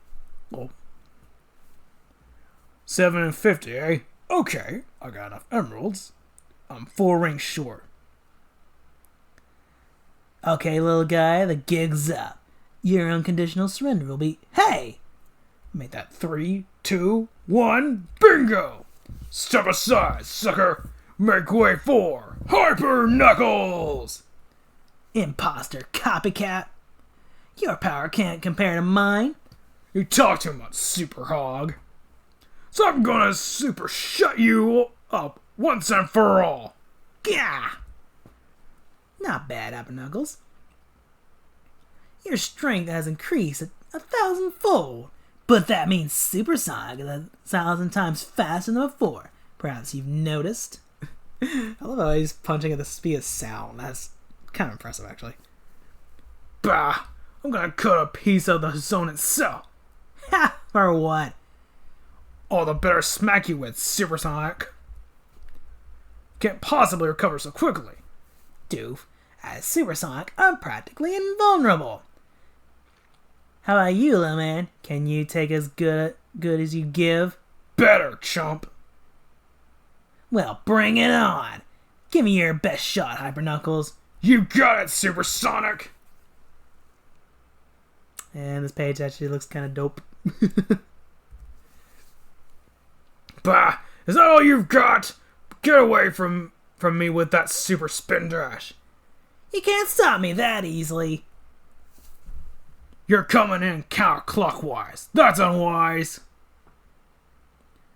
Oh. 7 and 50, eh? Okay, I got enough emeralds. I'm 4 rings short. Okay, little guy, the gig's up. Your unconditional surrender will be... Hey! Make that 3, 2, 1, bingo! Step aside, sucker! Make way for Hyper Knuckles! Imposter copycat. Your power can't compare to mine. You talk too much, Super Hog. So I'm gonna super shut you up once and for all. Gah! Not bad, Hyper Knuckles. Your strength has increased 1,000-fold, but that means Super Sonic is 1,000 times faster than before. Perhaps you've noticed. I love how he's punching at the speed of sound. That's kind of impressive, actually. Bah! I'm gonna cut a piece of the zone itself. Ha! For what? All the better smack you with, Super Sonic. can't possibly recover so quickly. Doof, as Super Sonic, I'm practically invulnerable. How about you, little man? Can you take as good as you give? Better, chump. Well, bring it on. Give me your best shot, Hyperknuckles. You got it, Super Sonic. And this page actually looks kind of dope. Bah, is that all you've got? Get away from me with that super spin dash. You can't stop me that easily. You're coming in counterclockwise. That's unwise.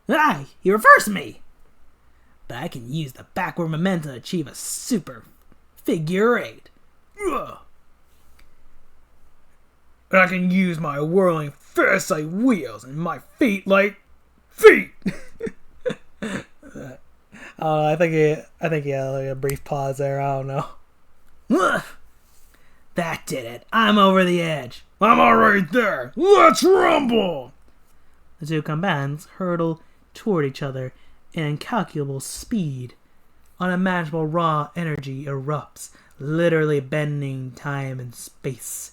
Aye, you reversed me. But I can use the backward momentum to achieve a super figure eight. Ugh. And I can use my whirling fists like wheels and my feet like feet. I think he had like a brief pause there. I don't know. Ugh. That did it. I'm over the edge. I'm already there. Let's rumble. The two combatants hurtle toward each other in incalculable speed. Unimaginable raw energy erupts, literally bending time and space.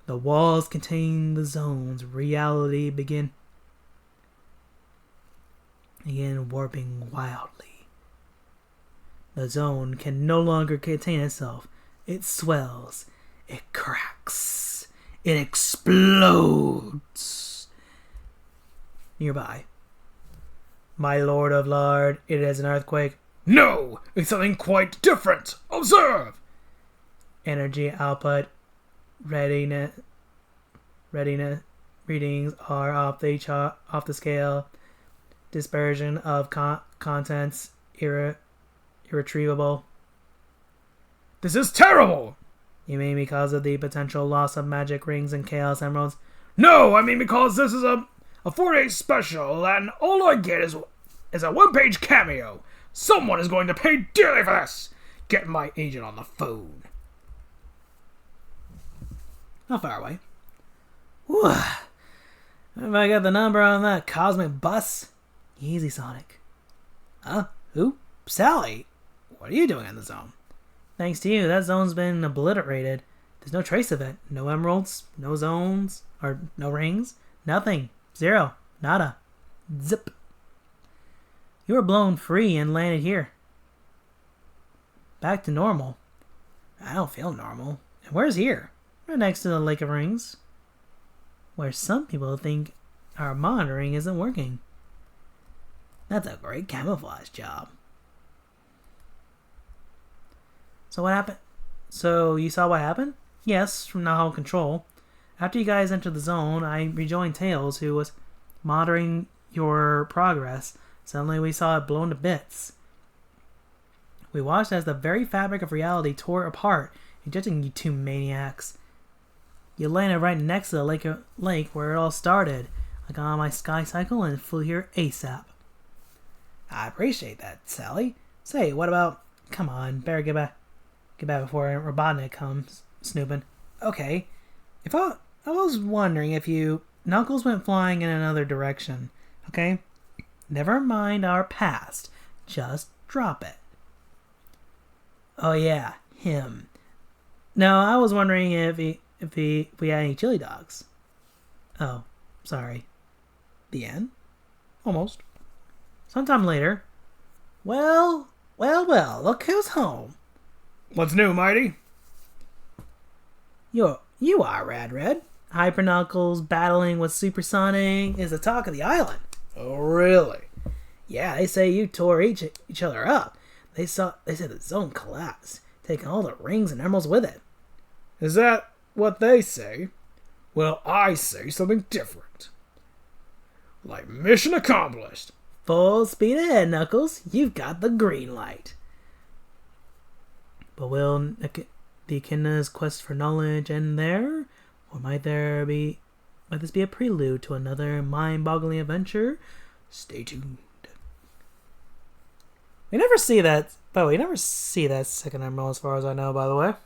The walls contain the zones. Reality begin warping wildly. The zone can no longer contain itself. It swells. It cracks. It explodes. Nearby. My lord of lard, it is an earthquake. No, it's something quite different. Observe. Energy output. Readiness. Readings are off the scale. Dispersion of contents irretrievable. This is terrible. You mean because of the potential loss of magic rings and chaos emeralds? No, I mean because this is a 4-day special and all I get is a one-page cameo. Someone is going to pay dearly for this. Get my agent on the phone. Not far away. Whew. Have I got the number on that cosmic bus? Easy, Sonic. Huh? Who? Sally. What are you doing in the zone? Thanks to you, that zone's been obliterated. There's no trace of it. No emeralds, no zones, or no rings. Nothing. Zero. Nada. Zip. You were blown free and landed here. Back to normal. I don't feel normal. And where's here? Right next to the Lake of Rings. Where some people think our monitoring isn't working. That's a great camouflage job. So what happened? So you saw what happened? Yes, from Naho Control. After you guys entered the zone, I rejoined Tails, who was monitoring your progress. Suddenly we saw it blown to bits. We watched as the very fabric of reality tore apart, ejecting you two maniacs. You landed right next to the lake where it all started. I got on my sky cycle and flew here ASAP. I appreciate that, Sally. Say, what about... Come on, better get back before Robotnik comes snooping. Okay. I was wondering if you... Knuckles went flying in another direction. Okay? Never mind our past. Just drop it. Oh yeah, him. No, I was wondering if we had any chili dogs. Oh, sorry. The end? Almost. Sometime later. Well, look who's home. What's new, Mighty? You are Rad Red. Hyper Knuckles battling with Super Sonic is the talk of the island. Oh, really? Yeah, they say you tore each other up. They said the zone collapsed, taking all the rings and emeralds with it. Is that what they say? Well, I say something different. Like mission accomplished. Full speed ahead, Knuckles. You've got the green light. But will the Echidna's quest for knowledge end there? Or might this be a prelude to another mind-boggling adventure? Stay tuned. We never see that. But we never see that second emerald, as far as I know. By the way, it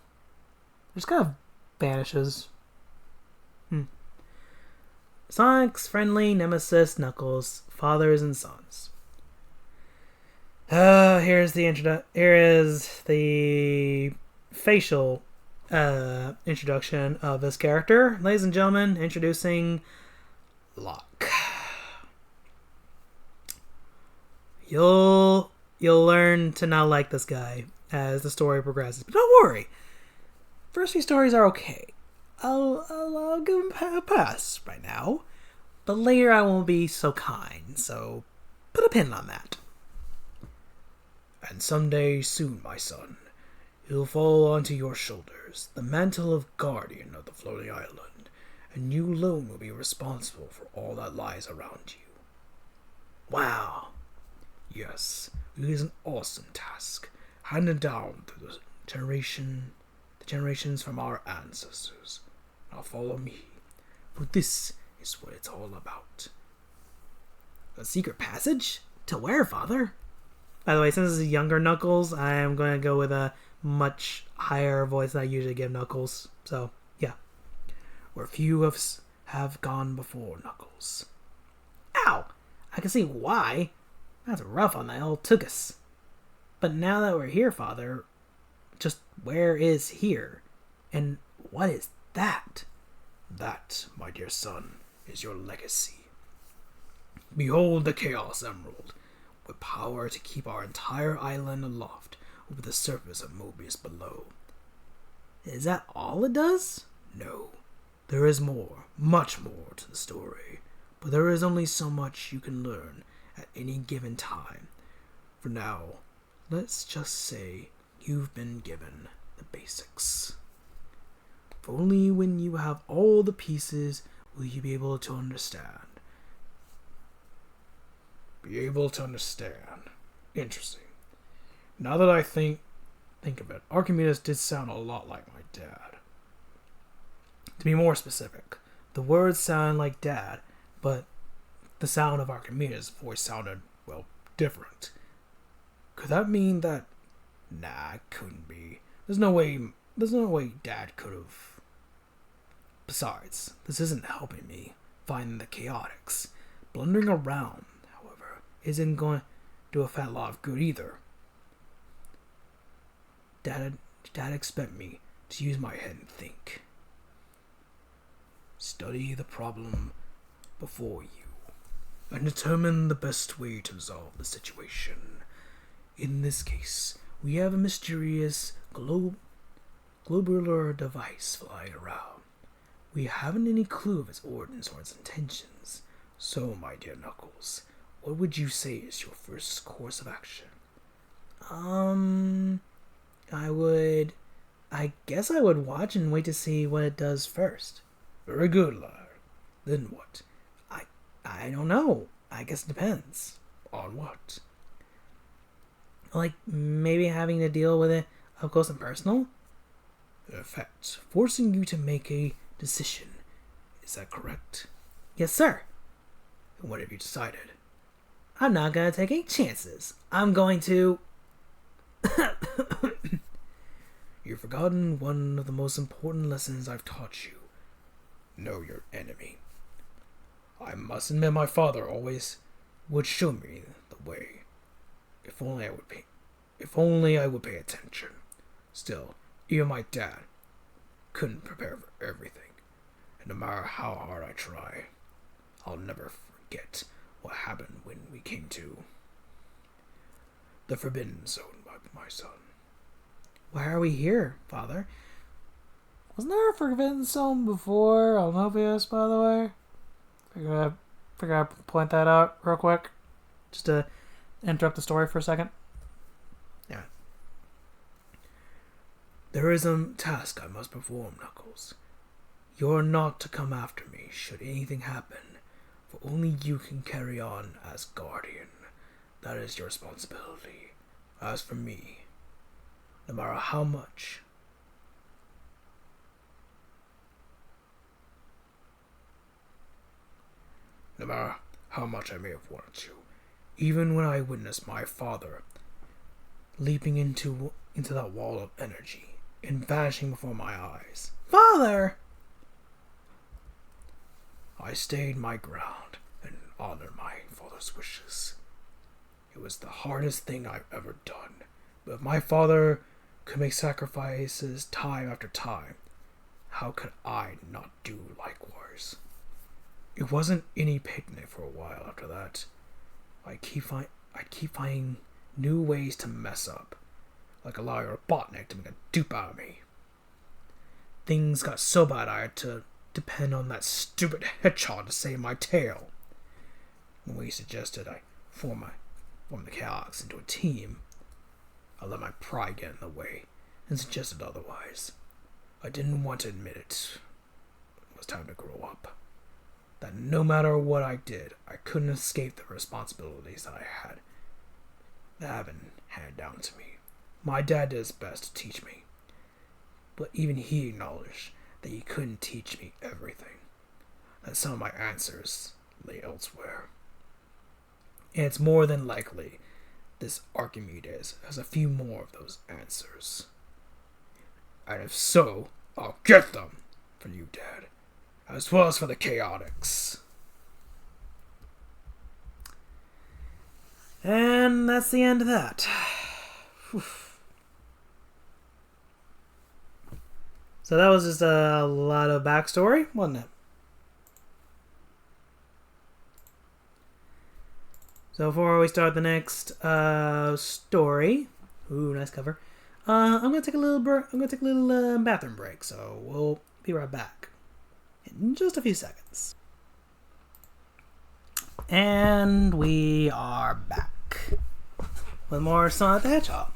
just kind of vanishes. Sonic's friendly nemesis Knuckles, fathers and sons. Here's the Here is the facial introduction of this character. Ladies and gentlemen, introducing Locke. You'll learn to not like this guy as the story progresses. But don't worry. First few stories are okay. I'll give him a pass right now. But later I won't be so kind, so put a pin on that. And someday soon, my son, it'll fall onto your shoulders, the mantle of guardian of the floating island, and you alone will be responsible for all that lies around you. Wow. Yes, it is an awesome task, handed down through the generations from our ancestors. Now follow me, for this is what it's all about. A secret passage? To where, Father? By the way, since this is younger Knuckles, I am going to go with a much higher voice than I usually give Knuckles. So, yeah. Where few of us have gone before, Knuckles. Ow! I can see why. That's rough on that old Tuchus. But now that we're here, Father, just where is here? And what is that? That, my dear son, is your legacy. Behold the Chaos Emerald, with power to keep our entire island aloft over the surface of Mobius below. Is that all it does? No. There is more, much more to the story, but there is only so much you can learn at any given time. For now, let's just say you've been given the basics. For only when you have all the pieces will you be able to understand. Be able to understand. Interesting. Now that I think of it, Archimedes did sound a lot like my dad. To be more specific, the words sound like Dad, but the sound of Archimedes' voice sounded, well, different. Could that mean that... Nah, it couldn't be. There's no way Dad could have. Besides, this isn't helping me find the chaotics. Blundering around, however, isn't going to do a fat lot of good either. Dad expect me to use my head and think. Study the problem before you and determine the best way to resolve the situation. In this case, we have a mysterious globular device flying around. We haven't any clue of its origins or its intentions. So, my dear Knuckles, what would you say is your first course of action? I guess I would watch and wait to see what it does first. Very good, lad. Then what? I don't know. I guess it depends. On what? Like, maybe having to deal with it up close and personal? In effect, forcing you to make a decision. Is that correct? Yes, sir. And what have you decided? I'm not gonna take any chances. I'm going to... You've forgotten one of the most important lessons I've taught you. Know your enemy. I must admit my father always would show me the way. If only I would pay attention. Still, even my dad couldn't prepare for everything. And no matter how hard I try, I'll never forget what happened when we came to the Forbidden Zone, my son. Why are we here, Father? Wasn't there a Forbidden Zone before Mobius, by the way? Figure I'd point that out real quick. Just to interrupt the story for a second. Yeah. There is a task I must perform, Knuckles. You're not to come after me should anything happen, for only you can carry on as guardian. That is your responsibility. As for me, no matter how much I may have wanted to, even when I witnessed my father leaping into that wall of energy and vanishing before my eyes. Father! I stayed my ground and honored my father's wishes. It was the hardest thing I've ever done. But if my father could make sacrifices time after time, how could I not do likewise? It wasn't any picnic for a while after that. I'd keep finding new ways to mess up, like allow Robotnik to make a dupe out of me. Things got so bad I had to depend on that stupid hedgehog to save my tail. When we suggested I form the Chaos into a team, I let my pride get in the way and suggested otherwise. I didn't want to admit it. It was time to grow up. That no matter what I did, I couldn't escape the responsibilities that have been handed down to me. My dad did his best to teach me, but even he acknowledged that he couldn't teach me everything, that some of my answers lay elsewhere. And it's more than likely this Archimedes has a few more of those answers. And if so, I'll get them for you, Dad, as well as for the Chaotix. And that's the end of that. So that was just a lot of backstory, wasn't it? So before we start the next story, ooh, nice cover. I'm gonna take a little bathroom break, so we'll be right back in just a few seconds. And we are back with more Sonic the Hedgehog,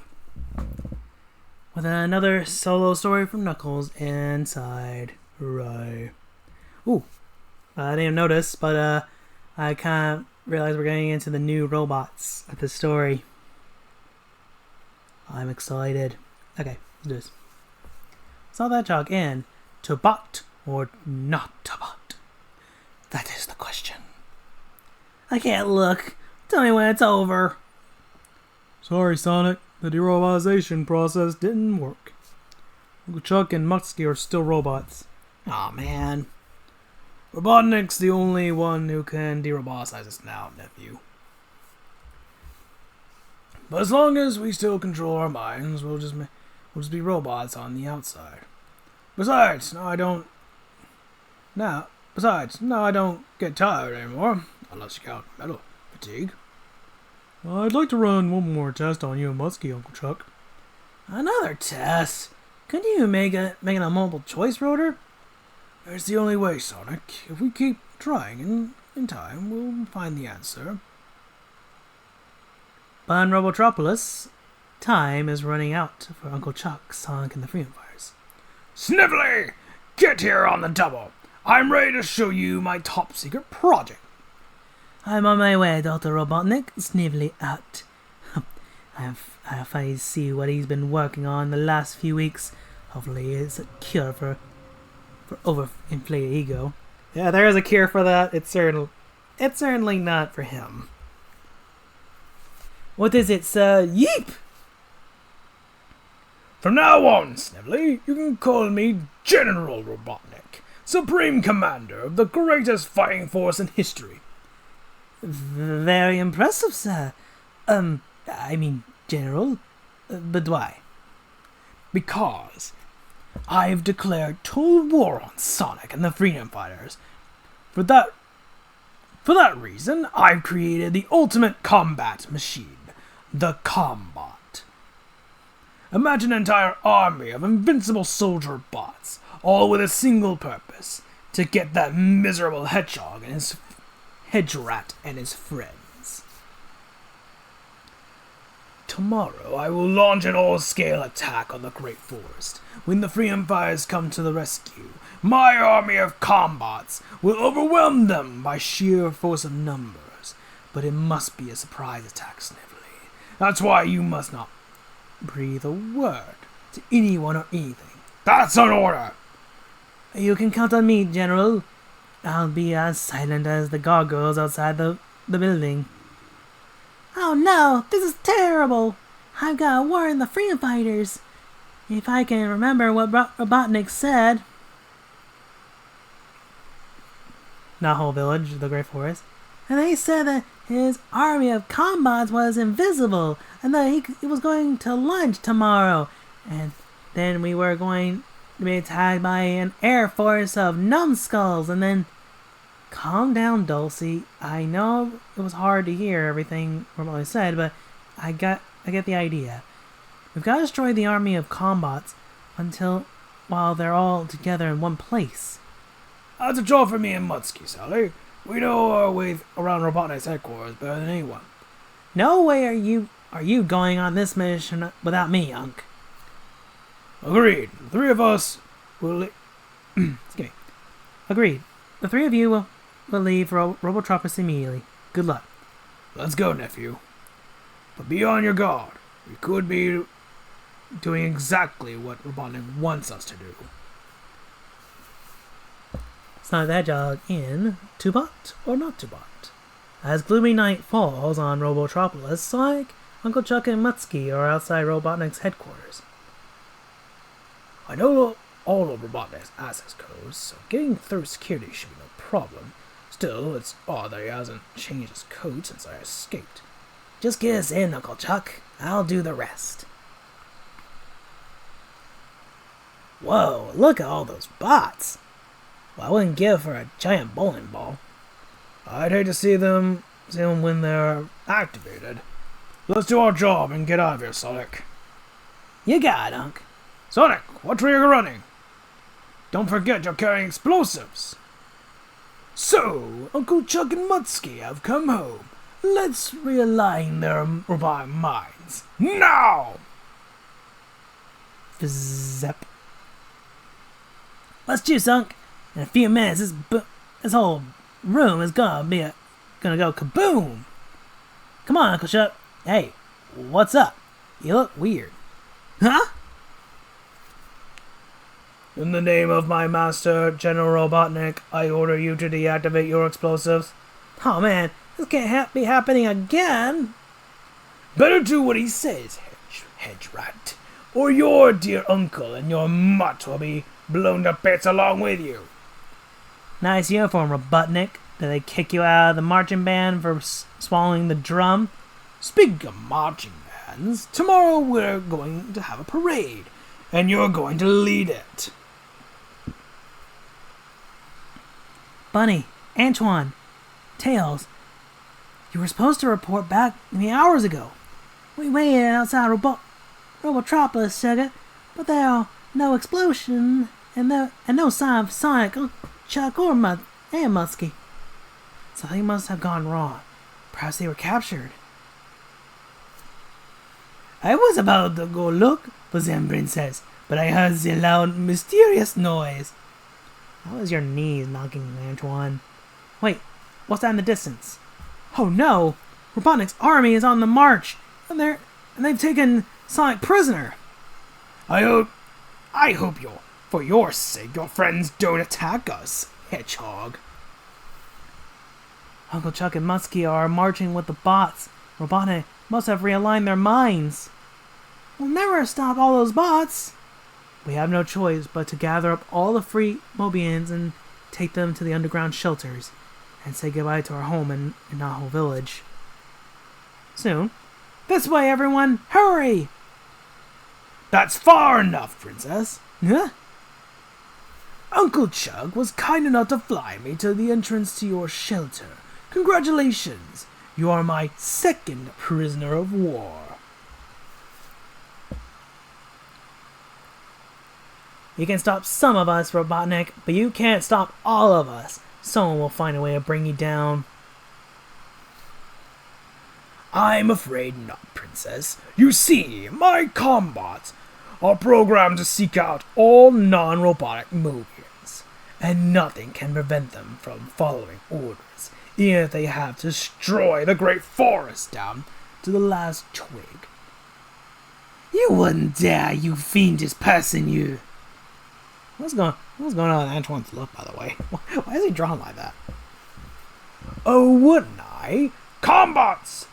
with another solo story from Knuckles inside Rai. Ooh, I didn't even notice, but I kind of realized we're getting into the new robots of the story. I'm excited. Okay, let's do this. Sonic the Hedgehog in Tobot or not Tobot? That is the question. I can't look. Tell me when it's over. Sorry, Sonic. The derobotization process didn't work. Uncle Chuck and Muxky are still robots. Aw, man. Robotnik's the only one who can deroboticize us now, nephew. But as long as we still control our minds, we'll just be robots on the outside. Besides, now I don't get tired anymore, unless you count metal fatigue. I'd like to run one more test on you and Muskie, Uncle Chuck. Another test? Couldn't you make it a multiple choice rotor? It's the only way, Sonic. If we keep trying, in time, we'll find the answer. But on Robotropolis, time is running out for Uncle Chuck, Sonic, and the Freedom Fighters. Snively! Get here on the double. I'm ready to show you my top secret project. I'm on my way, Dr. Robotnik. Snively out. If I see what he's been working on the last few weeks, hopefully it's a cure for overinflated ego. Yeah, there is a cure for that. It's certainly not for him. What is it, sir? Yeep! From now on, Snively, you can call me General Robotnik, Supreme Commander of the greatest fighting force in history. Very impressive, sir. I mean, General. But why? Because I've declared total war on Sonic and the Freedom Fighters. For that reason, I've created the ultimate combat machine, the Combot. Imagine an entire army of invincible soldier bots, all with a single purpose, to get that miserable hedgehog and his hedgerat and his friends. Tomorrow I will launch an all-scale attack on the Great Forest. When the Freedom Fighters come to the rescue, my army of Combots will overwhelm them by sheer force of numbers. But it must be a surprise attack, Snively. That's why you must not breathe a word to anyone or anything. That's an order! You can count on me, General. I'll be as silent as the gargoyles outside the building. Oh no, this is terrible. I've got to warn the Freedom Fighters. If I can remember what Robotnik said. Not whole village, the Great Forest. and they said that his army of combots was invisible, and that he was going to lunch tomorrow, and then we were going to be attacked by an air force of numbskulls, and then... Calm down, Dulcie. I know it was hard to hear everything Romoli said, but I get the idea. We've got to destroy the army of combots while they're all together in one place. That's a job for me and Mutsky, Sally. We know our way around Robotnik's headquarters better than anyone. No way are you going on this mission without me, Unc. Agreed. The three of us will... Excuse me. Agreed. The three of you will leave Robotropolis immediately. Good luck. Let's go, nephew. But be on your guard. We could be doing exactly what Robotnik wants us to do. Sonic the Hedgehog in To-Bot or Not To-Bot. As gloomy night falls on Robotropolis, Sonic, Uncle Chuck, and Mutsky are outside Robotnik's headquarters. I know all of Robotnik's access codes, so getting through security should be no problem. Still, it's odd that he hasn't changed his code since I escaped. Just get us in, Uncle Chuck. I'll do the rest. Whoa, look at all those bots. Well, I wouldn't give for a giant bowling ball. I'd hate to see them when they're activated. Let's do our job and get out of here, Sonic. You got it, Unc. Sonic, watch where you're running. Don't forget you're carrying explosives. So, Uncle Chuck and Mutsky have come home. Let's realign their robotic minds. Now! Zep. Let's juice, Unc. In a few minutes, this whole room is gonna go kaboom. Come on, Uncle Chuck. Hey, what's up? You look weird. Huh? In the name of my master, General Robotnik, I order you to deactivate your explosives. Oh man, this can't be happening again. Better do what he says, hedge rat, or your dear uncle and your mutt will be blown to bits along with you. Nice uniform, Robotnik. Did they kick you out of the marching band for swallowing the drum? Speaking of marching bands, tomorrow we're going to have a parade, and you're going to lead it. Bunny, Antoine, Tails, you were supposed to report back to me hours ago. We waited outside Robotropolis, sugar, but there are no explosion and no sign of Sonic, Chuck, or Muskie. Something must have gone wrong. Perhaps they were captured. I was about to go look for them, Princess, but I heard the loud, mysterious noise. That was your knees knocking, Antoine. Wait, what's that in the distance? Oh no! Robotnik's army is on the march, and they've taken Sonic prisoner. I hope for your sake, your friends don't attack us, Hedgehog. Uncle Chuck and Muskie are marching with the bots. Robotnik must have realigned their minds. We'll never stop all those bots. We have no choice but to gather up all the free Mobians and take them to the underground shelters and say goodbye to our home in Naho Village. Soon. This way, everyone! Hurry! That's far enough, Princess. Huh? Uncle Chuck was kind enough to fly me to the entrance to your shelter. Congratulations! You are my second prisoner of war. You can stop some of us, Robotnik, but you can't stop all of us. Someone will find a way to bring you down. I'm afraid not, Princess. You see, my combots are programmed to seek out all non-robotic Mobians, and nothing can prevent them from following orders, even if they have to destroy the great forest down to the last twig. You wouldn't dare, you fiendish person, you! What's going on with Antoine's look, by the way? Why is he drawn like that? Oh, wouldn't I? Combots!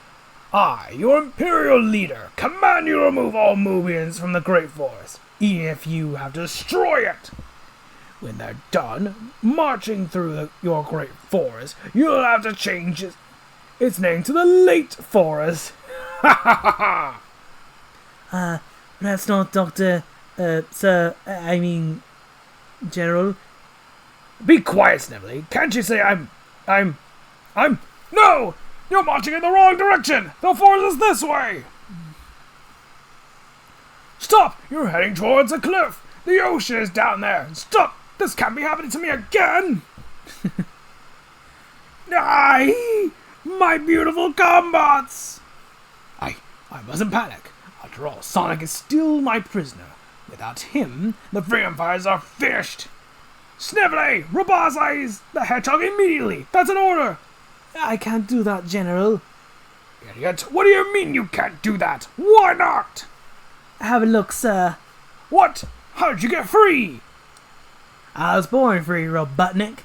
I, your Imperial leader, command you to remove all Mobians from the Great Forest, even if you have to destroy it. When they're done marching through your Great Forest, you'll have to change It's named to the late Forest. That's not Dr. Sir, I mean, General. Be quiet, Snively. Can't you say I'm... No! You're marching in the wrong direction! The forest is this way! Stop! You're heading towards a cliff! The ocean is down there! Stop! This can't be happening to me again! Aye! My beautiful combats! I mustn't panic. After all, Sonic is still my prisoner. Without him, the vampires are finished! Snively! Robotize the hedgehog immediately! That's an order! I can't do that, General. Idiot! What do you mean you can't do that? Why not? Have a look, sir. What? How'd you get free? I was born free, Robotnik.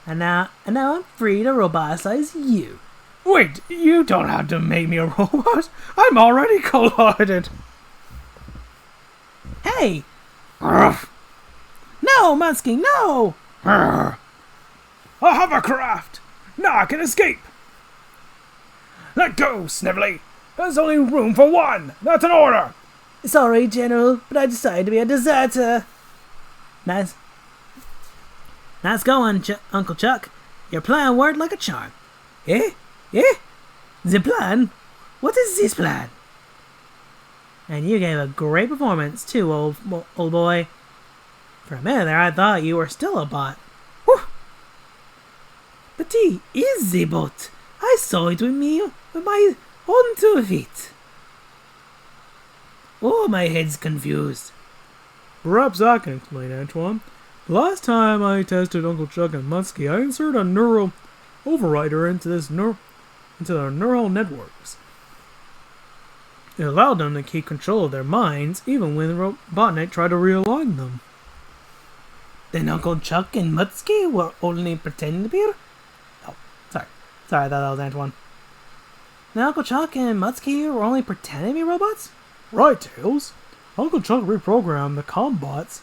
And now I'm free to roboticize you. Wait, you don't have to make me a robot. I'm already cold-hearted. Hey! Ruff. No, Muskie, no! A hovercraft! Now I can escape! Let go, Snively! There's only room for one! That's an order! Sorry, General, but I decided to be a deserter. Nice going, Uncle Chuck. Your plan worked like a charm. Eh? The plan? What is this plan? And you gave a great performance, too, old boy. For a minute there, I thought you were still a bot. Whew. But he is a bot. I saw it with my own 2 feet. Oh, my head's confused. Perhaps I can explain, Antoine. The last time I tested Uncle Chuck and Muskie, I inserted a neural overrider into their neural networks. It allowed them to keep control of their minds, even when Robotnik tried to realign them. Then Uncle Chuck and Muskie were only pretending to be... Oh, sorry, I thought that was Antoine. Then Uncle Chuck and Muskie were only pretending to be robots? Right, Tails. Uncle Chuck reprogrammed the combots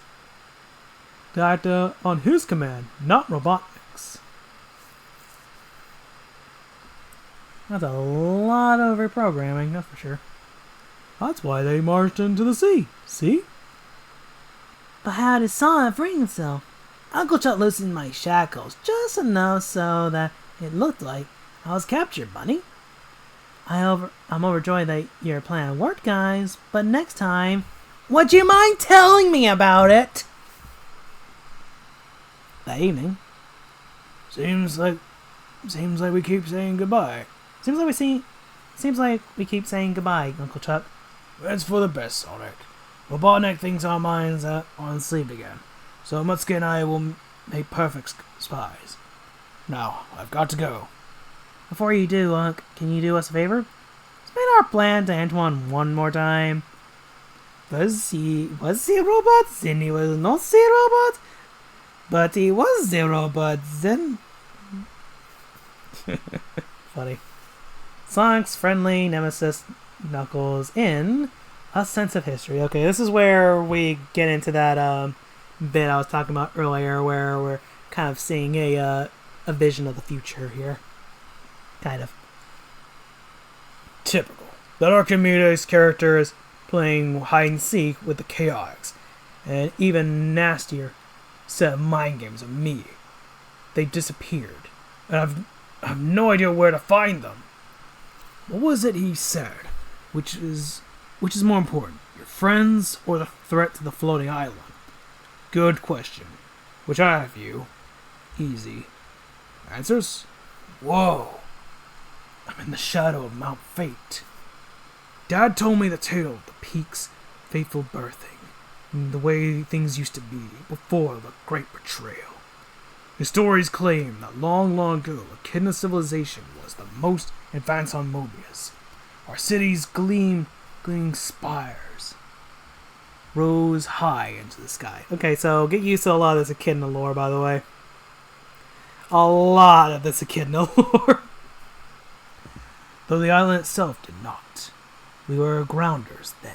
that on his command, not Robotnik's. That's a lot of reprogramming, that's for sure. That's why they marched into the sea. See? But how did Sonic free himself? Uncle Chuck loosened my shackles just enough so that it looked like I was captured, Bunny. I'm overjoyed that your plan worked, guys, but next time, would you mind telling me about it? That evening. Seems like we keep saying goodbye. Seems like we keep saying goodbye, Uncle Chuck. That's for the best, Sonic. Robotnik thinks our minds are on sleep again, so Muskie and I will make perfect spies. Now, I've got to go. Before you do, Unc, can you do us a favor? Explain our plan to Antoine one more time. Was he a robot? Then he was not a robot? But he was a robot then. Funny. Sonic's friendly nemesis Knuckles in A Sense of History. Okay, this is where we get into that bit I was talking about earlier, where we're kind of seeing a vision of the future here. Kind of. Typical. That Archimedes character is playing hide and seek with the Chaotix, and even nastier set of mind games of me. They disappeared, and I've no idea where to find them. What was it he said? Which is more important, your friends or the threat to the floating island? Good question. Which I have you. Easy. Answers? Whoa. I'm in the shadow of Mount Fate. Dad told me the tale of the peak's fateful birthing, and the way things used to be before the great betrayal. His stories claim that long, long ago, Echidna civilization was the most advanced on Mobius. Our city's gleaming spires rose high into the sky. Okay, so get used to a lot of this Echidna lore, by the way. A lot of this Echidna lore. Though the island itself did not. We were grounders then.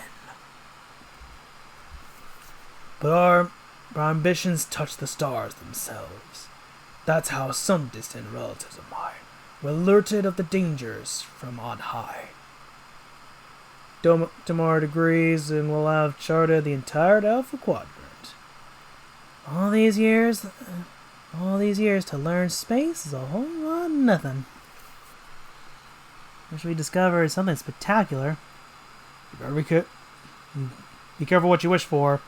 But our ambitions touched the stars themselves. That's how some distant relatives of mine We're alerted of the dangers from on high. Tomorrow degrees and we'll have charted the entire Alpha Quadrant. All these years to learn space is a whole lot of nothing. Wish we discovered something spectacular. Be careful what you wish for.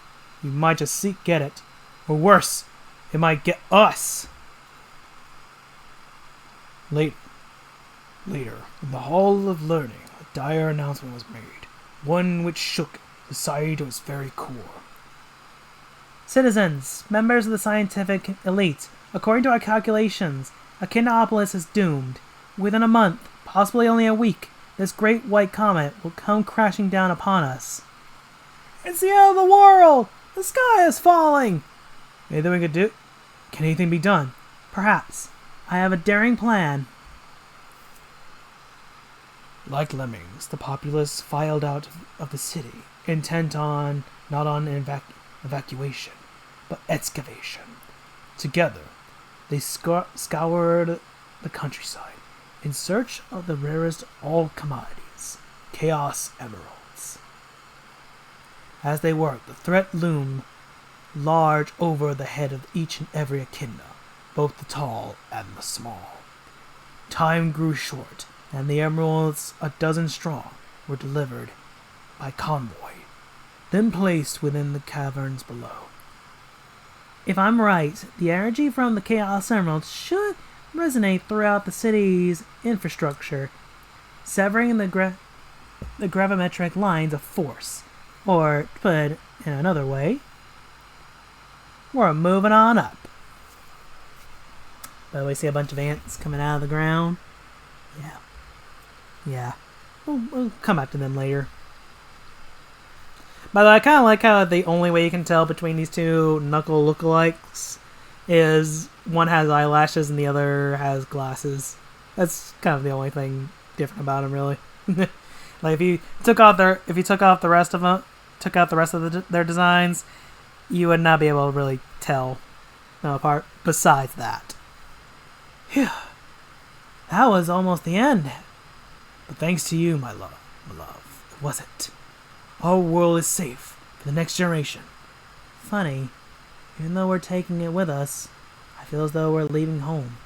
You might just get it. Or worse, it might get us. Later, in the Hall of Learning, a dire announcement was made. One which shook society to its very core. Citizens, members of the scientific elite, according to our calculations, Echinopolis is doomed. Within a month, possibly only a week, this great white comet will come crashing down upon us. It's the end of the world! The sky is falling! Anything we could do? Can anything be done? Perhaps. I have a daring plan. Like lemmings, the populace filed out of the city, intent on not on evacuation, but excavation. Together, they scoured the countryside in search of the rarest of all commodities, Chaos Emeralds. As they worked, the threat loomed large over the head of each and every echidna, both the tall and the small. Time grew short, and the emeralds, a dozen strong, were delivered by convoy, then placed within the caverns below. If I'm right, the energy from the Chaos Emeralds should resonate throughout the city's infrastructure, severing the gravimetric lines of force. Or, to put it in another way, we're moving on up. By the way, see a bunch of ants coming out of the ground? Yeah. We'll come back to them later. By the way, I kind of like how the only way you can tell between these two Knuckle lookalikes is one has eyelashes and the other has glasses. That's kind of the only thing different about them, really. Like if you took out the rest of their designs, you would not be able to really tell them apart. Besides that, phew, that was almost the end. But thanks to you, my love, it wasn't. Our world is safe for the next generation. Funny, even though we're taking it with us, I feel as though we're leaving home.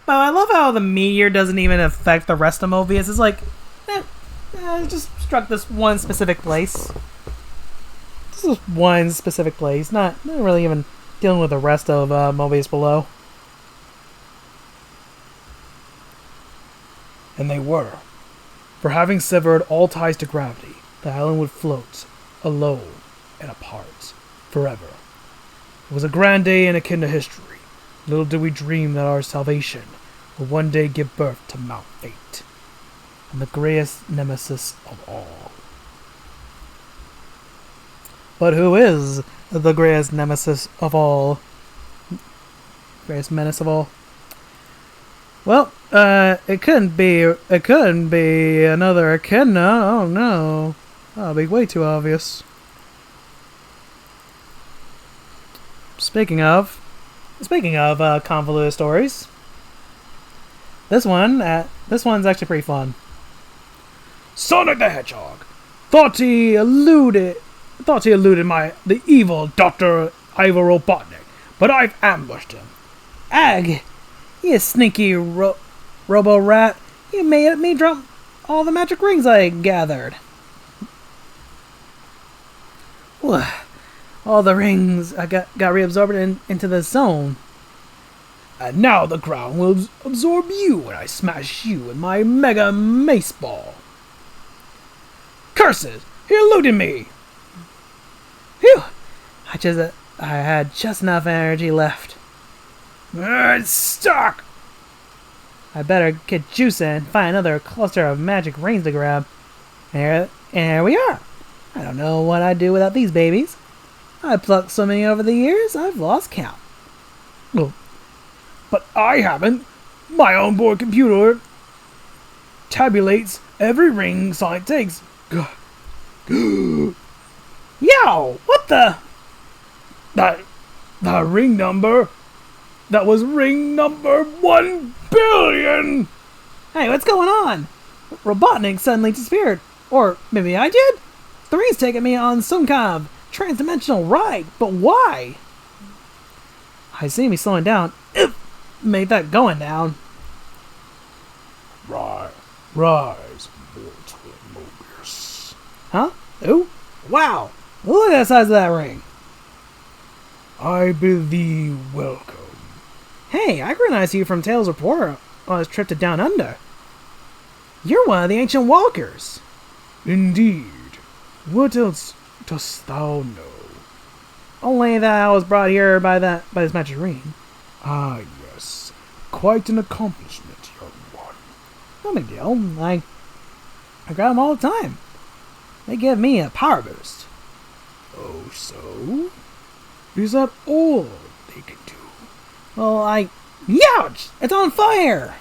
But I love how the meteor doesn't even affect the rest of Mobius. It's like, it just struck this one specific place. This is one specific place, not really even dealing with the rest of Mobius below. And they were. For having severed all ties to gravity, the island would float, alone and apart, forever. It was a grand day in Echidna history. Little did we dream that our salvation would one day give birth to Mount Fate, and the greatest nemesis of all. But who is the greatest nemesis of all? Greatest menace of all? Well, it couldn't be another echidna. Oh no. That'll be way too obvious. Speaking of convoluted stories, this one's actually pretty fun. Sonic the Hedgehog thought he eluded the evil Dr. Ivor Robotnik, but I've ambushed him. Ag, you sneaky robo-rat, you made me drop all the magic rings I gathered. All the rings I got reabsorbed into the zone. And now the ground will absorb you when I smash you with my Mega Mace Ball. Curses! He eluded me! Phew! I had just enough energy left. It's stuck! I better get juicing and find another cluster of magic rings to grab. And here we are. I don't know what I'd do without these babies. I've plucked so many over the years, I've lost count. Oh, but I haven't. My onboard computer tabulates every ring Sonic takes. Yow! What the? The ring number. That was ring number 1 billion! Hey, what's going on? Robotnik suddenly disappeared. Or maybe I did? The ring's taking me on some kind of trans-dimensional ride, but why? I see me slowing down. Made that going down. Rise, mortal Mobius. Huh? Ooh. Wow. Look at the size of that ring. I bid thee welcome. Hey, I recognize you from Tales of Aurora on his trip to Down Under. You're one of the ancient walkers. Indeed. What else dost thou know? Only that I was brought here by this magic ring. Ah, yes. Quite an accomplishment, young one. No big deal. I grab them all the time. They give me a power boost. Oh, so? Is that all they can do? Well, Youch! It's on fire!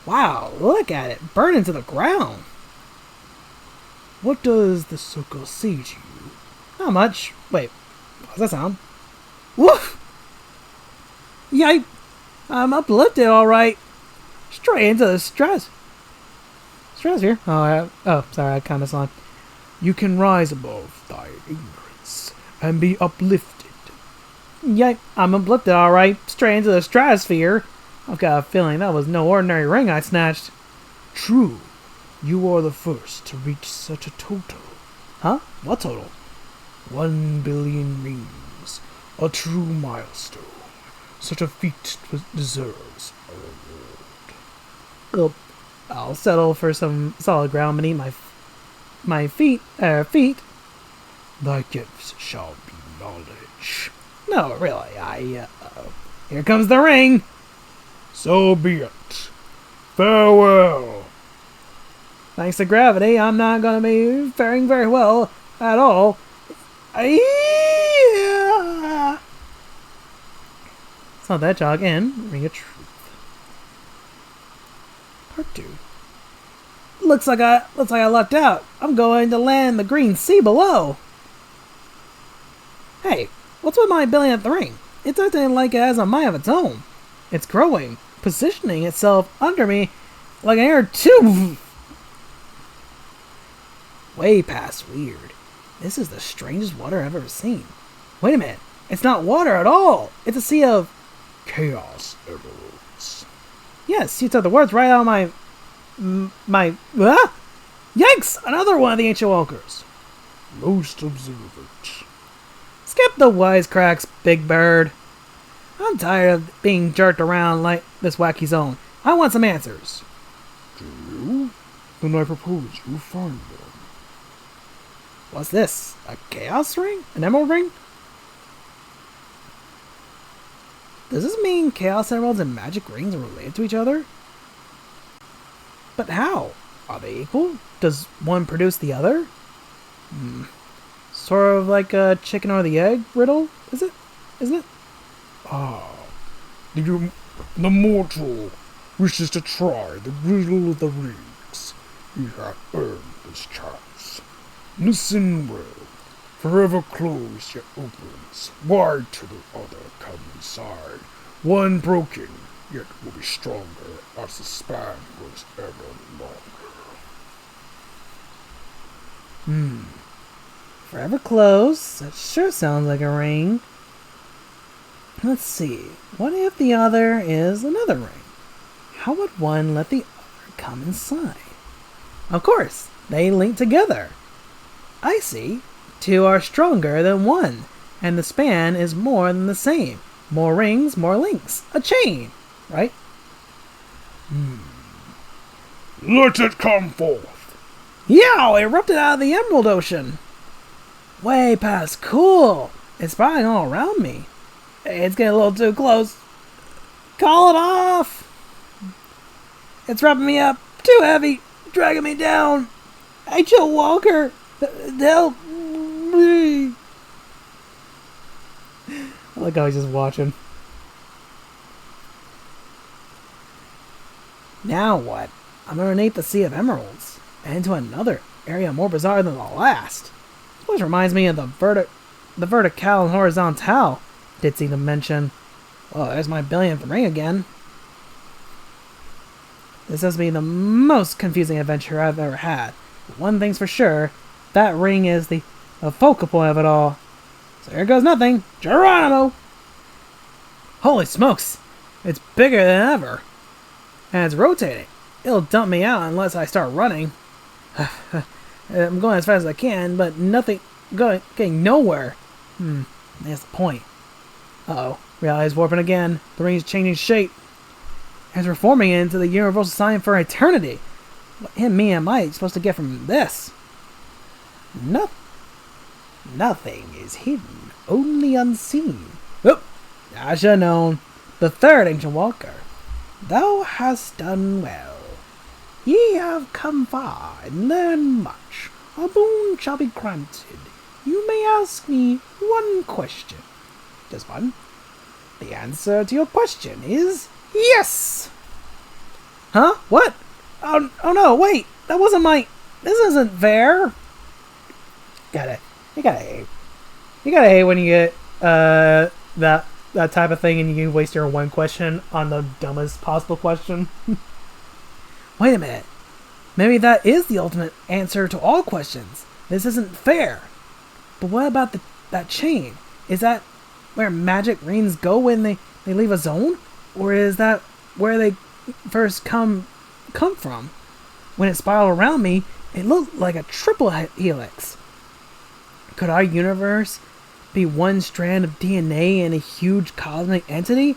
Wow, look at it, burning to the ground. What does the circle say to you? Not much. Wait, what's that sound? Woof! Yike! I'm uplifted, alright. Straight into the stress. Stress here? Oh, sorry, I kind of saw. You can rise above thy ignorance and be uplifted. Yike, I'm uplifted, alright. Straight into the stratosphere. I've got a feeling that was no ordinary ring I snatched. True. You are the first to reach such a total. Huh? What total? 1 billion rings. A true milestone. Such a feat deserves a reward. I'll settle for some solid ground beneath my feet. Thy gifts shall be knowledge. No, really, Here comes the ring! So be it. Farewell. Thanks to gravity, I'm not gonna be faring very well at all. It's not that jog in. Ring of Truth. Part 2. Looks like I lucked out. I'm going to land the green sea below. Hey, what's with my billionth ring? It's acting like it has a mind of its own. It's growing, positioning itself under me like an air tube. Way past weird. This is the strangest water I've ever seen. Wait a minute. It's not water at all. It's a sea of chaos emeralds. Yes, you took the words right out of my Yikes! Another one of the ancient walkers. Most observant. Skip the wisecracks, Big Bird. I'm tired of being jerked around like this wacky zone. I want some answers. Do you? Then I propose you find them. What's this? A chaos ring? An emerald ring? Does this mean chaos emeralds and magic rings are related to each other? But how? Are they equal? Does one produce the other? Sort of like a chicken or the egg riddle, is it? Isn't it? Ah, the mortal wishes to try the riddle of the rings. He hath earned this chance. Listen well. Forever closed yet opens, wide to the other come inside. One broken, yet will be stronger as the span grows ever longer. Forever close. That sure sounds like a ring. Let's see. What if the other is another ring? How would one let the other come inside? Of course, they link together. I see. Two are stronger than one, and the span is more than the same. More rings, more links. A chain, right? Let it come forth. Yow! It erupted out of the Emerald Ocean. Way past cool. It's sprawling all around me. It's getting a little too close. Call it off. It's wrapping me up. Too heavy. Dragging me down. H.O. Walker. Help me. I like how he's just watching. Now what? I'm underneath the Sea of Emeralds. And into another area more bizarre than the last. Which reminds me of the vertical and horizontal did seem to mention. Well, there's my billionth ring again. This has been the most confusing adventure I've ever had. But one thing's for sure, that ring is the focal point of it all. So here goes nothing. Geronimo! Holy smokes! It's bigger than ever. And it's rotating. It'll dump me out unless I start running. I'm going as fast as I can, but getting nowhere. That's the point. Uh-oh. Reality's warping again. The ring's changing shape. As we're forming into the universal sign for eternity. What in me am I supposed to get from this? Nothing is hidden, only unseen. Oh, I should have known. The third ancient walker. Thou hast done well. Ye have come far and learned much. A boon shall be granted. You may ask me one question. Just one. The answer to your question is yes! Huh? What? Oh no, wait! That wasn't my... This isn't fair! You gotta hate when you get, that type of thing and you waste your one question on the dumbest possible question. Wait a minute. Maybe that is the ultimate answer to all questions. This isn't fair. But what about that chain? Is that where magic rings go when they leave a zone? Or is that where they first come from? When it spiraled around me, it looked like a triple helix. Could our universe be one strand of DNA in a huge cosmic entity?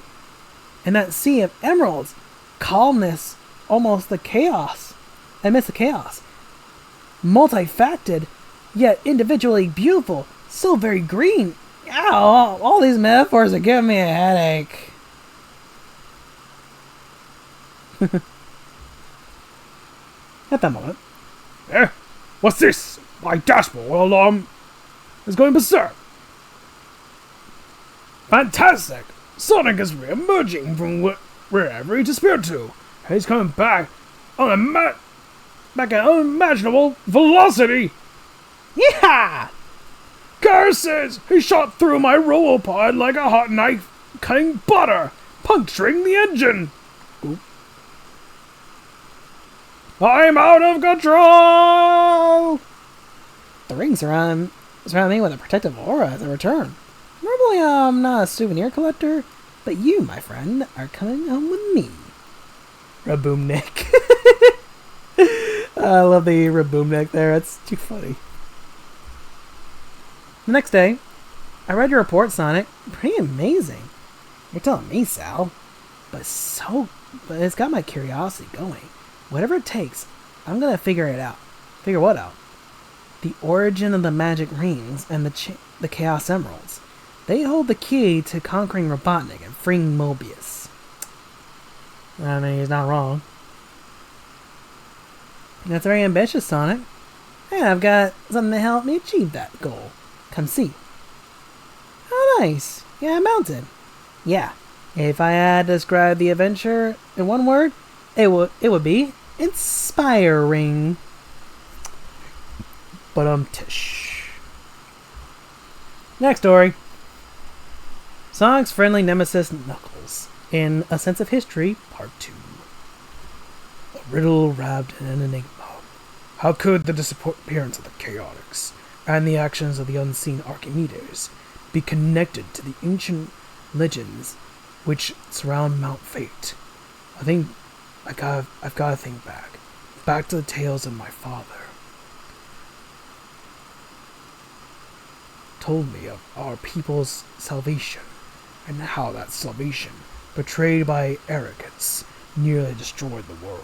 And that sea of emeralds, calmness, almost the chaos, amidst the chaos. Multifacted, yet individually beautiful, so very green. Ow, all these metaphors are giving me a headache. At that moment. What's this? My dashboard alarm is going berserk. Fantastic! Sonic is re-emerging from wherever he disappeared to. And he's coming back at unimaginable velocity. Yeah! Curses! He shot through my robopod like a hot knife cutting butter, puncturing the engine. Oop. I'm out of control! The ring surround me with a protective aura as I return. Normally I'm not a souvenir collector, but you, my friend, are coming home with me. Raboomnik. I love the Raboomnik there, it's too funny. The next day, I read your report, Sonic. Pretty amazing. You're telling me, Sal. But it's got my curiosity going. Whatever it takes, I'm gonna figure it out. Figure what out? The origin of the magic rings and the Chaos Emeralds. They hold the key to conquering Robotnik and freeing Mobius. I mean, he's not wrong. That's very ambitious, Sonic. And I've got something to help me achieve that goal. Come see. Oh, nice. Yeah, mounted. Yeah. If I had to describe the adventure in one word, it would be inspiring. But tish. Next story. Sonic's friendly nemesis Knuckles in A Sense of History, Part 2. A riddle wrapped in an enigma. How could the disappearance of the Chaotix and the actions of the unseen Archimedes be connected to the ancient legends which surround Mount Fate? I think I've got to think back to the tales of my father. Told me of our people's salvation, and how that salvation, betrayed by arrogance, nearly destroyed the world.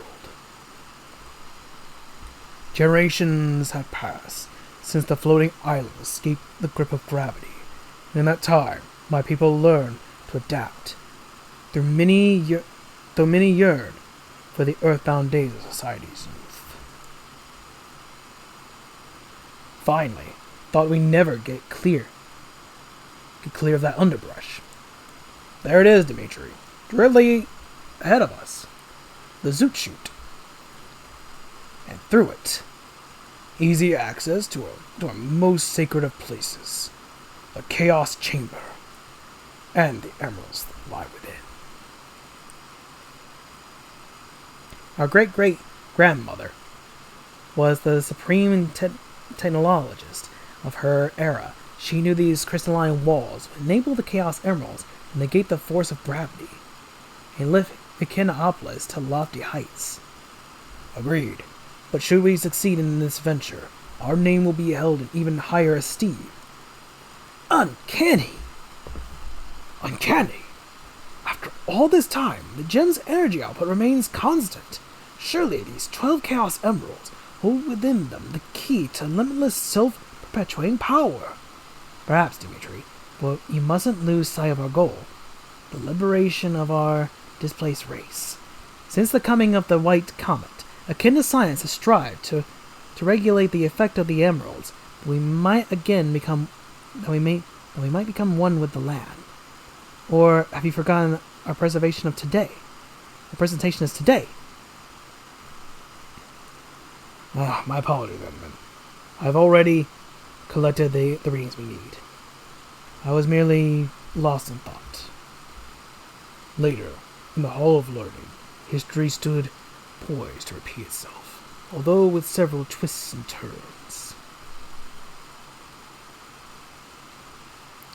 Generations have passed since the floating island escaped the grip of gravity, and in that time, my people learned to adapt. Though many yearn for the earthbound days of society's youth. Finally, thought we never get clear of that underbrush. There it is, Dimitri, directly ahead of us. The Zoot Chute. And through it, easy access to our most sacred of places, the Chaos Chamber, and the emeralds that lie within. Our great-great-grandmother was the supreme technologist of her era. She knew these crystalline walls would enable the Chaos Emeralds and negate the force of gravity, and lift Echinopolis to lofty heights. Agreed. But should we succeed in this venture, our name will be held in even higher esteem. Uncanny! Uncanny! After all this time, the gem's energy output remains constant. Surely these 12 Chaos Emeralds hold within them the key to limitless self-perpetuating power. Perhaps, Dimitri, but you mustn't lose sight of our goal, the liberation of our displaced race. Since the coming of the White Comet, Echidna science has strived to regulate the effect of the emeralds. We might become one with the land. Or have you forgotten our preservation of today? The presentation is today. My apologies, Edmund. I've already collected the readings we need. I was merely lost in thought. Later, in the Hall of Learning, history stood poised to repeat itself, although with several twists and turns.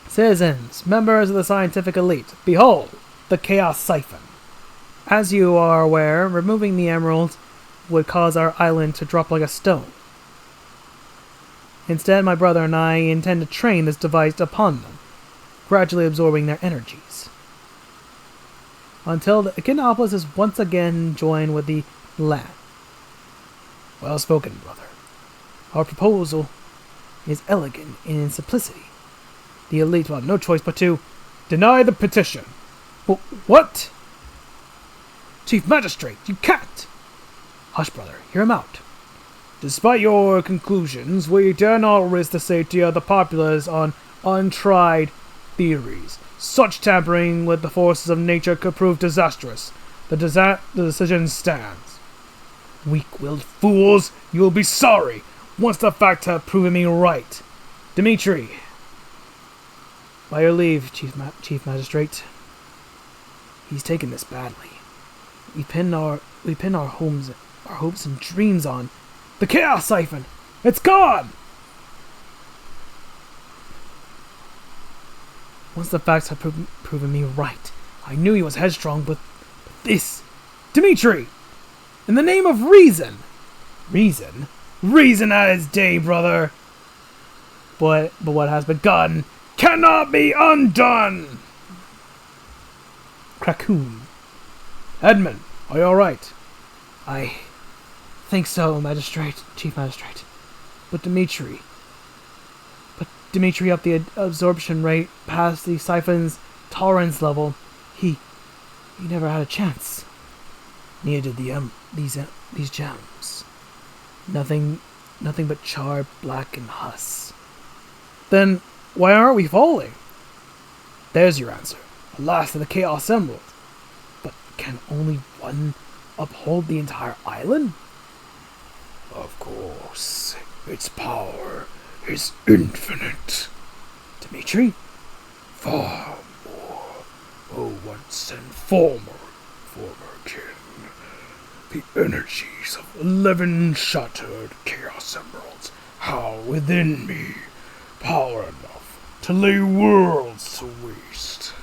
Citizens, members of the scientific elite, behold, the Chaos Siphon. As you are aware, removing the emeralds would cause our island to drop like a stone. Instead, my brother and I intend to train this device upon them, gradually absorbing their energies, until the Echinopolis is once again joined with the land. Well spoken, brother. Our proposal is elegant in its simplicity. The elite will have no choice but to deny the petition. What? Chief Magistrate, you can't! Hush, brother, hear him out. Despite your conclusions, we dare not risk the safety of the populace on untried theories. Such tampering with the forces of nature could prove disastrous. The decision stands. Weak-willed fools, you will be sorry once the facts have proven me right. Dimitri. By your leave, Chief Magistrate. He's taken this badly. We pin our hopes and dreams on the Chaos Siphon. It's gone! Once the facts have proven me right, I knew he was headstrong, but this... Dimitri! In the name of reason! Reason? Reason at its day, brother! But what has begun cannot be undone! Krakoon. Edmund, are you alright? I think so, Chief Magistrate. But Dimitri, up the absorption rate past the siphon's tolerance level, he never had a chance. Neither did these gems. Nothing but charred black and husk. Then why aren't we falling? There's your answer. Alas, to the Chaos Emerald. But can only one uphold the entire island? Of course. Its power is infinite. Dimitri? Far more. Oh, once and former kin. The energies of 11 shattered Chaos Emeralds howl within me. Power enough to lay worlds to waste.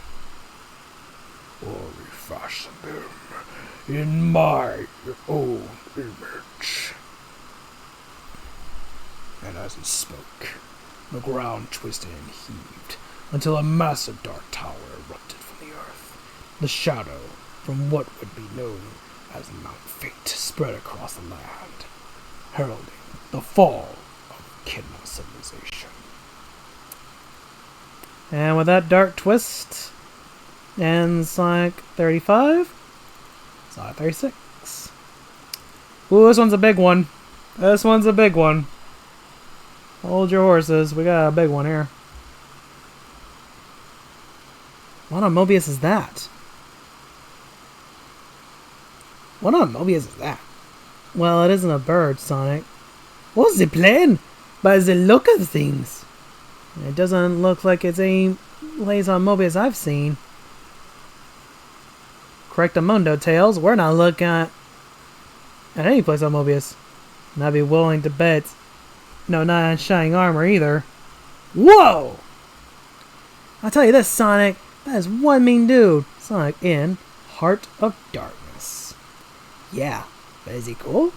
Or refashion them in my own image. And as he spoke, the ground twisted and heaved until a massive dark tower erupted from the earth. The shadow from what would be known as Mount Fate spread across the land, heralding the fall of Echidna civilization. And with that dark twist, ends Sonic 35, Sonic 36. Ooh, this one's a big one. Hold your horses, we got a big one here. What on Mobius is that? Well, it isn't a bird, Sonic. What's the plane? By the look of things. It doesn't look like it's any lays on Mobius I've seen. Correctamundo, Tails. We're not looking at at any place on Mobius. And I'd be willing to bet no, not on shining armor either. Whoa! I'll tell you this, Sonic. That is one mean dude. Sonic in Heart of Darkness. Yeah, but is he cool?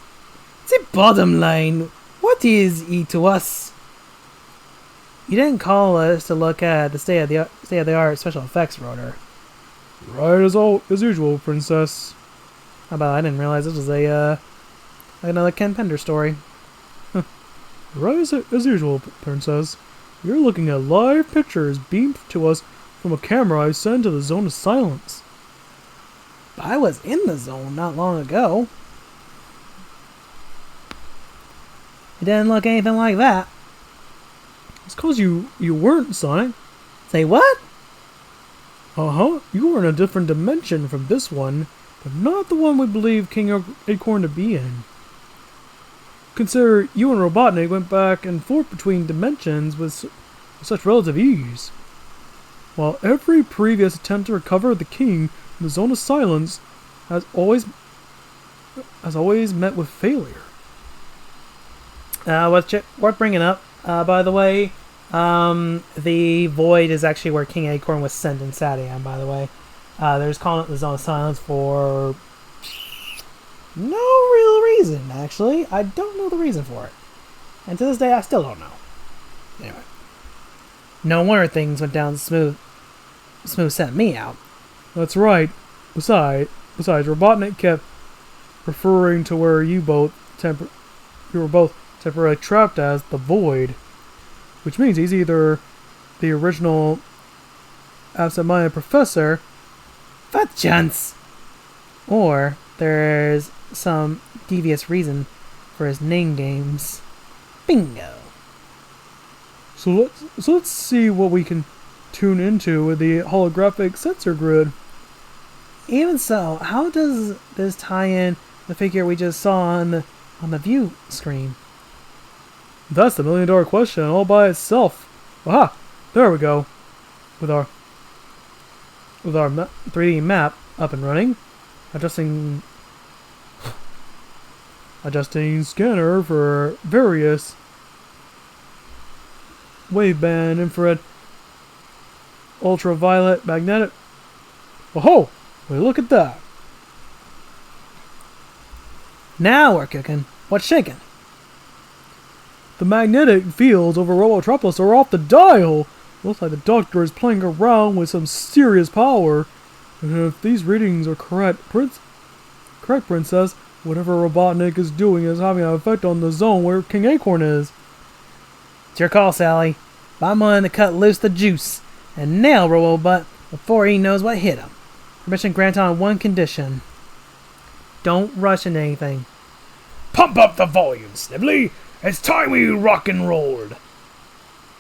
The bottom line, what is he to us? You didn't call us to look at the state of the art special effects rotor. Right as usual, princess. How about I didn't realize this was another Ken Pender story. Right as usual, princess. You're looking at live pictures beamed to us from a camera I sent to the Zone of Silence. But I was in the zone not long ago. It didn't look anything like that. It's 'cause you weren't, Sonic. Say what? Uh-huh. You were in a different dimension from this one, but not the one we believe King Acorn to be in. Consider you and Robotnik went back and forth between dimensions with such relative ease, while every previous attempt to recover the king from the Zone of Silence has always met with failure. Worth bringing up, by the way, the Void is actually where King Acorn was sent in Sadian, by the way. They're just calling it the Zone of Silence for no real reason, actually. I don't know the reason for it. And to this day, I still don't know. Anyway. No wonder things went down smooth. Smooth sent me out. That's right. Besides, Robotnik kept referring to where you were both temporarily trapped as the Void, which means he's either the original absent-minded professor, fat chance, or there's some devious reason for his name games. Bingo. So let's see what we can tune into with the holographic sensor grid. Even so, how does this tie in the figure we just saw on the view screen? That's the million-dollar question all by itself. Aha! There we go. With our 3D map up and running, adjusting scanner for various waveband, infrared, ultraviolet, magnetic. Oh, well, look at that! Now we're cooking. What's shaking? The magnetic fields over Robotropolis are off the dial. Looks like the Doctor is playing around with some serious power. And if these readings are correct, Princess, whatever Robotnik is doing is having an effect on the zone where King Acorn is. It's your call, Sally. But I'm going to cut loose the juice and nail Robobutt before he knows what hit him. Permission granted on one condition. Don't rush into anything. Pump up the volume, Snibbly. It's time we rock and rolled.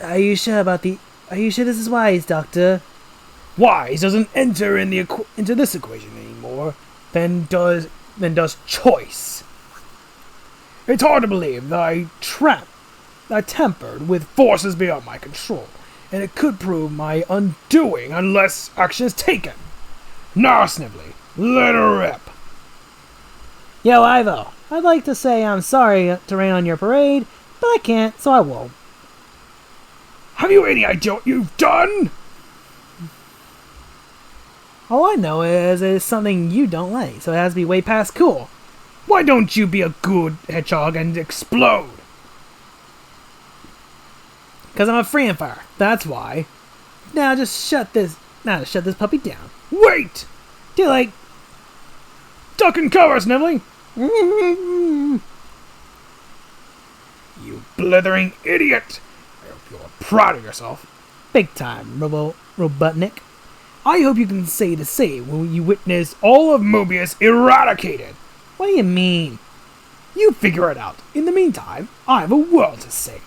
Are you sure this is wise, Doctor? Wise doesn't enter into this equation anymore. Then does choice. It's hard to believe that I tempered with forces beyond my control, and it could prove my undoing unless action is taken. Now, Snibbly, let her rip. Yo, Ivo, I'd like to say I'm sorry to rain on your parade, but I can't, so I won't. Have you any idea what you've done? All I know is it's something you don't like, so it has to be way past cool. Why don't you be a good hedgehog and explode? Because I'm a free and fire, that's why. Now just shut this puppy down. Wait! Too late. Duck and cover, Snibbly. You blithering idiot! I hope you're proud of yourself. Big time, Robotnik. I hope you can say the same when you witness all of Mobius eradicated. What do you mean? You figure it out. In the meantime, I have a world to save.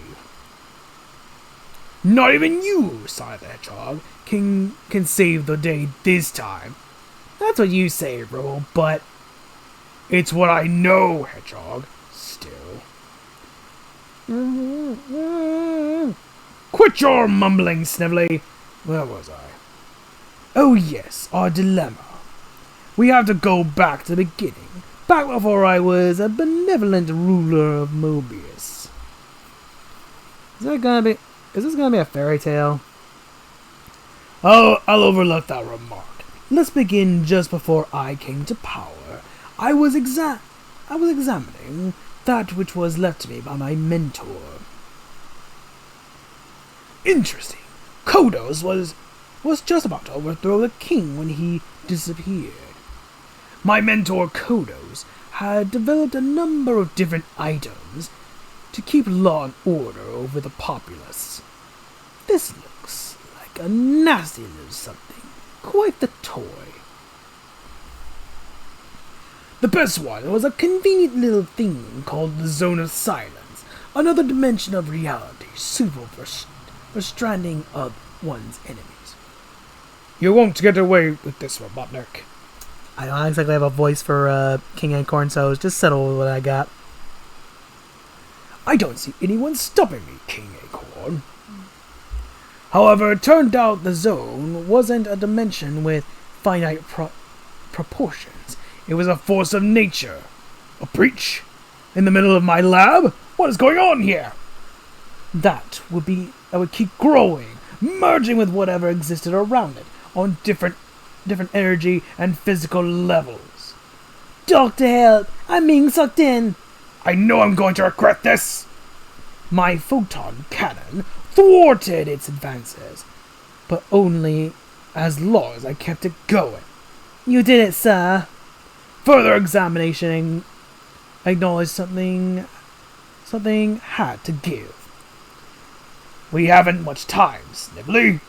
Not even you, Sonic the Hedgehog, can save the day this time. That's what you say, Robot. It's what I know, Hedgehog. Still. Quit your mumbling, Snibbly. Where was I? Oh yes, our dilemma. We have to go back to the beginning, back before I was a benevolent ruler of Mobius. Is this gonna be a fairy tale? Oh, I'll overlook that remark. Let's begin just before I came to power. I was examining that which was left to me by my mentor. Interesting. Kodos was just about to overthrow the king when he disappeared. My mentor Kodos had developed a number of different items to keep law and order over the populace. This looks like a nasty little something, quite the toy. The best one was a convenient little thing called the Zone of Silence, another dimension of reality suitable for stranding of one's enemies. You won't get away with this, Robotnik. I don't exactly have a voice for King Acorn, so just settle with what I got. I don't see anyone stopping me, King Acorn. However, it turned out the zone wasn't a dimension with finite proportions. It was a force of nature. A breach? In the middle of my lab? What is going on here? That would keep growing, merging with whatever existed around it on different energy and physical levels. Doctor, help! I'm being sucked in! I know I'm going to regret this! My photon cannon thwarted its advances, but only as long as I kept it going. You did it, sir. Further examination acknowledged something had to give. We haven't much time, Snivelly.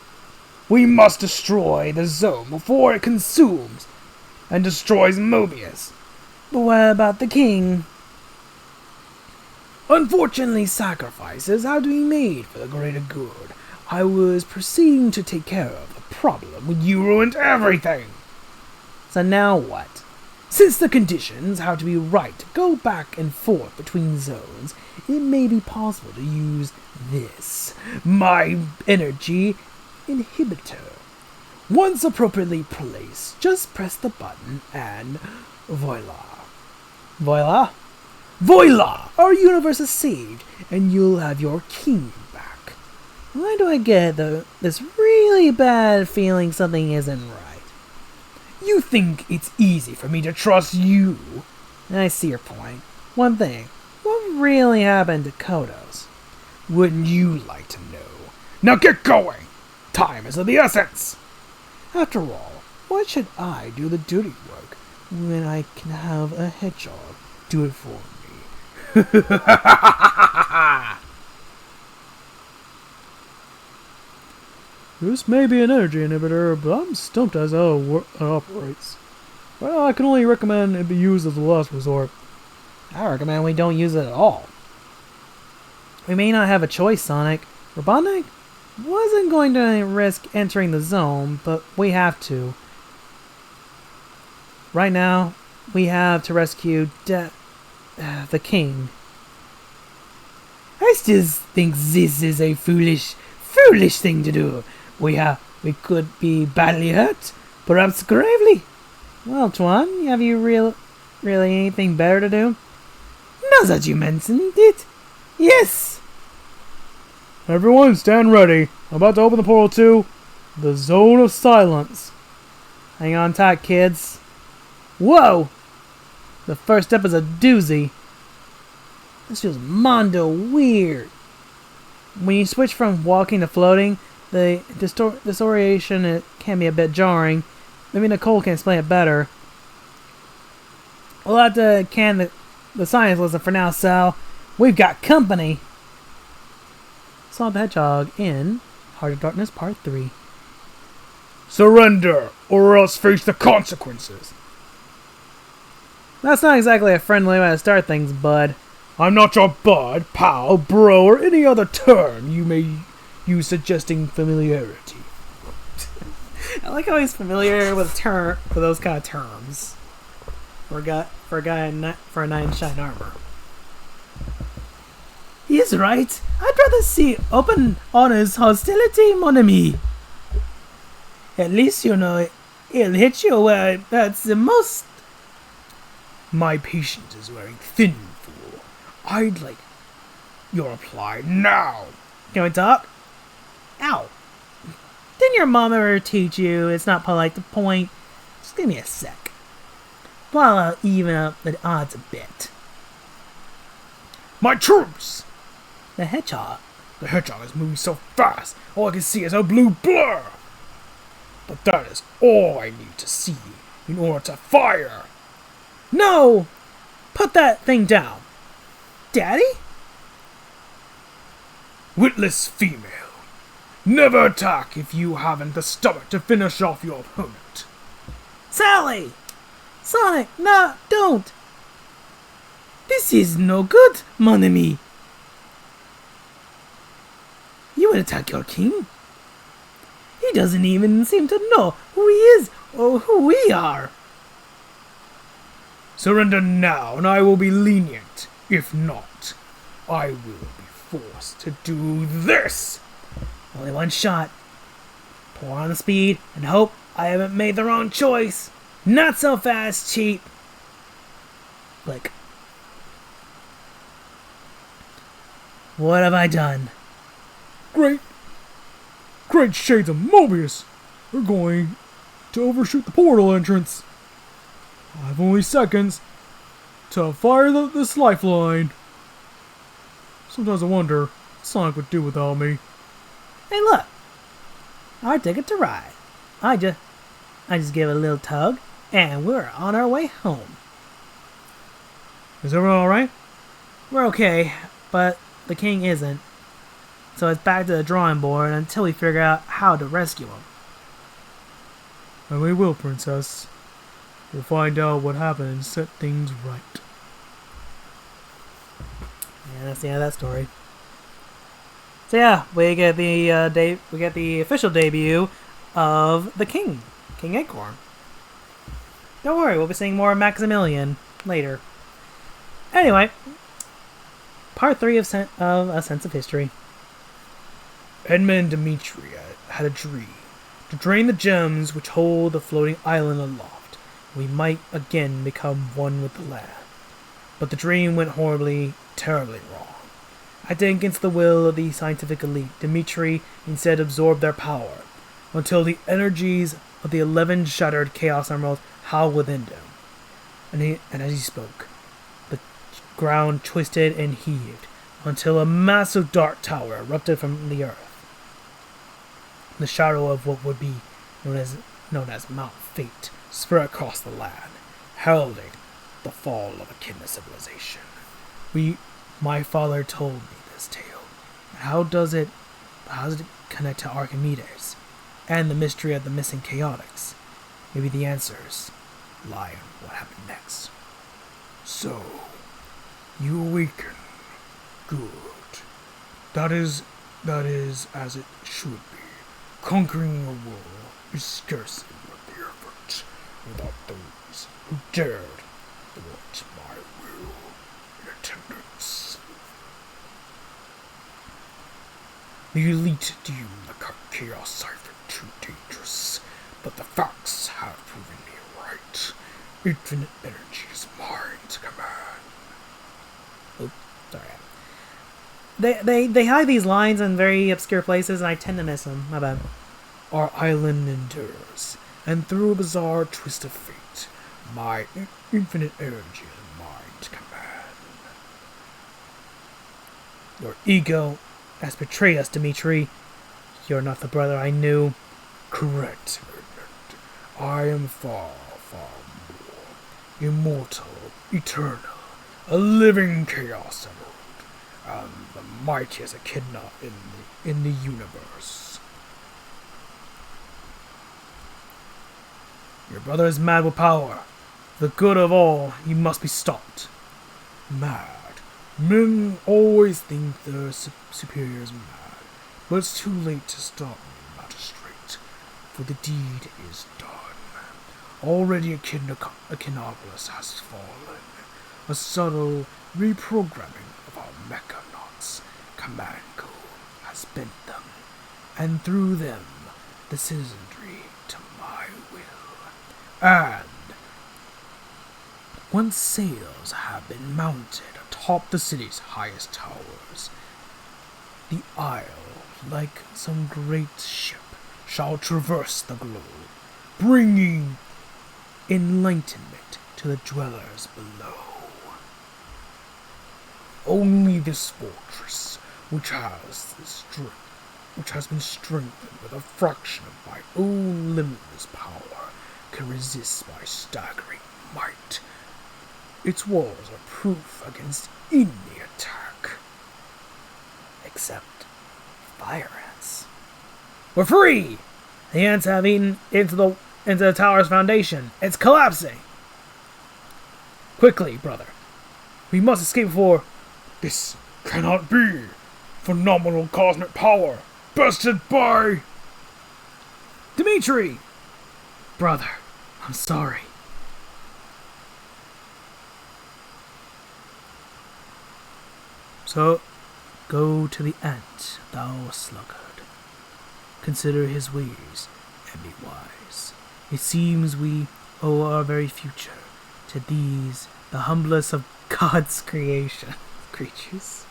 We must destroy the zone before it consumes and destroys Mobius. But what about the king? Unfortunately, sacrifices had to be made for the greater good. I was proceeding to take care of the problem when you ruined everything. So now what? Since the conditions have to be right to go back and forth between zones, it may be possible to use this, my energy inhibitor. Once appropriately placed, just press the button and voila. Voila? Voila! Our universe is saved, and you'll have your king back. Why do I get this really bad feeling something isn't right? You think it's easy for me to trust you? I see your point. One thing, what really happened to Kodos? Wouldn't you like to know? Now get going! Time is of the essence! After all, why should I do the dirty work when I can have a hedgehog do it for me? This may be an energy inhibitor, but I'm stumped as how it operates. Well, I can only recommend it be used as a last resort. I recommend we don't use it at all. We may not have a choice, Sonic. Robotnik wasn't going to risk entering the zone, but we have to. Right now, we have to rescue the king. I still think this is a foolish thing to do. We could be badly hurt, perhaps gravely. Well, Tuan, have you really anything better to do? Now that you mentioned it, yes. Everyone, stand ready. I'm about to open the portal to the Zone of Silence. Hang on tight, kids. Whoa! The first step is a doozy. This feels mondo weird. When you switch from walking to floating, the disorientation it can be a bit jarring. Maybe Nicole can explain it better. We'll have to can the science lesson for now, Sal. We've got company. Sonic the Hedgehog in Heart of Darkness Part 3. Surrender, or else face the consequences. That's not exactly a friendly way to start things, bud. I'm not your bud, pal, bro, or any other term you may use suggesting familiarity. I like how he's familiar with those kind of terms. For a guy for a knight in shine armor. He's right. I'd rather see open, honest hostility, mon ami. At least you know it'll hit you where that's the most. My patience is wearing thin, fool. I'd like your reply now. Can we talk? Ow. Didn't your mom ever teach you it's not polite to point? Just give me a sec. While I'll even up the odds a bit. My troops! The hedgehog. The hedgehog is moving so fast, all I can see is a blue blur. But that is all I need to see in order to fire. No! Put that thing down. Daddy? Witless female. Never attack if you haven't the stomach to finish off your opponent. Sally! Sonic, no, don't! This is no good, mon ami. You would attack your king? He doesn't even seem to know who he is or who we are. Surrender now, and I will be lenient. If not, I will be forced to do this. Only one shot. Pour on the speed and hope I haven't made the wrong choice. Not so fast, cheap. Click. What have I done? Great shades of Mobius! We're going to overshoot the portal entrance. I have only seconds to fire this lifeline. Sometimes I wonder what Sonic would do without me. Hey, look. Our ticket to ride. I just give it a little tug, and we're on our way home. Is everyone alright? We're okay, but the king isn't. So it's back to the drawing board until we figure out how to rescue him. And we will, Princess. We'll find out what happened and set things right. Yeah, that's the end of that story. So yeah, we get the official debut of the King Acorn. Don't worry, we'll be seeing more of Maximilian later. Anyway, part 3 of A Sense of History. Edmund and Dimitri had a dream to drain the gems which hold the floating island aloft. We might again become one with the land. But the dream went horribly, terribly wrong. Acting against the will of the scientific elite, Dimitri instead absorbed their power, until the energies of the 11 shattered Chaos Emeralds howled within him. And as he spoke, the ground twisted and heaved, until a massive dark tower erupted from the earth. The shadow of what would be known as Mount Fate spread across the land, heralding the fall of Echidna civilization. My father told me this tale. How does it connect to Archimedes and the mystery of the missing chaotics? Maybe the answers lie in what happened next. So, you awaken. Good. That is as it should be. Conquering a world is scarcely worth the effort without those who dared thwart my will in attendance. The elite deem the chaos cipher too dangerous, but the facts have proven me right. Infinite energy is mine to command. Oops, sorry. They hide these lines in very obscure places, and I tend to miss them. My bad. Our island endures, and through a bizarre twist of fate, my infinite energy is mine to command. Your ego has betrayed us, Dimitri. You're not the brother I knew. Correct, Edmund. I am far, far more. Immortal, eternal, a living chaos emerald, and the mightiest echidna in the universe. Your brother is mad with power. For the good of all, he must be stopped. Mad. Men always think their superiors mad, but it's too late to stop me, magistrate, for the deed is done. Already Echinopolis has fallen. A subtle reprogramming of our Mecha Knots command code has bent them, and through them the citizenry to my will. And Once sails have been mounted atop the city's highest towers, the isle, like some great ship, shall traverse the globe, bringing enlightenment to the dwellers below. Only this fortress, which has been strengthened with a fraction of my own limitless power, can resist my staggering might. Its walls are proof against any attack. Except fire ants. We're free! The ants have eaten into the tower's foundation. It's collapsing! Quickly, brother. We must escape before... This cannot be! Phenomenal cosmic power, bested by... Dimitri! Brother, I'm sorry. So, go to the ant, thou sluggard. Consider his ways, and be wise. It seems we owe our very future to these, the humblest of God's creation. Creatures.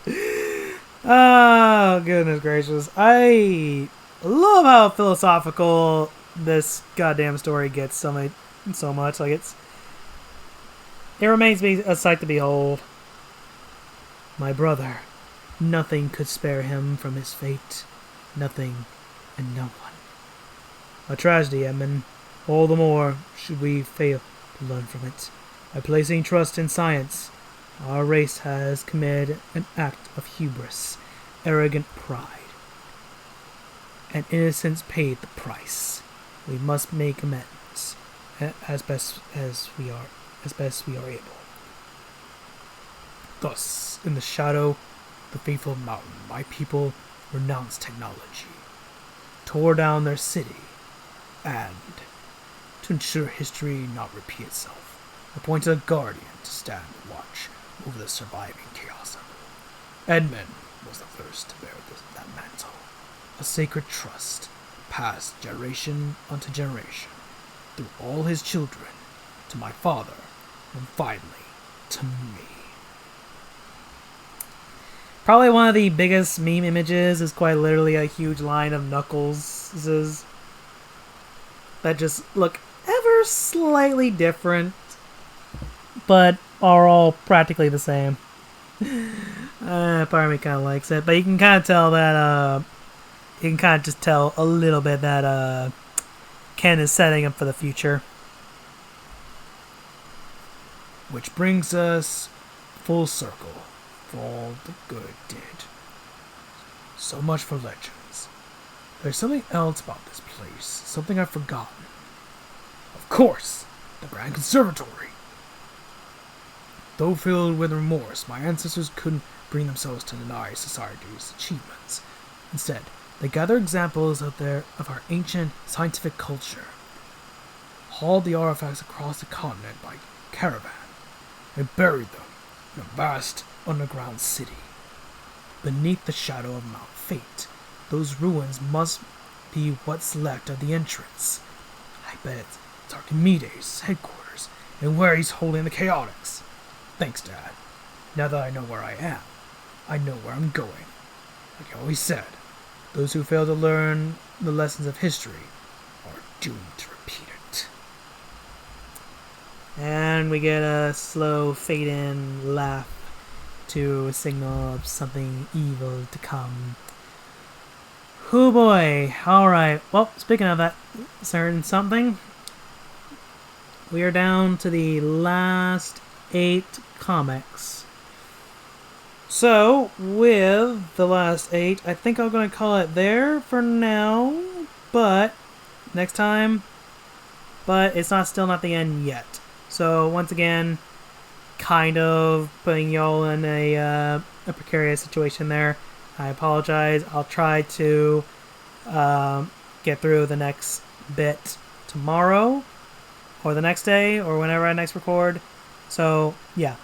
Oh, goodness gracious. I love how philosophical this goddamn story gets so much. Like, it remains me a sight to behold. My brother, nothing could spare him from his fate. Nothing and no one. A tragedy, Edmund. All the more should we fail to learn from it. By placing trust in science, our race has committed an act of hubris, arrogant pride. And innocence paid the price. We must make amends as best we are able. Thus, in the shadow of the fateful mountain, my people renounced technology, tore down their city, and, to ensure history not repeat itself, appointed a guardian to stand watch over the surviving chaos. Edmund was the first to bear that mantle, a sacred trust passed generation unto generation, through all his children, to my father, and finally to me. Probably one of the biggest meme images is quite literally a huge line of Knuckles that just look ever slightly different, but are all practically the same. Part of me kind of likes it, but you can kind of tell that you can kind of just tell a little bit that Ken is setting up for the future. Which brings us full circle for all the good did. So much for legends. There's something else about this place, something I've forgotten. Of course, the Grand Conservatory. Though filled with remorse, my ancestors couldn't bring themselves to deny society's achievements. Instead, they gathered examples of our ancient scientific culture, hauled the artifacts across the continent by caravan, and buried them in a vast underground city. Beneath the shadow of Mount Fate, those ruins must be what's left of the entrance. I bet it's Archimedes' headquarters, and where he's holding the chaotics. Thanks, Dad. Now that I know where I am, I know where I'm going. Like I always said, those who fail to learn the lessons of history are doomed to repeat it. And we get a slow fade-in laugh to signal of something evil to come. Oh boy, alright. Well, speaking of that certain something, we are down to the last 8 comics. So, with the last 8, I think I'm going to call it there for now, but next time, but it's still not the end yet. So, once again, kind of putting y'all in a precarious situation there. I apologize. I'll try to get through the next bit tomorrow, or the next day, or whenever I next record. So, yeah.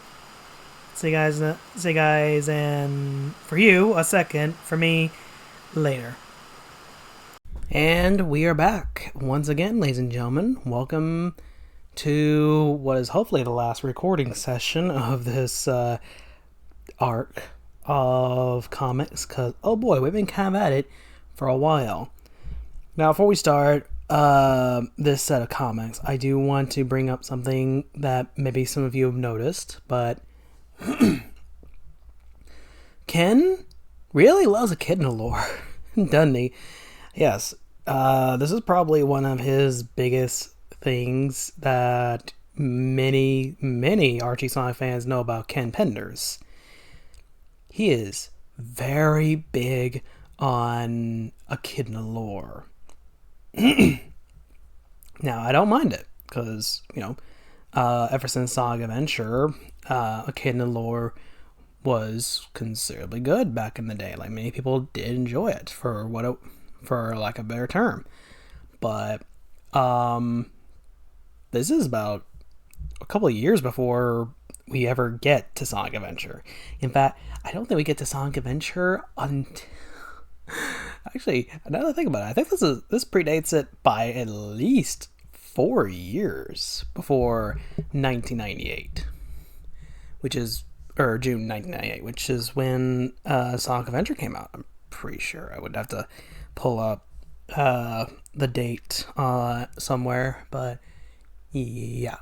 See you guys, and for you, a second. For me, later. And we are back once again, ladies and gentlemen. Welcome to what is hopefully the last recording session of this arc of comics, because, oh boy, we've been kind of at it for a while. Now, before we start this set of comics, I do want to bring up something that maybe some of you have noticed, but Ken really loves Echidna lore, doesn't he? Yes, this is probably one of his biggest things that many Archie Sonic fans know about Ken Penders. He is very big on Echidna lore. Now, I don't mind it, because, ever since Sonic Adventure, Echidna lore was considerably good back in the day. Like, many people did enjoy it, for lack of a better term. But, this is about a couple of years before we ever get to Sonic Adventure. In fact, I don't think we get to Sonic Adventure until... Actually, now that I think about it, I think this predates it by at least 4 years before 1998. Or June 1998, which is when Sonic Adventure came out. I'm pretty sure. I would have to pull up the date somewhere, but yeah.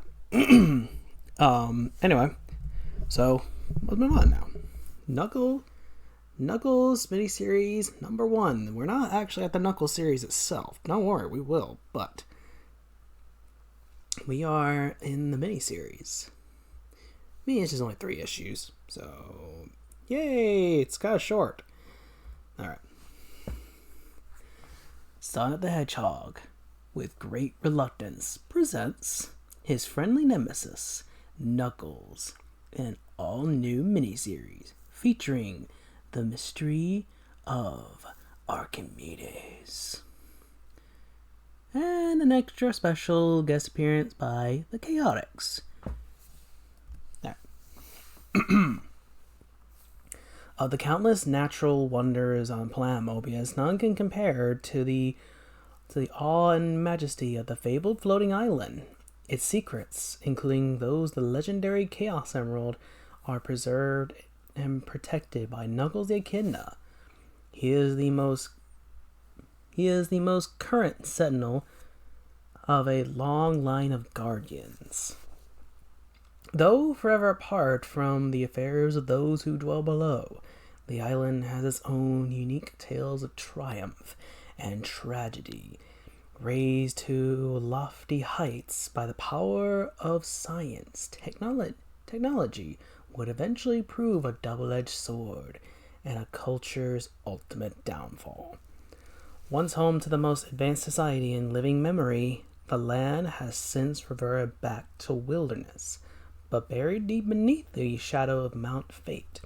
Anyway, so let's move on now. Knuckles miniseries number 1. We're not actually at the Knuckles series itself. Don't worry, we will, but we are in the miniseries. I mean, it's just only 3 issues, so yay! It's kind of short. All right. Sonic the Hedgehog, with great reluctance, presents his friendly nemesis, Knuckles, in an all-new miniseries featuring the mystery of Archimedes. And an extra special guest appearance by the Chaotix. Of the countless natural wonders on planet Mobius, none can compare to the awe and majesty of the fabled floating island. Its secrets, including those of the legendary Chaos Emerald, are preserved and protected by Knuckles the Echidna. He is the most current sentinel of a long line of guardians. Though forever apart from the affairs of those who dwell below, the island has its own unique tales of triumph and tragedy, raised to lofty heights by the power of science. Technology would eventually prove a double-edged sword and a culture's ultimate downfall. Once home to the most advanced society in living memory, the land has since reverted back to wilderness, but buried deep beneath the shadow of Mount Fate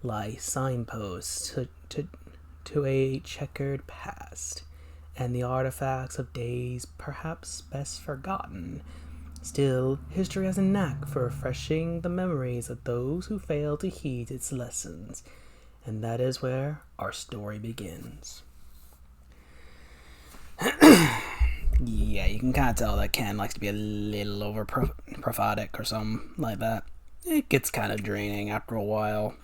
lie signposts to a checkered past, and the artifacts of days perhaps best forgotten. Still, history has a knack for refreshing the memories of those who fail to heed its lessons, and that is where our story begins. Yeah, you can kind of tell that Ken likes to be a little over prophetic or something like that. It gets kind of draining after a while.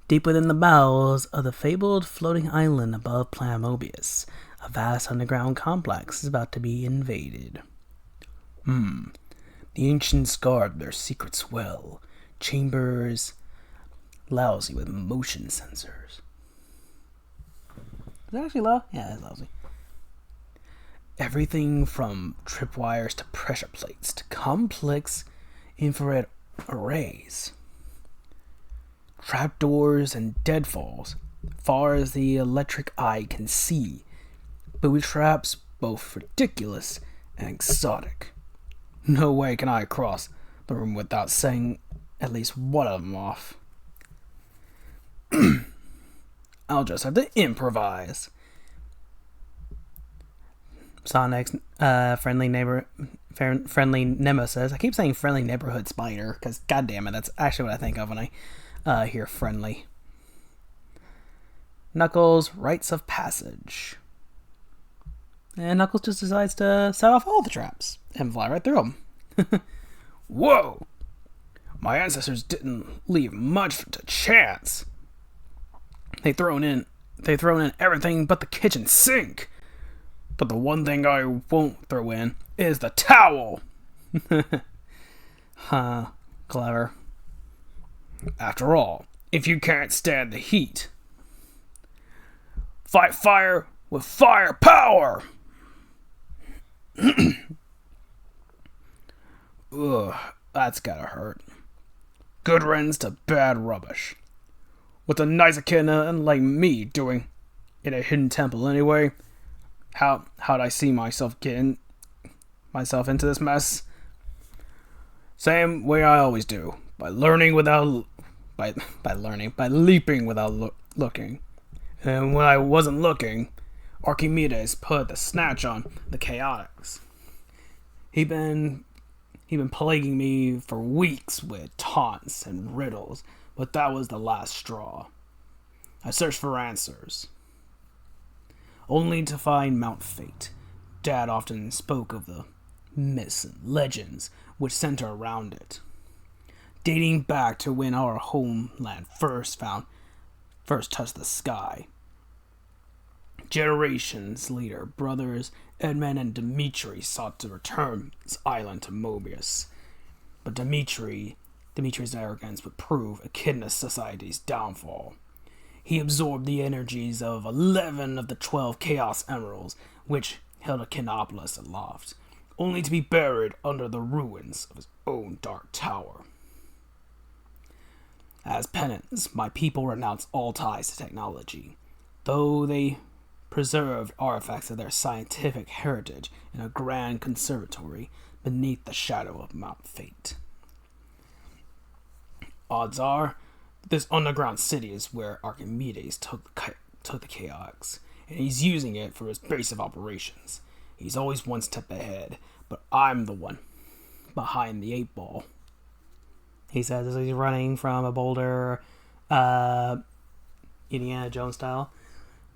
Deep within the bowels of the fabled floating island above planet Mobius, a vast underground complex is about to be invaded. The ancients guard their secrets well. Chambers lousy with motion sensors. Is that actually low? Yeah, that's lousy. Everything from tripwires to pressure plates to complex infrared arrays. Trapdoors and deadfalls, far as the electric eye can see. Booby traps both ridiculous and exotic. No way can I cross the room without setting at least one of them off. I'll just have to improvise. Sonic's friendly nemesis. I keep saying friendly neighborhood spider because, goddammit, that's actually what I think of when I hear friendly. Knuckles' rites of passage. And Knuckles just decides to set off all the traps and fly right through them. Whoa! My ancestors didn't leave much to chance. They thrown in everything but the kitchen sink. But the one thing I won't throw in is the towel. Huh. Clever. After all, if you can't stand the heat, fight fire with fire power. Ugh, that's gotta hurt. Good riddance to bad rubbish. What's a nice echidna like me doing in a hidden temple anyway? How'd I see myself getting myself into this mess? Same way I always do, by leaping without looking. And when I wasn't looking, Archimedes put the snatch on the chaotics. He'd been plaguing me for weeks with taunts and riddles, but that was the last straw. I searched for answers, only to find Mount Fate. Dad often spoke of the myths and legends which center around it, dating back to when our homeland first touched the sky. Generations later, brothers Edmund and Dimitri sought to return this island to Mobius, but Dimitri's arrogance would prove Echidna Society's downfall. He absorbed the energies of 11 of the 12 Chaos Emeralds, which held Echidnopolis aloft, only to be buried under the ruins of his own dark tower. As penance, my people renounced all ties to technology, though they preserved artifacts of their scientific heritage in a grand conservatory beneath the shadow of Mount Fate. Odds are, this underground city is where Archimedes took the chaotics, and he's using it for his base of operations. He's always one step ahead, but I'm the one behind the 8-ball. He says as he's running from a boulder, Indiana Jones style.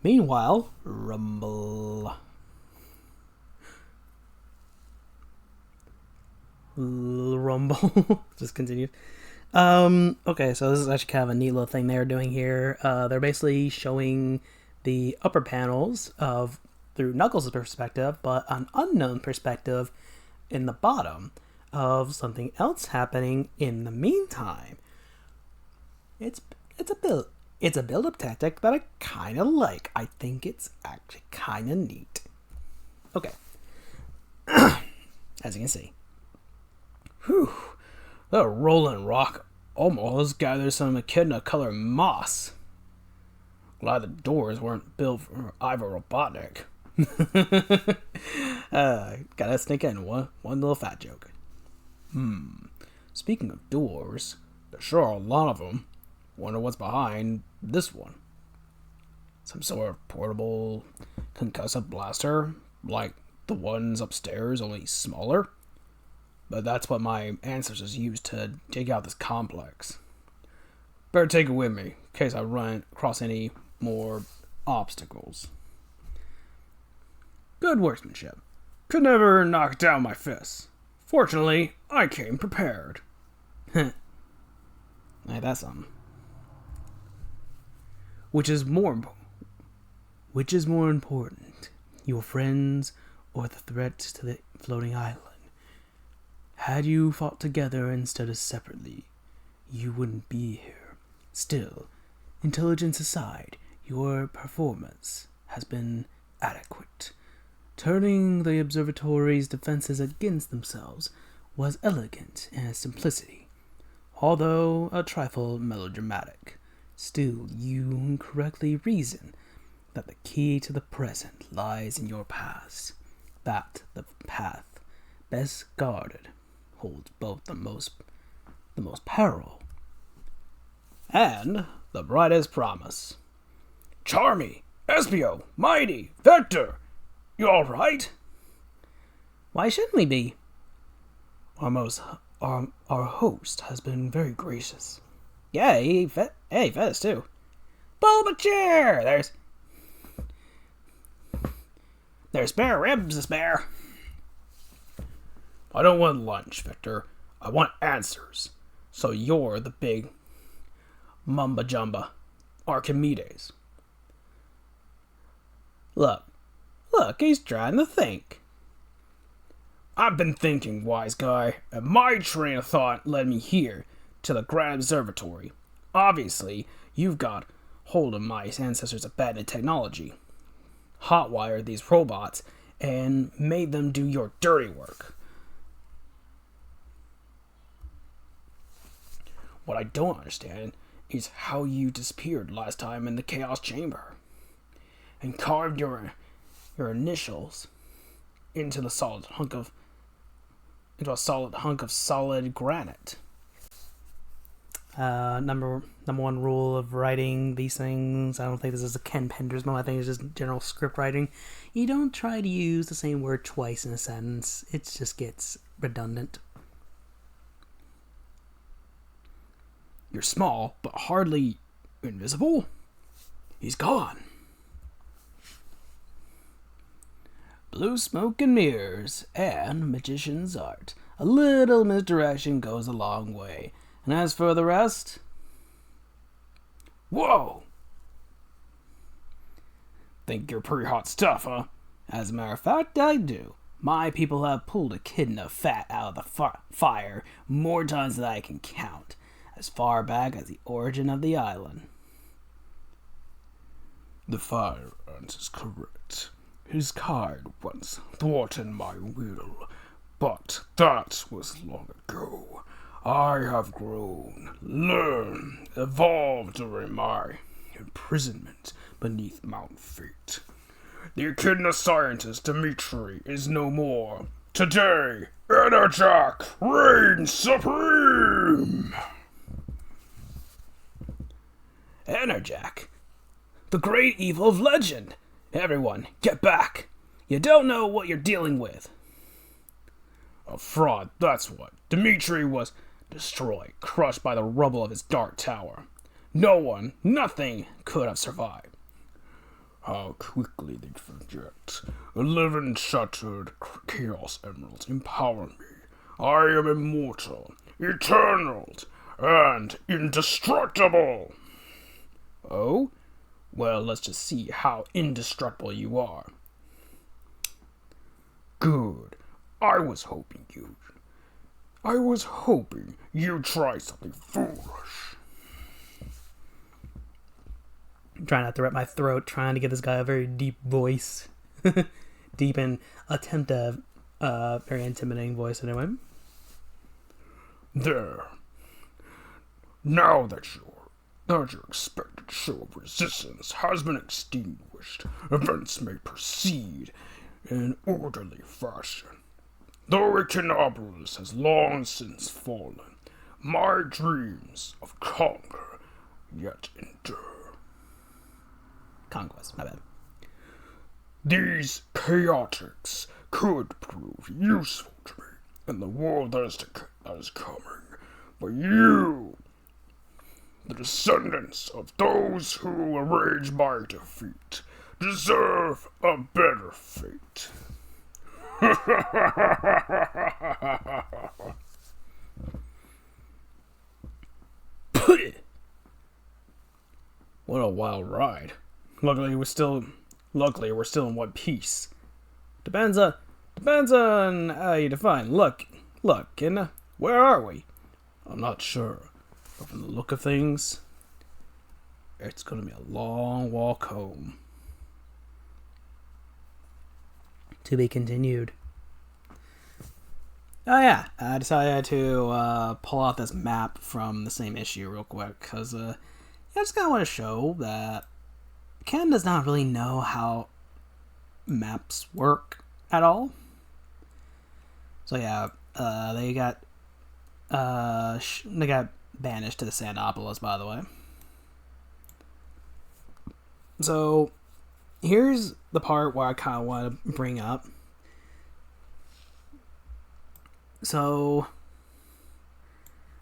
Meanwhile, rumble. Rumble. Just continue. Okay, so this is actually kind of a neat little thing they're doing here. They're basically showing the upper panels through Knuckles' perspective, but an unknown perspective in the bottom of something else happening in the meantime. It's a build-up tactic that I kind of like. I think it's actually kind of neat. Okay. As you can see. Whew. The rolling rock almost gathers some echidna-colored moss. Glad the doors weren't built for Ivor Robotnik. Gotta sneak in one little fat joke. Speaking of doors, there sure are a lot of them. Wonder what's behind this one. Some sort of portable concussive blaster, like the ones upstairs, only smaller. But that's what my ancestors used to dig out this complex. Better take it with me, in case I run across any more obstacles. Good workmanship. Could never knock down my fists. Fortunately, I came prepared. Hey, that's something. Which is more important, your friends or the threat to the floating island? Had you fought together instead of separately, you wouldn't be here. Still, intelligence aside, your performance has been adequate. Turning the observatory's defenses against themselves was elegant in its simplicity, although a trifle melodramatic. Still, you correctly reason that the key to the present lies in your past, that the path best guarded holds both the most peril and the brightest promise. Charmy, Espio, Mighty, Vector, you all right? Why shouldn't we be? Our host has been very gracious. Yeah, he fed us too. Bulbachair! There's spare ribs to spare. I don't want lunch, Victor. I want answers. So you're the big mumba jumba Archimedes. Look, he's trying to think. I've been thinking, wise guy, and my train of thought led me here to the Grand Observatory. Obviously, you've got hold of my ancestors' abandoned technology, hotwired these robots, and made them do your dirty work. What I don't understand is how you disappeared last time in the Chaos Chamber and carved your initials into a solid hunk of solid granite. Number one rule of writing these things, I don't think this is a Ken Penders moment, I think it's just general script writing. You don't try to use the same word twice in a sentence. It just gets redundant. You're small, but hardly invisible. He's gone. Blue smoke and mirrors, and magician's art. A little misdirection goes a long way. And as for the rest... Whoa! Think you're pretty hot stuff, huh? As a matter of fact, I do. My people have pulled echidna fat out of the fire more times than I can count, as far back as the origin of the island. The fire ant is correct. His kind once thwarted my will, but that was long ago. I have grown, learned, evolved during my imprisonment beneath Mount Fate. The echidna scientist Dimitri is no more. Today, Enerjack reigns supreme! Enerjack, the great evil of legend. Everyone, get back. You don't know what you're dealing with. A fraud, that's what. Dimitri was destroyed, crushed by the rubble of his dark tower. No one, nothing could have survived. How quickly they'd forget. 11 shattered chaos emeralds empower me. I am immortal, eternal, and indestructible. Oh? Well, let's just see how indestructible you are. Good. I was hoping you'd try something foolish. I'm trying not to rip my throat, trying to give this guy a very deep voice. Deep and attempt a very intimidating voice anyway. There. Now that your expected show of resistance has been extinguished, events may proceed in an orderly fashion. Though Robotropolis has long since fallen, my dreams of conquer yet endure. Conquest, my bad. These chaotics could prove useful to me in the world that is coming, but you, the descendants of those who arrange my defeat, deserve a better fate. What a wild ride. Luckily we're still in one piece. Depends on how you define look, and where are we? I'm not sure. But from the look of things, it's gonna be a long walk home. To be continued. Oh yeah, I decided to pull out this map from the same issue real quick, because I just kind of want to show that Ken does not really know how maps work at all. So yeah, they got banished to the Sandopolis, by the way. So here's the part where I kind of want to bring up. So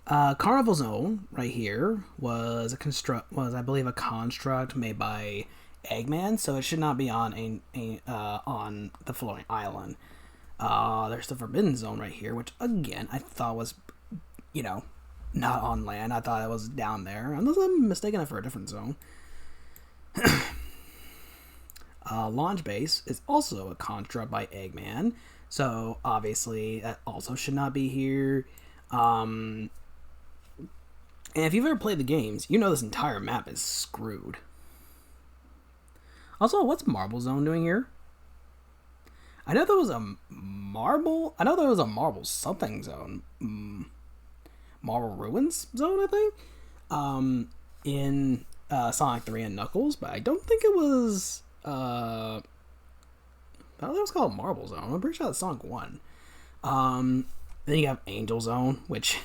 Carnival Zone right here was I believe a construct made by Eggman, so it should not be on on the floating island. There's the Forbidden Zone right here, which again I thought was, not on land. I thought it was down there, unless I'm mistaken it for a different zone. Launch base is also a construct by Eggman, so obviously that also should not be here. And if you've ever played the games, you know this entire map is screwed. Also, what's Marble Zone doing here? I know there was a marble something zone. Marble Ruins zone, I think. In Sonic 3 and Knuckles, but I don't think it was I thought it was called Marble Zone. I'm pretty sure that's Sonic 1. Then you have Angel Zone, which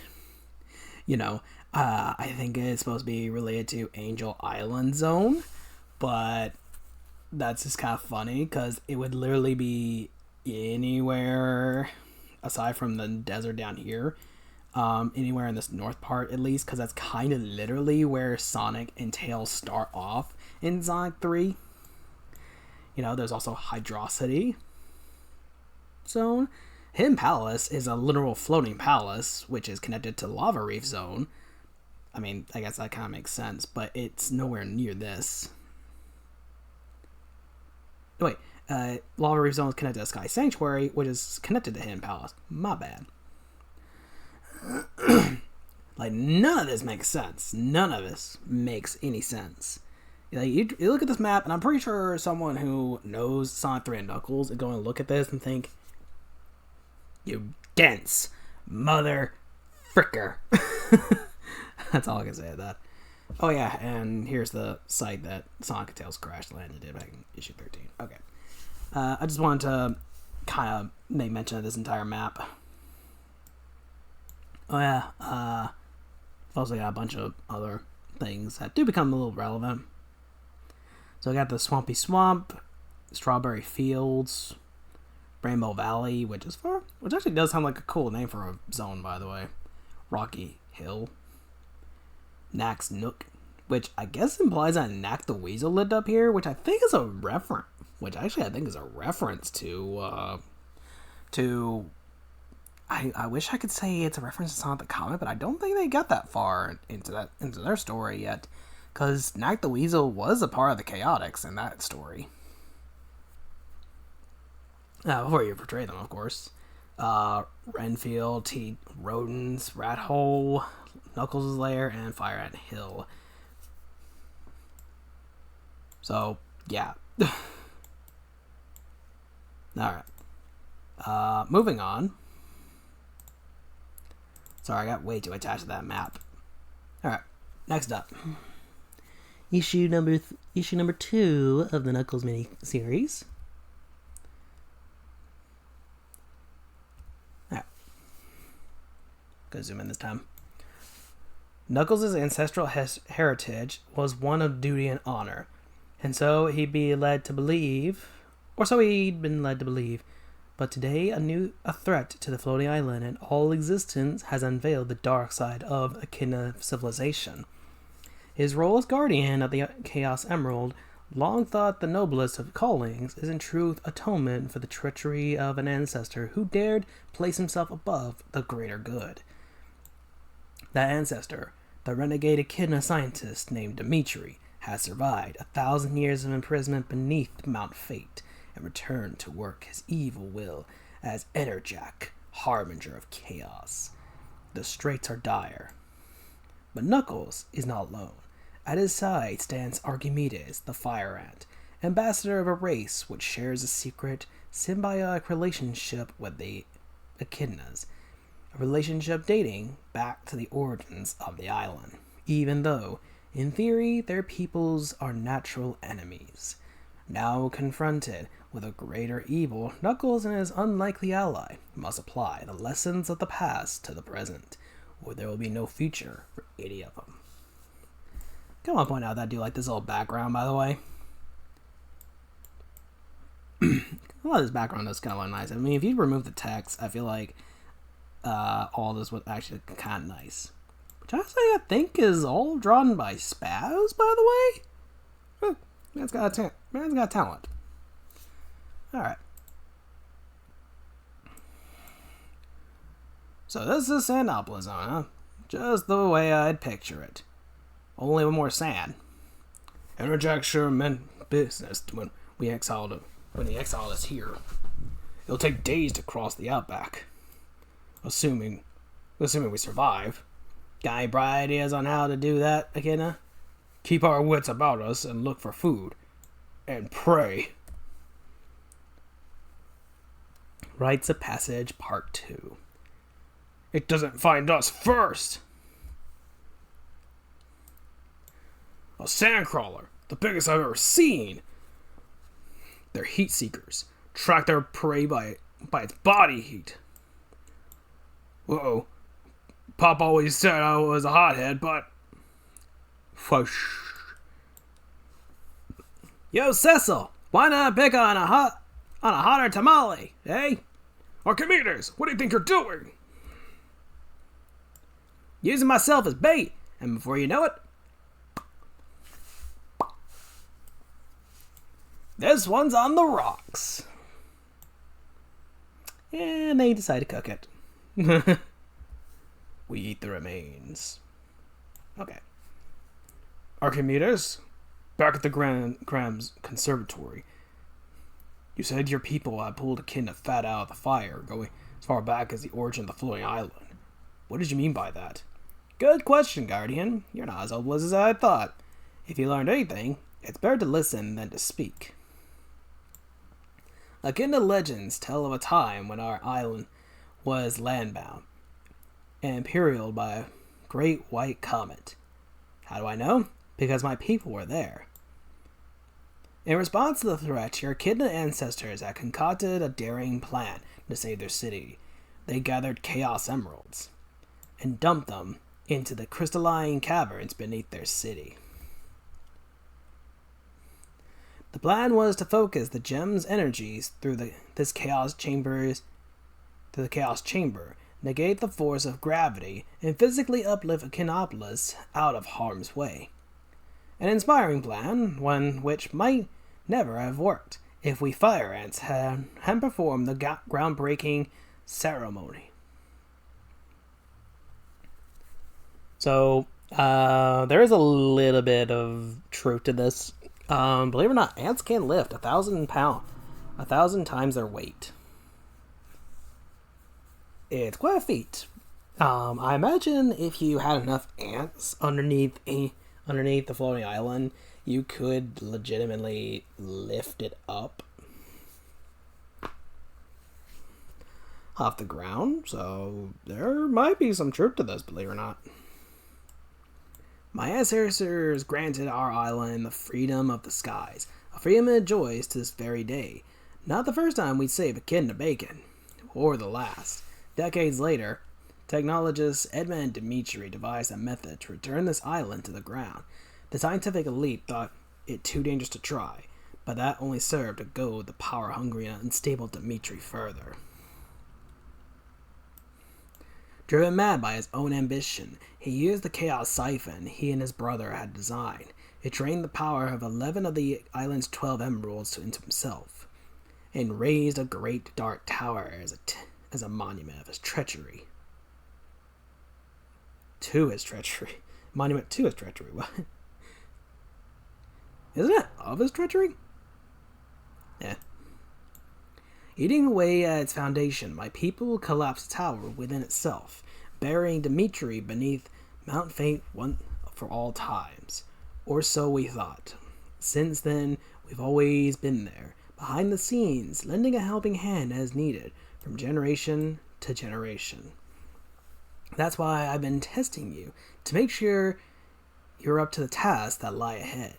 I think it's supposed to be related to Angel Island Zone, but that's just kind of funny because it would literally be anywhere aside from the desert down here, anywhere in this north part at least, because that's kind of literally where Sonic and Tails start off in Sonic 3. There's also Hydrocity Zone. Hidden Palace is a literal floating palace, which is connected to Lava Reef Zone. I mean, I guess that kind of makes sense, but it's nowhere near this. Wait, Lava Reef Zone is connected to Sky Sanctuary, which is connected to Hidden Palace. My bad. Like, none of this makes sense. None of this makes any sense. Like, you look at this map, and I'm pretty sure someone who knows Sonic 3 and Knuckles is going to look at this and think, you dense mother fricker. That's all I can say to that. Oh yeah, and here's the site that Sonic and Tails crash landed in back in issue 13. Okay. I just wanted to kind of make mention of this entire map. Oh yeah, I've also got a bunch of other things that do become a little relevant. So I got the Swampy Swamp, Strawberry Fields, Rainbow Valley, which actually does sound like a cool name for a zone, by the way. Rocky Hill, Knack's Nook, which I guess implies that Knack the Weasel lived up here, which I think is a reference to I wish I could say it's a reference to Sonic the Comet, but I don't think they got that far into their story yet, because Knack the Weasel was a part of the Chaotix in that story. Before you portray them, of course. Renfield, Rodents, Rat Hole, Knuckles' Lair, and Fire Ant Hill. So, yeah. Alright. Moving on. Sorry, I got way too attached to that map. Alright, next up. Issue number 2 of the Knuckles mini-series. Alright. Go zoom in this time. Knuckles' ancestral heritage was one of duty and honor, and so he'd been led to believe, but today a threat to the floating island and all existence has unveiled the dark side of Echidna civilization. His role as guardian of the Chaos Emerald, long thought the noblest of callings, is in truth atonement for the treachery of an ancestor who dared place himself above the greater good. That ancestor, the renegade Echidna scientist named Dimitri, has survived 1,000 years of imprisonment beneath Mount Fate and returned to work his evil will as Enerjack, harbinger of chaos. The straits are dire. But Knuckles is not alone. At his side stands Archimedes, the Fire Ant, ambassador of a race which shares a secret, symbiotic relationship with the Echidnas, a relationship dating back to the origins of the island, even though, in theory, their peoples are natural enemies. Now confronted with a greater evil, Knuckles and his unlikely ally must apply the lessons of the past to the present, or there will be no future for any of them. I want to point out that I do like this little background, by the way. A lot of this background is kind of nice. I mean, if you remove the text, I feel like all this would actually be kind of nice. Which I think is all drawn by Spaz, by the way. Man's got talent. All right. So this is Sandopolis, huh? Just the way I'd picture it. Only with more sand. Enerjack sure meant business when he exiled us here. It'll take days to cross the outback. Assuming we survive. Got any bright ideas on how to do that, Echidna? Keep our wits about us and look for food. And pray. Rites of Passage Part 2. It doesn't find us first! A sandcrawler, the biggest I've ever seen. They're heat seekers. Track their prey by its body heat. Uh-oh. Pop always said I was a hothead, but... Whoosh. Yo, Cecil! Why not pick on a hotter tamale, eh? Archimedes, what do you think you're doing? Using myself as bait, and before you know it, this one's on the rocks. And they decide to cook it. We eat the remains. Okay. Archimedes, back at the Graham's conservatory. You said your people had pulled a kin of fat out of the fire, going as far back as the origin of the floating island. What did you mean by that? Good question, Guardian. You're not as hopeless as I thought. If you learned anything, it's better to listen than to speak. Echidna legends tell of a time when our island was landbound and imperialed by a great white comet. How do I know? Because my people were there. In response to the threat, your Echidna ancestors had concocted a daring plan to save their city. They gathered Chaos Emeralds and dumped them into the crystalline caverns beneath their city. The plan was to focus the gem's energies through the chaos chamber, negate the force of gravity, and physically uplift Echinopolis out of harm's way. An inspiring plan, one which might never have worked if we fire ants hadn't performed the groundbreaking ceremony. So, there is a little bit of truth to this. Believe it or not, ants can lift 1,000 pounds, 1,000 times their weight. It's quite a feat. I imagine if you had enough ants underneath the floating island, you could legitimately lift it up off the ground. So there might be some truth to this, believe it or not. My ancestors granted our island the freedom of the skies, a freedom it enjoys to this very day. Not the first time we'd save a Echidna bacon, or the last. Decades later, technologist Edmund Dmitri devised a method to return this island to the ground. The scientific elite thought it too dangerous to try, but that only served to goad the power-hungry and unstable Dmitri further. Driven mad by his own ambition, he used the chaos siphon he and his brother had designed. It drained the power of 11 of the island's 12 emeralds into himself, and raised a great dark tower as a monument of his treachery. To his treachery. Monument to his treachery. What? Isn't it of his treachery? Yeah. Eating away at its foundation, my people collapsed the tower within itself, burying Dmitri beneath Mount Fate once for all times. Or so we thought. Since then, we've always been there, behind the scenes, lending a helping hand as needed, from generation to generation. That's why I've been testing you, to make sure you're up to the tasks that lie ahead.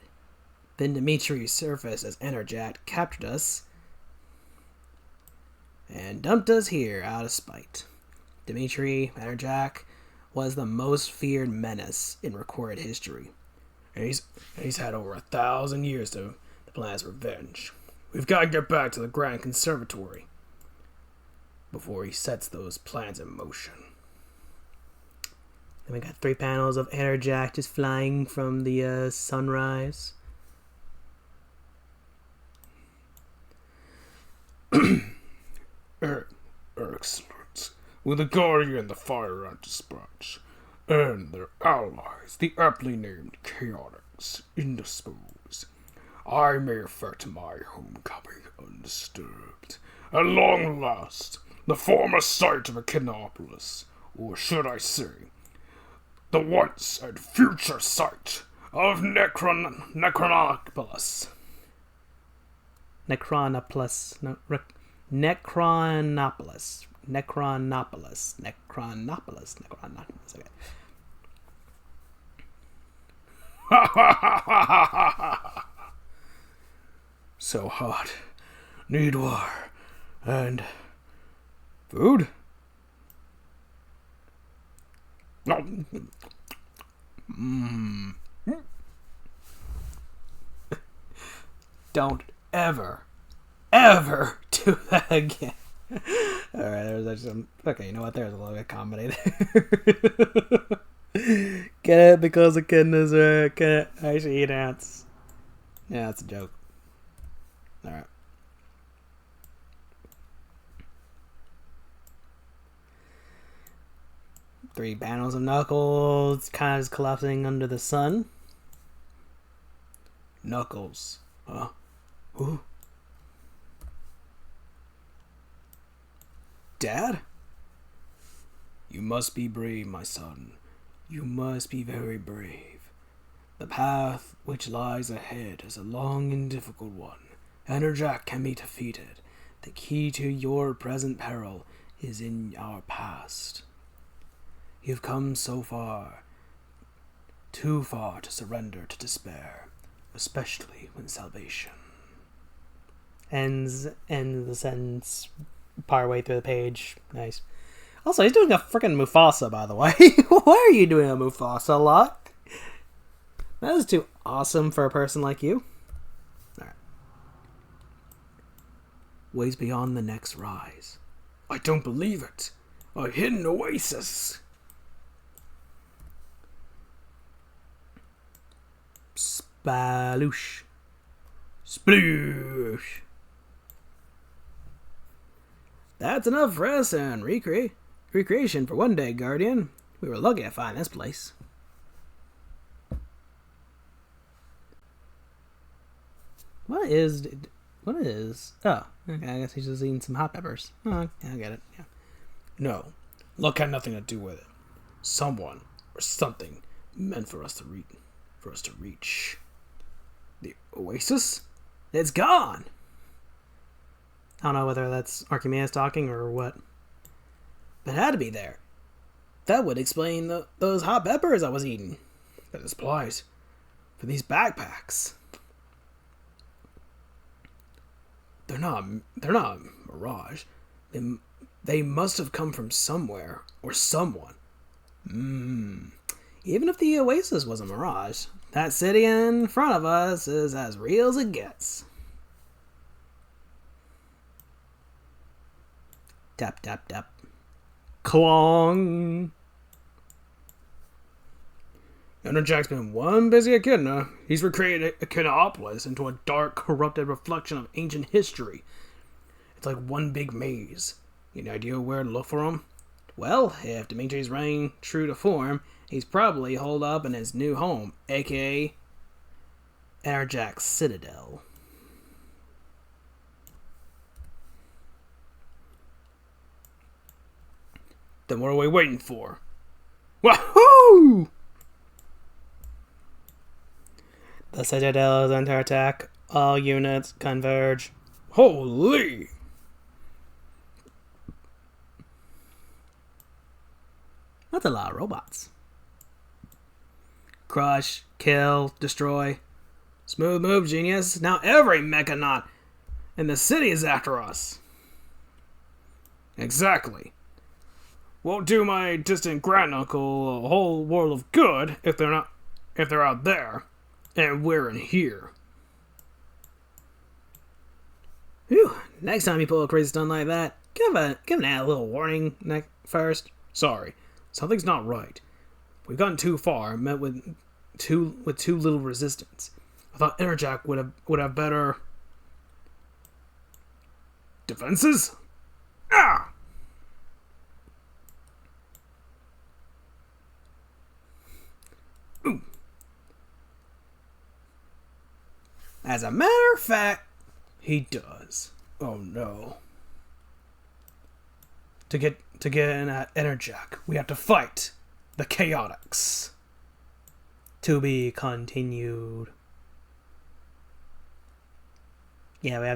Then Dmitri surfaced as Enerjack captured us and dumped us here out of spite. Dmitri, Enerjack, was the most feared menace in recorded history. And he's had over 1,000 years to plan his revenge. We've got to get back to the Grand Conservatory before he sets those plans in motion. Then we got 3 panels of Enerjack just flying from the sunrise. Excellent. With the Guardian, the Fire and Dispatch, and their allies, the aptly named Chaotix, indisposed, I may effect my homecoming undisturbed. At long last, the former site of Echinopolis, or should I say, the once and future site of Necronopolis. Necronopolis. No, Necronopolis. Okay. So hot. Need war. And food? No. Don't ever do that again. Alright, there's actually some... Okay, you know what? There's a little bit of comedy there. Get it? Because the kidneys are... Get it? I should eat ants. Yeah, that's a joke. Alright. Three panels of Knuckles, kind of just collapsing under the sun. Knuckles. Huh? Who? Dad? You must be brave, my son. You must be very brave. The path which lies ahead is a long and difficult one. Enerjack can be defeated. The key to your present peril is in our past. You've come so far, too far to surrender to despair, especially when salvation. Ends the sentence partway through the page. Nice. Also, he's doing a freaking Mufasa, by the way. Why are you doing a Mufasa lot? That is too awesome for a person like you. Alright. Ways beyond the next rise. I don't believe it. A hidden oasis. Sploosh. Sploosh. That's enough rest and recreation for one day, Guardian. We were lucky to find this place. What is... Oh, okay, I guess he's just eating some hot peppers. Oh, yeah, I get it, yeah. No, luck had nothing to do with it. Someone or something meant for us to reach. The oasis? It's gone! I don't know whether that's Archimedes talking or what. But it had to be there. That would explain those hot peppers I was eating. That applies For these backpacks. They're not mirage. They must have come from somewhere or someone. Even if the oasis was a mirage, that city in front of us is as real as it gets. Tap, tap, tap. Clong! Enerjack's been one busy echidna. He's recreated Echinopolis into a dark, corrupted reflection of ancient history. It's like one big maze. Any idea where to look for him? Well, if Dimitri's running true to form, he's probably holed up in his new home, aka Enerjack's Citadel. Then what are we waiting for? Wahoo! The Citadel is under attack. All units converge. Holy! That's a lot of robots. Crush, kill, destroy. Smooth move, genius. Now every Mechanaut in the city is after us. Exactly. Won't do my distant granduncle a whole world of good if they're out there, and we're in here. Whew. Next time you pull a crazy stunt like that, give an ad a little warning first. Sorry, something's not right. We've gotten too far, met with too little resistance. I thought Enerjack would have better defenses. Ah! As a matter of fact, he does. Oh no. To get an Enerjack, we have to fight the Chaotix. To be continued. Yeah, we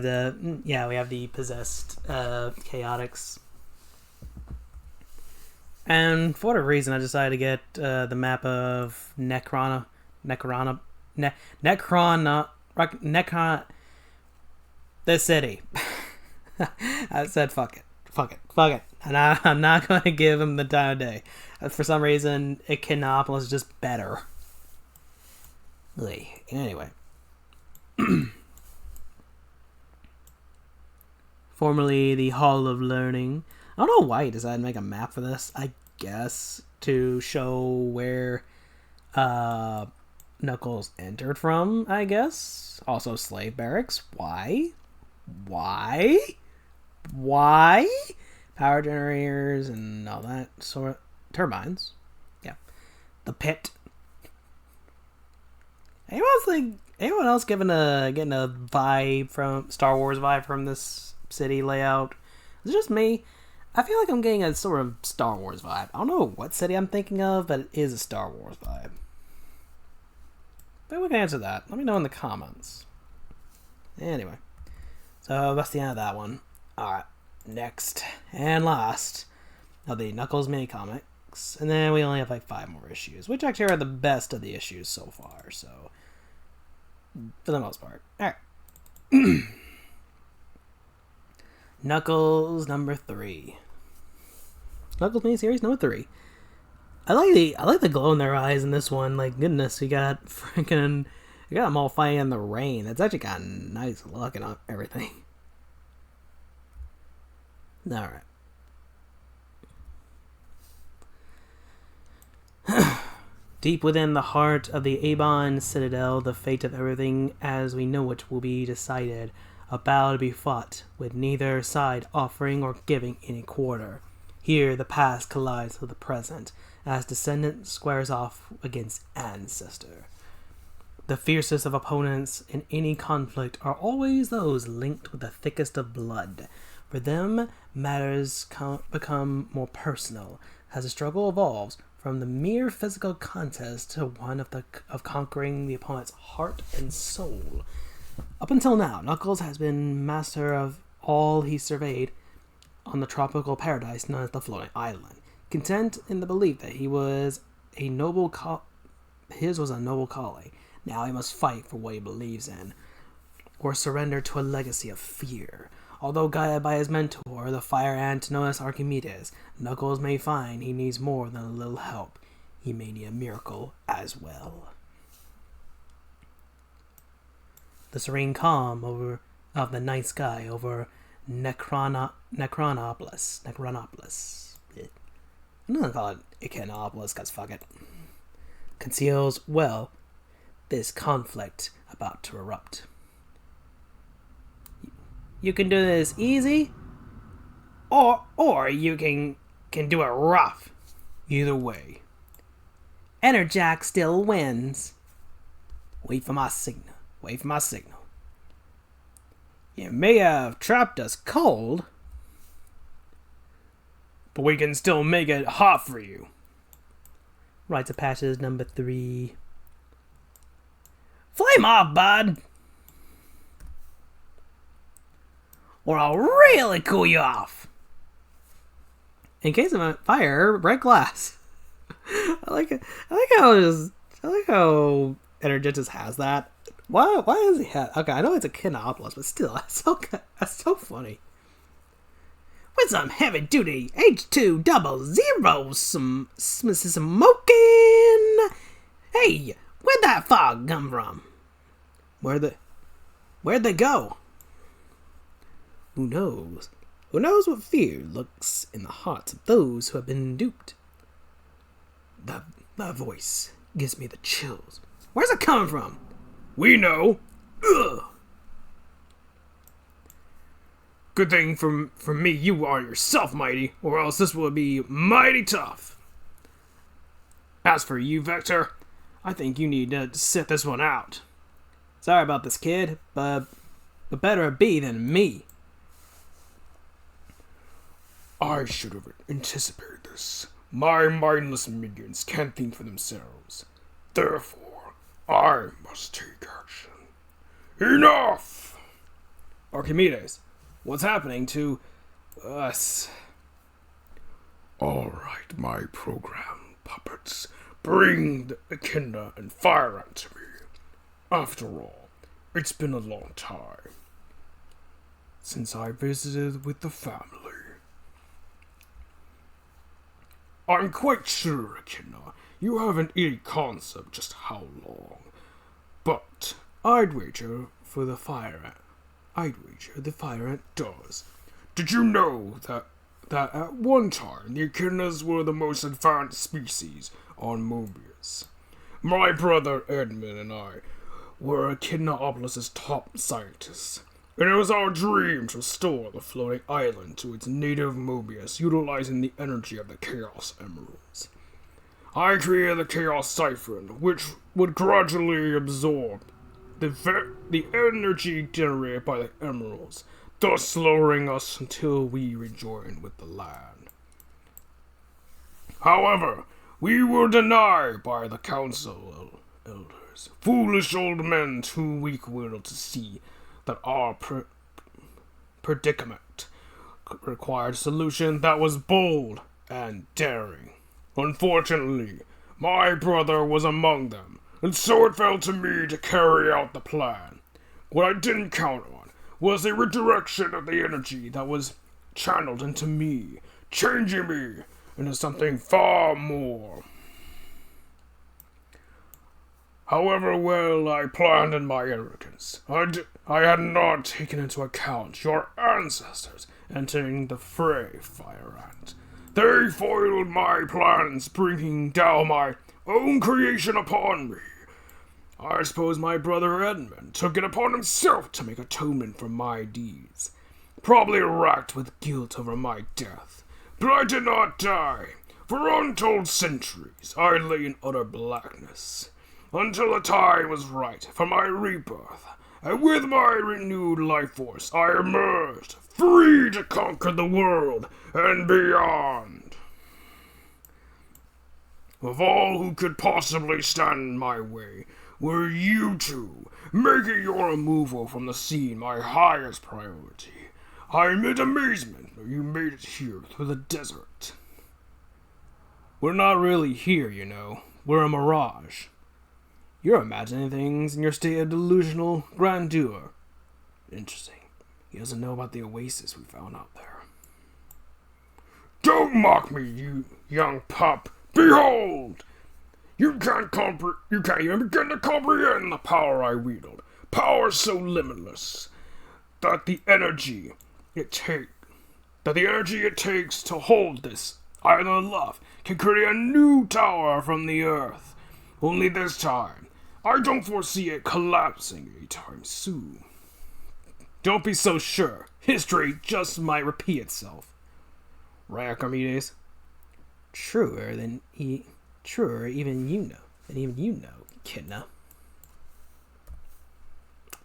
have the possessed Chaotix. And for whatever reason, I decided to get the map of Necron, the city. I said, fuck it. And I'm not going to give him the time of day. For some reason, Echinopolis is just better. Anyway. Formerly the Hall of Learning. I don't know why he decided to make a map for this. I guess to show where Knuckles entered from, I guess. Also slave barracks. Why? Power generators and all that sort of turbines. Yeah. The pit. Anyone else getting a vibe from Star Wars vibe from this city layout? Is it just me? I feel like I'm getting a sort of Star Wars vibe. I don't know what city I'm thinking of, but it is a Star Wars vibe. Maybe we can answer that. Let me know in the comments. Anyway. So that's the end of that one. Alright. Next and last of the Knuckles mini comics. And then we only have like 5 more issues, which actually are the best of the issues so far. So, for the most part. Alright. Knuckles number 3. Knuckles miniseries number 3. I like the glow in their eyes in this one. Like, goodness, you got them all fighting in the rain. That's actually got a nice look and everything. Alright. Deep within the heart of the Avon Citadel, the fate of everything as we know it will be decided. A battle to be fought, with neither side offering or giving any quarter. Here the past collides with the present, as descendant squares off against ancestor. The fiercest of opponents in any conflict are always those linked with the thickest of blood. For them, matters become more personal, as the struggle evolves from the mere physical contest to one of conquering the opponent's heart and soul. Up until now, Knuckles has been master of all he surveyed on the tropical paradise known as the Floating Island, content in the belief that his was a noble calling. Now he must fight for what he believes in, or surrender to a legacy of fear. Although guided by his mentor, the fire ant known as Archimedes, Knuckles may find he needs more than a little help. He may need a miracle as well. The serene calm of the night sky over Necronopolis. I'm not gonna call it Echinopolis, cause fuck it. Conceals, well, this conflict about to erupt. You can do this easy, or you can do it rough. Either way. Enerjack still wins. Wait for my signal. You may have trapped us cold, but we can still make it hot for you. Rites of Passage number 3. Flame off, bud! Or I'll really cool you off. In case of a fire, break glass. I like how Energetic has that. Why does he have? Okay, I know it's a Echinopolis, but still, that's so funny. With some heavy duty H200 smoking. Hey, where'd that fog come from? Where'd they go? Who knows? Who knows what fear lurks in the hearts of those who have been duped? That voice gives me the chills. Where's it coming from? We know. Ugh. Good thing for me you are yourself mighty, or else this will be mighty tough. As for you, Vector, I think you need to sit this one out. Sorry about this, kid, but better a bee than me. I should have anticipated this. My mindless minions can't think for themselves. Therefore, I must take action. Enough! Archimedes, what's happening to us? Alright, my program puppets. Bring the echidna and fire ant to me. After all, it's been a long time since I visited with the family. I'm quite sure, echidna, you haven't any concept just how long. But I'd wager the fire ant does. Did you know that at one time the echidnas were the most advanced species on Mobius? My brother Edmund and I were Echidnaopolis' top scientists, and it was our dream to restore the floating island to its native Mobius, utilizing the energy of the Chaos Emeralds. I created the Chaos Siphon, which would gradually absorb the energy generated by the emeralds, thus lowering us until we rejoin with the land. However, we were denied by the council elders, foolish old men too weak-willed to see that our predicament required a solution that was bold and daring. Unfortunately, my brother was among them, and so it fell to me to carry out the plan. What I didn't count on was a redirection of the energy that was channeled into me, changing me into something far more. However well I planned in my arrogance, I had not taken into account your ancestors entering the fray, Fire Ant. They foiled my plans, bringing down my own creation upon me. I suppose my brother Edmund took it upon himself to make atonement for my deeds, probably racked with guilt over my death. But I did not die. For untold centuries, I lay in utter blackness, until the time was right for my rebirth, and with my renewed life force, I emerged, free to conquer the world and beyond. Of all who could possibly stand in my way were you two, making your removal from the scene my highest priority. I'm in amazement that you made it here through the desert. We're not really here, you know. We're a mirage. You're imagining things in your state of delusional grandeur. Interesting. He doesn't know about the oasis we found out there. Don't mock me, you young pup. Behold! You can't even begin to comprehend the power I wield. Power so limitless that the energy it takes to hold this island aloft can create a new tower from the earth. Only this time, I don't foresee it collapsing anytime soon. Don't be so sure. History just might repeat itself. Right, Archimedes? Truer, even you know, Echidna.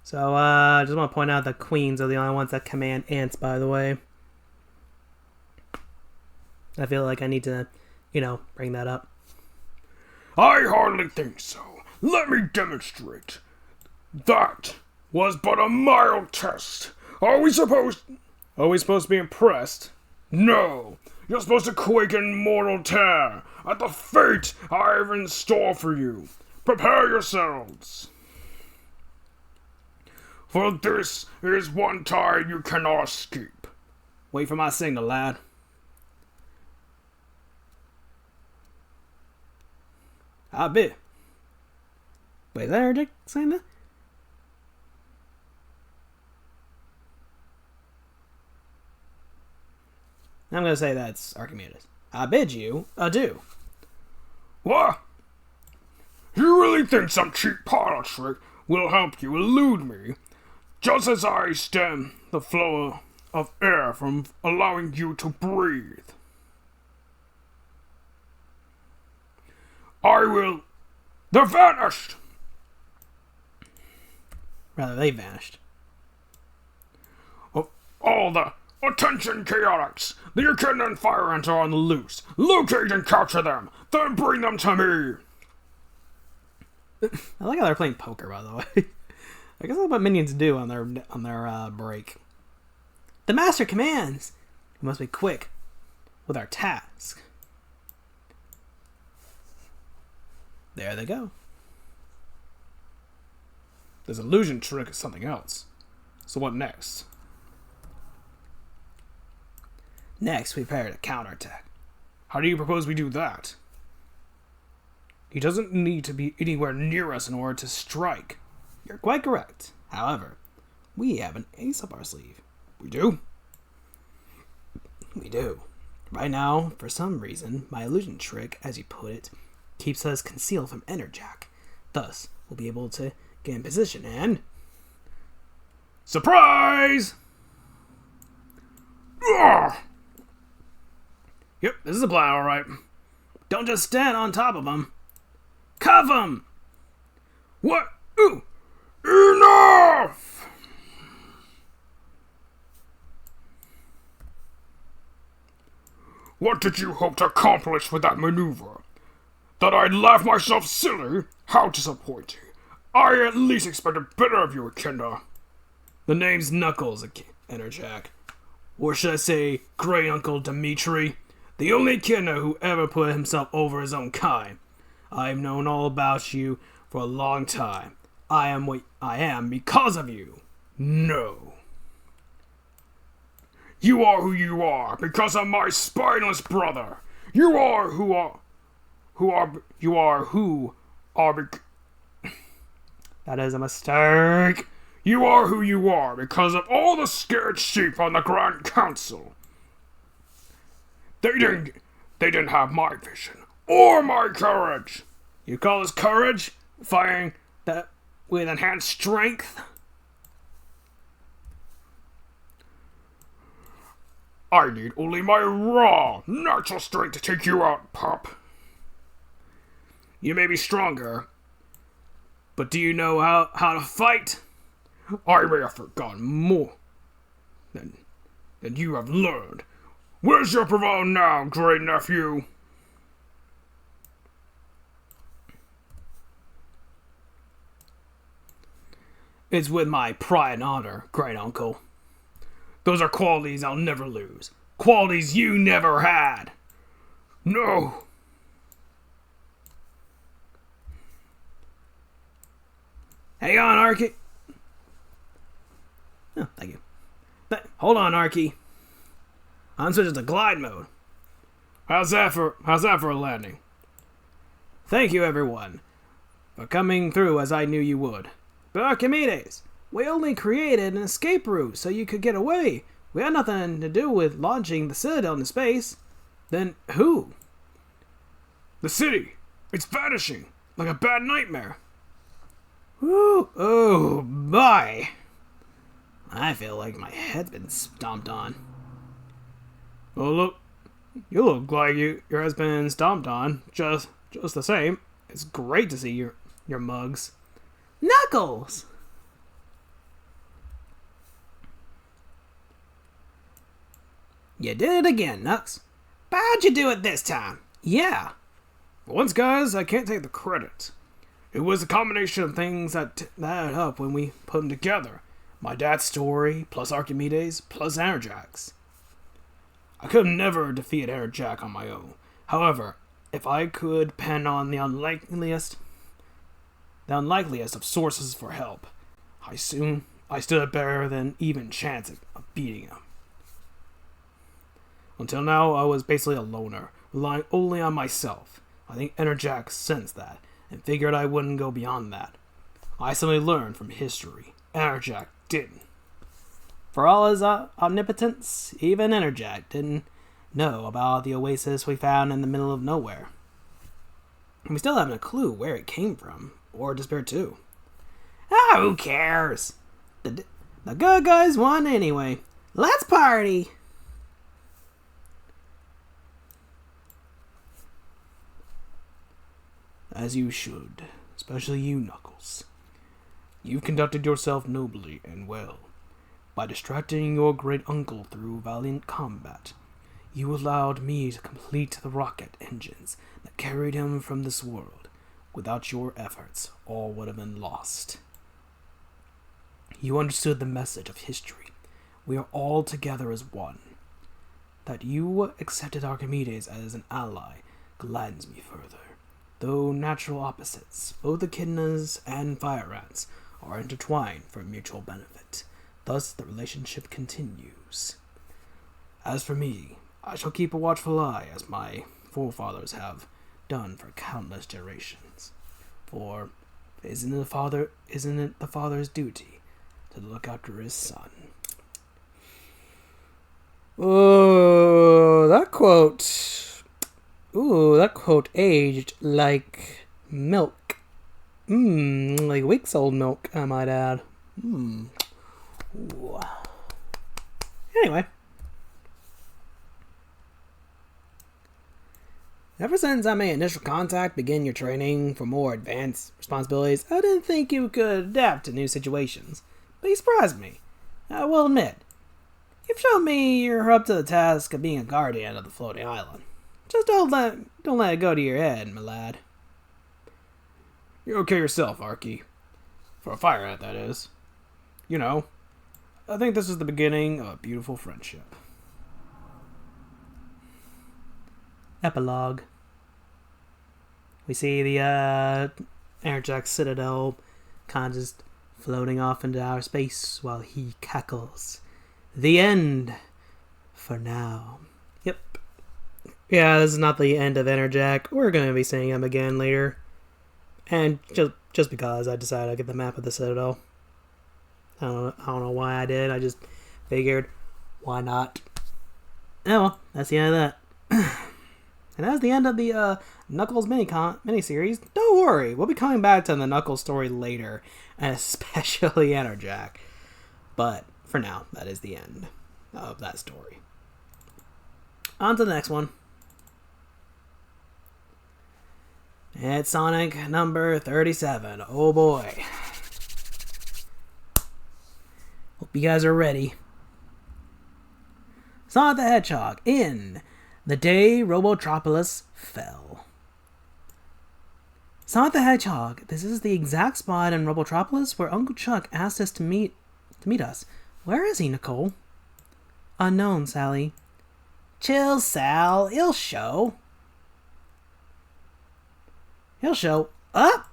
So, I just want to point out that queens are the only ones that command ants, by the way. I feel like I need to, bring that up. I hardly think so. Let me demonstrate. That was but a mild test. Are we supposed to be impressed? No. You're supposed to quake in mortal terror at the fate I have in store for you. Prepare yourselves. For this is one time you cannot escape. Wait for my signal, lad. I bet. Wait, is that Eric saying that? I'm going to say that's Archimedes. I bid you adieu. What? You really think some cheap parlor trick will help you elude me, just as I stem the flow of air from allowing you to breathe? They're vanished! Rather, they vanished. All the attention chaotics! The Echidna and Fire Ants are on the loose. Locate and capture them, then bring them to me! I like how they're playing poker, by the way. I guess that's what minions do on their break. The master commands! We must be quick with our task. There they go. This illusion trick is something else. So what next? Next, we prepare to counterattack. How do you propose we do that? He doesn't need to be anywhere near us in order to strike. You're quite correct. However, we have an ace up our sleeve. We do? We do. Right now, for some reason, my illusion trick, as you put it, keeps us concealed from Enerjack. Thus, we'll be able to get in position and... Surprise! Ugh! Yep, this is a plan, alright. Don't just stand on top of them. Cuff them! What? Ooh! Enough! What did you hope to accomplish with that maneuver? That I'd laugh myself silly? How disappointing. I at least expected better of you, Echidna. The name's Knuckles, Enerjack. Or should I say, Grey Uncle Dimitri? The only Echidna who ever put himself over his own kind. I've known all about you for a long time. I am what I am because of you. No. You are who you are because of my spineless brother. You are who are. That is a mistake. You are who you are because of all the scared sheep on the Grand Council. They didn't have my vision or my courage. You call this courage? Firing that with enhanced strength? I need only my raw, natural strength to take you out, pup. You may be stronger, but do you know how to fight? I may have forgotten more than you have learned. Where's your bravado now, great nephew? It's with my pride and honor, great uncle. Those are qualities I'll never lose. Qualities you never had. No. Hang on, Archie. Oh, thank you. Hold on, Archie. I'm switching to glide mode. How's that for a landing? Thank you, everyone, for coming through as I knew you would. But Archimedes, we only created an escape route so you could get away. We had nothing to do with launching the Citadel into space. Then who? The city. It's vanishing like a bad nightmare. Ooh, oh, boy. I feel like my head's been stomped on. Oh, look. You look like your head's been stomped on. Just the same. It's great to see your mugs. Knuckles! You did it again, Nux. But how'd you do it this time? Yeah. For once, guys, I can't take the credit. It was a combination of things that added up when we put them together. My dad's story, plus Archimedes, plus Enerjack's. I could have never defeated Enerjack on my own. However, if I could depend on the unlikeliest of sources for help, I stood a better than even chance of beating him. Until now, I was basically a loner, relying only on myself. I think Enerjack sensed that, and figured I wouldn't go beyond that. I simply learned from history. Enerjack didn't. For all his omnipotence, even Enerjack didn't know about the oasis we found in the middle of nowhere. We still haven't a clue where it came from, or disappeared to. Ah, who cares? The good guys won anyway. Let's party! As you should, especially you, Knuckles. You've conducted yourself nobly and well. By distracting your great uncle through valiant combat, you allowed me to complete the rocket engines that carried him from this world. Without your efforts, all would have been lost. You understood the message of history. We are all together as one. That you accepted Archimedes as an ally gladdens me further. Though natural opposites, both echidnas and fire ants are intertwined for mutual benefit. Thus the relationship continues. As for me, I shall keep a watchful eye, as my forefathers have done for countless generations. For isn't it the father's duty to look after his son? Oh, that quote. Ooh, that quote aged like milk. Like weeks old milk, I might add. Ooh. Anyway. Ever since I made initial contact, begin your training for more advanced responsibilities, I didn't think you could adapt to new situations. But you surprised me. I will admit. You've shown me you're up to the task of being a guardian of the floating island. Just don't let it go to your head, my lad. You're okay yourself, Archie. For a fire ant, that is. You know, I think this is the beginning of a beautiful friendship. Epilogue. We see the Airjack Citadel kind of just floating off into outer space while he cackles. The end. For now. Yep. Yeah, this is not the end of Enerjack. We're going to be seeing him again later. And just because I decided I'd get the map of the Citadel. I don't know why I did. I just figured, why not? Oh well, that's the end of that. And that's the end of the Knuckles miniseries. Don't worry, we'll be coming back to the Knuckles story later, and especially Enerjack. But for now, that is the end of that story. On to the next one. It's Sonic number 37. Oh boy. Hope you guys are ready. Sonic the Hedgehog in The Day Robotropolis Fell. Sonic the Hedgehog. This is the exact spot in Robotropolis where Uncle Chuck asked us to meet us. Where is he, Nicole? Unknown, Sally. Chill, Sal. He'll show. He'll show up.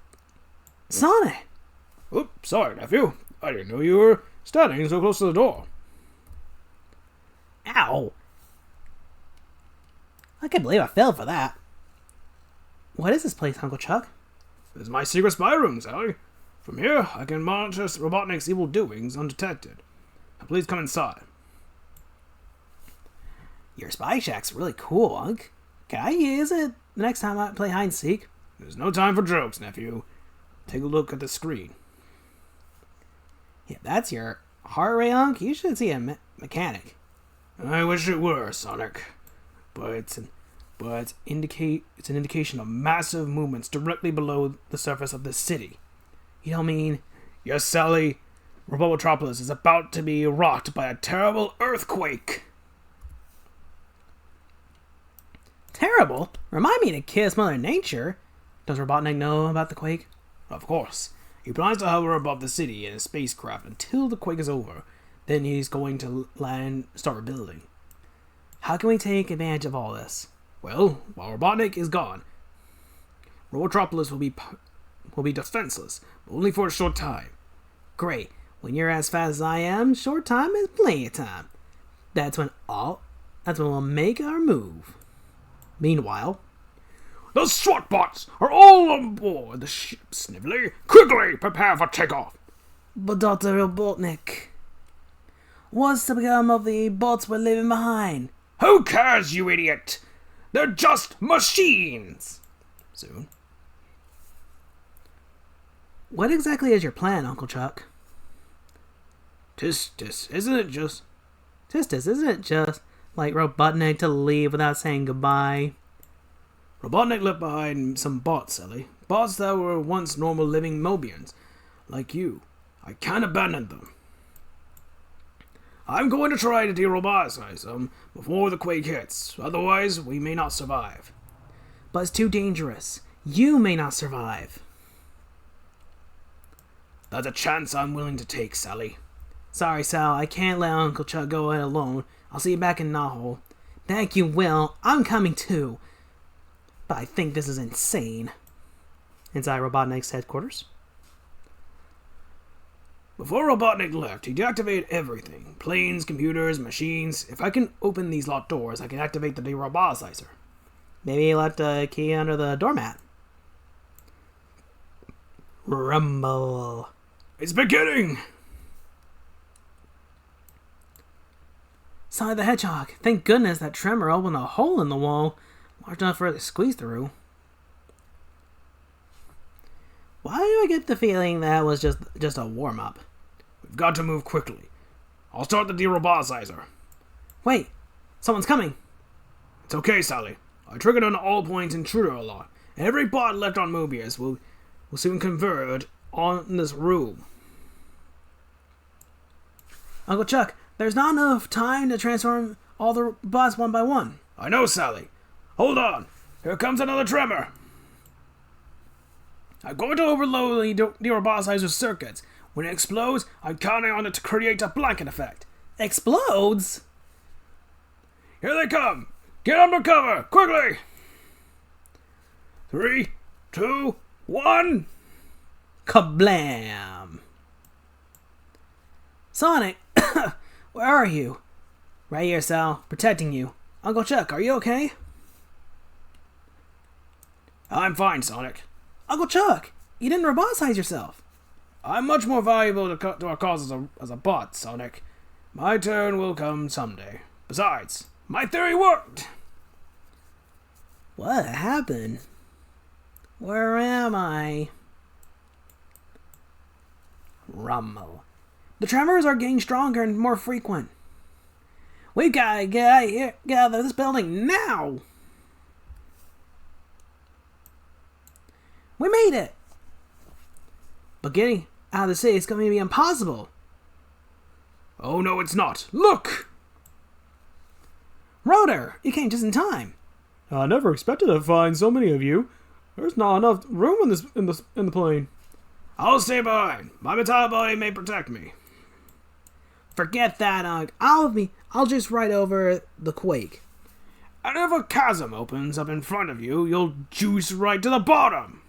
Sonic. Oops, sorry, nephew. I didn't know you were standing so close to the door. Ow. I can't believe I fell for that. What is this place, Uncle Chuck? This is my secret spy room, Sally. From here, I can monitor Robotnik's evil doings undetected. Now please come inside. Your spy shack's really cool, Unc. Can I use it the next time I play hide and seek? There's no time for jokes, nephew. Take a look at the screen. If that's your heart rate, Unc, you should see a mechanic. I wish it were, Sonic. But it's an indication of massive movements directly below the surface of this city. You don't mean... Yes, Sally. Robotropolis is about to be rocked by a terrible earthquake. Terrible? Remind me to kiss Mother Nature. Does Robotnik know about the quake? Of course. He plans to hover above the city in a spacecraft until the quake is over. Then he's going to land, start rebuilding. How can we take advantage of all this? Well, while Robotnik is gone, Robotropolis will be defenseless, but only for a short time. Great. When you're as fast as I am, short time is plenty of time. That's when we'll make our move. Meanwhile, the SWAT-bots are all on board the ship, Snively. Quickly prepare for takeoff. But Dr. Robotnik, what's to become of the bots we're leaving behind? Who cares, you idiot? They're just machines. Soon. What exactly is your plan, Uncle Chuck? Tis, isn't it just like Robotnik to leave without saying goodbye? Robotnik left behind some bots, Ellie. Bots that were once normal living Mobians, like you. I can't abandon them. I'm going to try to de-roboticize them before the quake hits. Otherwise, we may not survive. But it's too dangerous. You may not survive. That's a chance I'm willing to take, Sally. Sorry, Sal. I can't let Uncle Chuck go it alone. I'll see you back in Nahul. Thank you, Will. I'm coming too. But I think this is insane. Inside Robotnik's headquarters. Before Robotnik left, he deactivated everything. Planes, computers, machines. If I can open these locked doors, I can activate the de-roboticizer. Maybe he left a key under the doormat. Rumble. It's beginning! Sonic the Hedgehog. Thank goodness that tremor opened a hole in the wall large enough for it to squeeze through. Why do I get the feeling that was just a warm-up? We've got to move quickly. I'll start the de-roboticizer. Wait, someone's coming. It's okay, Sally. I triggered an all-point intruder alarm, and every bot left on Mobius will soon converge on this room. Uncle Chuck, there's not enough time to transform all the bots one by one. I know, Sally. Hold on. Here comes another tremor. I'm going to overload the de-roboticizer circuits. When it explodes, I'm counting on it to create a blanket effect. Explodes? Here they come! Get under cover! Quickly! 3, 2, 1... Kablam! Sonic! Where are you? Right here, Sal. Protecting you. Uncle Chuck, are you okay? I'm fine, Sonic. Uncle Chuck! You didn't roboticize yourself. I'm much more valuable to our cause as a bot, Sonic. My turn will come someday. Besides, my theory worked! What happened? Where am I? Rumble. The tremors are getting stronger and more frequent. We gotta get out of here, get out of this building now! We made it! But getting out of the city is going to be impossible. Oh no, it's not. Look! Rotor, you came just in time. I never expected to find so many of you. There's not enough room in the plane. I'll stay behind. My metallic body may protect me. Forget that, Unc. I'll just ride over the quake. And if a chasm opens up in front of you, you'll juice right to the bottom.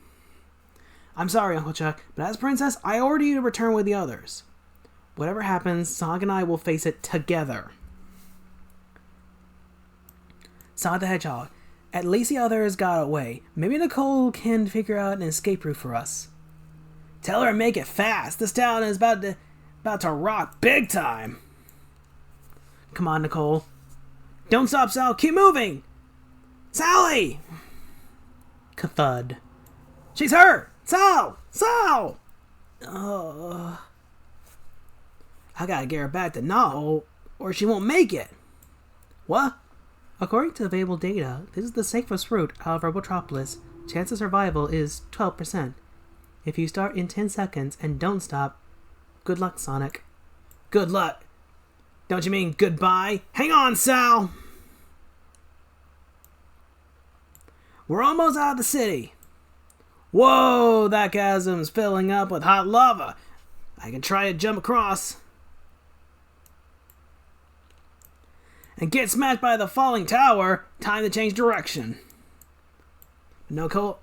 I'm sorry, Uncle Chuck, but as Princess, I order you to return with the others. Whatever happens, Sonic and I will face it together. Sonic the Hedgehog, at least the others got away. Maybe Nicole can figure out an escape route for us. Tell her to make it fast. This town is about to rock big time. Come on, Nicole. Don't stop, Sal. Keep moving. Sally! Kathud. She's hurt! Sal! Sal! I gotta get her back to Nahul, or she won't make it. What? According to available data, this is the safest route out of Robotropolis. Chance of survival is 12%. If you start in 10 seconds and don't stop, good luck, Sonic. Good luck? Don't you mean goodbye? Hang on, Sal! We're almost out of the city. Whoa, that chasm's filling up with hot lava. I can try to jump across. And get smashed by the falling tower. Time to change direction. Nicole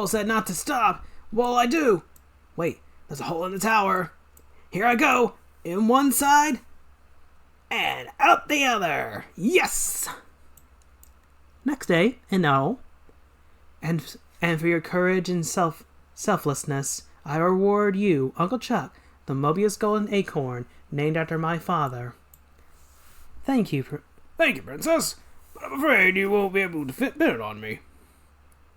said not to stop. What'll I do? Wait, there's a hole in the tower. Here I go. In one side. And out the other. Yes! Next day, in Nahul. And for your courage and selflessness, I reward you, Uncle Chuck, the Mobius Golden Acorn, named after my father. Thank you, Princess. But I'm afraid you won't be able to fit it on me.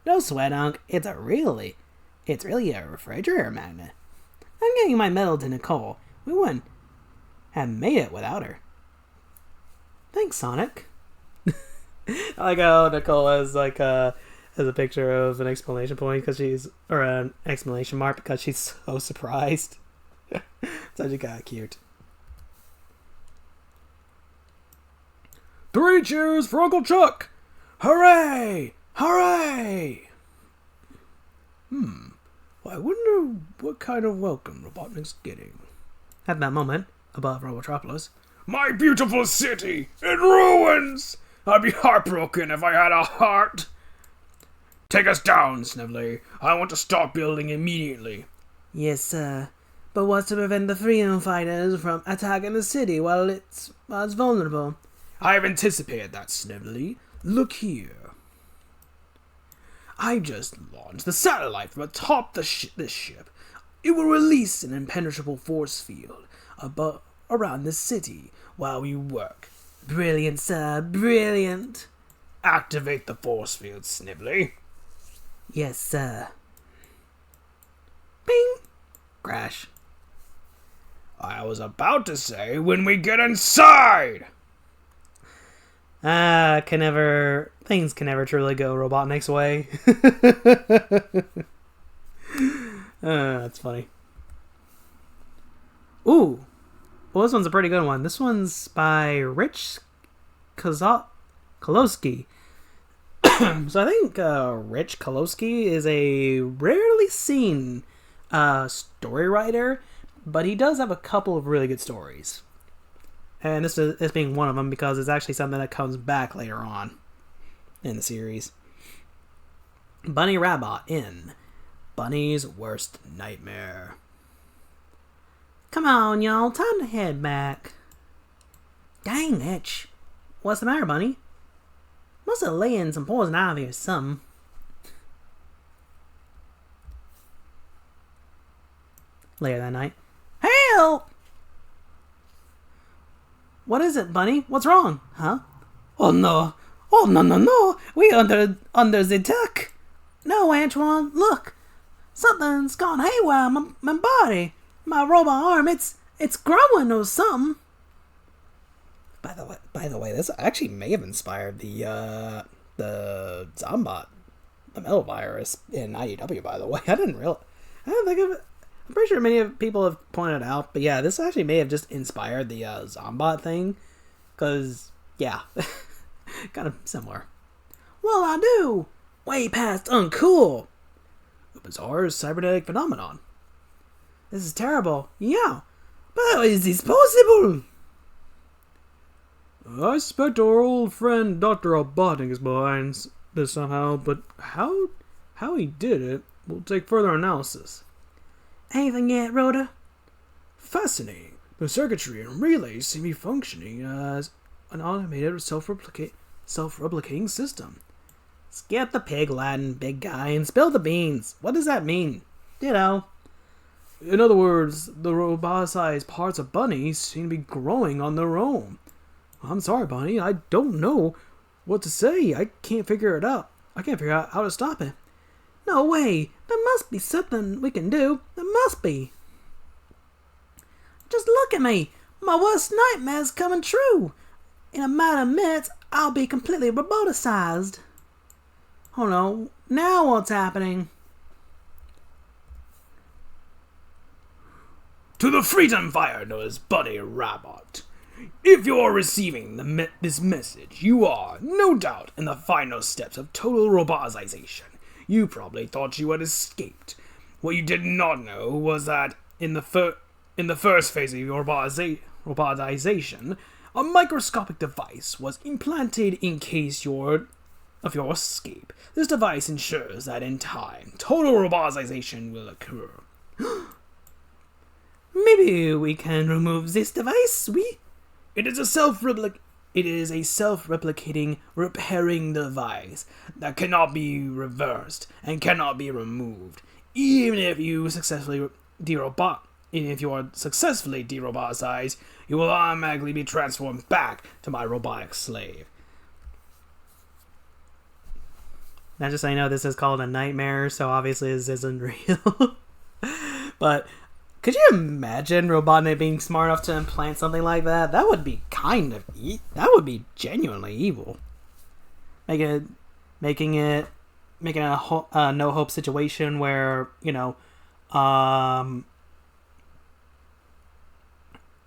No sweat, Unc. It's really a refrigerator magnet. I'm getting my medal to Nicole. We wouldn't have made it without her. Thanks, Sonic. I like how Nicole has has a picture of an exclamation point or an exclamation mark because she's so surprised. actually kind of cute. 3 cheers for Uncle Chuck! Hooray! Hooray! I wonder what kind of welcome Robotnik's getting. At that moment, above Robotropolis, My beautiful city in ruins! I'd be heartbroken if I had a heart. Take us down, Snively. I want to start building immediately. yes, sir. But what's to prevent the freedom fighters from attacking the city while it's vulnerable? I've anticipated that, Snively. Look here. I just launched the satellite from atop this ship. It will release an impenetrable force field around the city while we work. Brilliant, sir. Brilliant. Activate the force field, Snively. Yes, sir. Bing! Crash. I was about to say, when we get inside! Things can never truly go Robotnik's way. That's funny. Ooh. Well, this one's a pretty good one. This one's by Rich Kolowski. So I think Rich Kolowski is a rarely seen story writer, but he does have a couple of really good stories. And this being one of them because it's actually something that comes back later on in the series. Bunny Rabbit in Bunny's Worst Nightmare. Come on, y'all. Time to head back. Dang it. What's the matter, Bunny? Must have laid in some poison ivy or something. Later that night. Help! What is it, Bunny? What's wrong? Huh? Oh no. Oh no. We under the attack. No, Antoine, look. Something's gone haywire. My body. My robot arm. It's growing or something. By the way, this actually may have inspired the Zombot, the metal virus in IDW, by the way. I didn't think of it. I'm pretty sure many people have pointed it out, but yeah, this actually may have just inspired the Zombot thing, because, yeah, kind of similar. Well, I do! Way past uncool! A bizarre cybernetic phenomenon. This is terrible. Yeah, but how is this possible? I suspect our old friend Dr. Robotnik is behind this somehow, but how he did it will take further analysis. Anything yet, Rhoda? Fascinating. The circuitry and relays seem to be functioning as an automated self-replicating system. Skip the pig Latin, big guy, and spill the beans. What does that mean? Ditto. In other words, the roboticized parts of Bunny seem to be growing on their own. I'm sorry, Bunny, I don't know what to say. I can't figure it out. I can't figure out how to stop it. No way. There must be something we can do. There must be. Just look at me. My worst nightmare's coming true. In a matter of minutes, I'll be completely roboticized. Oh no. Now what's happening? To the freedom fighters, Bunny Rabbit. If you're receiving this message, you are, no doubt, in the final steps of total roboticization. You probably thought you had escaped. What you did not know was that in the first phase of your robotization, a microscopic device was implanted in case of your escape. This device ensures that in time, total robotization will occur. Maybe we can remove this device, It is a self-replicating repairing device that cannot be reversed and cannot be removed. Even if you successfully are successfully deroboticized, you will automatically be transformed back to my robotic slave. Now, just so you know, this is called a nightmare, so obviously this isn't real. But could you imagine Robotnik being smart enough to implant something like that? That would be that would be genuinely evil. Making a no hope situation where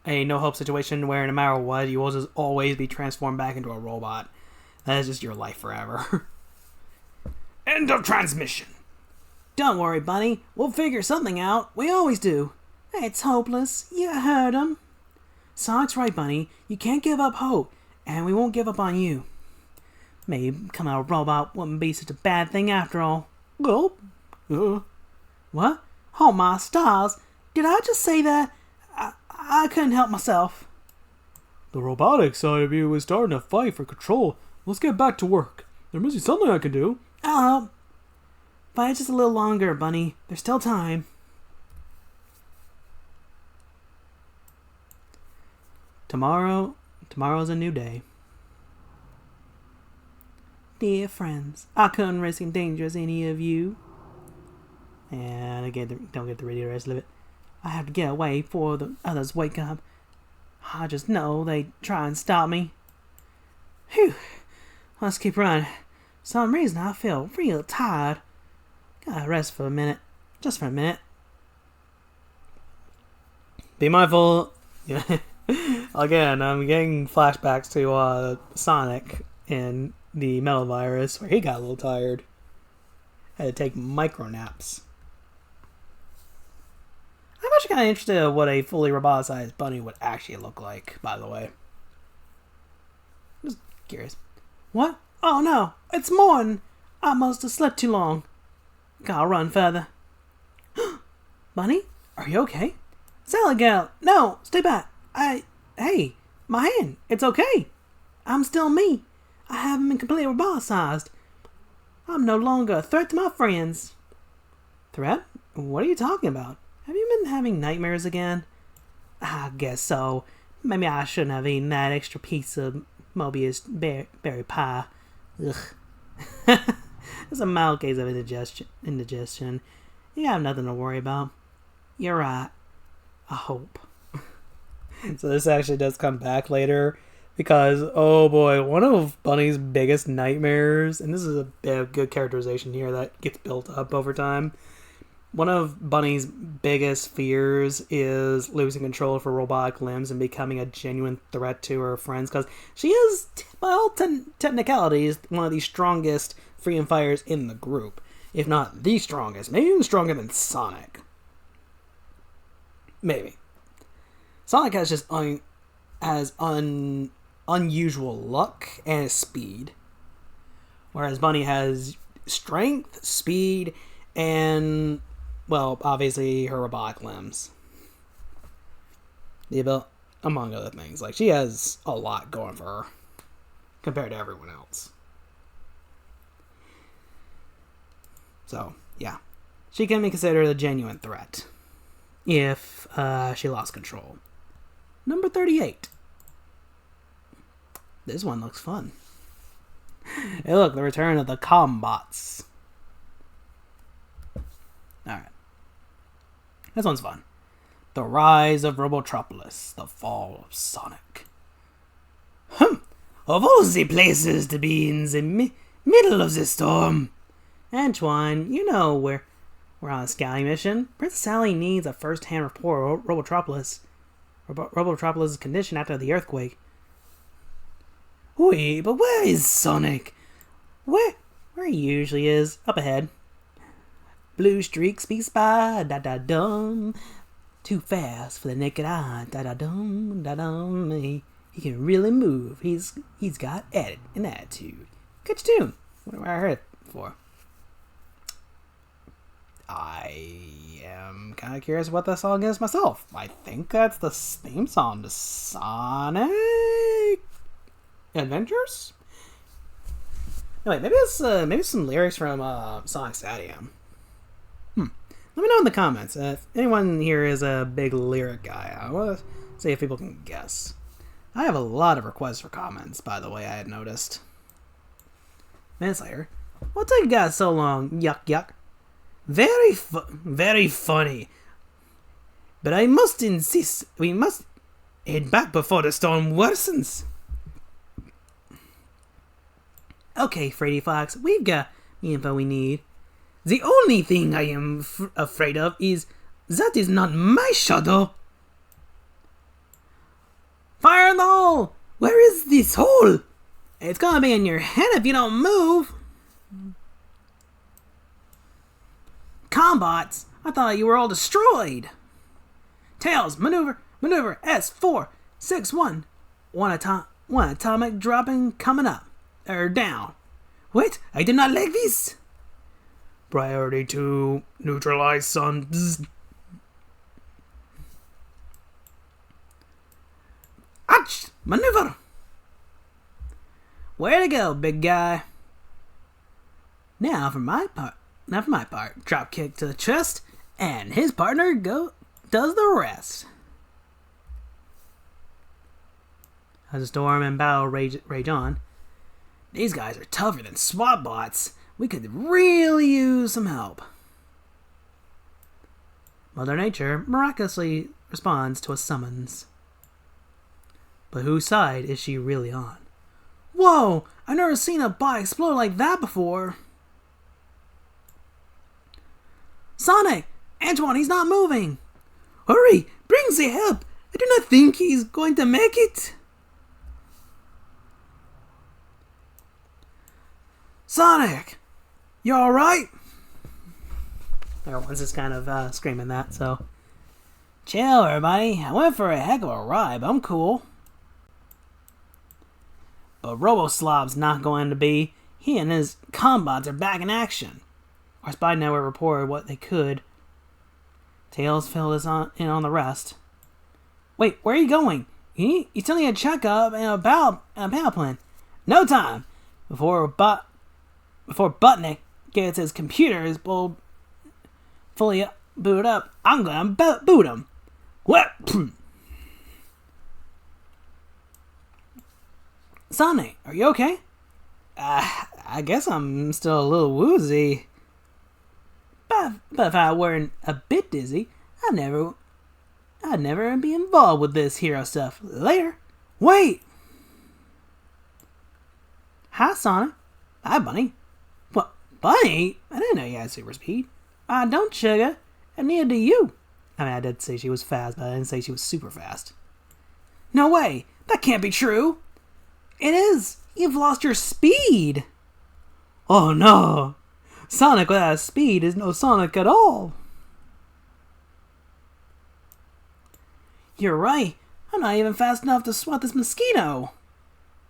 a no-hope situation where no matter what, you will just always be transformed back into a robot. That is just your life forever. End of transmission. Don't worry, Bunny. We'll figure something out. We always do. It's hopeless. You heard him. Sonic's right, Bunny. You can't give up hope, and we won't give up on you. Maybe becoming a robot wouldn't be such a bad thing after all. Gulp. What? Oh, my stars. Did I just say that? I couldn't help myself. The robotic side of you is starting to fight for control. Let's get back to work. There must be something I can do. I'll help. Fight just a little longer, Bunny. There's still time. Tomorrow's a new day. Dear friends, I couldn't risk endangering any of you. And again, don't get to read the rest of it. I have to get away before the others wake up. I just know they try and stop me. Phew. Let's keep running. For some reason, I feel real tired. Gotta rest for a minute. Just for a minute. Be mindful. Again, I'm getting flashbacks to Sonic in the Metal Virus, where he got a little tired. Had to take micro naps. I'm actually kind of interested in what a fully roboticized bunny would actually look like, by the way. Just curious. What? Oh no, it's morning. I must have slept too long. Gotta run further. Bunny, are you okay? Sally girl, no, stay back. Hey, my hand, it's okay. I'm still me. I haven't been completely roboticized. I'm no longer a threat to my friends. Threat? What are you talking about? Have you been having nightmares again? I guess so. Maybe I shouldn't have eaten that extra piece of Mobius berry pie. Ugh. It's a mild case of indigestion. You have nothing to worry about. You're right. I hope. So this actually does come back later. Because, oh boy, one of Bunny's biggest nightmares, and this is a good characterization here that gets built up over time. One of Bunny's biggest fears is losing control of her robotic limbs and becoming a genuine threat to her friends. Because she is, by all technicalities, one of the strongest freedom fighters in the group. If not the strongest. Maybe even stronger than Sonic. Maybe. Sonic has just unusual luck and speed, whereas Bunny has strength, speed, and, well, obviously her robotic limbs. Among other things. Like, she has a lot going for her compared to everyone else. So, yeah. She can be considered a genuine threat if she lost control. Number 38. This one looks fun. Hey, look, the return of the Combots. Alright. This one's fun. The Rise of Robotropolis. The Fall of Sonic. Of all the places to be in the middle of the storm. Antoine, you know we're on a scouting mission. Princess Sally needs a first-hand report of Robotropolis. Robotropolis' condition after the earthquake. Wait, but where is Sonic? Where he usually is. Up ahead. Blue streak speeds by, da-da-dum. Too fast for the naked eye, da-da-dum, da-dum. He can really move. He's got an attitude. Good tune. What have I heard it before? I am kind of curious what that song is myself. I think that's the theme song to Sonic Adventures? No, wait, maybe it's some lyrics from Sonic Stadium. Let me know in the comments. If anyone here is a big lyric guy, I want to see if people can guess. I have a lot of requests for comments, by the way, I had noticed. Minutes later. What's taking guys so long? Yuck, yuck. Very funny. But I must insist, we must head back before the storm worsens. Okay, Freddy Fox, we've got the info we need. The only thing I am afraid of is that is not my shadow. Where is this hole? It's gonna be in your head if you don't move. Combots? I thought you were all destroyed. Tails, maneuver S461. One atomic dropping coming up. Down. Wait, I did not like this. Priority 2, neutralize sun. Bzz. Ouch! Maneuver! Way to go, big guy. Now for my part, drop kick to the chest, and his partner does the rest. As the storm and battle rage on, these guys are tougher than SWAT bots. We could really use some help. Mother Nature miraculously responds to a summons. But whose side is she really on? Whoa! I've never seen a bot explode like that before. Sonic! Antoine, he's not moving! Hurry! Bring the help! I do not think he's going to make it! Sonic! You alright? Everyone's just kind of screaming that, so... Chill, everybody. I went for a heck of a ride, but I'm cool. But RoboSlob's not going to be. He and his combots are back in action. Our spy network reported what they could. Tails filled us in on the rest. Wait, where are you going? You still need a checkup and a battle plan. No time! Before Butnick gets his computers fully booted up, I'm gonna boot him. What? Sonic, are you okay? I guess I'm still a little woozy. But if I weren't a bit dizzy, I'd never be involved with this hero stuff. Later. Wait! Hi, Sonic. Hi, Bunny. What? Bunny? I didn't know you had super speed. I don't, sugar. And neither do you. I mean, I did say she was fast, but I didn't say she was super fast. No way! That can't be true! It is! You've lost your speed! Oh no! Sonic without speed is no Sonic at all! You're right! I'm not even fast enough to swat this mosquito!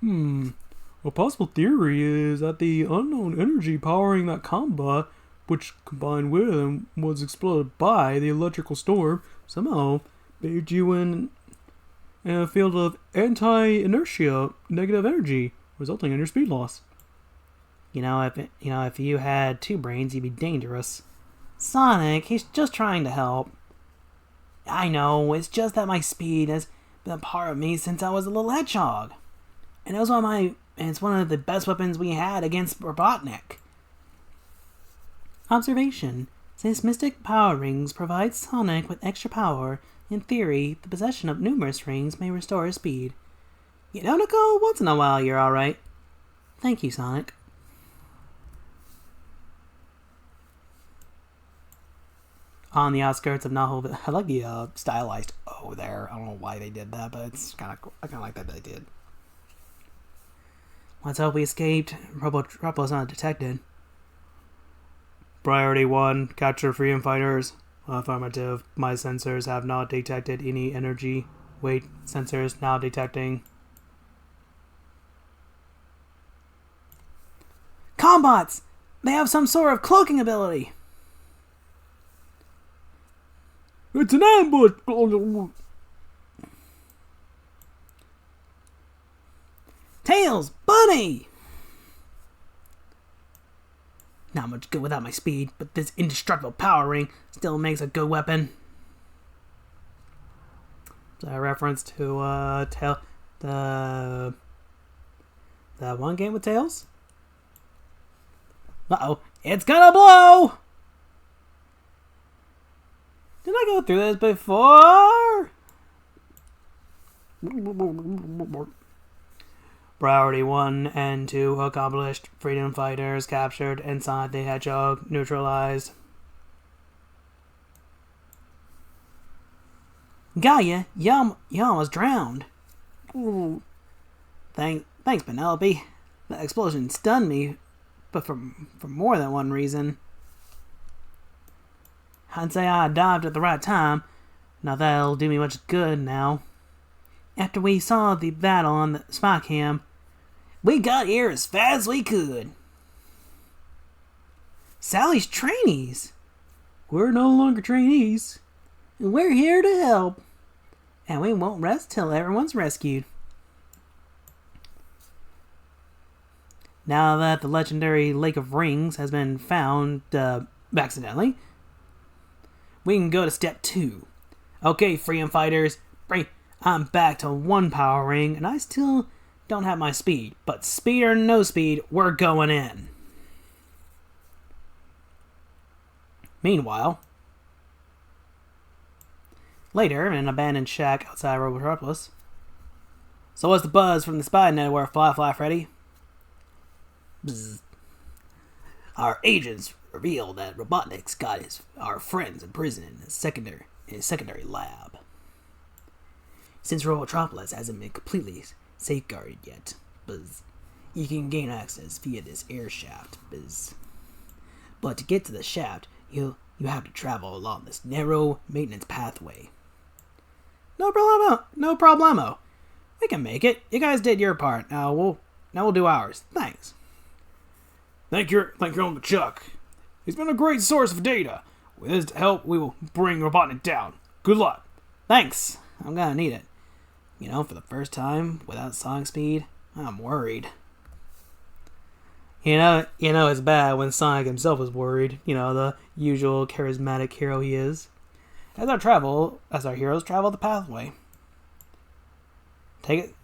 A possible theory is that the unknown energy powering that combat, which combined with and was exploded by the electrical storm, somehow bathed you in a field of anti-inertia negative energy, resulting in your speed loss. If you had two brains, you'd be dangerous. Sonic, he's just trying to help. I know, it's just that my speed has been a part of me since I was a little hedgehog. And it's one of the best weapons we had against Robotnik. Observation. Since Mystic Power Rings provide Sonic with extra power, in theory, the possession of numerous rings may restore his speed. You know, Nicole, once in a while you're alright. Thank you, Sonic. On the outskirts of Naho, I like the stylized O there. I don't know why they did that, but it's kind of cool. I kind of like that they did. Let's hope we escaped. Robotropolis not detected. Priority 1, capture freedom fighters. Affirmative. My sensors have not detected any energy. Wait, sensors now detecting. Combots! They have some sort of cloaking ability. It's an ambush! Tails! Bunny! Not much good without my speed, but this indestructible power ring still makes a good weapon. Is that a reference to that one game with Tails? Uh-oh, it's gonna blow! Did I go through this before? Priority 1 and 2 accomplished. Freedom fighters captured. Inside the hedgehog neutralized. Gaia, you almost drowned. Ooh. Thanks, Penelope. The explosion stunned me, but for more than one reason. I'd say I dived at the right time. Not that it'll do me much good now. After we saw the battle on the spy cam, we got here as fast as we could. Sally's trainees. We're no longer trainees. We're here to help. And we won't rest till everyone's rescued. Now that the legendary Lake of Rings has been found accidentally, we can go to step 2. Okay, freedom fighters, I'm back to 1 power ring, and I still don't have my speed. But speed or no speed, we're going in. Meanwhile, later, in an abandoned shack outside Robotropolis. So what's the buzz from the spy network, Fly Freddy? Bzz. Our agents revealed that Robotnik's got our friends imprisoned in his secondary lab. Since Robotropolis hasn't been completely safeguarded yet, Buzz, you can gain access via this air shaft, Buzz. But to get to the shaft, you have to travel along this narrow maintenance pathway. No problemo. We can make it. You guys did your part. Now we'll do ours. Thanks. Thank your Uncle Chuck. He's been a great source of data. With his help, we will bring Robotnik down. Good luck. Thanks. I'm gonna need it. You know, for the first time, without Sonic speed, I'm worried. You know it's bad when Sonic himself is worried. You know, the usual charismatic hero he is. As our heroes travel the pathway. Take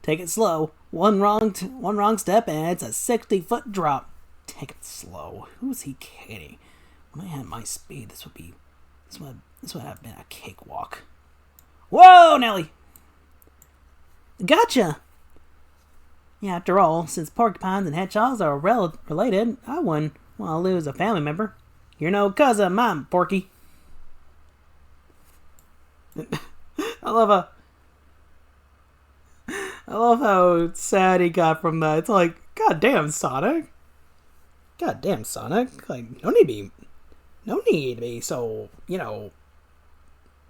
it slow. One wrong step and it's a 60-foot drop. Take it slow. Who's he kidding? When I had my speed, this would have been a cakewalk. Whoa, Nelly! Gotcha! Yeah, after all, since porcupines and hedgehogs are related, I wouldn't want to lose a family member. You're no cousin of mine, Porky. I love how sad he got from that. It's like, goddamn, Sonic. Like, no need to be so,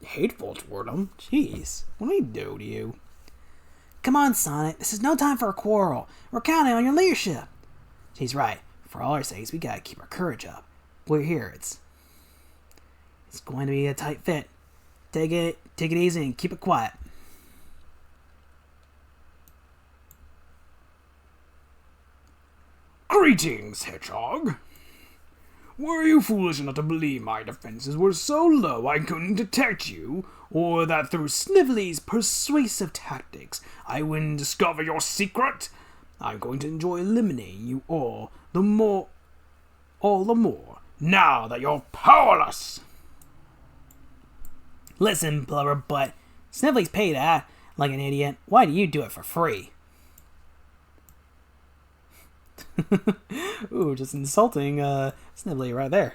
hateful toward him. Jeez, what did he do to you? Come on, Sonic. This is no time for a quarrel. We're counting on your leadership. She's right. For all our sakes, we gotta keep our courage up. We're here. It's going to be a tight fit. Take it easy and keep it quiet. Greetings, Hedgehog. Were you foolish enough to believe my defenses were so low I couldn't detect you, or that through Snively's persuasive tactics I wouldn't discover your secret? I'm going to enjoy eliminating you all the more, now that you're powerless. Listen, blubber butt. Snively's paid to act like an idiot. Why do you do it for free? Ooh, just insulting Snively right there.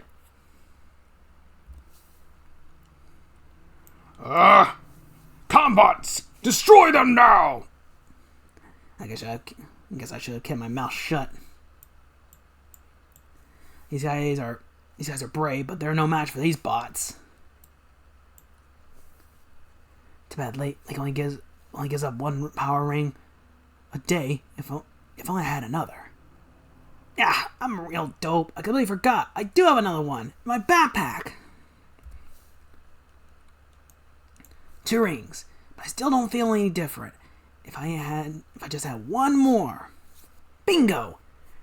Combots! Destroy them now! I guess I should have kept my mouth shut. These guys are brave, but they're no match for these bots. Too bad Lake only gives up 1 power ring a day. If only I had another. Yeah, I'm real dope. I completely forgot. I do have another one. In my backpack. 2 rings. But I still don't feel any different. If I just had 1 more. Bingo!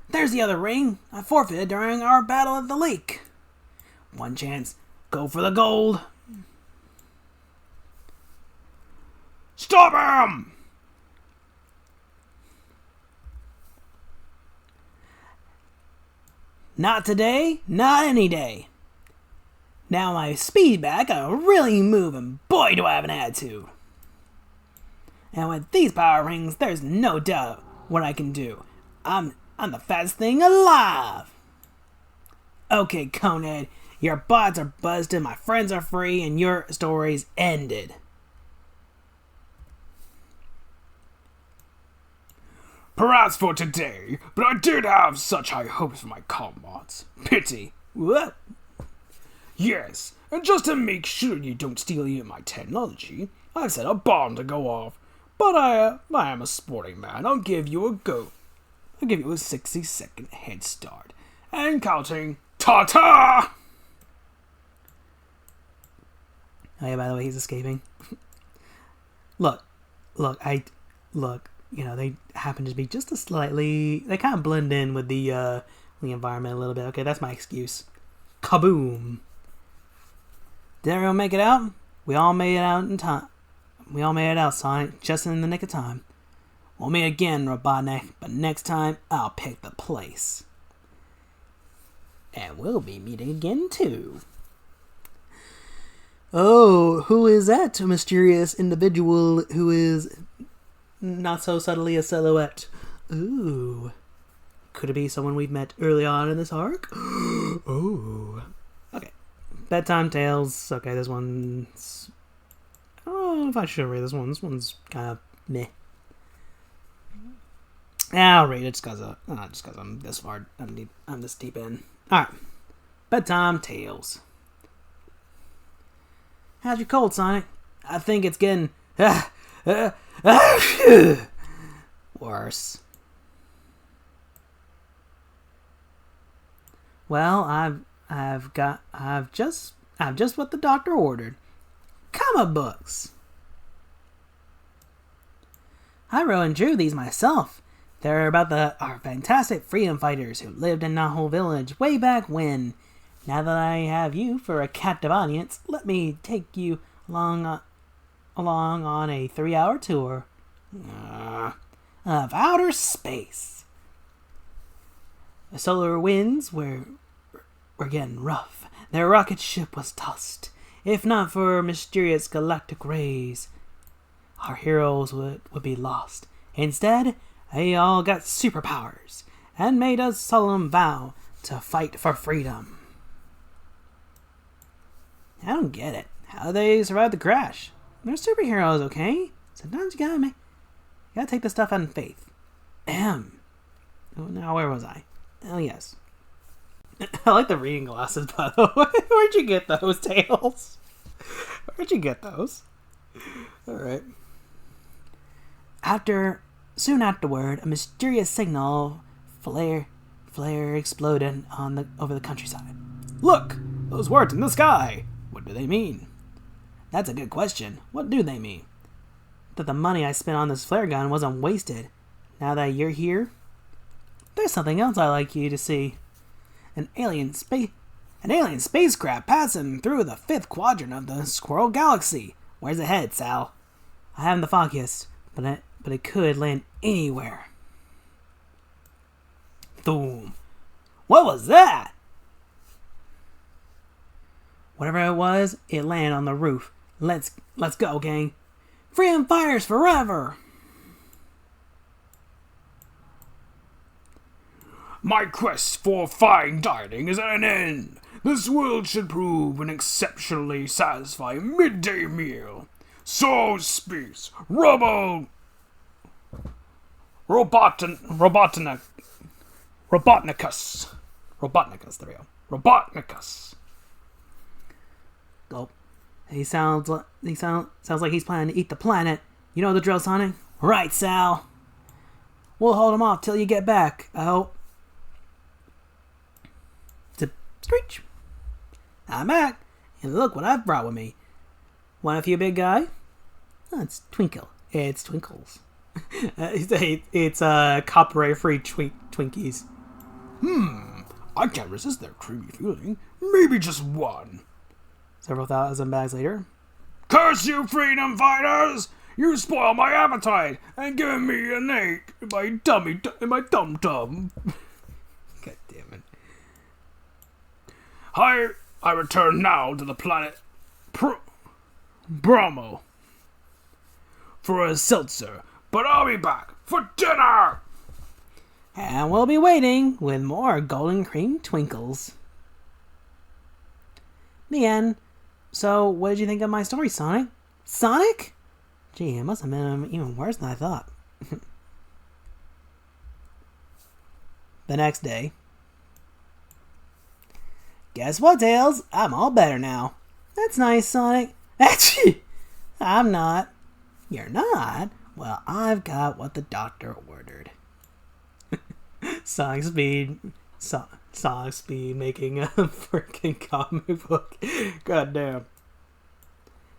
There's the other ring I forfeited during our battle at the lake. 1 chance. Go for the gold. Stop him! Not today, not any day. Now my speed back, I'm really moving. Boy, do I have an attitude. And with these power rings, there's no doubt what I can do. I'm the fastest thing alive. Okay, Conehead, your bots are busted, my friends are free, and your story's ended. Perhaps for today, but I did have such high hopes for my comrades. Pity. What? Yes, and just to make sure you don't steal any of my technology, I've set a bomb to go off. But I am a sporting man. I'll give you a go. I'll give you a 60-second head start. And counting. Ta-ta! Oh yeah, by the way, he's escaping. Look, you know, they happen to be just a slightly... They kind of blend in with the environment a little bit. Okay, that's my excuse. Kaboom! Did everyone make it out? We all made it out in time. We all made it out, Sonic, just in the nick of time. We'll meet again, Robotnik, but next time, I'll pick the place. And we'll be meeting again, too. Oh, who is that mysterious individual who is not so subtly a silhouette? Ooh. Could it be someone we've met early on in this arc? Oh. Okay. Bedtime Tales. Okay, this one's... I don't know if I should read this one. This one's kind of meh. I'll read it just because I'm this far. I'm this deep in. Alright. Bedtime Tales. How's your cold, Sonic? I think it's getting worse. Well, I've just what the doctor ordered. Comic books. I wrote and drew these myself. They're about our fantastic freedom fighters who lived in Naho Village way back when. Now that I have you for a captive audience, let me take you along on a 3-hour tour of outer space. The solar winds were getting rough. Their rocket ship was tossed. If not for mysterious galactic rays, our heroes would be lost. Instead, they all got superpowers and made a solemn vow to fight for freedom. I don't get it. How did they survive the crash? They're superheroes, okay? Sometimes you gotta take this stuff on faith. Oh, now where was I? Oh, yes. I like the reading glasses, by the way. Where'd you get those, Tails? Where'd you get those? Alright. Soon afterward, a mysterious signal flare exploded over the countryside. Look! Those words in the sky! What do they mean? That's a good question. What do they mean? That the money I spent on this flare gun wasn't wasted. Now that you're here, there's something else I'd like you to see. An alien spacecraft passing through the 5th quadrant of the Squirrel Galaxy. Where's it headed, Sal? I haven't the foggiest, but it could land anywhere. Boom. What was that? Whatever it was, it landed on the roof. Let's go, gang. Freedom fires forever! My quest for fine dining is at an end. This world should prove an exceptionally satisfying midday meal. So speaks Robotnicus. Robotnicus, there we go. Robotnicus. Gulp. He sounds like he's planning to eat the planet. You know the drill, Sonic? Right, Sal. We'll hold him off till you get back, I hope. Screech. I'm back, and look what I've brought with me. Want a few, big guy? Oh, it's Twinkle. It's Twinkles. it's copyright-free Twinkies. I can't resist their creamy feeling. Maybe just one. Several thousand bags later. Curse you, freedom fighters! You spoil my appetite and give me an ache in my tummy, in my tum-tum. God damn it. I return now to the planet Bromo for a seltzer, but I'll be back for dinner! And we'll be waiting with more golden cream twinkles. The end. So, what did you think of my story, Sonic? Sonic? Gee, it must have been even worse than I thought. The next day. Guess what, Tails? I'm all better now. That's nice, Sonic. Achoo! I'm not. You're not? Well, I've got what the doctor ordered. Sonic Speed making a freaking comic book. Goddamn.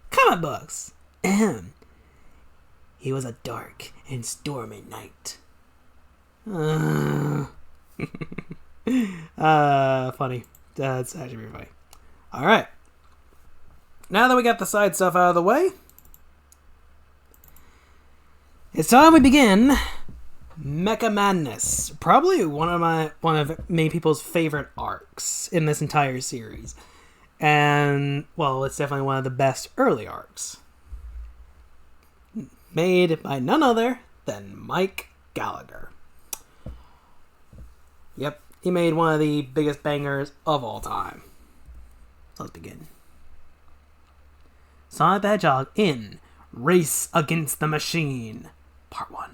Comic books. Ahem. He was a dark and stormy night. Funny. That's actually pretty funny. Alright. Now that we got the side stuff out of the way, it's time we begin Mecha Madness. Probably one of many people's favorite arcs in this entire series. And, well, it's definitely one of the best early arcs. Made by none other than Mike Gallagher. Yep, he made one of the biggest bangers of all time. So let's begin. Sonic the Hedgehog in Race Against the Machine, Part 1.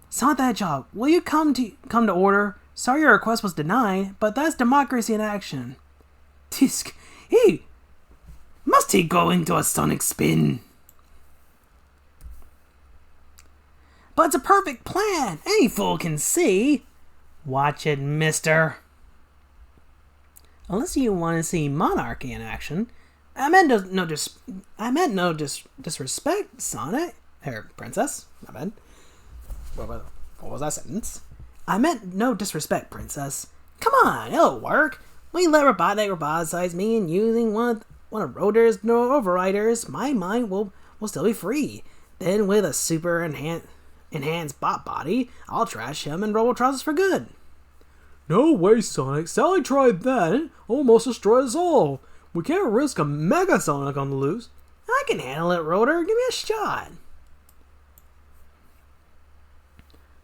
Sonic the Hedgehog, will you come to order? Sorry your request was denied, but that's democracy in action. Tisk, must he go into a sonic spin? But it's a perfect plan. Any fool can see. Watch it, mister. Unless you want to see monarchy in action. I meant no disrespect, Sonic. Or Princess. My bad. What was that sentence? I meant no disrespect, Princess. Come on, it'll work. We let Robotnik roboticize me, and using one of Rotor's overriders, my mind will still be free. Then with a super enhanced bot body, I'll trash him and Robotropolis for good. No way, Sonic. Sally tried that and almost destroyed us all. We can't risk a Mega Sonic on the loose. I can handle it, Rotor. Give me a shot.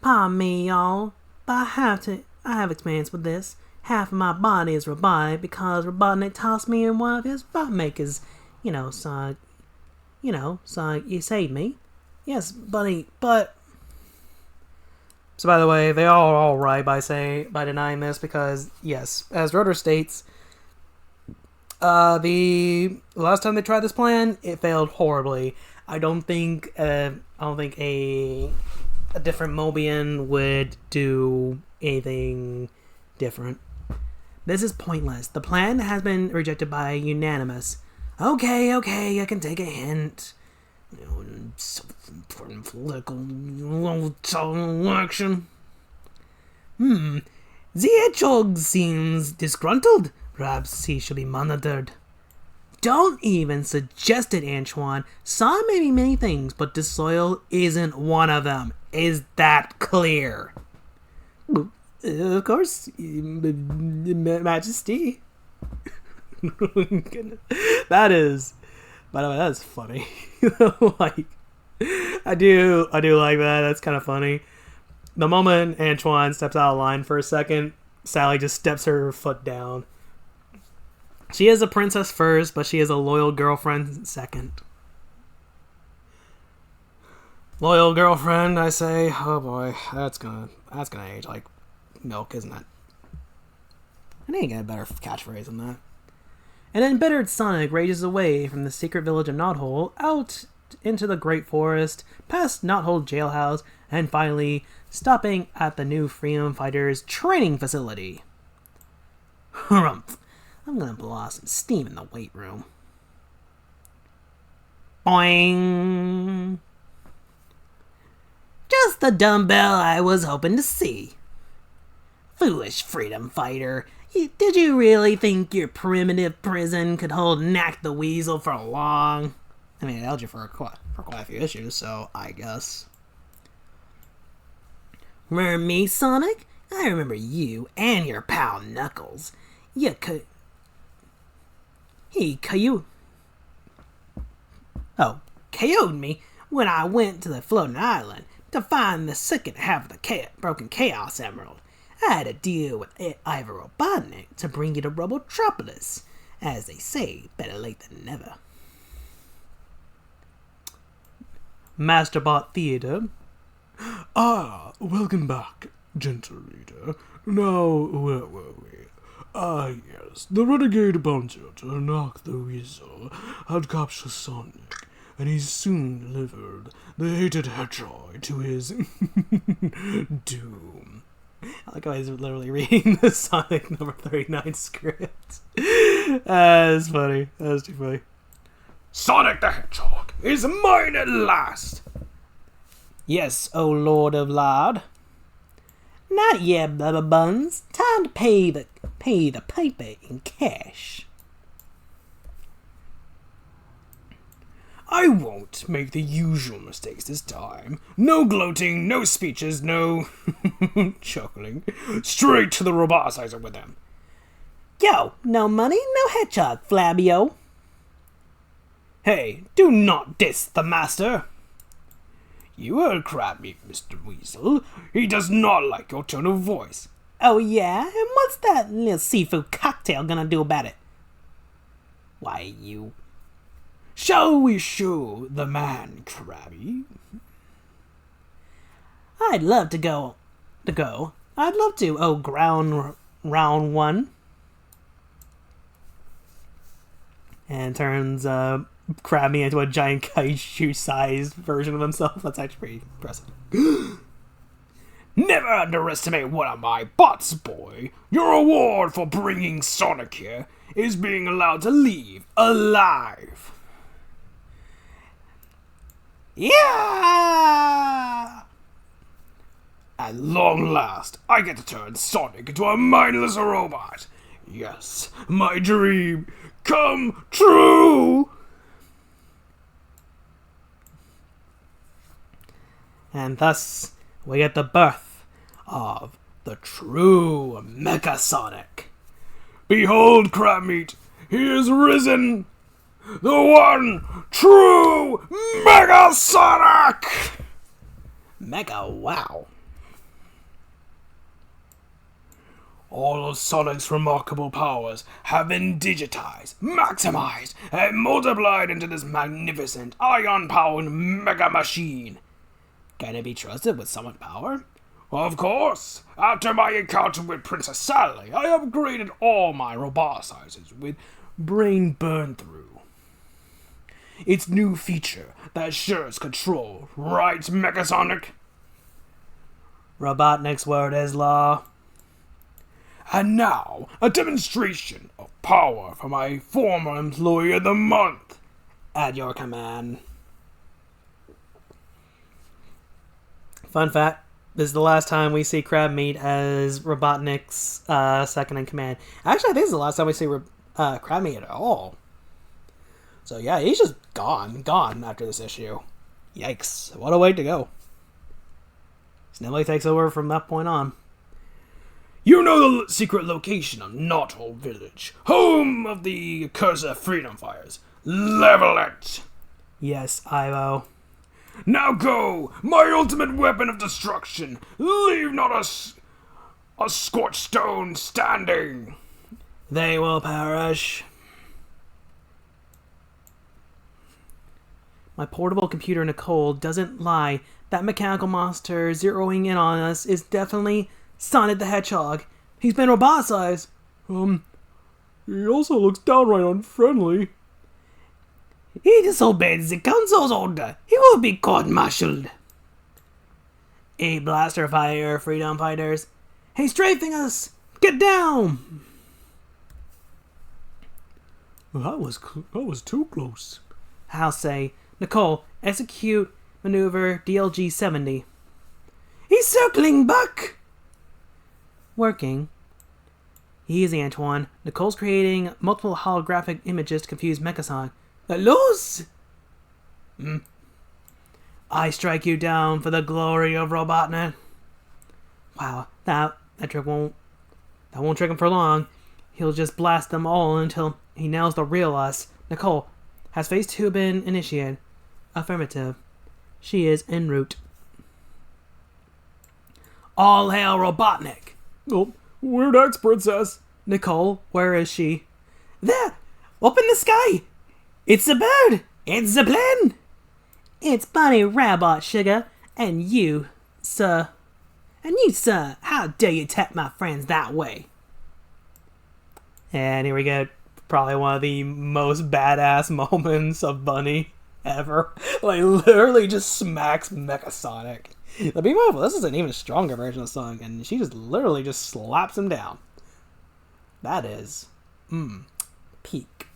Pardon me, y'all, but I have experience with this. Half of my body is robotic because Robotnik tossed me in one of his bot makers. Sonic, you saved me. Yes, buddy, but... So by the way, they are all right by denying this because, yes, as Rotor states, the last time they tried this plan, it failed horribly. I don't think a different Mobian would do anything different. This is pointless. The plan has been rejected by unanimous. Okay, I can take a hint. Political action. The Hedgehog seems disgruntled. Perhaps he should be monitored. Don't even suggest it, Antoine. Sonic may be many things, but disloyal isn't one of them. Is that clear? Of course, Majesty. That is, by the way, that's funny. I do like that. That's kind of funny. The moment Antoine steps out of line for a second, Sally just steps her foot down. She is a princess first, but she is a loyal girlfriend second. Loyal girlfriend, I say. Oh boy, that's gonna age like milk, isn't it? I need to get a better catchphrase than that. An embittered Sonic rages away from the secret village of Knothole, out into the Great Forest, past Knothole Jailhouse, and finally stopping at the new Freedom Fighters training facility. Humph. I'm gonna blow off some steam in the weight room. Boing! Just the dumbbell I was hoping to see. Foolish freedom fighter. Did you really think your primitive prison could hold Knack the Weasel for long? I mean, it held you for quite a few issues, so I guess. Remember me, Sonic? I remember you and your pal Knuckles. He KO'd me when I went to the floating island to find the second half of the broken Chaos Emerald. I had to deal with Ivor Robotnik to bring you to Robotropolis. As they say, better late than never. Masterbot Theater. Ah, welcome back. Gentle reader, now where were we? Ah, yes, the renegade bounty hunter, Knock the Weasel, had captured Sonic, and he soon delivered the hated hedgehog to his doom. I like how he's literally reading the Sonic number 39 script. That's funny. That's too funny. Sonic the Hedgehog is mine at last! Yes, O Lord of Loud. Not yet, Bubba Buns. Time to pay the piper in cash. I won't make the usual mistakes this time. No gloating, no speeches, no chuckling. Straight to the roboticizer with them. Yo, no money, no hedgehog, Flabio. Hey, do not diss the master. You heard Crabmeat, Mr. Weasel. He does not like your tone of voice. Oh yeah? And what's that little seafood cocktail gonna do about it? Why, you... Shall we show the man, Krabby? I'd love to go. I'd love to. Oh, round one. And turns Krabby into a giant kaiju-sized version of himself. That's actually pretty impressive. Never underestimate one of my bots, boy. Your reward for bringing Sonic here is being allowed to leave alive. Yeah! At long last, I get to turn Sonic into a mindless robot. Yes, my dream come true! And thus, we get the birth of the true Mecha Sonic. Behold, Crabmeat, he is risen! The one true Mega Sonic! Mega wow. All of Sonic's remarkable powers have been digitized, maximized, and multiplied into this magnificent ion-powered mega machine. Can it be trusted with so much power? Of course! After my encounter with Princess Sally, I upgraded all my roboticizers with brain burn-through. Its new feature that assures control, right, Megasonic? Robotnik's word is law. And now, a demonstration of power from my former employee of the month. At your command. Fun fact, this is the last time we see Crabmeat as Robotnik's second in command. Actually, I think this is the last time we see Crabmeat at all. So yeah, he's just gone after this issue. Yikes, what a way to go. Snelly takes over from that point on. You know the secret location of Knothole Village, home of the Cursor Freedom Fires. Level it! Yes, Ivo. Now go, my ultimate weapon of destruction. Leave not a scorched stone standing. They will perish. My portable computer, Nicole, doesn't lie. That mechanical monster zeroing in on us is definitely Sonic the Hedgehog. He's been roboticized. He also looks downright unfriendly. He disobeyed the council's order. He will be court-martialed. A blaster fire, freedom fighters. He's strafing us. Get down. That was too close. I'll say. Nicole, execute maneuver DLG 70. He's circling back. Working. Easy, Antoine. Nicole's creating multiple holographic images to confuse Mechasonic. Lose! I strike you down for the glory of Robotnik. Wow, that trick won't trick him for long. He'll just blast them all until he nails the real us. Nicole, has phase 2 been initiated? Affirmative. She is en route. All hail Robotnik! Oh, weird X Princess. Nicole, where is she? There! Up in the sky! It's a bird! It's a plane! It's Bunny Rabbit, sugar, and you, sir. And you, sir, how dare you attack my friends that way? And here we go. Probably one of the most badass moments of Bunny ever. Like, literally just smacks Mecha Sonic. But be mindful, this is an even stronger version of Sonic, and she just literally just slaps him down. That is, peak.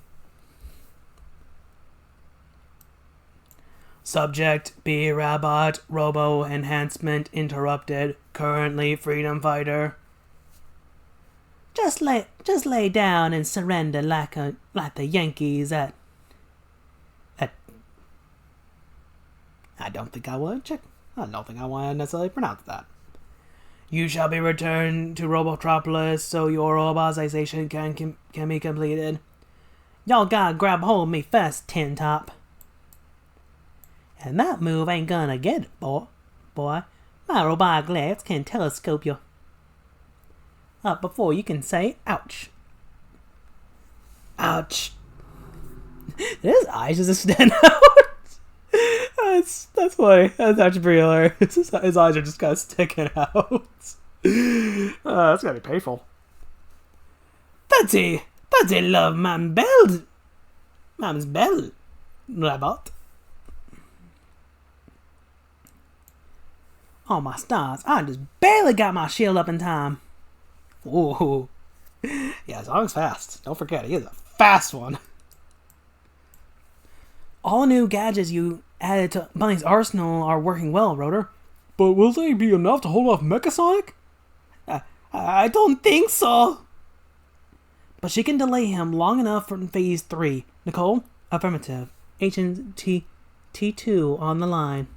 Subject, B Robot, Robo Enhancement interrupted. Currently Freedom Fighter. Just lay down and surrender like the Yankees at. I don't think I want to necessarily pronounce that. You shall be returned to Robotropolis so your robotization can be completed. Y'all gotta grab hold of me fast, Tin Top. And that move ain't gonna get it, boy. My robot glass can telescope you up before you can say ouch. Ouch. His eyes just extend out. That's funny. That's actually pretty hilarious. His eyes are just kind of sticking out. That's gotta be painful. That's a love man bell. Mom's bell. Robot. Oh my stars, I just barely got my shield up in time. Ooh. Yeah, Sonic's fast. Don't forget, he is a fast one. All new gadgets you added to Bunny's arsenal are working well, Rotor. But will they be enough to hold off Mecha Sonic? I don't think so. But she can delay him long enough for Phase 3. Nicole? Affirmative. Agent T2 on the line.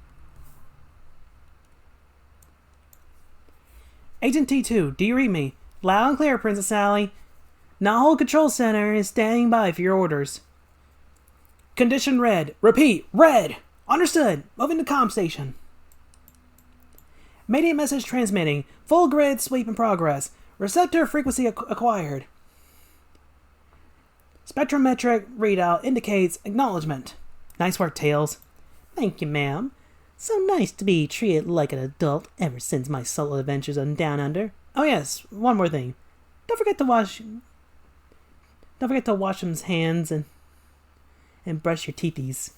Agent T2, do you read me? Loud and clear, Princess Sally. Nahul Control Center is standing by for your orders. Condition red. Repeat, red. Understood. Moving to comm station. Mayday message transmitting. Full grid sweep in progress. Receptor frequency acquired. Spectrometric readout indicates acknowledgement. Nice work, Tails. Thank you, ma'am. So nice to be treated like an adult ever since my solo adventures on Down Under. Oh yes, one more thing. Don't forget to wash them's hands and brush your teethies.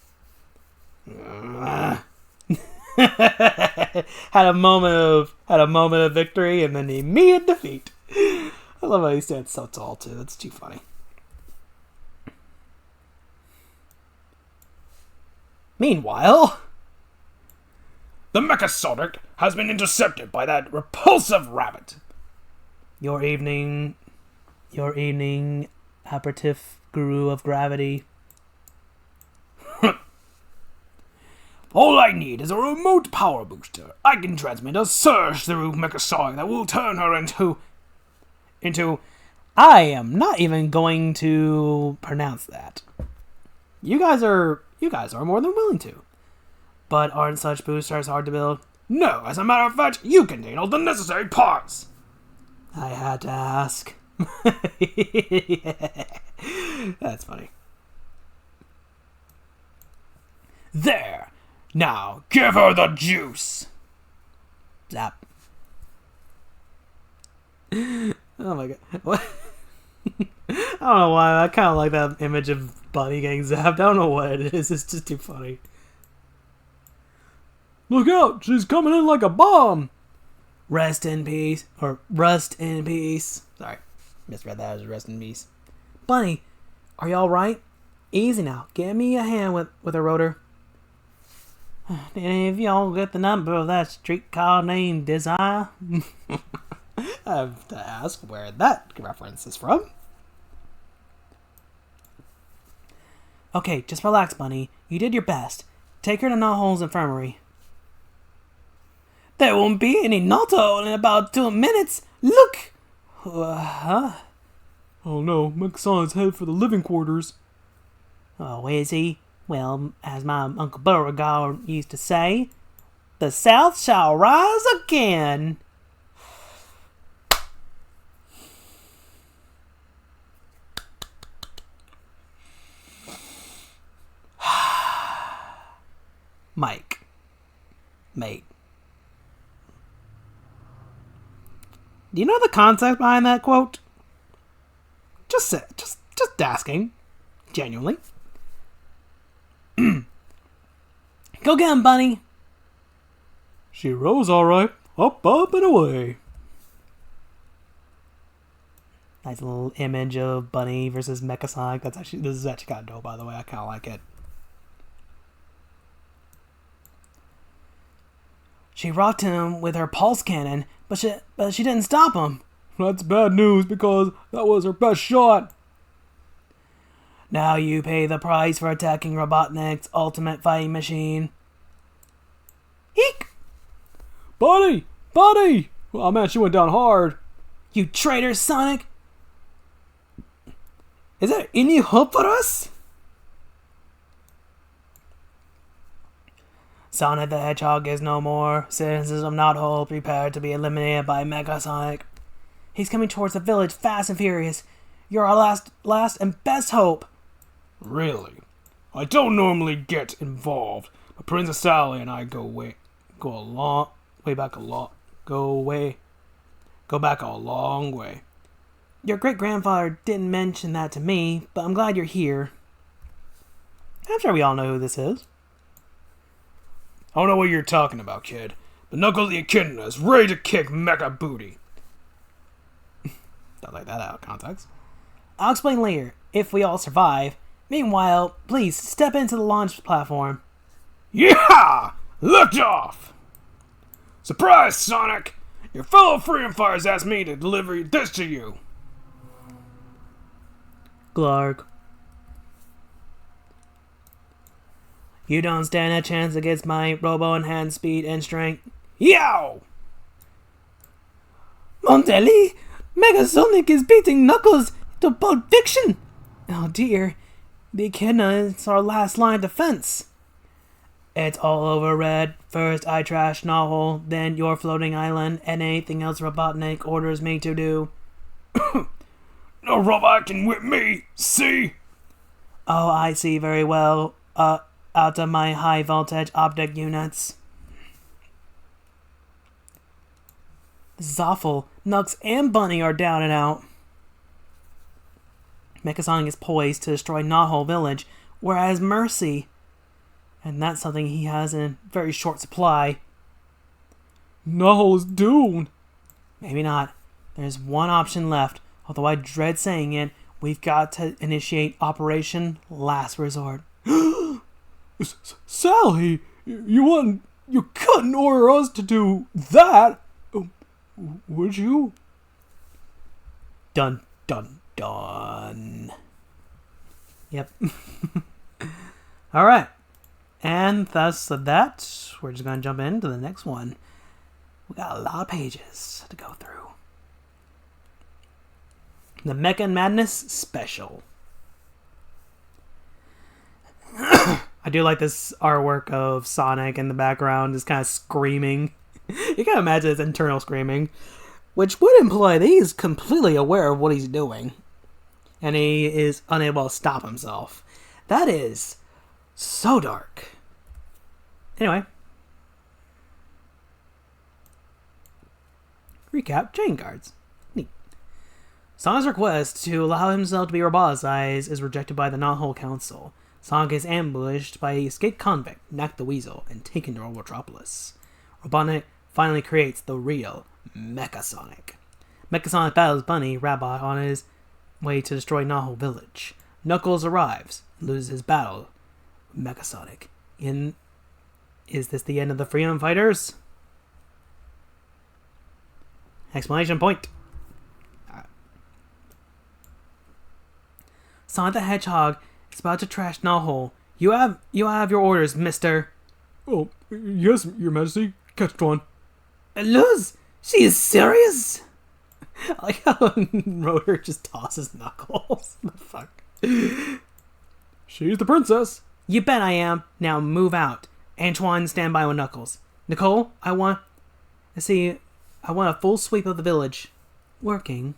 had a moment of victory and then immediate defeat. I love how he stands so tall too. That's too funny. Meanwhile, the Mecha Sonic has been intercepted by that repulsive rabbit. Your evening, operative guru of gravity. All I need is a remote power booster. I can transmit a surge through Mecha Sonic that will turn her into... I am not even going to pronounce that. You guys are more than willing to. But aren't such boosters hard to build? No, as a matter of fact, you contain all the necessary parts. I had to ask. That's funny. There. Now, give her the juice. Zap. Oh my god. What? I don't know why. I kind of like that image of Bunny getting zapped. I don't know what it is. It's just too funny. Look out! She's coming in like a bomb! Rest in peace. Or rust in peace. Sorry. Misread that as rest in peace. Bunny, are you alright? Easy now. Give me a hand with a rotor. Did any of y'all get the number of that streetcar named Desire? I have to ask where that reference is from. Okay, just relax, Bunny. You did your best. Take her to Nahul's infirmary. There won't be any Nato in about 2 minutes. Look! Oh no, Mecha Sonic's headed for the living quarters. Oh, is he? Well, as my Uncle Beauregard used to say, the South shall rise again. Mike. Mate. Do you know the concept behind that quote? Just asking. Genuinely. Go get him, Bunny. She rose all right. Up, up, and away. Nice little image of Bunny versus Mecha Sonic. This is actually kind of dope, by the way. I kind of like it. She rocked him with her pulse cannon, but she didn't stop him. That's bad news because that was her best shot. Now you pay the price for attacking Robotnik's ultimate fighting machine. Eek! Buddy! Buddy! Oh man, she went down hard. You traitor, Sonic! Is there any hope for us? Sonic the Hedgehog is no more. Citizens of Knothole prepare to be eliminated by Mecha Sonic. He's coming towards the village fast and furious. You're our last and best hope. Really? I don't normally get involved, but Princess Sally and I go back a long way. Your great-grandfather didn't mention that to me, but I'm glad you're here. I'm sure we all know who this is. I don't know what you're talking about, kid, but Knuckles the Echidna is ready to kick Mecha booty. Don't like that out of context. I'll explain later, if we all survive. Meanwhile, please step into the launch platform. Yeah! Lift off! Surprise, Sonic! Your fellow Freedom Fighters asked me to deliver this to you. Glarg. You don't stand a chance against my robo-enhanced speed and strength. Yow! Montelli! Mega Sonic is beating Knuckles to Pulp Fiction! Oh dear. The Echidna is our last line of defense. It's all over, Red. First I trash Knothole, then your floating island, and anything else Robotnik orders me to do. No robot can whip me, see? Oh, I see very well. Out of my high voltage optic units. This is awful. Nux and Bunny are down and out. Mecha Sonic is poised to destroy Knothole Village, whereas Mercy, and that's something he has in very short supply. Knothole is doomed. Maybe not. There's one option left, although I dread saying it. We've got to initiate Operation Last Resort. Sally, you couldn't order us to do that, would you? Dun dun dun. Yep. All right, and thus of that, we're just gonna jump into the next one. We got a lot of pages to go through. The Mecha Madness special. I do like this artwork of Sonic in the background, just kind of screaming. You can imagine his internal screaming, which would imply that he's completely aware of what he's doing, and he is unable to stop himself. That is so dark. Anyway. Recap, chain guards. Neat. Sonic's request to allow himself to be roboticized is rejected by the Knothole Council. Sonic is ambushed by a escaped convict, Knack the Weasel, and taken to Robotropolis. Robotnik finally creates the real Mecha Sonic. Mecha Sonic battles Bunny Rabbit on his way to destroy Knothole Village. Knuckles arrives and loses his battle with Mecha Sonic. Is this the end of the Freedom Fighters? Explanation point. Sonic the Hedgehog is about to trash Knothole. You have your orders, mister. Oh, yes, your majesty. Catch one. Luz, she is serious? I like how Rotor just tosses Knuckles. What the fuck? She's the princess. You bet I am. Now move out. Antoine, stand by with Knuckles. Nicole, I want a full sweep of the village. Working.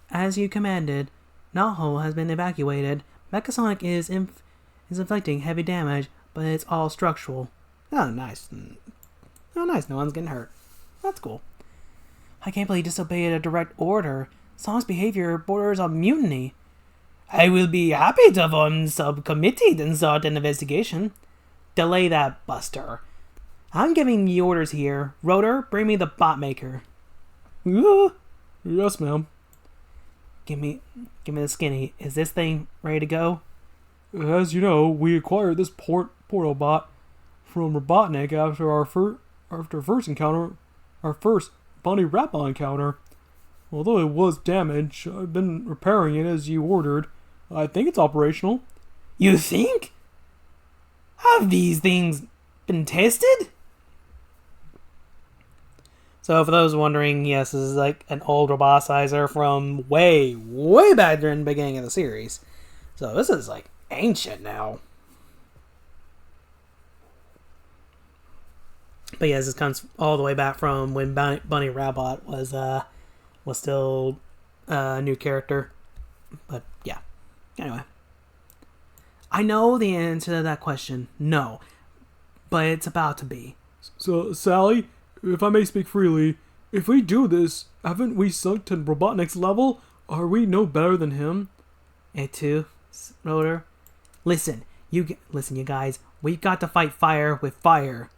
As you commanded, Knothole has been evacuated. Mecha Sonic is inflicting heavy damage, but it's all structural. Oh, nice. Oh, nice. No one's getting hurt. That's cool. I can't believe he disobeyed a direct order. Sonic's behavior borders on mutiny. I will be happy to form subcommittee and start an investigation. Delay that, Buster. I'm giving the orders here. Rotor, bring me the bot maker. Yes, ma'am. Give me the skinny. Is this thing ready to go? As you know, we acquired this portal bot from Robotnik after our first Bunny Rappa encounter. Although it was damaged, I've been repairing it as you ordered. I think it's operational. You think? Have these things been tested? So for those wondering, yes, this is like an old roboticizer from way, way back during the beginning of the series. So this is like ancient now. But yes, this comes all the way back from when Bunny Rabbit was still a new character. But yeah. Anyway. I know the answer to that question. No. But it's about to be. So, Sally, if I may speak freely, if we do this, haven't we sunk to Robotnik's level? Are we no better than him? It too, Rotor. Listen, you guys. We've got to fight fire with fire.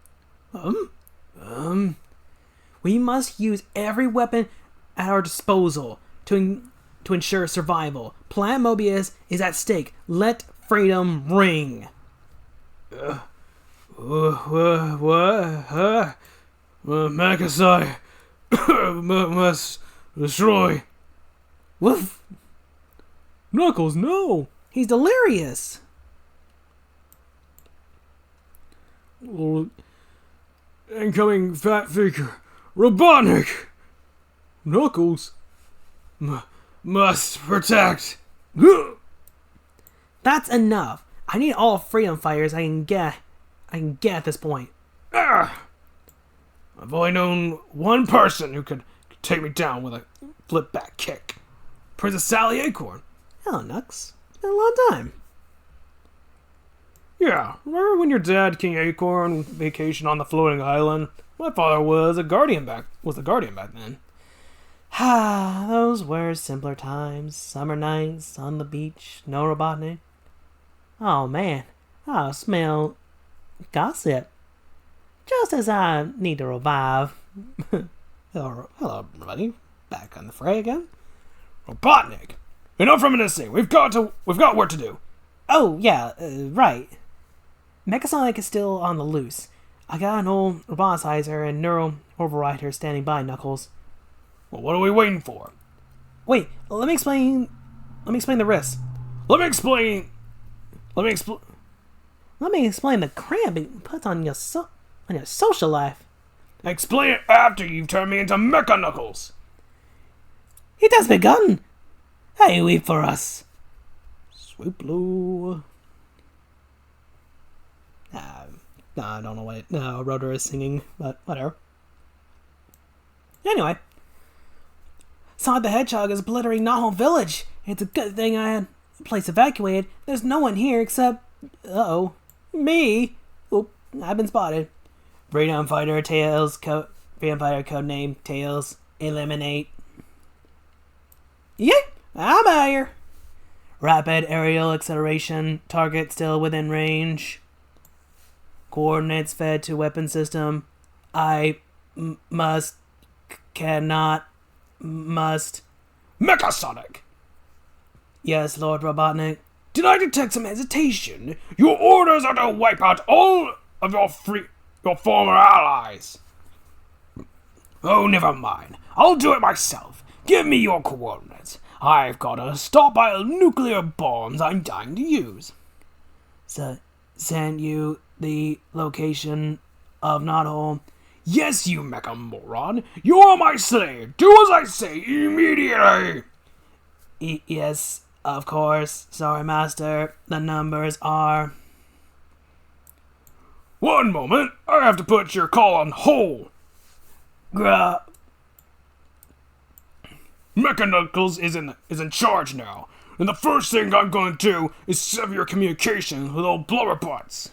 We must use every weapon at our disposal to ensure survival. Planet Mobius is at stake. Let freedom ring. Makasai must destroy. Woof. Knuckles, no! He's delirious. Incoming fat figure. Robotnik! Knuckles must protect. That's enough. I need all freedom fighters I can get at this point. I've only known one person who could take me down with a flip back kick. Princess Sally Acorn. Hello, Nux. It's been a long time. Yeah, remember when your dad, King Acorn, vacation on the floating island? My father was a guardian back then. Ah, those were simpler times. Summer nights on the beach, no Robotnik. Oh man, I smell gossip. Just as I need to revive. Hello, everybody. Back on the fray again. Robotnik! Enough reminiscing. We've got work to do. Oh yeah, right. Mecha Sonic is still on the loose. I got an old roboticizer and neural overrider standing by, Knuckles. Well, what are we waiting for? Wait, let me explain the risks. Let me explain the cramp it puts on your social life. Explain it after you've turned me into Mecha Knuckles. It has begun. Hey, wait for us. Swoop low. I don't know what Rotor is singing, but whatever. Anyway. Sonic the Hedgehog is obliterating Naho Village. It's a good thing I had the place evacuated. There's no one here except... me. Oop, I've been spotted. Freedom Fighter codename Tails. Eliminate. Yeah, I'm out here. Rapid aerial acceleration. Target still within range. Coordinates fed to weapon system. Must. Mecha Sonic! Yes, Lord Robotnik. Did I detect some hesitation? Your orders are to wipe out all of your former allies. Oh, never mind. I'll do it myself. Give me your coordinates. I've got a stockpile of nuclear bombs I'm dying to use. So, send you the location of Knothole. Yes, you mecha moron. You're my slave. Do as I say immediately. Yes, of course. Sorry, Master. The numbers are... One moment. I have to put your call on hold. Gruh. Mecha Knuckles is in charge now. And the first thing I'm going to do is sever your communication with old blubber butts.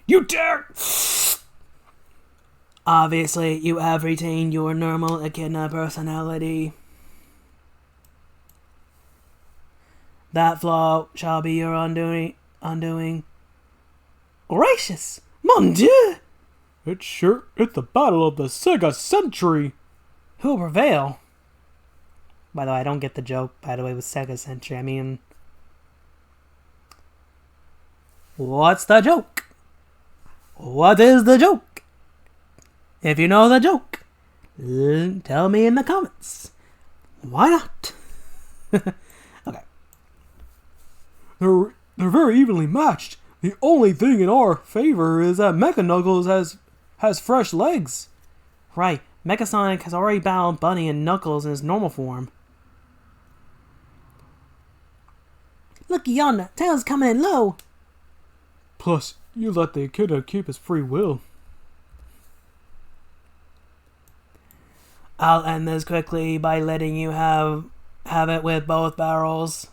You dare... Obviously, you have retained your normal echidna personality. That flaw shall be your undoing. Gracious! Mon Dieu! It's the battle of the Sega Century. Who will prevail? By the way, I don't get the joke, by the way, with Sega Century. I mean, what's the joke? What is the joke? If you know the joke, tell me in the comments. Why not? Okay. They're very evenly matched. The only thing in our favor is that Mecha Knuckles has fresh legs. Right. Mecha Sonic has already battled Bunny and Knuckles in his normal form. Look yonder, Tails coming in low. Plus, you let the echidna keep his free will. I'll end this quickly by letting you have it with both barrels.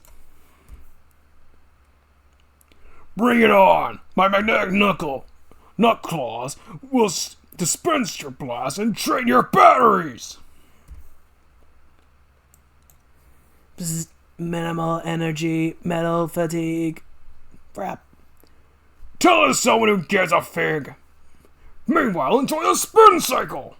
Bring it on! My magnetic nut claws will dispense your blast and drain your batteries! Bzz, minimal energy, metal fatigue. Crap. Tell us someone who gives a fig! Meanwhile, enjoy the spin cycle!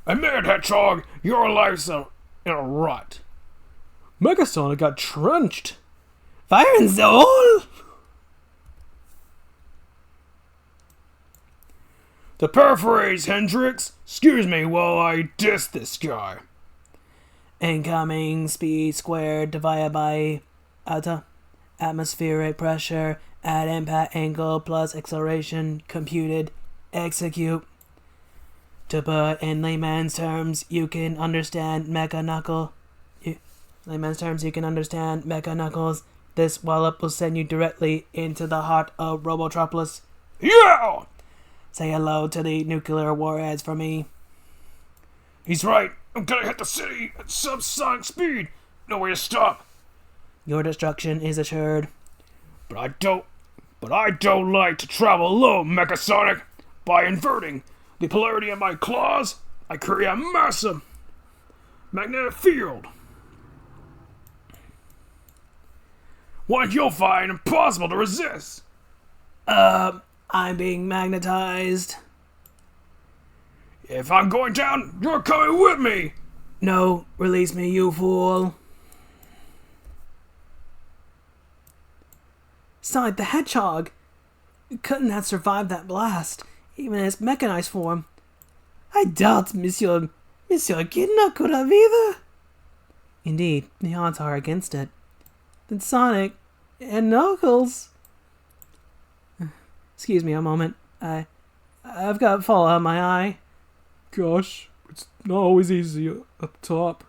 Admit it, Hedgehog, your life's in a rut. Mecha Sonic got trenched. Fire and Soul! To paraphrase Hendrix, excuse me while I diss this guy. Incoming speed squared divided by atmospheric pressure at impact angle plus acceleration computed. Execute. To put in layman's terms, you can understand Mecha Knuckles. This wallop will send you directly into the heart of Robotropolis. Yeah! Say hello to the nuclear warheads for me. He's right. I'm gonna hit the city at subsonic speed. No way to stop. Your destruction is assured. But I don't like to travel alone, Mecha Sonic. By inverting the polarity of my claws, I create a massive magnetic field. One you'll find impossible to resist. I'm being magnetized. If I'm going down, you're coming with me. No, release me, you fool. Sonic the Hedgehog couldn't have survived that blast, even in its mechanized form. I doubt Monsieur Echidna could have either. Indeed, the odds are against it. Then Sonic and Knuckles. Excuse me a moment. I've got fallout in my eye. Gosh, it's not always easy at the top.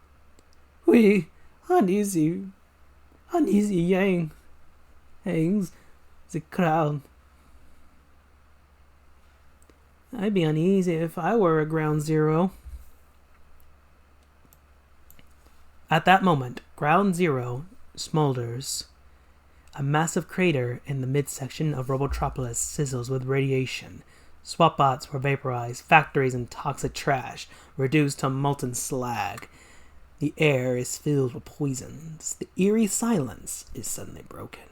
Uneasy hangs the crowd. I'd be uneasy if I were at Ground Zero. At that moment, Ground Zero smolders. A massive crater in the midsection of Robotropolis sizzles with radiation. Swapbots were vaporized, factories and toxic trash reduced to molten slag. The air is filled with poisons. The eerie silence is suddenly broken.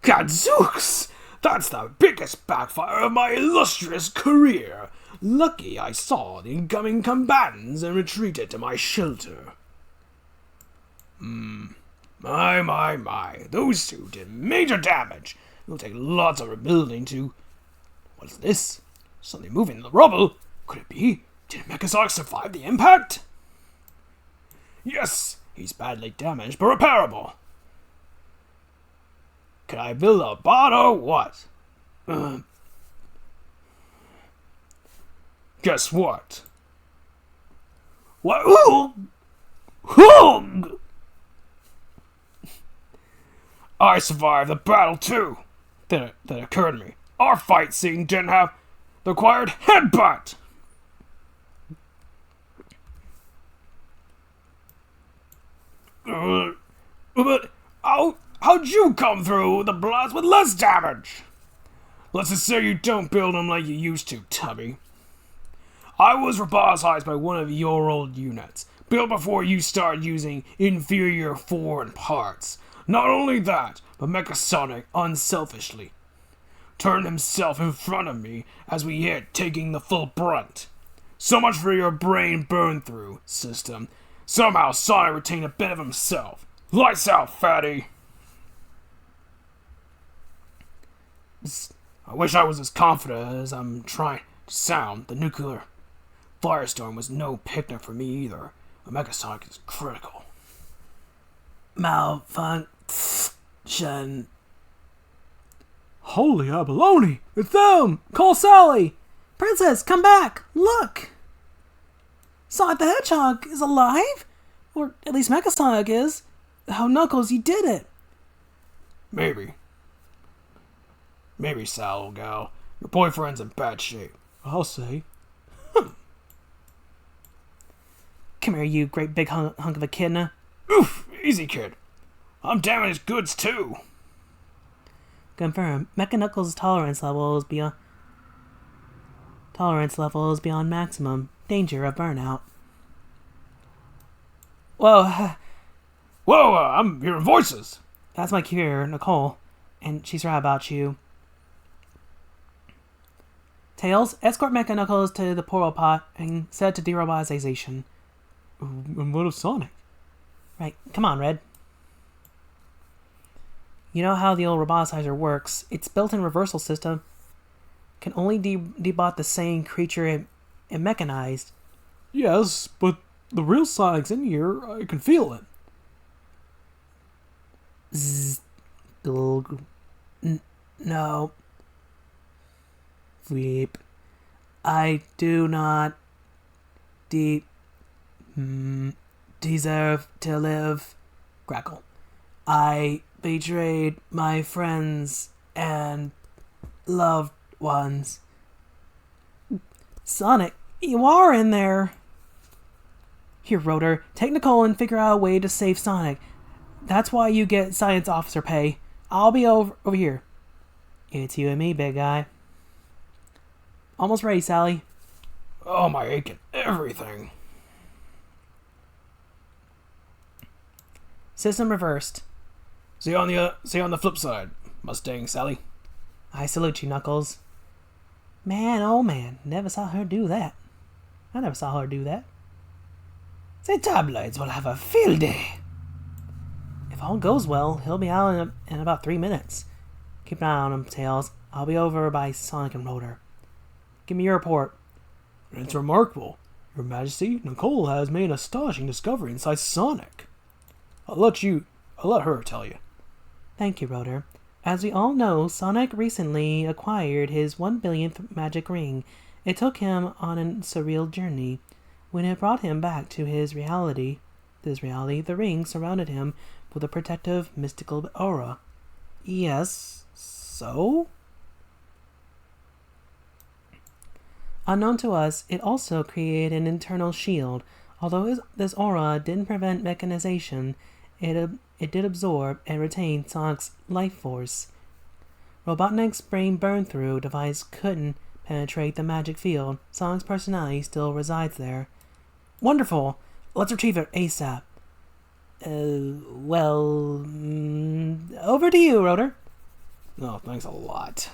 Gadzooks! That's the biggest backfire of my illustrious career. Lucky I saw the incoming combatants and retreated to my shelter. My. Those two did major damage. It'll take lots of rebuilding to... What's this? Something moving in the rubble. Could it be? Did Mecha Sonic survive the impact? Yes, he's badly damaged but repairable. Can I build a bot or what? Guess what? What? Ooh! I survived the battle too. Then it occurred to me. Our fight scene didn't have the required headbutt. But how how'd you come through the blast with less damage? Let's just say you don't build them like you used to, Tubby. I was roboticized by one of your old units, built before you started using inferior foreign parts. Not only that, but Mecha Sonic unselfishly turned himself in front of me as we hit, taking the full brunt. So much for your brain burn-through system. Somehow Sonic retained a bit of himself. Lights out, fatty! I wish I was as confident as I'm trying to sound. The nuclear firestorm was no picnic for me either. A Mecha Sonic is critical. Malfunction. Holy abalone! It's them! Call Sally! Princess, come back! Look! Sonic the Hedgehog is alive? Or at least Mecha Sonic is. Oh, Knuckles, you did it! Maybe, Sal, old gal. Your boyfriend's in bad shape. I'll say. Come here, you great big hunk of a kidna. Oof! Easy, kid. I'm damaged goods, too. Confirm. Mecha Knuckles' tolerance level is beyond maximum. Danger of burnout. Whoa, Whoa, I'm hearing voices. that's my cure, Nicole. And she's right about you. Tails, escort Mecha Knuckles to the portal pot and set to derobotization. And what of Sonic? Right, come on, Red. You know how the old roboticizer works. Its built-in reversal system can only debot the same creature it mechanized. Yes, but the real Sonic's in here. I can feel it. Zzz. No. Weep. I do not deserve to live. Crackle. I betrayed my friends and loved ones. Sonic, you are in there. Here, Rotor, take Nicole and figure out a way to save Sonic. That's why you get science officer pay. I'll be over here. It's you and me, big guy. Almost ready, Sally. Oh, my aching everything. System reversed. See you on the flip side, Mustang Sally. I salute you, Knuckles. Man, oh man, never saw her do that. I never saw her do that. The tabloids will have a field day. If all goes well, he'll be out in about 3 minutes. Keep an eye on him, Tails. I'll be over by Sonic and Rotor. Give me your report. It's remarkable. Your Majesty, Nicole has made an astonishing discovery inside Sonic. I'll let her tell you. Thank you, Rotor. As we all know, Sonic recently acquired his 1 billionth magic ring. It took him on a surreal journey. When it brought him back to his reality, the ring surrounded him with a protective, mystical aura. Yes, so? Unknown to us, it also created an internal shield. Although this aura didn't prevent mechanization, it did absorb and retain Sonic's life force. Robotnik's brain burn-through device couldn't penetrate the magic field. Sonic's personality still resides there. Wonderful! Let's retrieve it ASAP. Over to you, Rotor. Oh, thanks a lot.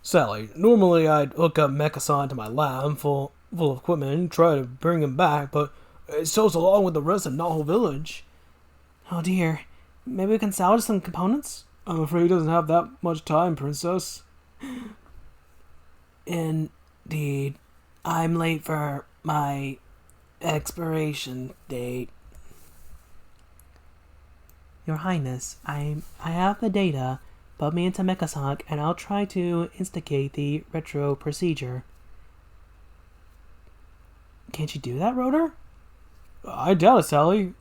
Sally, normally I'd hook up Mecha to my lab full of equipment and try to bring him back, but it's so along with the rest of Naho Village. Oh dear. Maybe we can salvage some components? I'm afraid he doesn't have that much time, Princess. Indeed. I'm late for my expiration date. Your Highness, I have the data. Put me into Mechasonic and I'll try to instigate the retro procedure. Can't you do that, Rotor? I doubt it, Sally.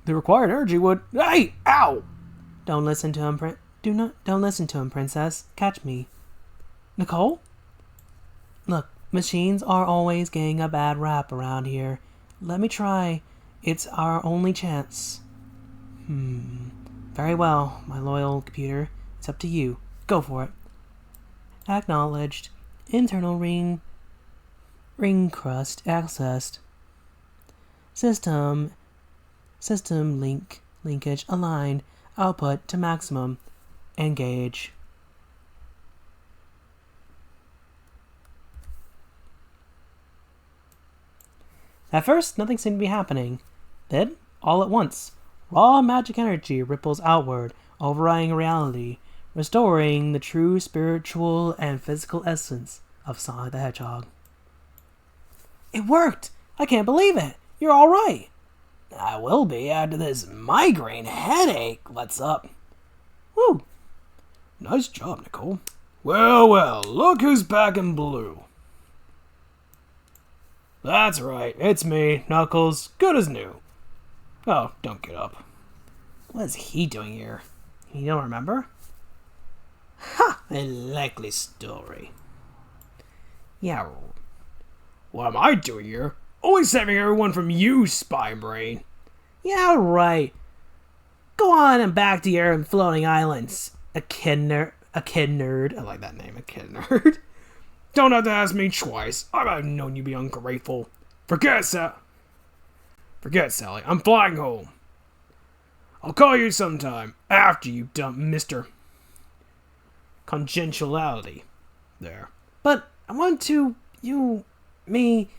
The required energy would... Hey! Ow! Don't listen to him, Don't listen to him, Princess. Catch me. Nicole? Look, machines are always getting a bad rap around here. Let me try. It's our only chance. Very well, my loyal computer. It's up to you. Go for it. Acknowledged. Internal ring crust accessed. System linkage aligned. Output to maximum. Engage. At first, nothing seemed to be happening. Then, all at once, raw magic energy ripples outward, overriding reality, restoring the true spiritual and physical essence of Sonic the Hedgehog. It worked! I can't believe it! You're all right! I will be after this migraine headache lets up. Woo! Nice job, Nicole. Well, well, look who's back in blue. That's right, it's me, Knuckles, good as new. Oh, don't get up. What is he doing here? You don't remember? Ha! A likely story. Yeah. What am I doing here? Only saving everyone from you, spy brain. Yeah, right. Go on and back to your floating islands. A kid nerd. I like that name, a kid nerd. Don't have to ask me twice. I've known you be ungrateful. Forget Sally. I'm flying home. I'll call you sometime after you dump Mr. Congeniality there. But I want to, me.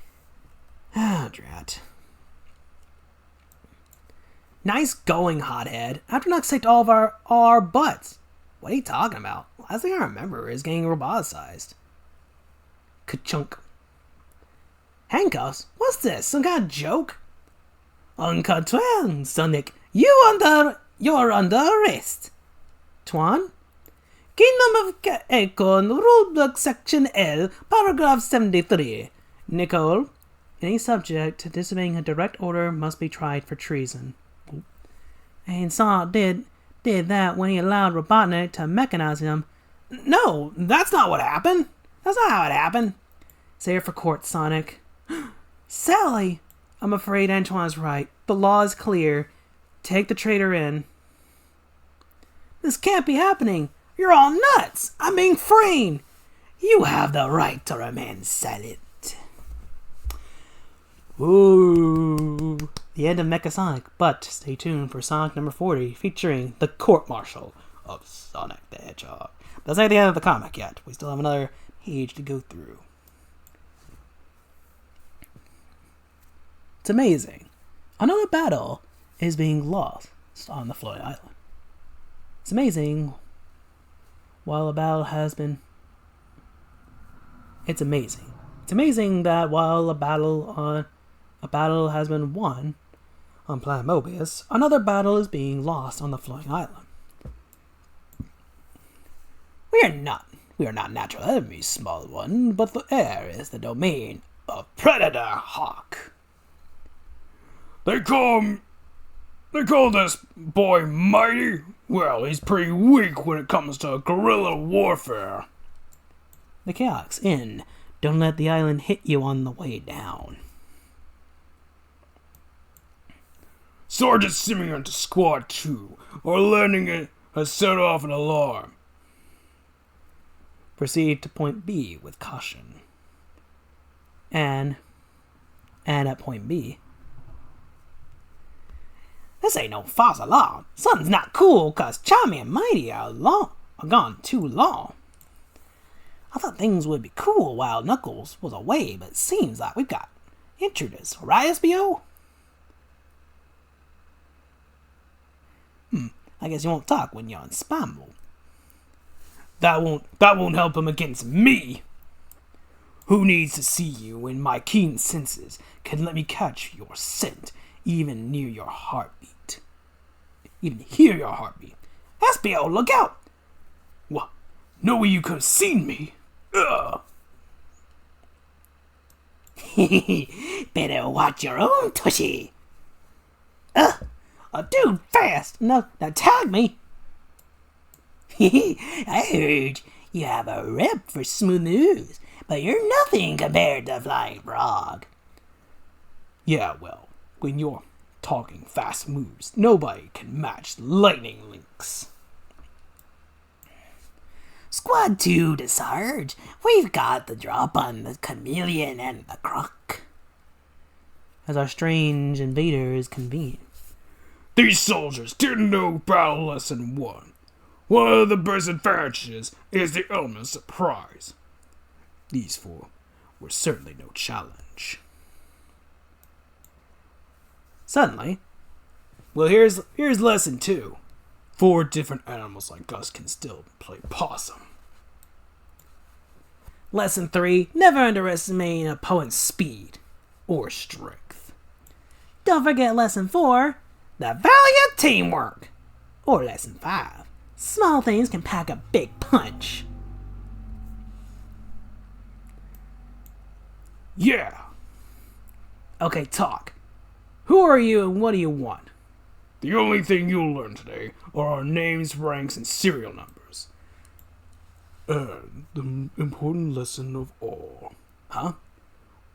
Drat. Nice going, hothead. After Nux kicked all our butts. What are you talking about? Last thing I remember is getting roboticized. Ka-chunk. Handcuffs? What's this? Some kind of joke? Uncle Twan, Sonic, you're under arrest. Twan? Kingdom of Econ, Rulebook Section L, Paragraph 73. Nicole, any subject to disobeying a direct order must be tried for treason. And Sonic did that when he allowed Robotnik to mechanize him. No, that's not what happened. That's not how it happened. Say it for court, Sonic. Sally! I'm afraid Antoine's right. The law is clear. Take the traitor in. This can't be happening. You're all nuts. I'm being framed. You have the right to remain silent. Ooh. The end of Mecha Sonic, but stay tuned for Sonic number 40, featuring the court-martial of Sonic the Hedgehog. That's not the end of the comic yet. We still have another page to go through. It's amazing. Another battle is being lost on the floating island. It's amazing. While a battle has been... It's amazing. It's amazing that while a battle has been won on planet Mobius, another battle is being lost on the floating island. We are not natural enemies, small one, but the air is the domain of Predator Hawk. They call this boy mighty? Well, he's pretty weak when it comes to guerrilla warfare. The Chaos Inn. Don't let the island hit you on the way down. Sergeant Simeon to Squad 2. Our landing has set off an alarm. Proceed to point B with caution. And at point B. This ain't no false alarm. Something's not cool, cause Charmy and Mighty are gone too long. I thought things would be cool while Knuckles was away, but it seems like we've got intruders. Right, SBO? I guess you won't talk when you're in spam mode. That won't help him against me. Who needs to see you when my keen senses can let me catch your scent, even near your heartbeat? Even hear your heartbeat. SBO, look out! What? No way you could have seen me. Ugh. Better watch your own tushy. Dude, fast! No, now tag me. I heard you have a rep for smooth moves, but you're nothing compared to Flying Frog. Yeah, well, when you're talking fast moves, nobody can match lightning links. Squad 2 to Sarge. We've got the drop on the chameleon and the croc. As our strange invaders convene. These soldiers didn't know battle lesson 1. One of the best advantages is the element of surprise. These 4 were certainly no challenge. Suddenly, well, here's lesson 2. 4 different animals like us can still play possum. Lesson 3, never underestimate an opponent's speed or strength. Don't forget lesson 4, the value of teamwork. Or lesson 5, small things can pack a big punch. Yeah. Okay, talk. Who are you and what do you want? The only thing you'll learn today are our names, ranks, and serial numbers. And the important lesson of all. Huh?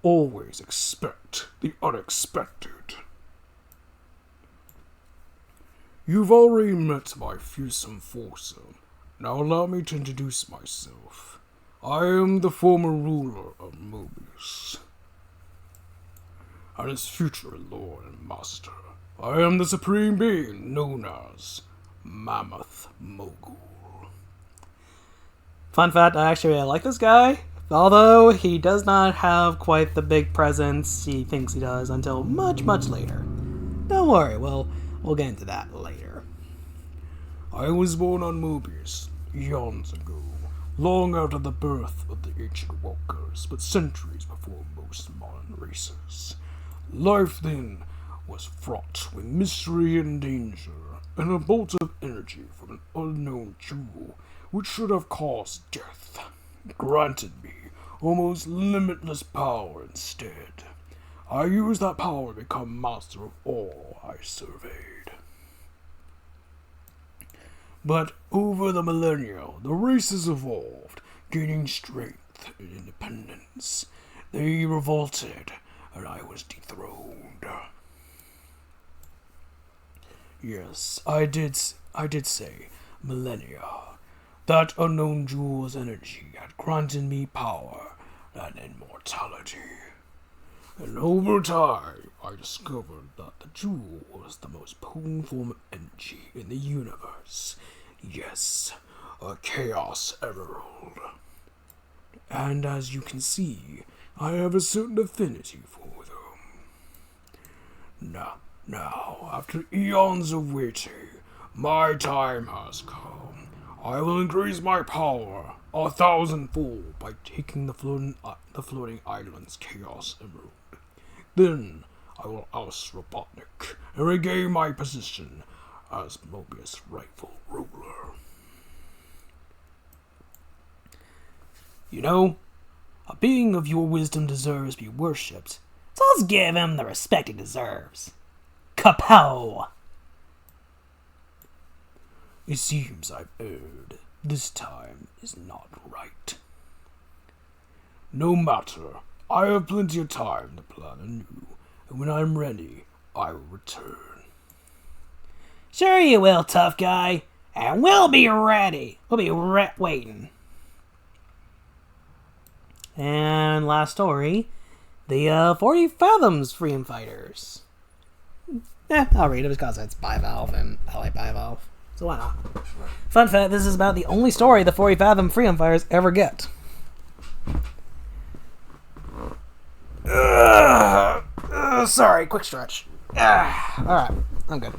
Always expect the unexpected. You've already met my fearsome foursome. Now allow me to introduce myself. I am the former ruler of Mobius, and his future lord and master. I am the supreme being known as Mammoth Mogul. Fun fact, I actually really like this guy. Although he does not have quite the big presence he thinks he does until much, much later. Don't worry, we'll get into that later. I was born on Mobius eons ago, long after the birth of the ancient walkers, but centuries before most modern races. Life then was fraught with mystery and danger, and a bolt of energy from an unknown jewel which should have caused death granted me almost limitless power instead. I used that power to become master of all I surveyed. But over the millennia, the races evolved, gaining strength and independence. They revolted, and I was dethroned. Yes, I did say millennia. That unknown jewel's energy had granted me power and immortality. And over time, I discovered that the jewel was the most potent form of energy in the universe. Yes, a Chaos Emerald. And as you can see, I have a certain affinity for them. Now, after eons of waiting, my time has come. I will increase my power 1,000-fold by taking the floating island's Chaos Emerald. Then I will oust Robotnik and regain my position as Mobius' rightful ruler. You know, a being of your wisdom deserves to be worshipped, so let's give him the respect he deserves. Kapow! It seems I've erred. This time is not right. No matter, I have plenty of time to plan anew, and when I'm ready, I will return. Sure you will, tough guy, and we'll be ready. We'll be waiting. And last story, the 40 Fathoms Freedom Fighters. I'll read it because it's Bivalve and I like Bivalve. So why not? Fun fact, this is about the only story the 40 Fathom Freedom Fighters ever get. Sorry, quick stretch. Alright, I'm good.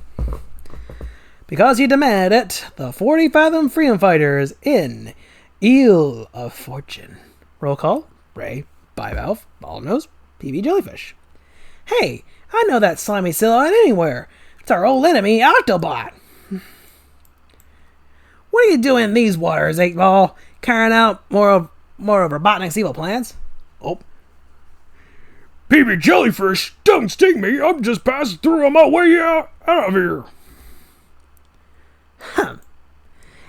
Because you demanded it, the 40 Fathom Freedom Fighters in Eel of Fortune. Roll call, Ray, Bivalve, Bottlenose, PB Jellyfish. Hey, I know that slimy silhouette anywhere. It's our old enemy, Octobot. What are you doing in these waters, 8-Ball? Carrying out more of Robotnik's evil plans? Oh. PB Jellyfish, don't sting me. I'm just passing through on my way out of here. Huh.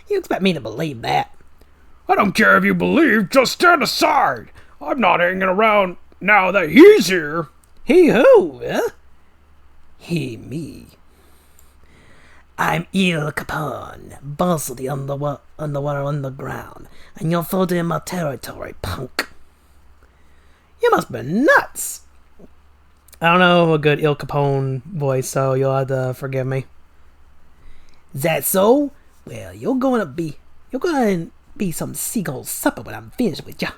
You expect me to believe that? I don't care if you believe, just stand aside. I'm not hanging around now that he's here. He who, huh? He me. I'm Il Capone, boss of the underwater underground, and you're floating in my territory, punk. You must be nuts. I don't know a good Il Capone voice, so you'll have to forgive me. That so? Well, you're gonna be some seagull supper when I'm finished with ya.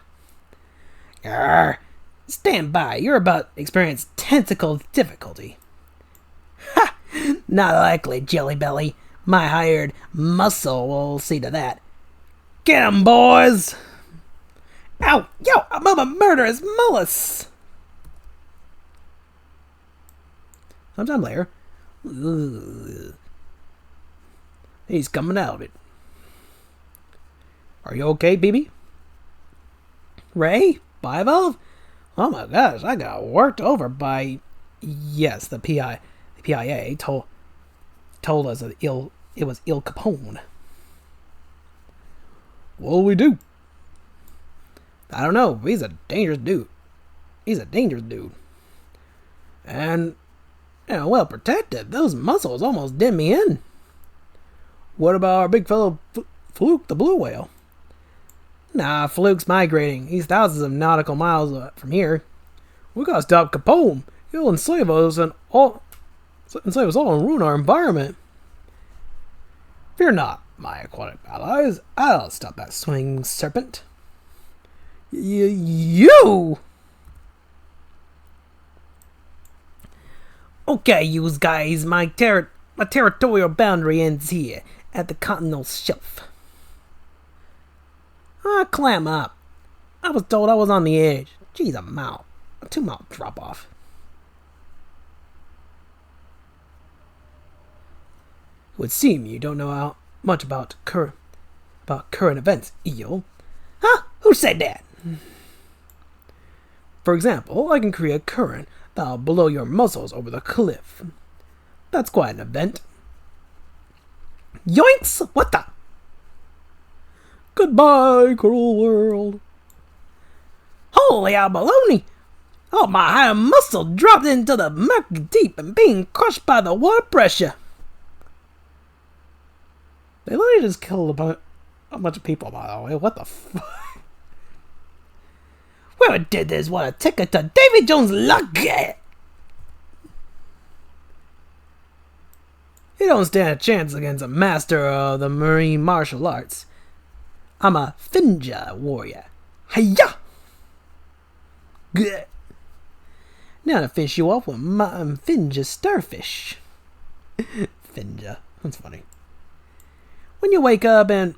Arr, stand by. You're about to experience tentacle difficulty. Ha! Not likely, Jelly Belly. My hired muscle will see to that. Get 'em, boys! Ow! Yo! I'm a murderous mollusk! Sometime later. Ugh. He's coming out of it. Are you okay, BB? Ray? Bivalve? Oh my gosh, I got worked over by... Yes, the PIA told us that it was Il Capone. What'll we do? I don't know. He's a dangerous dude. And, well protected. Those muscles almost did me in. What about our big fellow Fluke the blue whale? Nah, Fluke's migrating. He's thousands of nautical miles from here. We gotta stop Capone. He'll enslave us and ruin our environment. Fear not, my aquatic allies. I'll stop that swinging serpent. You! Okay, you guys, my territorial boundary ends here, at the continental shelf. Clam up. I was told I was on the edge. Geez, a 2-mile drop off. It would seem you don't know how much about current events, Eel. Huh? Who said that? For example, I can create a current that'll blow your muscles over the cliff. That's quite an event. Yoinks! What the? Goodbye, cruel world. Holy abalone! Oh, my high muscle dropped into the murky deep and being crushed by the water pressure. They literally just killed a bunch of people, by the way. What the fuck? Whoever did this, what a ticket to Davy Jones' luck! You don't stand a chance against a master of the marine martial arts. I'm a Finja warrior. Hiya! Gah. Now to fish you off with my Finja starfish. Finja. That's funny. When you wake up in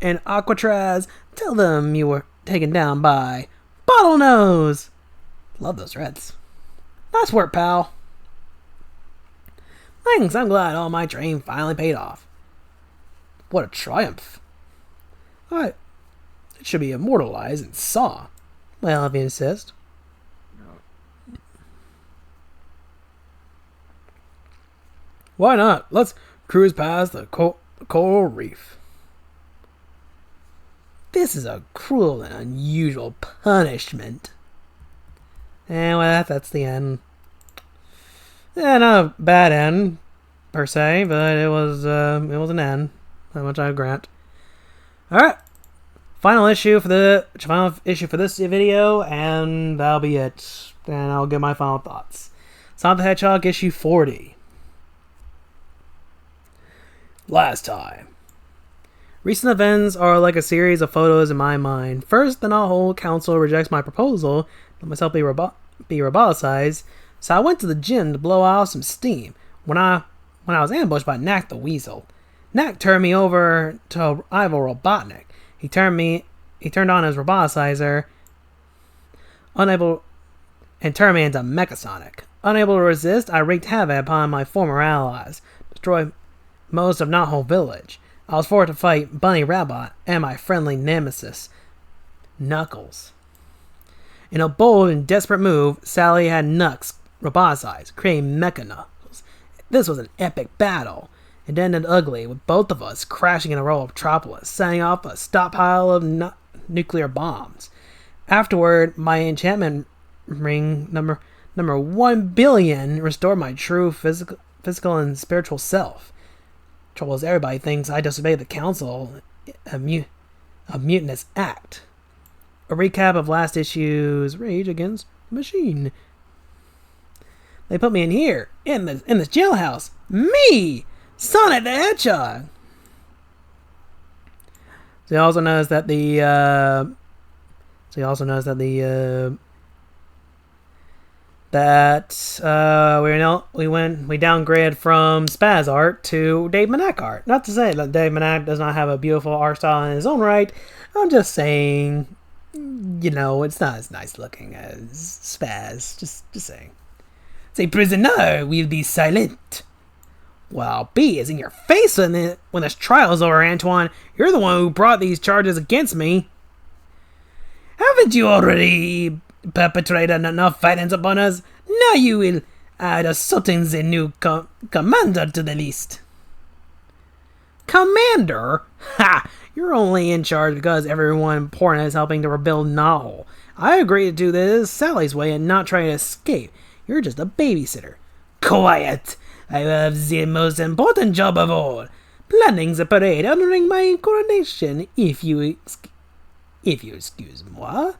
Aquatraz, tell them you were taken down by Bottlenose. Love those reds. Nice work, pal. Thanks, I'm glad all my training finally paid off. What a triumph. It should be immortalized in Saw. Well, if you insist. Why not? Let's cruise past the coral reef. This is a cruel and unusual punishment. And well, that's the end. Yeah, not a bad end, per se, but it was an end. How much I grant. Alright. Final issue for this video, and that'll be it. And I'll give my final thoughts. Sonic the Hedgehog issue 40. Last time. Recent events are like a series of photos in my mind. First, the whole council rejects my proposal, let myself be roboticized, so I went to the gym to blow out some steam when I was ambushed by Knack the Weasel. Knack turned me over to Ivo Robotnik. He turned on his roboticizer, and turned me into Mecha Sonic. Unable to resist, I wreaked havoc upon my former allies, destroyed most of Not Whole Village. I was forced to fight Bunny Rabbit and my friendly nemesis, Knuckles. In a bold and desperate move, Sally had Knucks roboticized, creating Mecha Knuckles. This was an epic battle. It ended ugly, with both of us crashing in a Robotropolis, setting off a stockpile of nuclear bombs. Afterward, my enchantment ring number Number 1 billion, restore my true physical and spiritual self. Trouble is, everybody thinks I disobeyed the council, a mutinous act. A recap of last issue's Rage Against the Machine. They put me in here, in this jailhouse. Me! Sonic the Hedgehog! So he also knows that we downgrade from Spaz art to Dave Manak art. Not to say that Dave Manak does not have a beautiful art style in his own right. I'm just saying, it's not as nice looking as Spaz. Just saying. Say, prisoner, we'll be silent. Well, B is in your face when this trial's over, Antoine. You're the one who brought these charges against me. Haven't you already perpetrated enough violence upon us? Now you will add assaulting the new commander to the list. Commander? Ha! You're only in charge because everyone important is helping to rebuild Nahul. I agree to do this Sally's way and not try to escape. You're just a babysitter. Quiet! I have the most important job of all. Planning the parade honoring my coronation, if you excuse moi.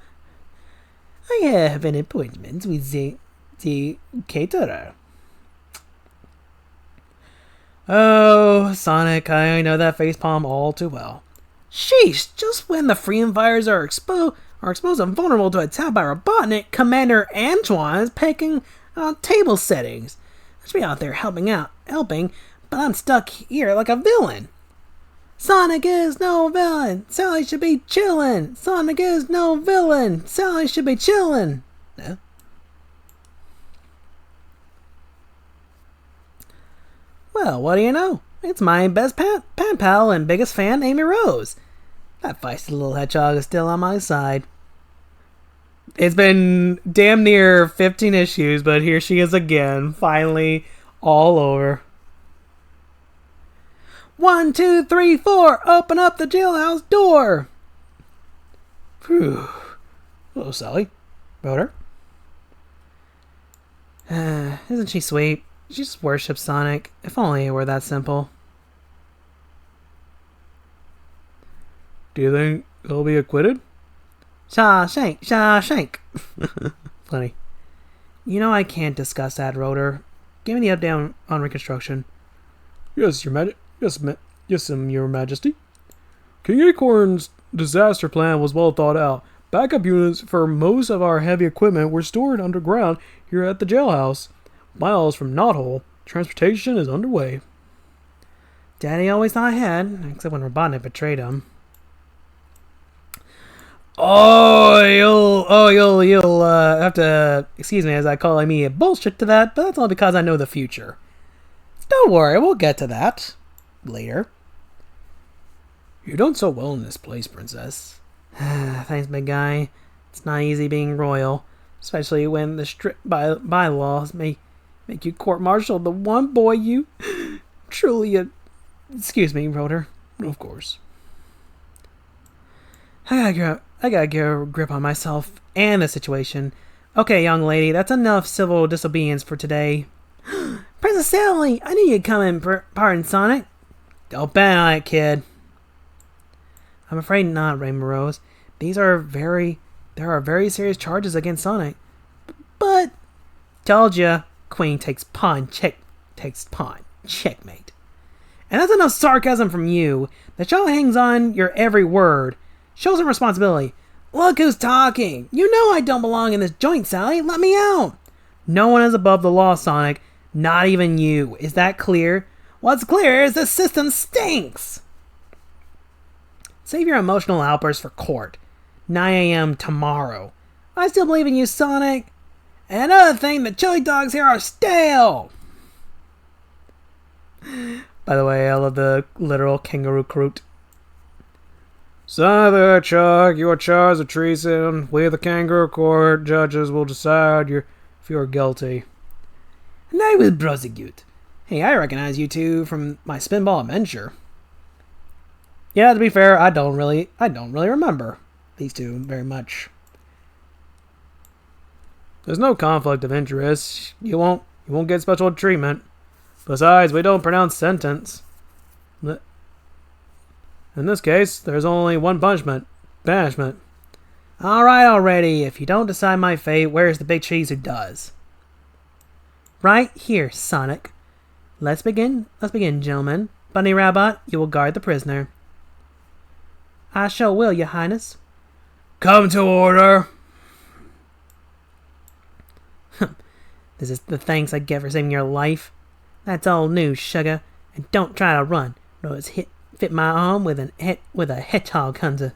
I have an appointment with the caterer. Oh, Sonic, I know that facepalm all too well. Sheesh, just when the freedom fighters are exposed and vulnerable to attack by Robotnik, Commander Antoine is picking table settings. I should be out there helping, but I'm stuck here like a villain. Sonic is no villain. Sally should be chillin'. Sonic is no villain. Sally should be chillin'. No? Well, what do you know? It's my best pen pal and biggest fan, Amy Rose. That feisty little hedgehog is still on my side. It's been damn near 15 issues, but here she is again, finally all over. 1, 2, 3, 4, open up the jailhouse door. Phew. Hello, Sally. Brother. Isn't she sweet? She just worships Sonic. If only it were that simple. Do you think he'll be acquitted? Shawshank. Funny. I can't discuss that, Rotor. Give me the update on reconstruction. Yes, Your Majesty. King Acorn's disaster plan was well thought out. Backup units for most of our heavy equipment were stored underground here at the jailhouse. Miles from Knothole. Transportation is underway. Daddy always thought ahead, except when Robotnik betrayed him. You'll have to excuse me as I call me a bullshit to that, but that's all because I know the future. Don't worry, we'll get to that later. You're done so well in this place, Princess. Thanks, big guy. It's not easy being royal, especially when the strict bylaws make you court-martial the one boy you truly. Excuse me, Rotor. Of course. I gotta get a grip on myself and the situation. Okay, young lady, that's enough civil disobedience for today. Princess Sally, I knew you'd come in. Pardon, Sonic. Don't bet on it, kid. I'm afraid not, Rainbow Rose. There are very serious charges against Sonic. But told ya, Queen takes pawn, checkmate. And that's enough sarcasm from you. The show hangs on your every word. Show some responsibility. Look who's talking. You know I don't belong in this joint, Sally. Let me out. No one is above the law, Sonic. Not even you. Is that clear? What's clear is the system stinks. Save your emotional outbursts for court. 9 a.m. tomorrow. I still believe in you, Sonic. And another thing, the chili dogs here are stale. By the way, I love the literal kangaroo croot. Son of the Hedgehog, you are charged with treason. We, the Kangaroo Court judges, will decide if you are guilty. And I will prosecute. Hey, I recognize you two from my Spinball adventure. Yeah, to be fair, I don't really remember these two very much. There's no conflict of interest. You won't get special treatment. Besides, we don't pronounce sentence. In this case, there's only one punishment. Banishment. Alright already, if you don't decide my fate, where's the big cheese who does? Right here, Sonic. Let's begin, gentlemen. Bunny Rabbit, you will guard the prisoner. I sure will, your highness. Come to order. This is the thanks I get for saving your life. That's old news, sugar. And don't try to run, or it's fit my arm with a hedgehog hunter.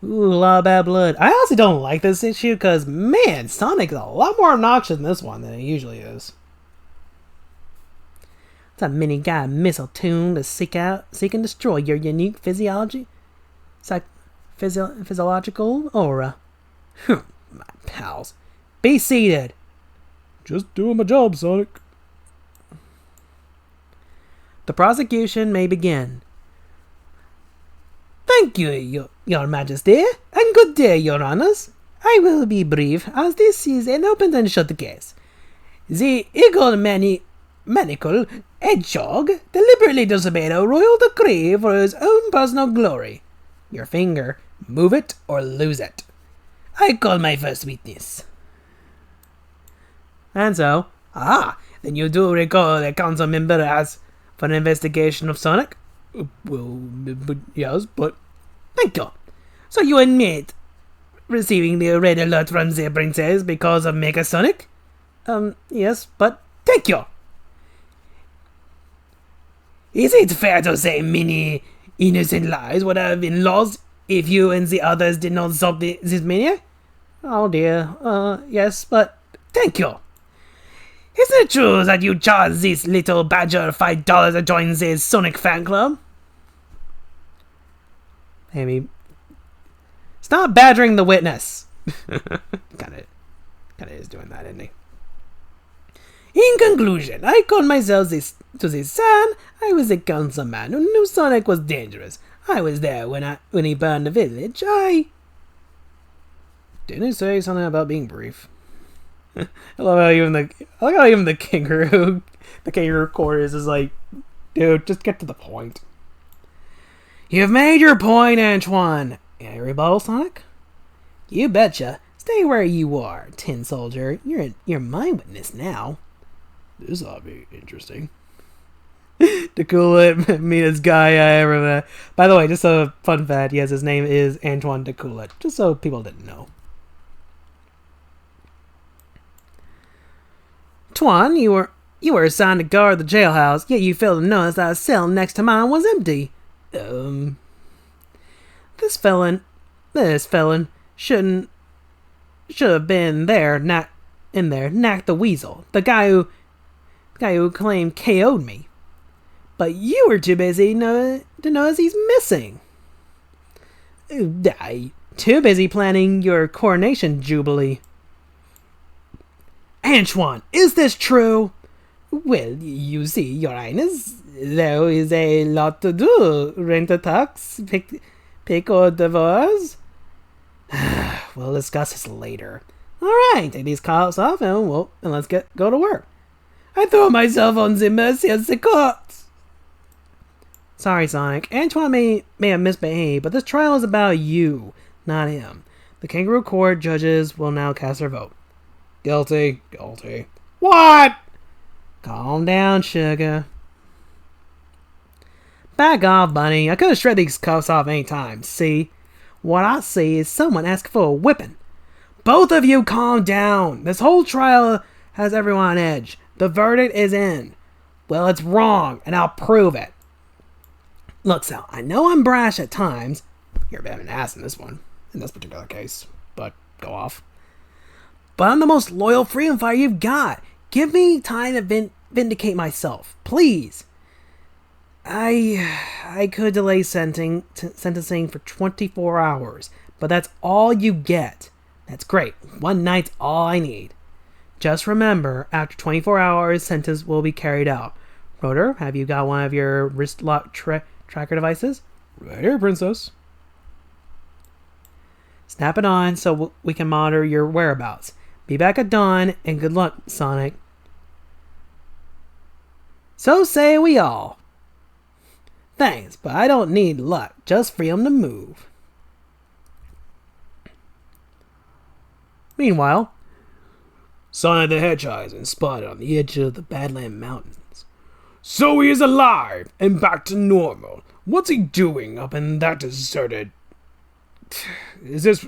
Ooh, a lot of bad blood. I honestly don't like this issue because, man, Sonic is a lot more obnoxious in this one than it usually is. It's a mini guy missile tune to seek and destroy your unique physiological aura. My pals. Be seated. Just doing my job, Sonic. The prosecution may begin. Thank you, your Majesty, and good day, your honors. I will be brief, as this is an open and shut case. The egomaniacal hedgehog deliberately disobeyed a royal decree for his own personal glory. Your finger, move it or lose it. I call my first witness. And so, then you do recall a council member asked for an investigation of Sonic? Well, yes, but... Thank you. So you admit receiving the red alert from the princess because of Mecha Sonic? Yes, but thank you. Is it fair to say many innocent lives would have been lost if you and the others did not stop this mania? Oh dear, yes, but thank you. Is it true that you charge this little badger $5 to join the Sonic fan club? Amy, stop badgering the witness. Kinda is doing that, isn't he? In conclusion, I called myself to the sun. I was a councilman who knew Sonic was dangerous. I was there when he burned the village. Didn't he say something about being brief? I love how even the kangaroo court is like, dude, just get to the point. You've made your point, Antoine. Any rebuttal, Sonic? You betcha. Stay where you are, Tin Soldier. You're my witness now. This ought to be interesting. The coolest, meanest guy I ever met. By the way, just a fun fact, yes, his name is Antoine de Coulet, just so people didn't know. Twan, you were assigned to guard the jailhouse, yet you failed to notice that a cell next to mine was empty. This felon should have been there, not in there. Knack the Weasel, the guy who claimed KO'd me. But you were too busy to notice he's missing. Too busy planning your coronation jubilee. Antoine, is this true? Well, you see, Your Highness, there is a lot to do. Rent a tux, pick or divorce. We'll discuss this later. Alright, take these cuffs off and let's go to work. I throw myself on the mercy of the courts. Sorry, Sonic. Antoine may have misbehaved, but this trial is about you, not him. The Kangaroo Court judges will now cast their vote. Guilty. Guilty. What? Calm down, sugar. Back off, Bunny. I could have shred these cuffs off any time. See? What I see is someone asking for a whipping. Both of you calm down. This whole trial has everyone on edge. The verdict is in. Well, it's wrong, and I'll prove it. Look, Sal, I know I'm brash at times. You're a bit of an ass in this particular case, but go off. But I'm the most loyal freedom fighter you've got. Give me time to vindicate myself, please. I could delay sentencing for 24 hours, but that's all you get. That's great. One night's all I need. Just remember, after 24 hours, sentence will be carried out. Rotor, have you got one of your wrist lock tracker devices? Right here, princess. Snap it on so we can monitor your whereabouts. Be back at dawn, and good luck, Sonic. So say we all. Thanks, but I don't need luck, just freedom to move. Meanwhile, Sonic the Hedgehog has been spotted on the edge of the Badland Mountains. So he is alive and back to normal. What's he doing up in that deserted... Is this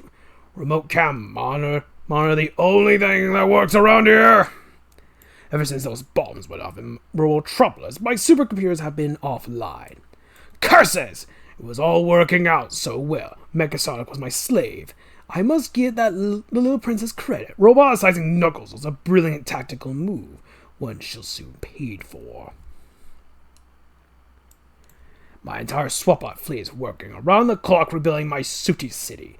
remote cam monitor the only thing that works around here? Ever since those bombs went off in Robotropolis, my supercomputers have been offline. Curses! It was all working out so well. Mecha Sonic was my slave. I must give that little princess credit. Roboticizing Knuckles was a brilliant tactical move. One she'll soon paid for. My entire SWATbot fleet is working around the clock rebuilding my Sooty City.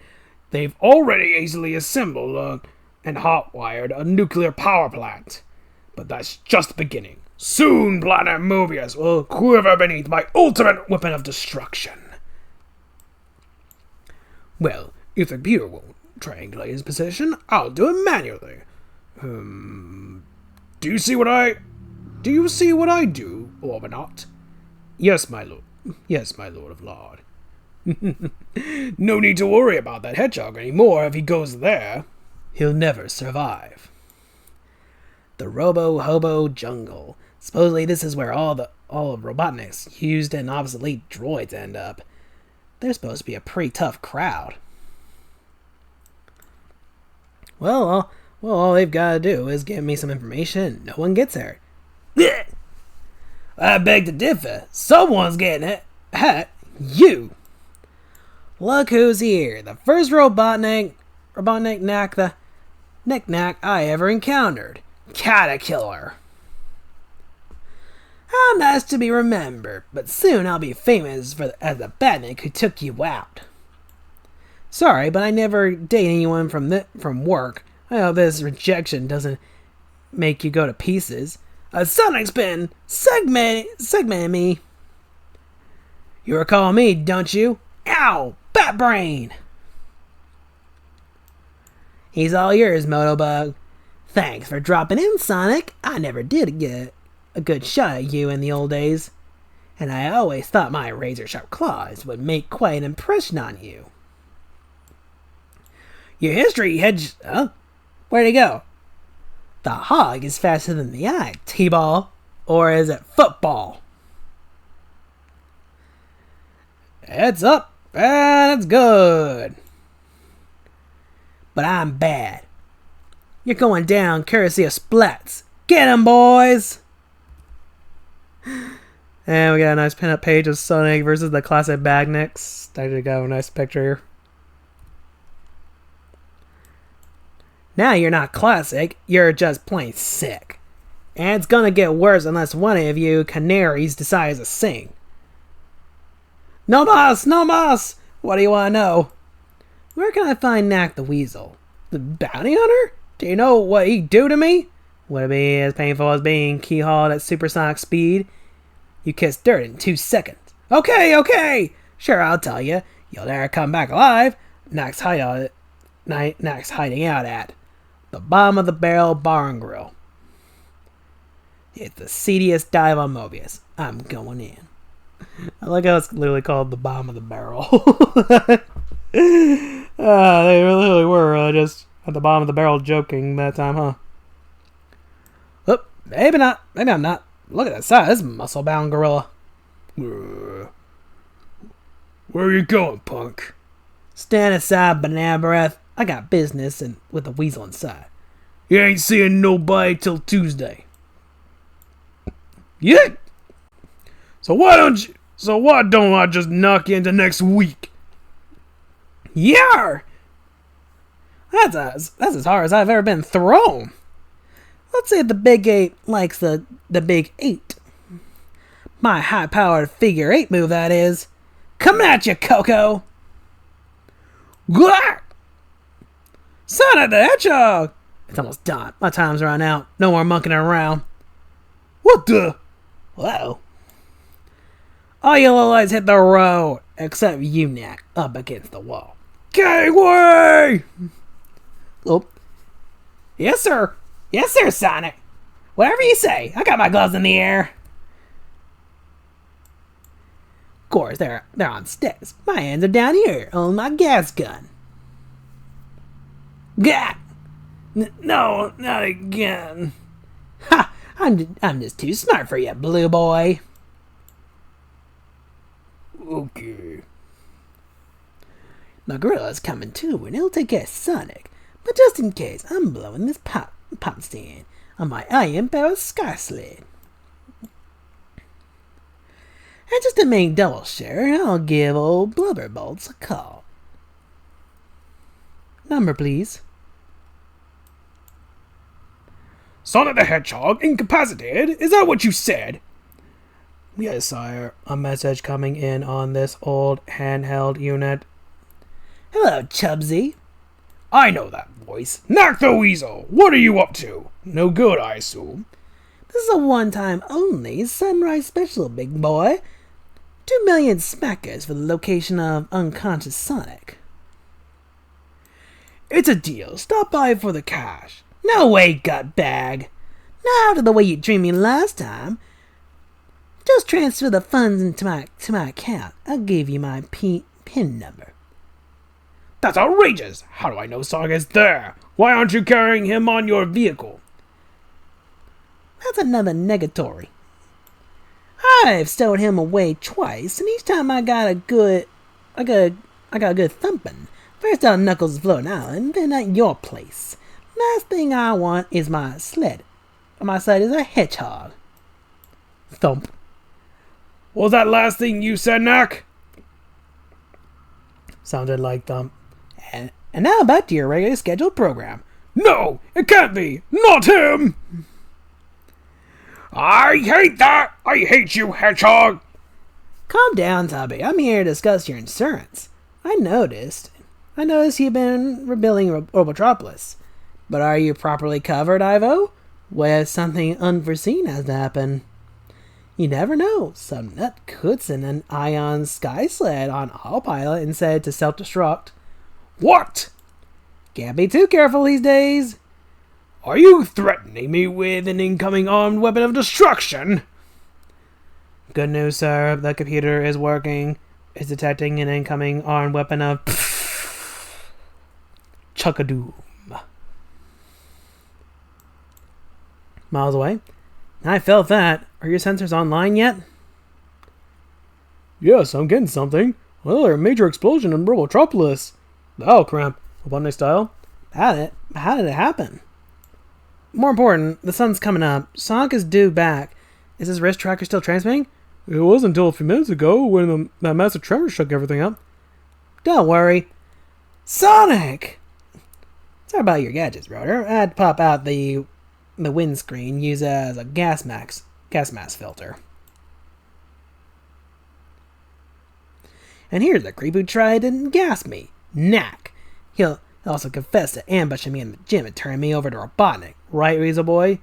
They've already easily assembled and hot-wired a nuclear power plant. But that's just the beginning. Soon planet Mobius will quiver beneath my ultimate weapon of destruction. Well, if the computer won't triangulate his position, I'll do it manually. Do you see what I do, Orbinaut? Yes, my lord. Yes, my lord of Lord. No need to worry about that hedgehog anymore. If he goes there, he'll never survive. The Robo-Hobo Jungle. Supposedly this is where all of Robotnik's used and obsolete droids end up. They're supposed to be a pretty tough crowd. Well, all they've got to do is give me some information and no one gets there. I beg to differ. Someone's getting it. Heck, you. Look who's here. The first Robotnik knack I ever encountered. Caterkiller. How nice to be remembered, but soon I'll be famous as the badnik who took you out. Sorry, but I never date anyone from work. I hope this rejection doesn't make you go to pieces. Sonic's been segmenting me. You recall me, don't you? Ow! Batbrain! He's all yours, Motobug. Thanks for dropping in, Sonic. I never did get a good shot at you in the old days. And I always thought my razor-sharp claws would make quite an impression on you. Your history where'd he go? The hog is faster than the eye, T-ball. Or is it football? It's up, and it's good. But I'm bad. You're going down courtesy of Splats. Get 'em, boys! And we got a nice pinup page of Sonic versus the classic Badniks. I did got a nice picture here. Now you're not classic, you're just plain sick. And it's gonna get worse unless one of you canaries decides to sing. No mas! No mas! What do you want to know? Where can I find Knack the Weasel? The bounty hunter? Do you know what he'd do to me? Would it be as painful as being keyhauled at supersonic speed? You kiss dirt in 2 seconds. Okay! Sure, I'll tell you. You'll never come back alive. Knack's hiding out at the bottom of the barrel bar and grill. It's the seediest dive on Mobius. I'm going in. I like how it's literally called the bottom of the barrel. They really were just at the bottom of the barrel joking that time, huh? Oh, maybe not. Maybe I'm not. Look at that size. This muscle-bound gorilla. Where are you going, punk? Stand aside, banana breath. I got business and with the weasel inside. You ain't seeing nobody till Tuesday. Yeah. So why don't I just knock you into next week? Yar! That's as hard as I've ever been thrown. Let's see if the Big 8 likes the Big 8. My high-powered figure 8 move, that is. Coming at you, Coco! Gah! Sonic the Hedgehog! It's almost done. My time's run out. No more monkeying around. What the? Whoa. All you lowlights hit the road, except you, Knack, up against the wall. Gateway! Oh. Yes, sir. Yes, sir, Sonic. Whatever you say. I got my gloves in the air. Of course, they're on sticks. My hands are down here on my gas gun. Gah! No, not again. Ha! I'm just too smart for you, blue boy. Okay. The gorilla's coming too, and he'll take care of Sonic. But just in case, I'm blowing this pop stand on my iron-powered sky sled. And just to make double sure, I'll give old Blubberbolts a call. Number, please. Sonic the Hedgehog incapacitated? Is that what you said? Yes, sire. A message coming in on this old handheld unit. Hello, Chubsy. I know that voice. Knock the Weasel! What are you up to? No good, I assume. This is a one-time only sunrise special, big boy. 2 million smackers for the location of unconscious Sonic. It's a deal. Stop by for the cash. No way, gutbag. Not after the way you treated me last time. Just transfer the funds into my account. I'll give you my PIN number. That's outrageous! How do I know Sonic is there? Why aren't you carrying him on your vehicle? That's another negatory. I've stowed him away twice, and each time I got a good thumping. First on Knuckles' Floating Island, then at your place. Last thing I want is my sled. My sled is a hedgehog. Thump. What was that last thing you said, Knack? Sounded like thump. And now back to your regularly scheduled program. No, it can't be. Not him! I hate that! I hate you, Hedgehog! Calm down, Tubby. I'm here to discuss your insurance. I noticed you've been rebuilding Robotropolis. But are you properly covered, Ivo? What if something unforeseen has to happen? You never know. Some nut could send an ion sky sled on autopilot and set it to self-destruct. What? Can't be too careful these days. Are you threatening me with an incoming armed weapon of destruction? Good news, sir. The computer is working. It's detecting an incoming armed weapon of Chuckadoom. Miles away. I felt that. Are your sensors online yet? Yes, I'm getting something. Another major explosion in Robotropolis. Oh, cramp. Robotnik style? How did it happen? More important, the sun's coming up. Sonic is due back. Is his wrist tracker still transmitting? It was until a few minutes ago when that massive tremor shook everything up. Don't worry. Sonic! Sorry about your gadgets, Rotor. I had to pop out the windscreen, use it as a gas mask filter. And here's the creep who tried to gas me. Knack. He'll also confess to ambushing me in the gym and turning me over to Robotnik. Right, Weasel Boy?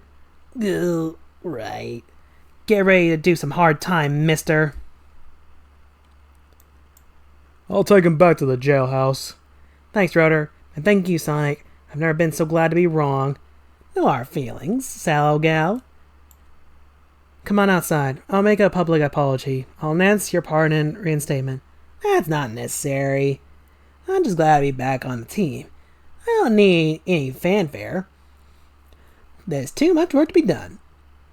Right. Get ready to do some hard time, mister. I'll take him back to the jailhouse. Thanks, Rotor. And thank you, Sonic. I've never been so glad to be wrong. No hard feelings, sallow gal. Come on outside. I'll make a public apology. I'll announce your pardon and reinstatement. That's not necessary. I'm just glad to be back on the team. I don't need any fanfare. There's too much work to be done.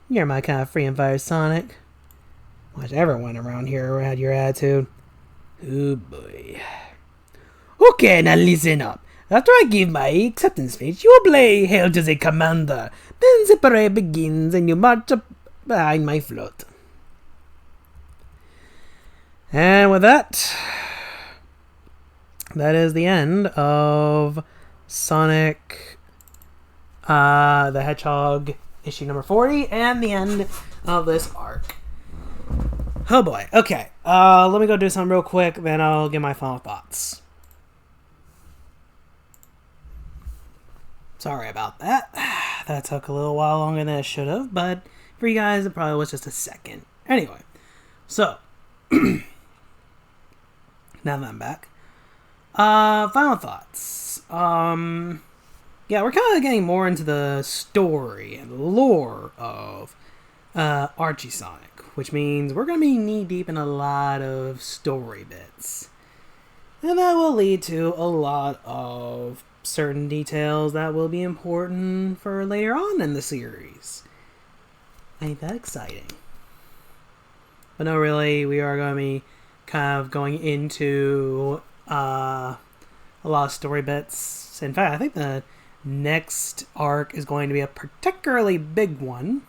You're my kind of free and fire, Sonic. Wish everyone around here had your attitude. Oh boy. Okay, now listen up. After I give my acceptance speech, you will play Hail to the Commander. Then the parade begins and you march up behind my float. And with that, that is the end of Sonic the Hedgehog issue number 40 and the end of this arc. Oh boy. Okay. Let me go do something real quick, then I'll give my final thoughts. Sorry about that. That took a little while longer than it should have, but for you guys, it probably was just a second. Anyway, so now that I'm back, Final thoughts. Yeah, we're kind of getting more into the story and lore of Archie Sonic, which means we're going to be knee-deep in a lot of story bits. And that will lead to a lot of certain details that will be important for later on in the series. Ain't that exciting? But no, really, we are going to be kind of going into a lot of story bits. In fact, I think the next arc is going to be a particularly big one,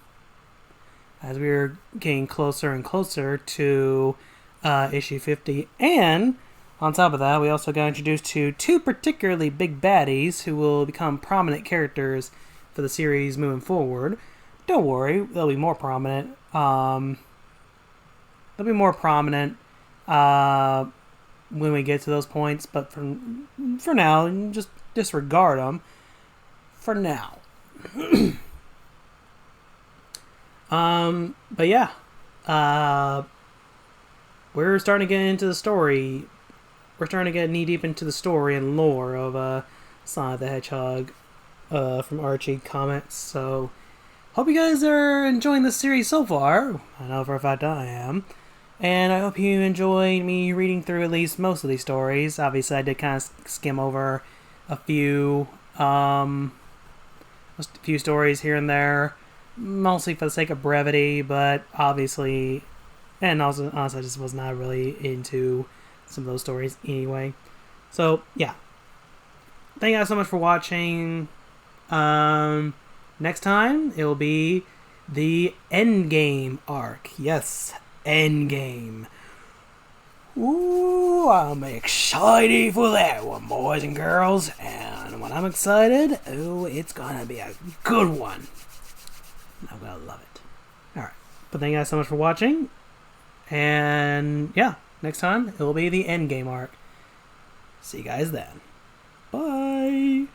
as we're getting closer and closer to issue 50. And on top of that, we also got introduced to two particularly big baddies who will become prominent characters for the series moving forward. Don't worry, they'll be more prominent. They'll be more prominent when we get to those points, but for now, just disregard them. For now. But yeah. We're starting to get into the story. We're starting to get knee-deep into the story and lore of Sonic the Hedgehog from Archie Comics. So, hope you guys are enjoying this series so far. I know for a fact I am. And I hope you enjoyed me reading through at least most of these stories. Obviously, I did kind of skim over a few stories here and there, mostly for the sake of brevity, but obviously, and also honestly, I just was not really into some of those stories anyway. So yeah, thank you guys so much for watching. Next time it will be the Endgame arc. Yes, Endgame. Ooh, I'm excited for that one, boys and girls. And when I'm excited, oh, it's gonna be a good one. I'm gonna love it. Alright. But thank you guys so much for watching. And yeah, next time it will be the Endgame arc. See you guys then. Bye.